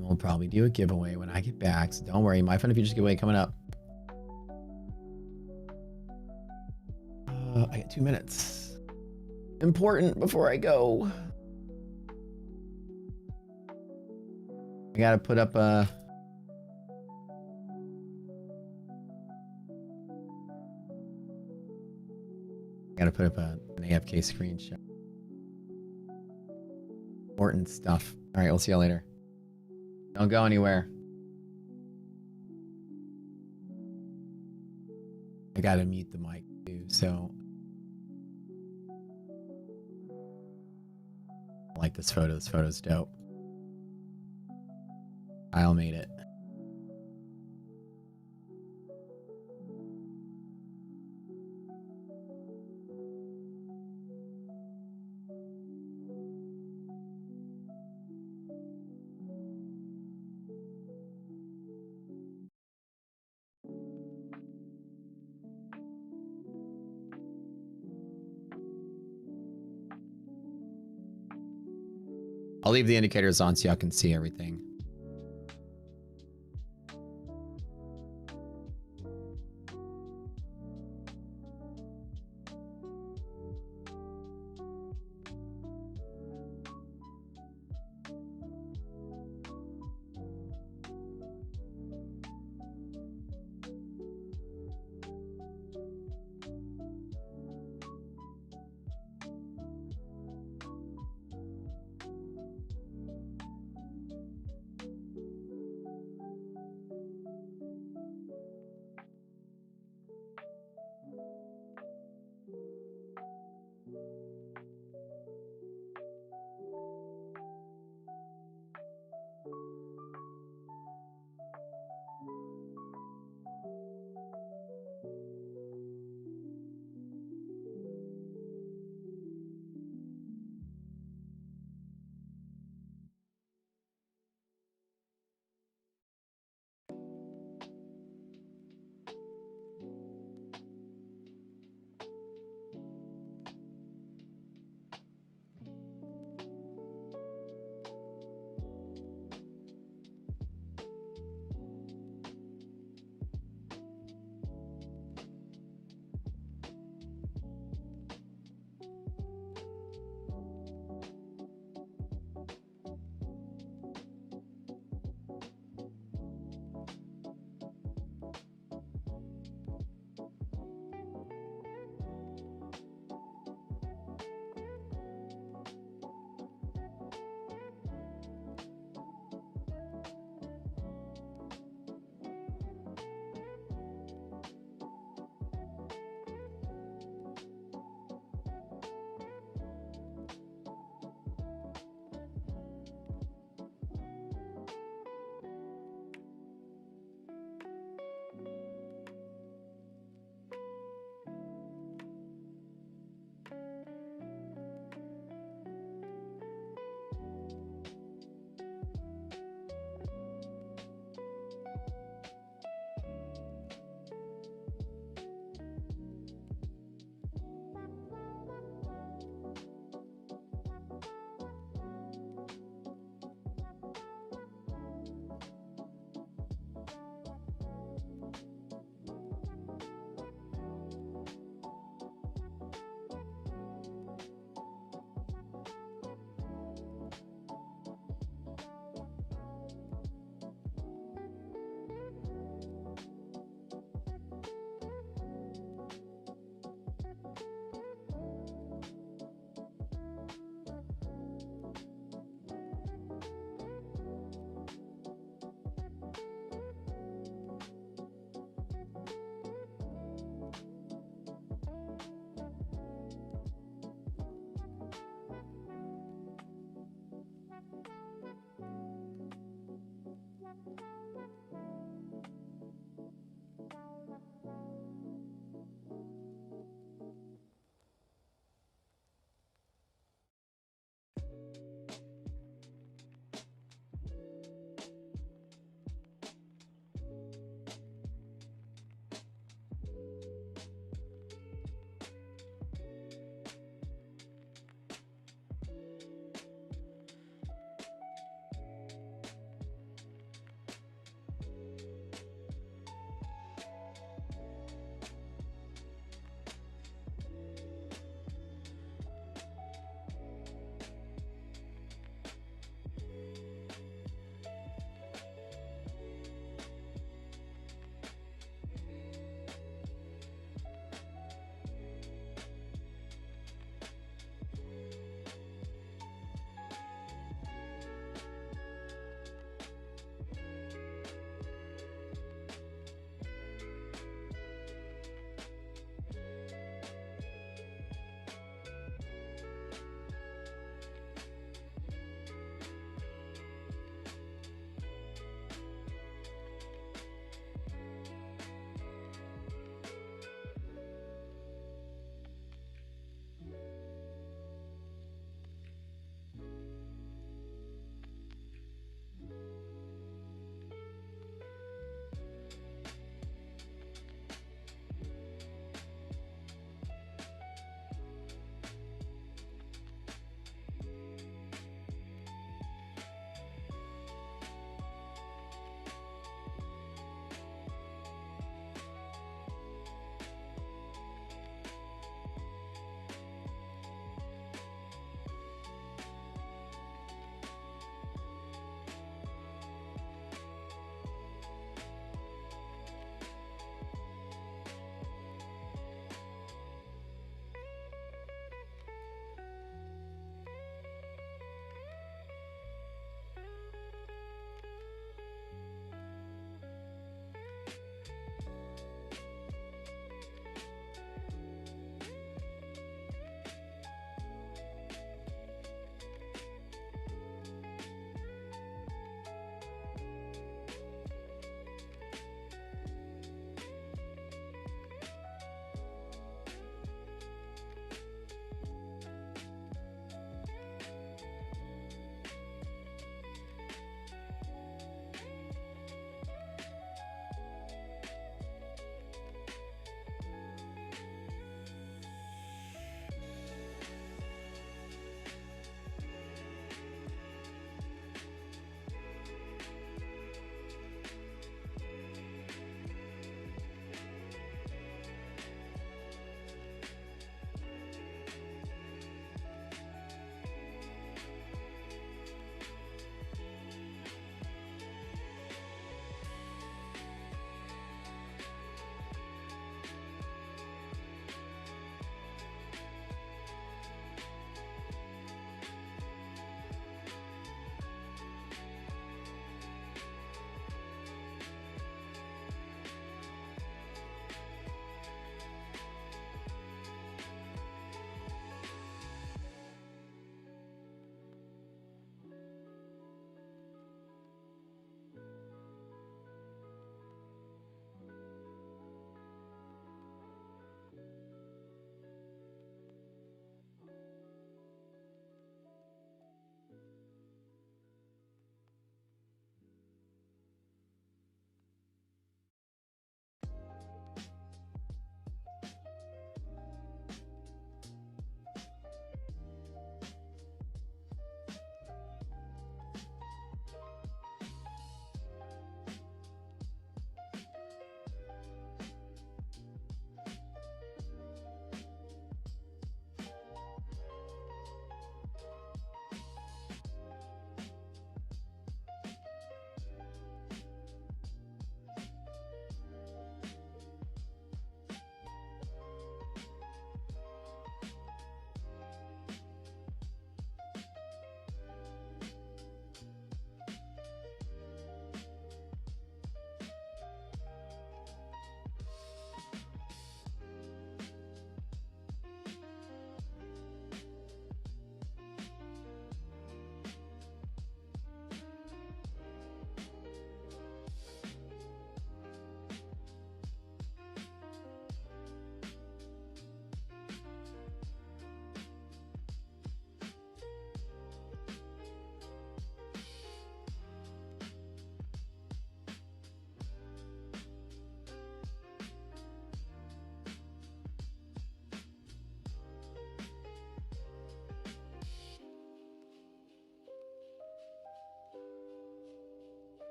We'll probably do a giveaway when I get back, so don't worry. My Fun Futures giveaway coming up. I got 2 minutes. Important before I go. I gotta put up a... an AFK screenshot. Important stuff. All right, we'll see you later. Don't go anywhere. I gotta mute the mic too, so... I like this photo. This photo's dope. Kyle made it. I'll leave the indicators on so y'all can see everything.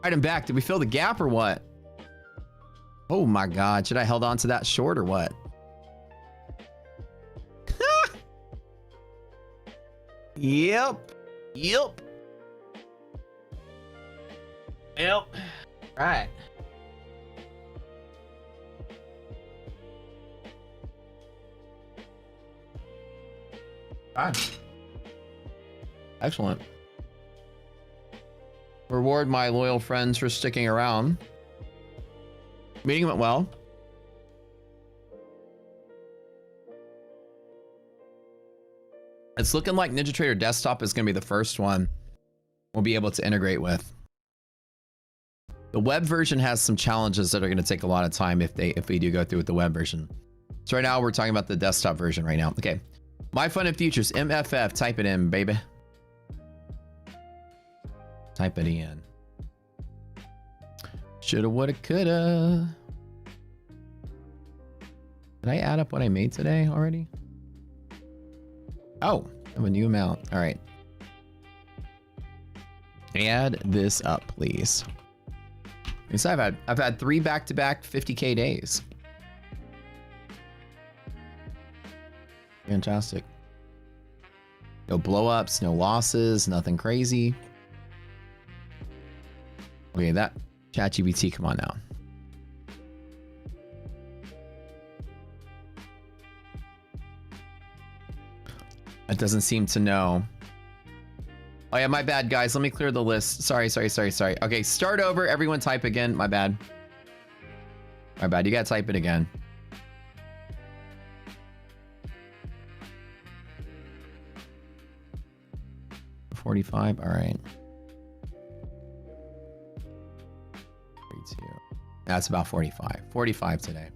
Right, I'm back. Did we fill the gap or what? Oh my God. Should I held on to that short or what? Yep. Yep. Yep. Right. Fine. Excellent. Reward my loyal friends for sticking around. Meeting went well. It's looking like NinjaTrader Desktop is going to be the first one we'll be able to integrate with. The web version has some challenges that are going to take a lot of time if we do go through with the web version. So right now we're talking about the desktop version right now. Okay. My Fun and Futures, MFF, type it in, baby. Type it in. Shoulda, woulda, coulda. Did I add up what I made today already? Oh, I have a new amount. All right. Add this up, please. So I've had 3 back-to-back 50K days. Fantastic. No blow-ups, no losses, nothing crazy. Okay, that ChatGPT, come on now. It doesn't seem to know. Oh yeah, my bad, guys. Let me clear the list. Sorry. Okay, start over. Everyone type again. My bad. My bad. You gotta type it again. $45. All right. 32. That's about 45. 45 today.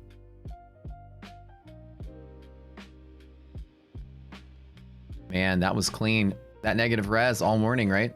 Man, that was clean. That negative res all morning, right?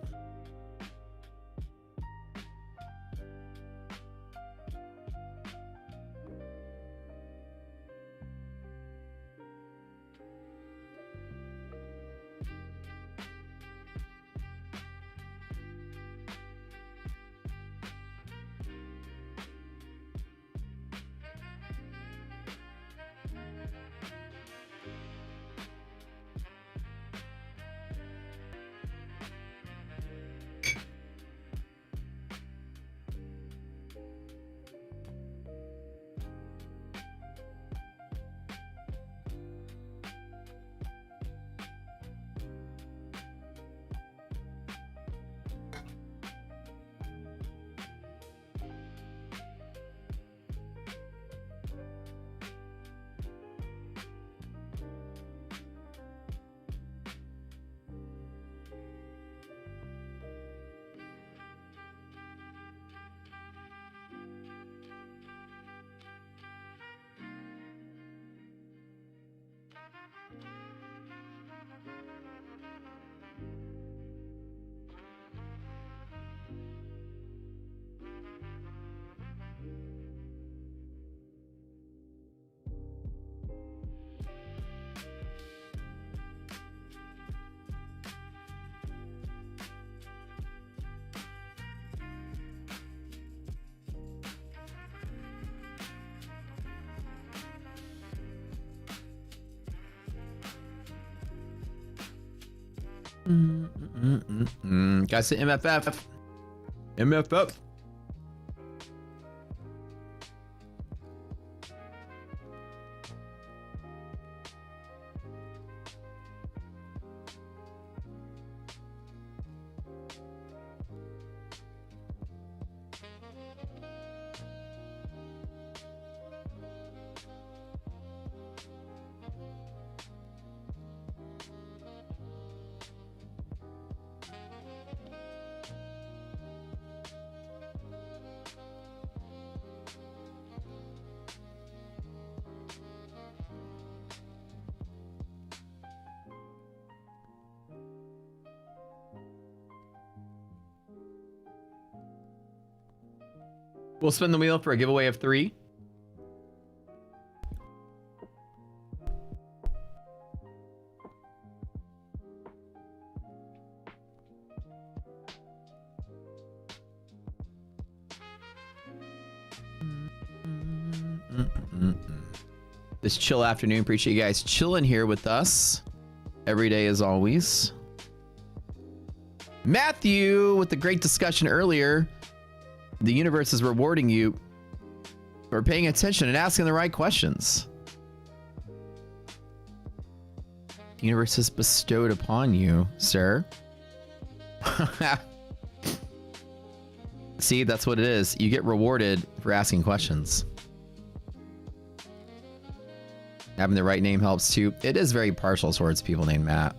Guys, MFF. MFF. We'll spin the wheel for a giveaway of 3. this chill afternoon. Appreciate you guys chilling here with us every day as always. Matthew with the great discussion earlier. The universe is rewarding you for paying attention and asking the right questions. The universe has bestowed upon you, sir. See, that's what it is. You get rewarded for asking questions. Having the right name helps too. It is very partial towards people named Matt.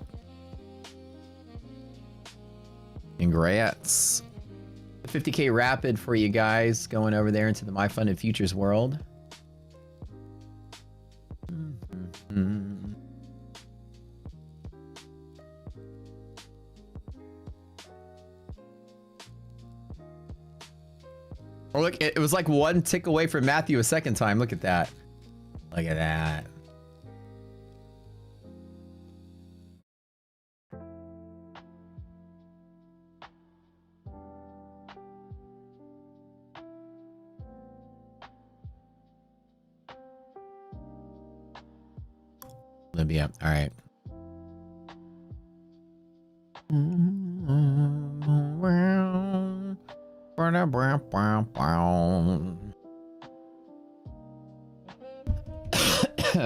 Congrats. 50K rapid for you guys going over there into the My Funded Futures world. Oh, look, it was like one tick away from Matthew a second time. Look at that. Look at that. Libya. All right.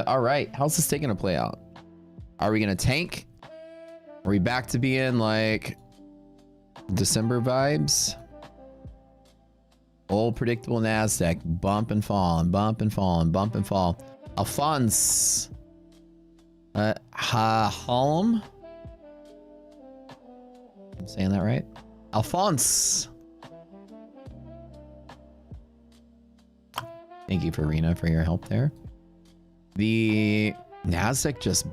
All right. How's this taking to play out? Are we going to tank? Are we back to being like December vibes? Old predictable NASDAQ. Bump and fall and bump and fall and bump and fall. Alphonse. Hallam? I'm saying that right? Alphonse. Thank you, Farina, for your help there. The NASDAQ just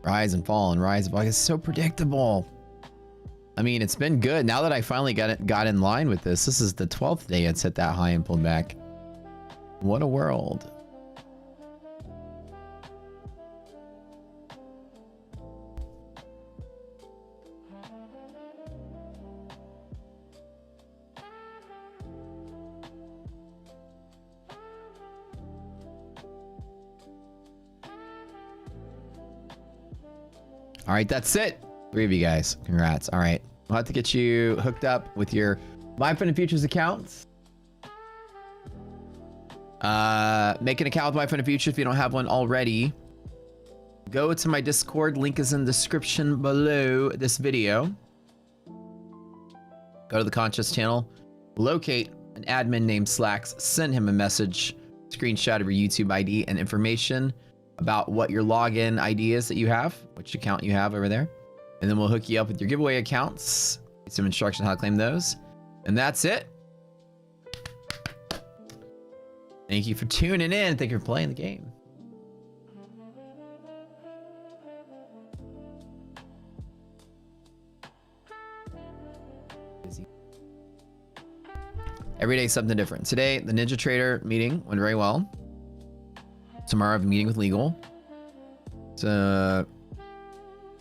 rise and fall and rise and fall. It's so predictable. I mean, it's been good. Now that I finally got in line with this, this is the 12th day it's hit that high and pulled back. What a world. All right, that's it. 3 of you guys. Congrats. All right. We'll have to get you hooked up with your My Funded Futures accounts. Make an account with My Funded Futures if you don't have one already. Go to my Discord. Link is in the description below this video. Go to the Conscious channel. Locate an admin named Slacks. Send him a message. Screenshot of your YouTube ID and information about what your login ID is that you have, which account you have over there. And then we'll hook you up with your giveaway accounts. Some instructions on how to claim those. And that's it. Thank you for tuning in. Thank you for playing the game. Every day something different. Today, the Ninja Trader meeting went very well. Tomorrow I have a meeting with legal to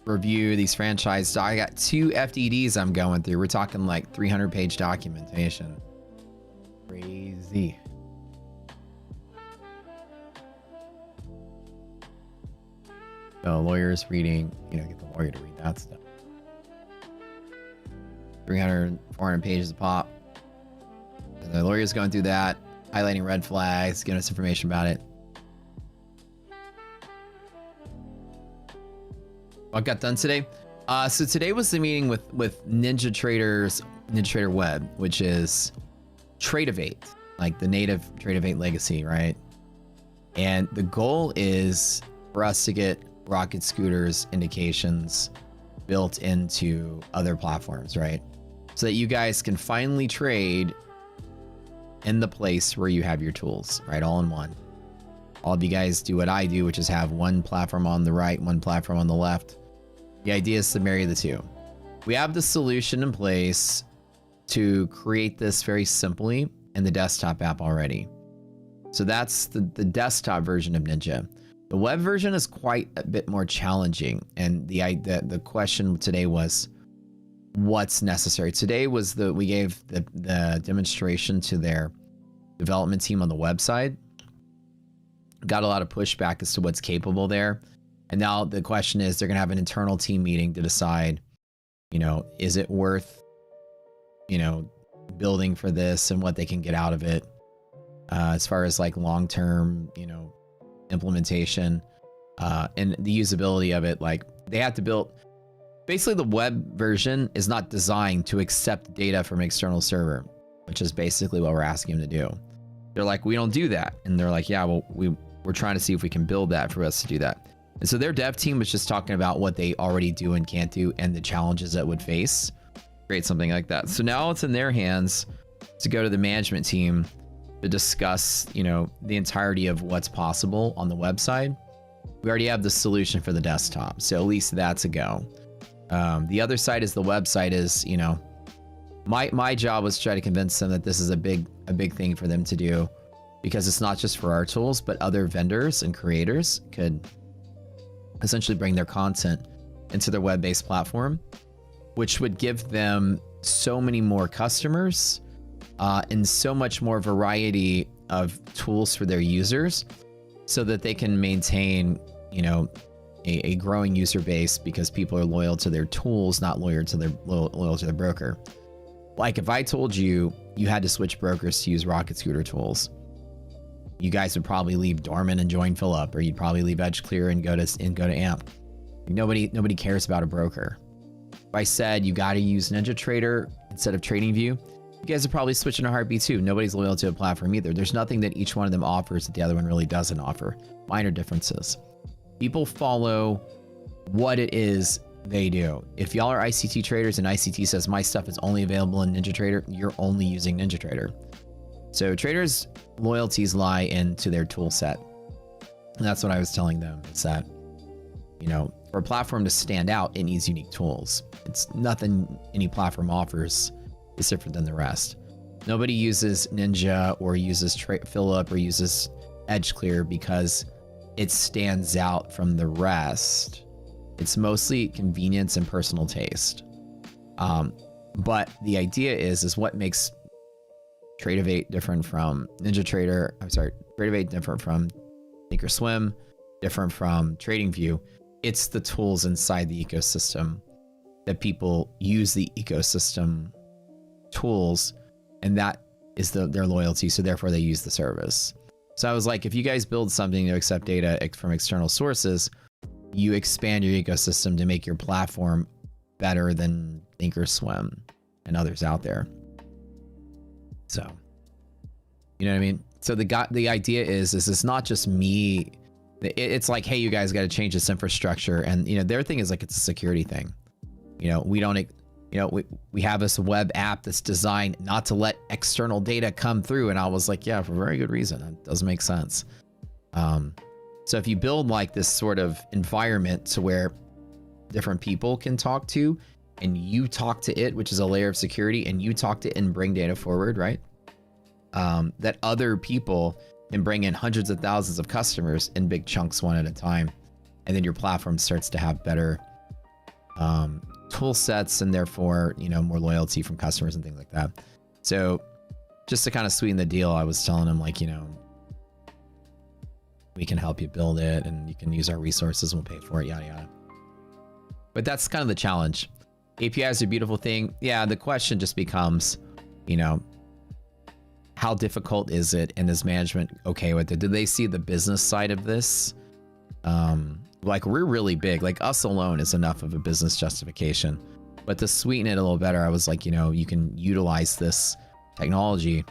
review these franchise docs. I got 2 FDDs I'm going through. We're talking like 300-page documentation. Crazy. So lawyers reading, get the lawyer to read that stuff. 300, 400 pages a pop. And the lawyer's going through that, highlighting red flags, giving us information about it. What got done today? So today was the meeting with Ninja Trader Web, which is Tradovate, like the native Tradovate legacy, right? And the goal is for us to get Rocket Scooter's indications built into other platforms, right? So that you guys can finally trade in the place where you have your tools, right? All in one. All of you guys do what I do, which is have one platform on the right, one platform on the left. The idea is to marry the two. We have the solution in place to create this very simply in the desktop app already. So that's the desktop version of Ninja. The web version is quite a bit more challenging. And the question today was, what's necessary? Today was we gave the demonstration to their development team on the website. got a lot of pushback as to what's capable there. And now the question is, they're going to have an internal team meeting to decide, you know, is it worth, you know, building for this and what they can get out of it, as far as like long-term, you know, implementation, and the usability of it. Like they have to build, basically the web version is not designed to accept data from an external server, which is basically what we're asking them to do. They're like, we don't do that. And they're like, yeah, well, we're trying to see if we can build that for us to do that. And so their dev team was just talking about what they already do and can't do and the challenges that would face, create something like that. So now it's in their hands to go to the management team to discuss, you know, the entirety of what's possible on the website. We already have the solution for the desktop, so at least that's a go. The other side is the website is, you know, my job was to try to convince them that this is a big thing for them to do, because it's not just for our tools, but other vendors and creators could essentially bring their content into their web-based platform, which would give them so many more customers and so much more variety of tools for their users, so that they can maintain, you know, a growing user base, because people are loyal to their tools, not loyal to their broker. Like if I told you you had to switch brokers to use Rocket Scooter tools, you guys would probably leave Dorman and join Phillip, or you'd probably leave Edge Clear and go to AMP. Nobody cares about a broker. If I said you got to use NinjaTrader instead of TradingView, you guys are probably switching a heartbeat too. Nobody's loyal to a platform either. There's nothing that each one of them offers that the other one really doesn't offer. Minor differences. People follow what it is they do. If y'all are ICT traders and ICT says my stuff is only available in NinjaTrader, you're only using NinjaTrader. So traders' loyalties lie into their tool set. And that's what I was telling them, is that, you know, for a platform to stand out, it needs unique tools. It's nothing any platform offers is different than the rest. Nobody uses Ninja or uses Phillip or uses Edge Clear because it stands out from the rest. It's mostly convenience and personal taste. But the idea is what makes Tradovate different from NinjaTrader. I'm sorry, Tradovate different from Thinkorswim, different from TradingView. It's the tools inside the ecosystem that people use, the ecosystem tools, and that is their loyalty. So therefore they use the service. So I was like, if you guys build something to accept data from external sources, you expand your ecosystem to make your platform better than Thinkorswim and others out there. So, you know what I mean? So the idea is it's not just me. It's like, hey, you guys got to change this infrastructure. And, you know, their thing is like, it's a security thing. You know, we don't, you know, we have this web app that's designed not to let external data come through. And I was like, yeah, for very good reason. It doesn't make sense. So if you build like this sort of environment to where different people can talk to, and you talk to it, which is a layer of security, and you talk to it and bring data forward, right? That other people can bring in hundreds of thousands of customers in big chunks one at a time. And then your platform starts to have better tool sets, and therefore, you know, more loyalty from customers and things like that. So just to kind of sweeten the deal, I was telling them, like, you know, we can help you build it and you can use our resources and we'll pay for it, yada, yada. But that's kind of the challenge. APIs are a beautiful thing. Yeah, the question just becomes, you know, how difficult is it, and is management okay with it? Do they see the business side of this? Like, we're really big. Like, us alone is enough of a business justification. But to sweeten it a little better, I was like, you know, you can utilize this technology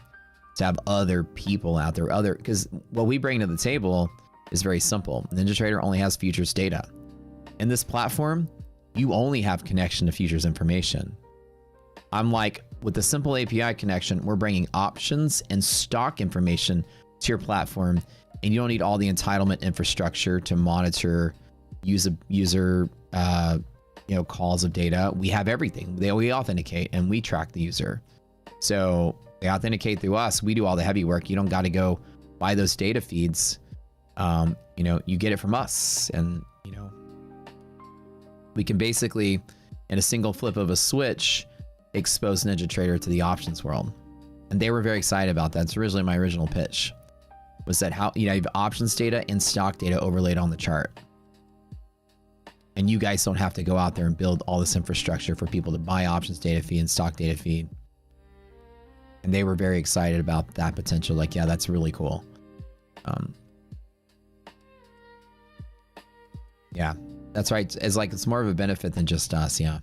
to have other people out there, because what we bring to the table is very simple. NinjaTrader only has futures data. In this platform, you only have connection to futures information. I'm like, with the simple API connection, we're bringing options and stock information to your platform, and you don't need all the entitlement infrastructure to monitor user you know, calls of data. We have everything. We authenticate and we track the user. So they authenticate through us. We do all the heavy work. You don't got to go buy those data feeds. You know, you get it from us, and you know, we can basically, in a single flip of a switch, expose NinjaTrader to the options world. And they were very excited about that. It's originally my original pitch. was that how, you know, you have options data and stock data overlaid on the chart. And you guys don't have to go out there and build all this infrastructure for people to buy options data feed and stock data feed. And they were very excited about that potential. Like, yeah, that's really cool. Yeah, that's right. It's like, it's more of a benefit than just us. Yeah.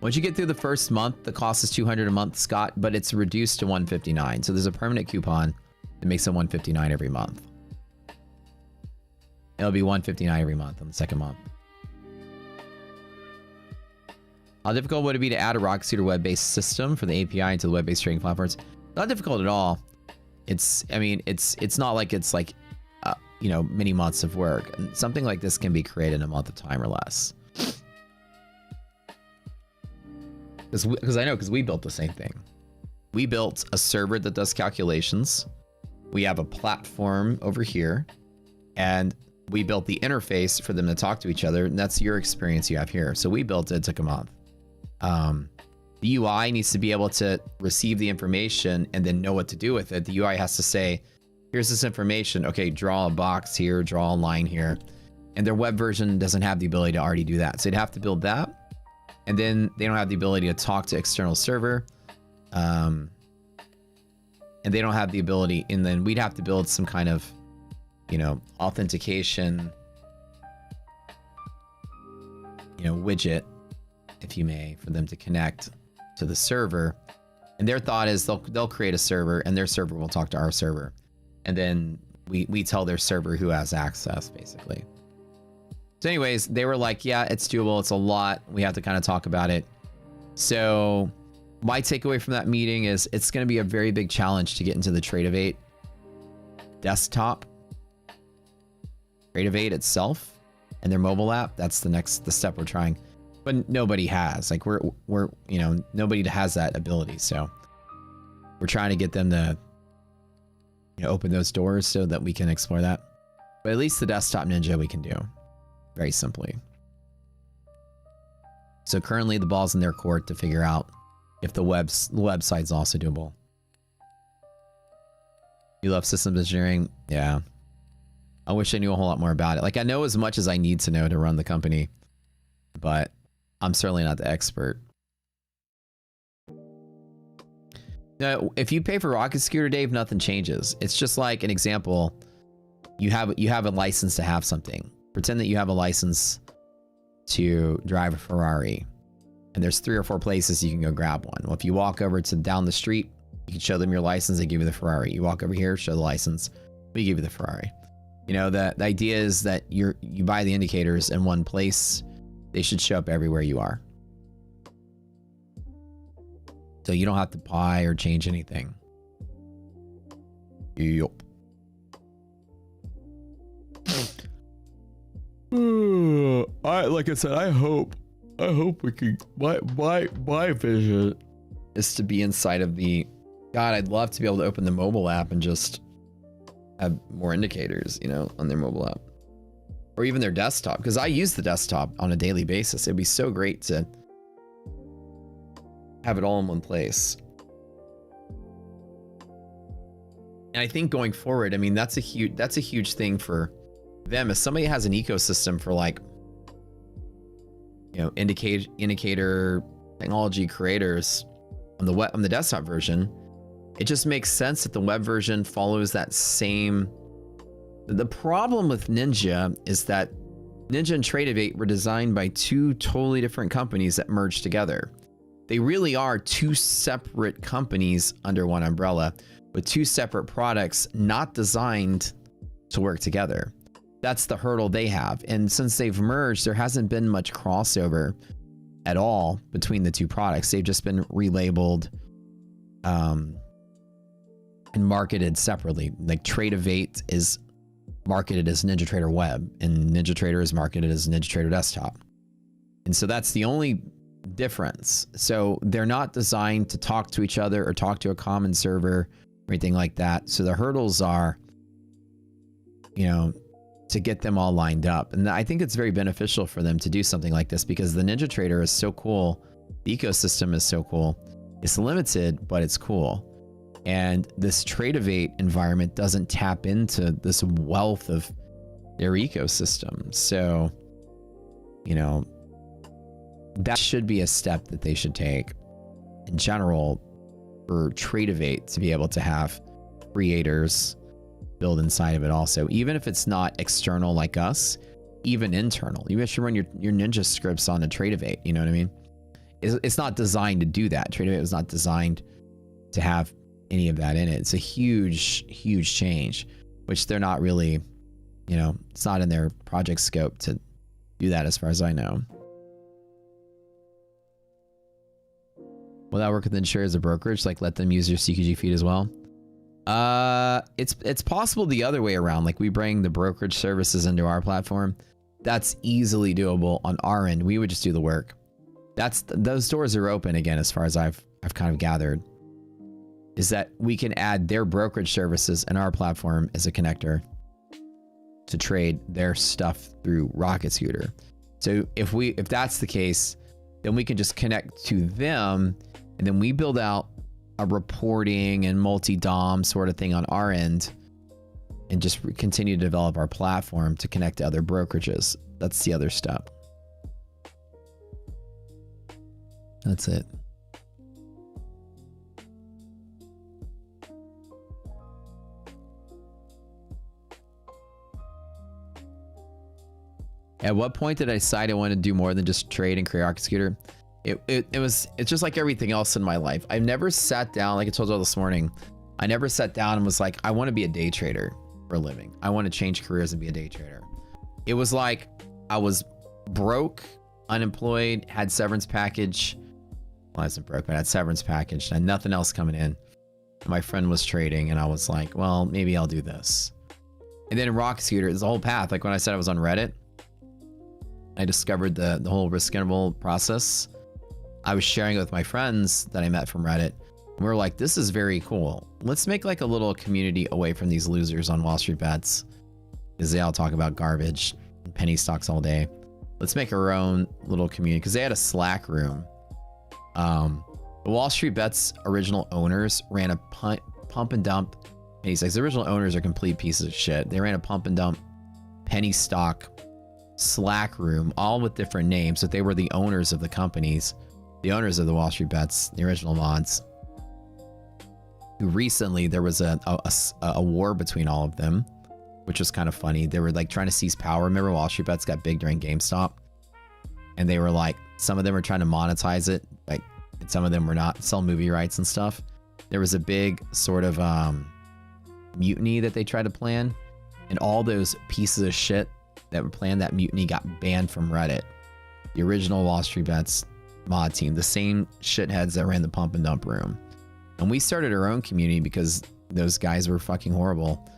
Once you get through the first month, the cost is $200 a month, Scott, but it's reduced to $159. So there's a permanent coupon that makes it $159 every month. It'll be $159 every month on the second month. How difficult would it be to add a Rocksuiter web-based system for the API into the web-based trading platforms? Not difficult at all. It's, I mean, it's not like it's like, you know, many months of work. Something like this can be created in a month of time or less. Because I know, because we built the same thing. We built a server that does calculations. We have a platform over here, and we built the interface for them to talk to each other. And that's your experience you have here. So we built it, it took a month. The UI needs to be able to receive the information and then know what to do with it. The UI has to say, here's this information. Okay, draw a box here, draw a line here. And their web version doesn't have the ability to already do that. So you'd have to build that. And then they don't have the ability to talk to external server. And they don't have the ability, and then we'd have to build some kind of, you know, authentication, you know, widget, if you may, for them to connect to the server. And their thought is they'll create a server, and their server will talk to our server. And then we tell their server who has access, basically. So anyways, they were like, yeah, it's doable. It's a lot. We have to kind of talk about it. So my takeaway from that meeting is it's going to be a very big challenge to get into the Tradovate desktop. Tradovate itself and their mobile app. That's the step we're trying. But nobody has. Like we're you know, nobody has that ability. So we're trying to get them to, you know, open those doors so that we can explore that. But at least the desktop Ninja we can do. Very simply. So currently the ball's in their court to figure out if the website's also doable. You love systems engineering? Yeah. I wish I knew a whole lot more about it. Like, I know as much as I need to know to run the company, but I'm certainly not the expert. Now, if you pay for Rocket Scooter, Dave, nothing changes. It's just like an example. You have a license to have something. Pretend that you have a license to drive a Ferrari, and there's 3 or 4 places you can go grab one. Well, if you walk over to down the street, you can show them your license, they give you the Ferrari. You walk over here, show the license, we give you the Ferrari. You know, the idea is that you buy the indicators in one place. They should show up everywhere you are. So you don't have to buy or change anything. Yup. Like I said, I hope we could. My vision is to be inside of the. God, I'd love to be able to open the mobile app and just have more indicators, you know, on their mobile app, or even their desktop. Because I use the desktop on a daily basis. It'd be so great to have it all in one place. And I think going forward, I mean, that's a huge thing for them. If somebody has an ecosystem for, like, you know, indicator technology creators on the desktop version, it just makes sense that the web version follows that same. The problem with Ninja is that Ninja and Tradovate were designed by 2 totally different companies that merged together. They really are 2 separate companies under one umbrella with 2 separate products not designed to work together. That's the hurdle they have. And since they've merged, there hasn't been much crossover at all between the 2 products. They've just been relabeled and marketed separately. Like Tradovate is marketed as NinjaTrader Web, and NinjaTrader is marketed as NinjaTrader Desktop. And so that's the only difference. So they're not designed to talk to each other or talk to a common server or anything like that. So the hurdles are, you know, to get them all lined up. And I think it's very beneficial for them to do something like this, because the NinjaTrader is so cool. The ecosystem is so cool. It's limited, but it's cool. And this Tradeovate environment doesn't tap into this wealth of their ecosystem. So, you know, that should be a step that they should take in general for Tradeovate to be able to have creators build inside of it also, even if it's not external like us, even internal. You should run your Ninja scripts on a Tradeovate, you know what I mean? It's not designed to do that. Tradeovate was not designed to have any of that in it. It's a huge, huge change, which they're not really, you know, it's not in their project scope to do that as far as I know. Will that work with insurers or brokerage? Like let them use your CQG feed as well? It's possible the other way around. Like we bring the brokerage services into our platform. That's easily doable on our end. We would just do the work. Those doors are open again, as far as I've kind of gathered, is that we can add their brokerage services in our platform as a connector to trade their stuff through Rocket Scooter. So if that's the case, then we can just connect to them, and then we build out a reporting and multi-DOM sort of thing on our end, and just continue to develop our platform to connect to other brokerages. That's the other step. That's it. At what point did I decide I wanted to do more than just trade and create Rocket Scooter? It's just like everything else in my life. I've never sat down, like I told you all this morning, I never sat down and was like, I want to be a day trader for a living. I want to change careers and be a day trader. It was like I was broke, unemployed, had severance package. Well, I wasn't broke, but I had severance package. I had nothing else coming in. My friend was trading, and I was like, well, maybe I'll do this. And then Rocket Scooter is the whole path. Like when I said I was on Reddit, I discovered the whole risk interval process. I was sharing it with my friends that I met from Reddit. And we were like, this is very cool. Let's make like a little community away from these losers on Wall Street Bets, because they all talk about garbage and penny stocks all day. Let's make our own little community, because they had a Slack room. The Wall Street Bets original owners ran a pump and dump penny stocks. The original owners are complete pieces of shit. They ran a pump and dump penny stock Slack room, all with different names, but they were the owners of the companies, the owners of the Wall Street Bets, the original mods. Recently, there was a war between all of them, which was kind of funny. They were like trying to seize power. Remember, Wall Street Bets got big during GameStop, and they were like, some of them were trying to monetize it, like, and some of them were not, sell movie rights and stuff. There was a big sort of mutiny that they tried to plan, and all those pieces of shit that were planned that mutiny got banned from Reddit. The original Wall Street Bets mod team, the same shitheads that ran the pump and dump room. And we started our own community because those guys were fucking horrible.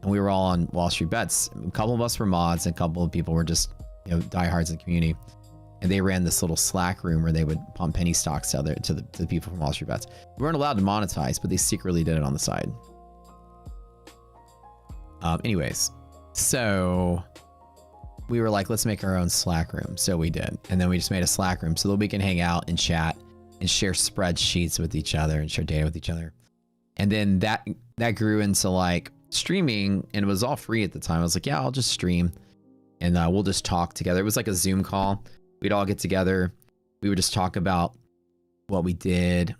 And we were all on Wall Street Bets. A couple of us were mods, and a couple of people were just, you know, diehards in the community. And they ran this little Slack room where they would pump penny stocks to the people from Wall Street Bets. We weren't allowed to monetize, but they secretly did it on the side. Anyways, so we were like, let's make our own Slack room. So we did. And then we just made a Slack room so that we can hang out and chat and share spreadsheets with each other and share data with each other. And then that grew into like streaming, and it was all free at the time. I was like, yeah, I'll just stream, and we'll just talk together. It was like a Zoom call. We'd all get together. We would just talk about what we did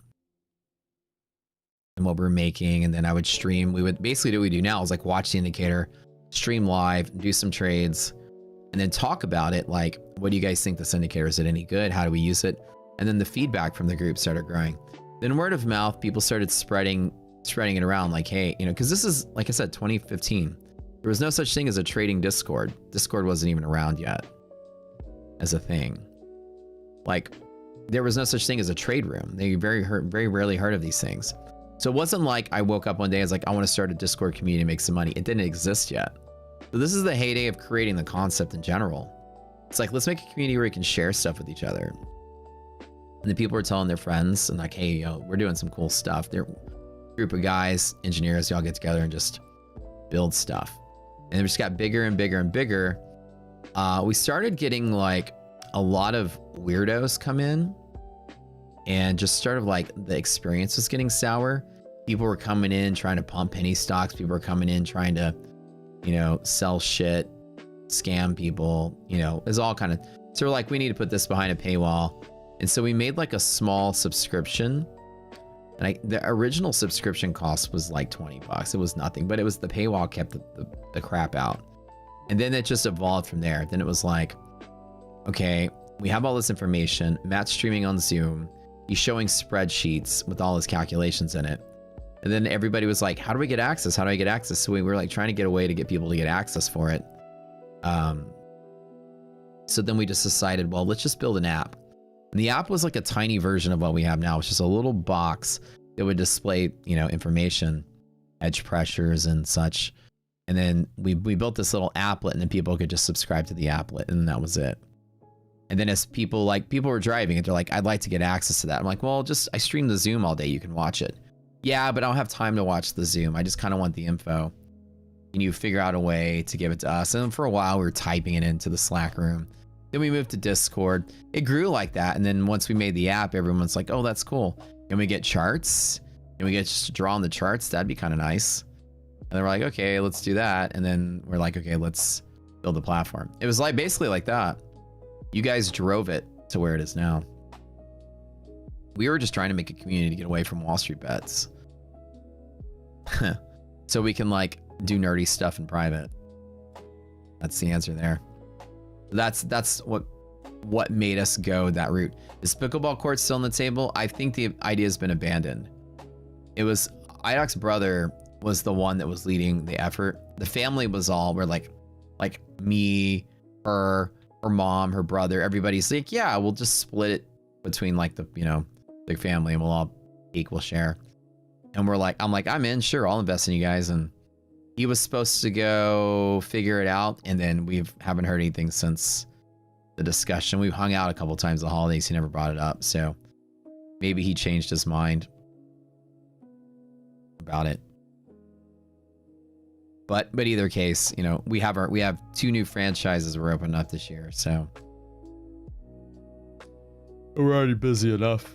and what we were making. And then I would stream. We would basically do what we do now is like watch the indicator, stream live, do some trades, and then talk about it. Like, what do you guys think this indicator? Is it any good? How do we use it? And then the feedback from the group started growing. Then word of mouth, people started spreading it around like, hey, you know, because this is, like I said, 2015. There was no such thing as a trading Discord. Discord wasn't even around yet as a thing. Like, there was no such thing as a trade room. They very rarely heard of these things. So it wasn't like I woke up one day and was like, I want to start a Discord community and make some money. It didn't exist yet. So this is the heyday of creating the concept in general. It's like, let's make a community where we can share stuff with each other. And the people were telling their friends and like, hey, yo, we're doing some cool stuff. They're a group of guys, engineers, y'all get together and just build stuff. And it just got bigger and bigger and bigger. We started getting like a lot of weirdos come in, and just sort of like the experience was getting sour. People were coming in trying to pump penny stocks. People were coming in trying to, you know, sell shit, scam people, you know, it's all kind of, so we're like, we need to put this behind a paywall. And so we made like a small subscription. And the original subscription cost was like 20 bucks. It was nothing, but it was the paywall kept the crap out. And then it just evolved from there. Then it was like, okay, we have all this information. Matt's streaming on Zoom. He's showing spreadsheets with all his calculations in it. And then everybody was like, how do we get access? How do I get access? So we were like trying to get a way to get people to get access for it. So then we just decided, well, let's just build an app. And the app was like a tiny version of what we have now. It's just a little box that would display, you know, information, edge pressures and such. And then we built this little applet, and then people could just subscribe to the applet, and that was it. And then as people were driving, and they're like, I'd like to get access to that. I'm like, well, I stream the Zoom all day. You can watch it. Yeah, but I don't have time to watch the Zoom. I just kind of want the info. Can you figure out a way to give it to us? And for a while, we were typing it into the Slack room. Then we moved to Discord. It grew like that. And then once we made the app, everyone's like, oh, that's cool. Can we get charts? Can we get just to draw on the charts? That'd be kind of nice. And then we're like, okay, let's do that. And then we're like, okay, let's build a platform. It was like basically like that. You guys drove it to where it is now. We were just trying to make a community to get away from Wall Street bets. So we can like do nerdy stuff in private. That's the answer there. That's what made us go that route. Is pickleball court still on the table? I think the idea has been abandoned. It was Idoc's brother was the one that was leading the effort. The family was all, we're like me, her mom, her brother, everybody's like, yeah, we'll just split it between like the, you know, the family, and we'll all equal share. And we're like, I'm in, sure, I'll invest in you guys. And he was supposed to go figure it out, and then we haven't heard anything since the discussion. We've hung out a couple times the holidays. He never brought it up, so maybe he changed his mind about it. But either case, you know, we have 2 new franchises we're opening up this year, so we're already busy enough.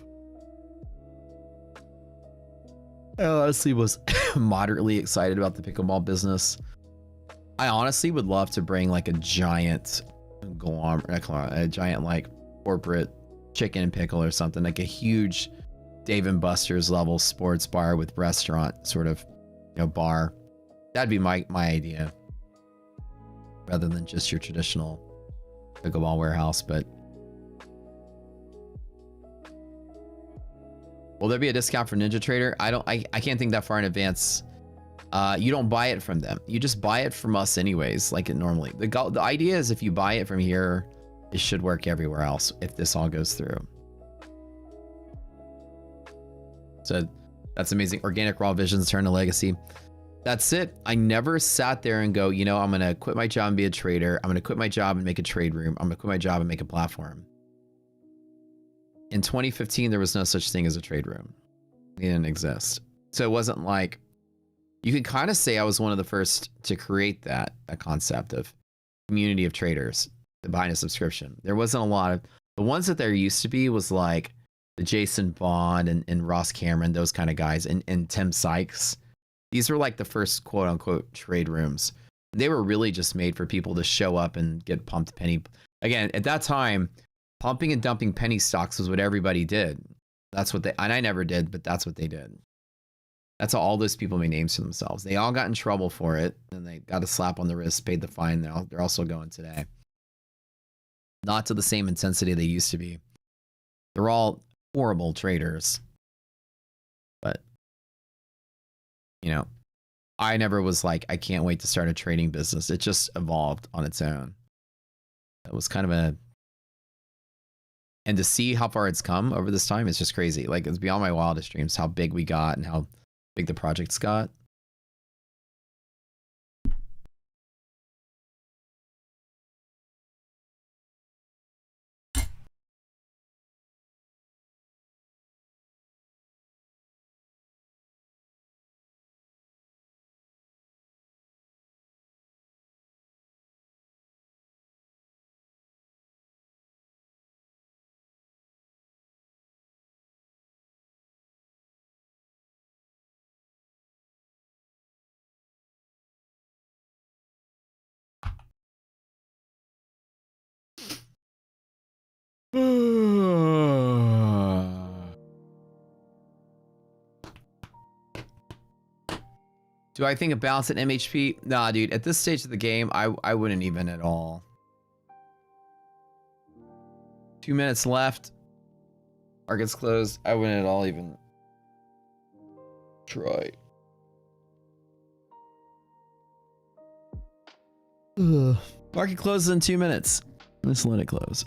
I honestly was moderately excited about the pickleball business. I honestly would love to bring like a giant like corporate chicken and pickle or something, like a huge Dave and Buster's level sports bar with restaurant sort of, you know, bar. That'd be my idea, rather than just your traditional pickleball warehouse. But will there be a discount for Ninja Trader? I can't think that far in advance. You don't buy it from them. You just buy it from us anyways, like it normally. The idea is if you buy it from here, it should work everywhere else if this all goes through. So that's amazing. Organic Raw Visions turn to legacy. That's it. I never sat there and go, you know, I'm going to quit my job and be a trader. I'm going to quit my job and make a trade room. I'm going to quit my job and make a platform. In 2015, there was no such thing as a trade room. It didn't exist. So it wasn't like, you could kind of say I was one of the first to create that concept of community of traders behind a subscription. There wasn't a lot of, the ones that there used to be was like the Jason Bond and Ross Cameron, those kind of guys, and Tim Sykes. These were like the first quote unquote trade rooms. They were really just made for people to show up and get pumped penny. Again, at that time, pumping and dumping penny stocks was what everybody did. That's what and I never did, but that's what they did. That's how all those people made names for themselves. They all got in trouble for it, and they got a slap on the wrist, paid the fine. They're also going today. Not to the same intensity they used to be. They're all horrible traders. But, you know, I never was like, I can't wait to start a trading business. It just evolved on its own. It was kind of and to see how far it's come over this time, it's just crazy. Like, it's beyond my wildest dreams how big we got and how big the projects got. Do I think a balance at MHP? Nah, dude. At this stage of the game, I wouldn't even at all. 2 minutes left. Market's closed. I wouldn't at all even try. Ugh. Market closes in 2 minutes. Let's let it close.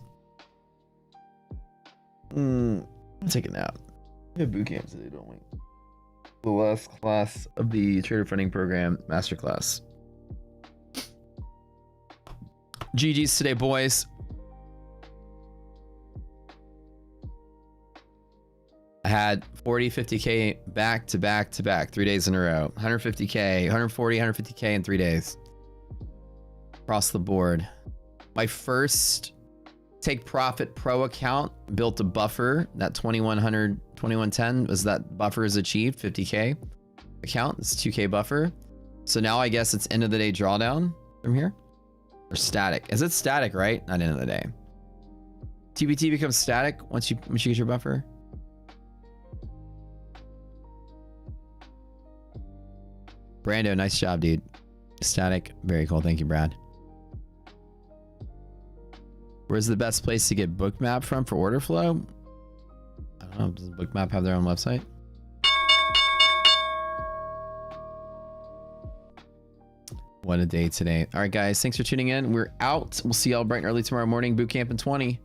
I'll take a nap. We have boot camp today, don't we? The last class of the trader funding program, masterclass. GG's today, boys. I had 40, 50K back to back to back, 3 days in a row. 150K, 140, 150K in 3 days. Across the board. My first Take Profit Pro account built a buffer. That 2100, 2110 was that buffer is achieved. 50K account. It's 2K buffer. So now I guess it's end of the day drawdown from here. Or static. Is it static, right? Not end of the day. TBT becomes static once you get your buffer. Brando, nice job, dude. Static. Very cool. Thank you, Brad. Where's the best place to get Bookmap from for order flow? I don't know. Does Bookmap have their own website? What a day today. All right, guys. Thanks for tuning in. We're out. We'll see y'all bright and early tomorrow morning. Boot camp in 20.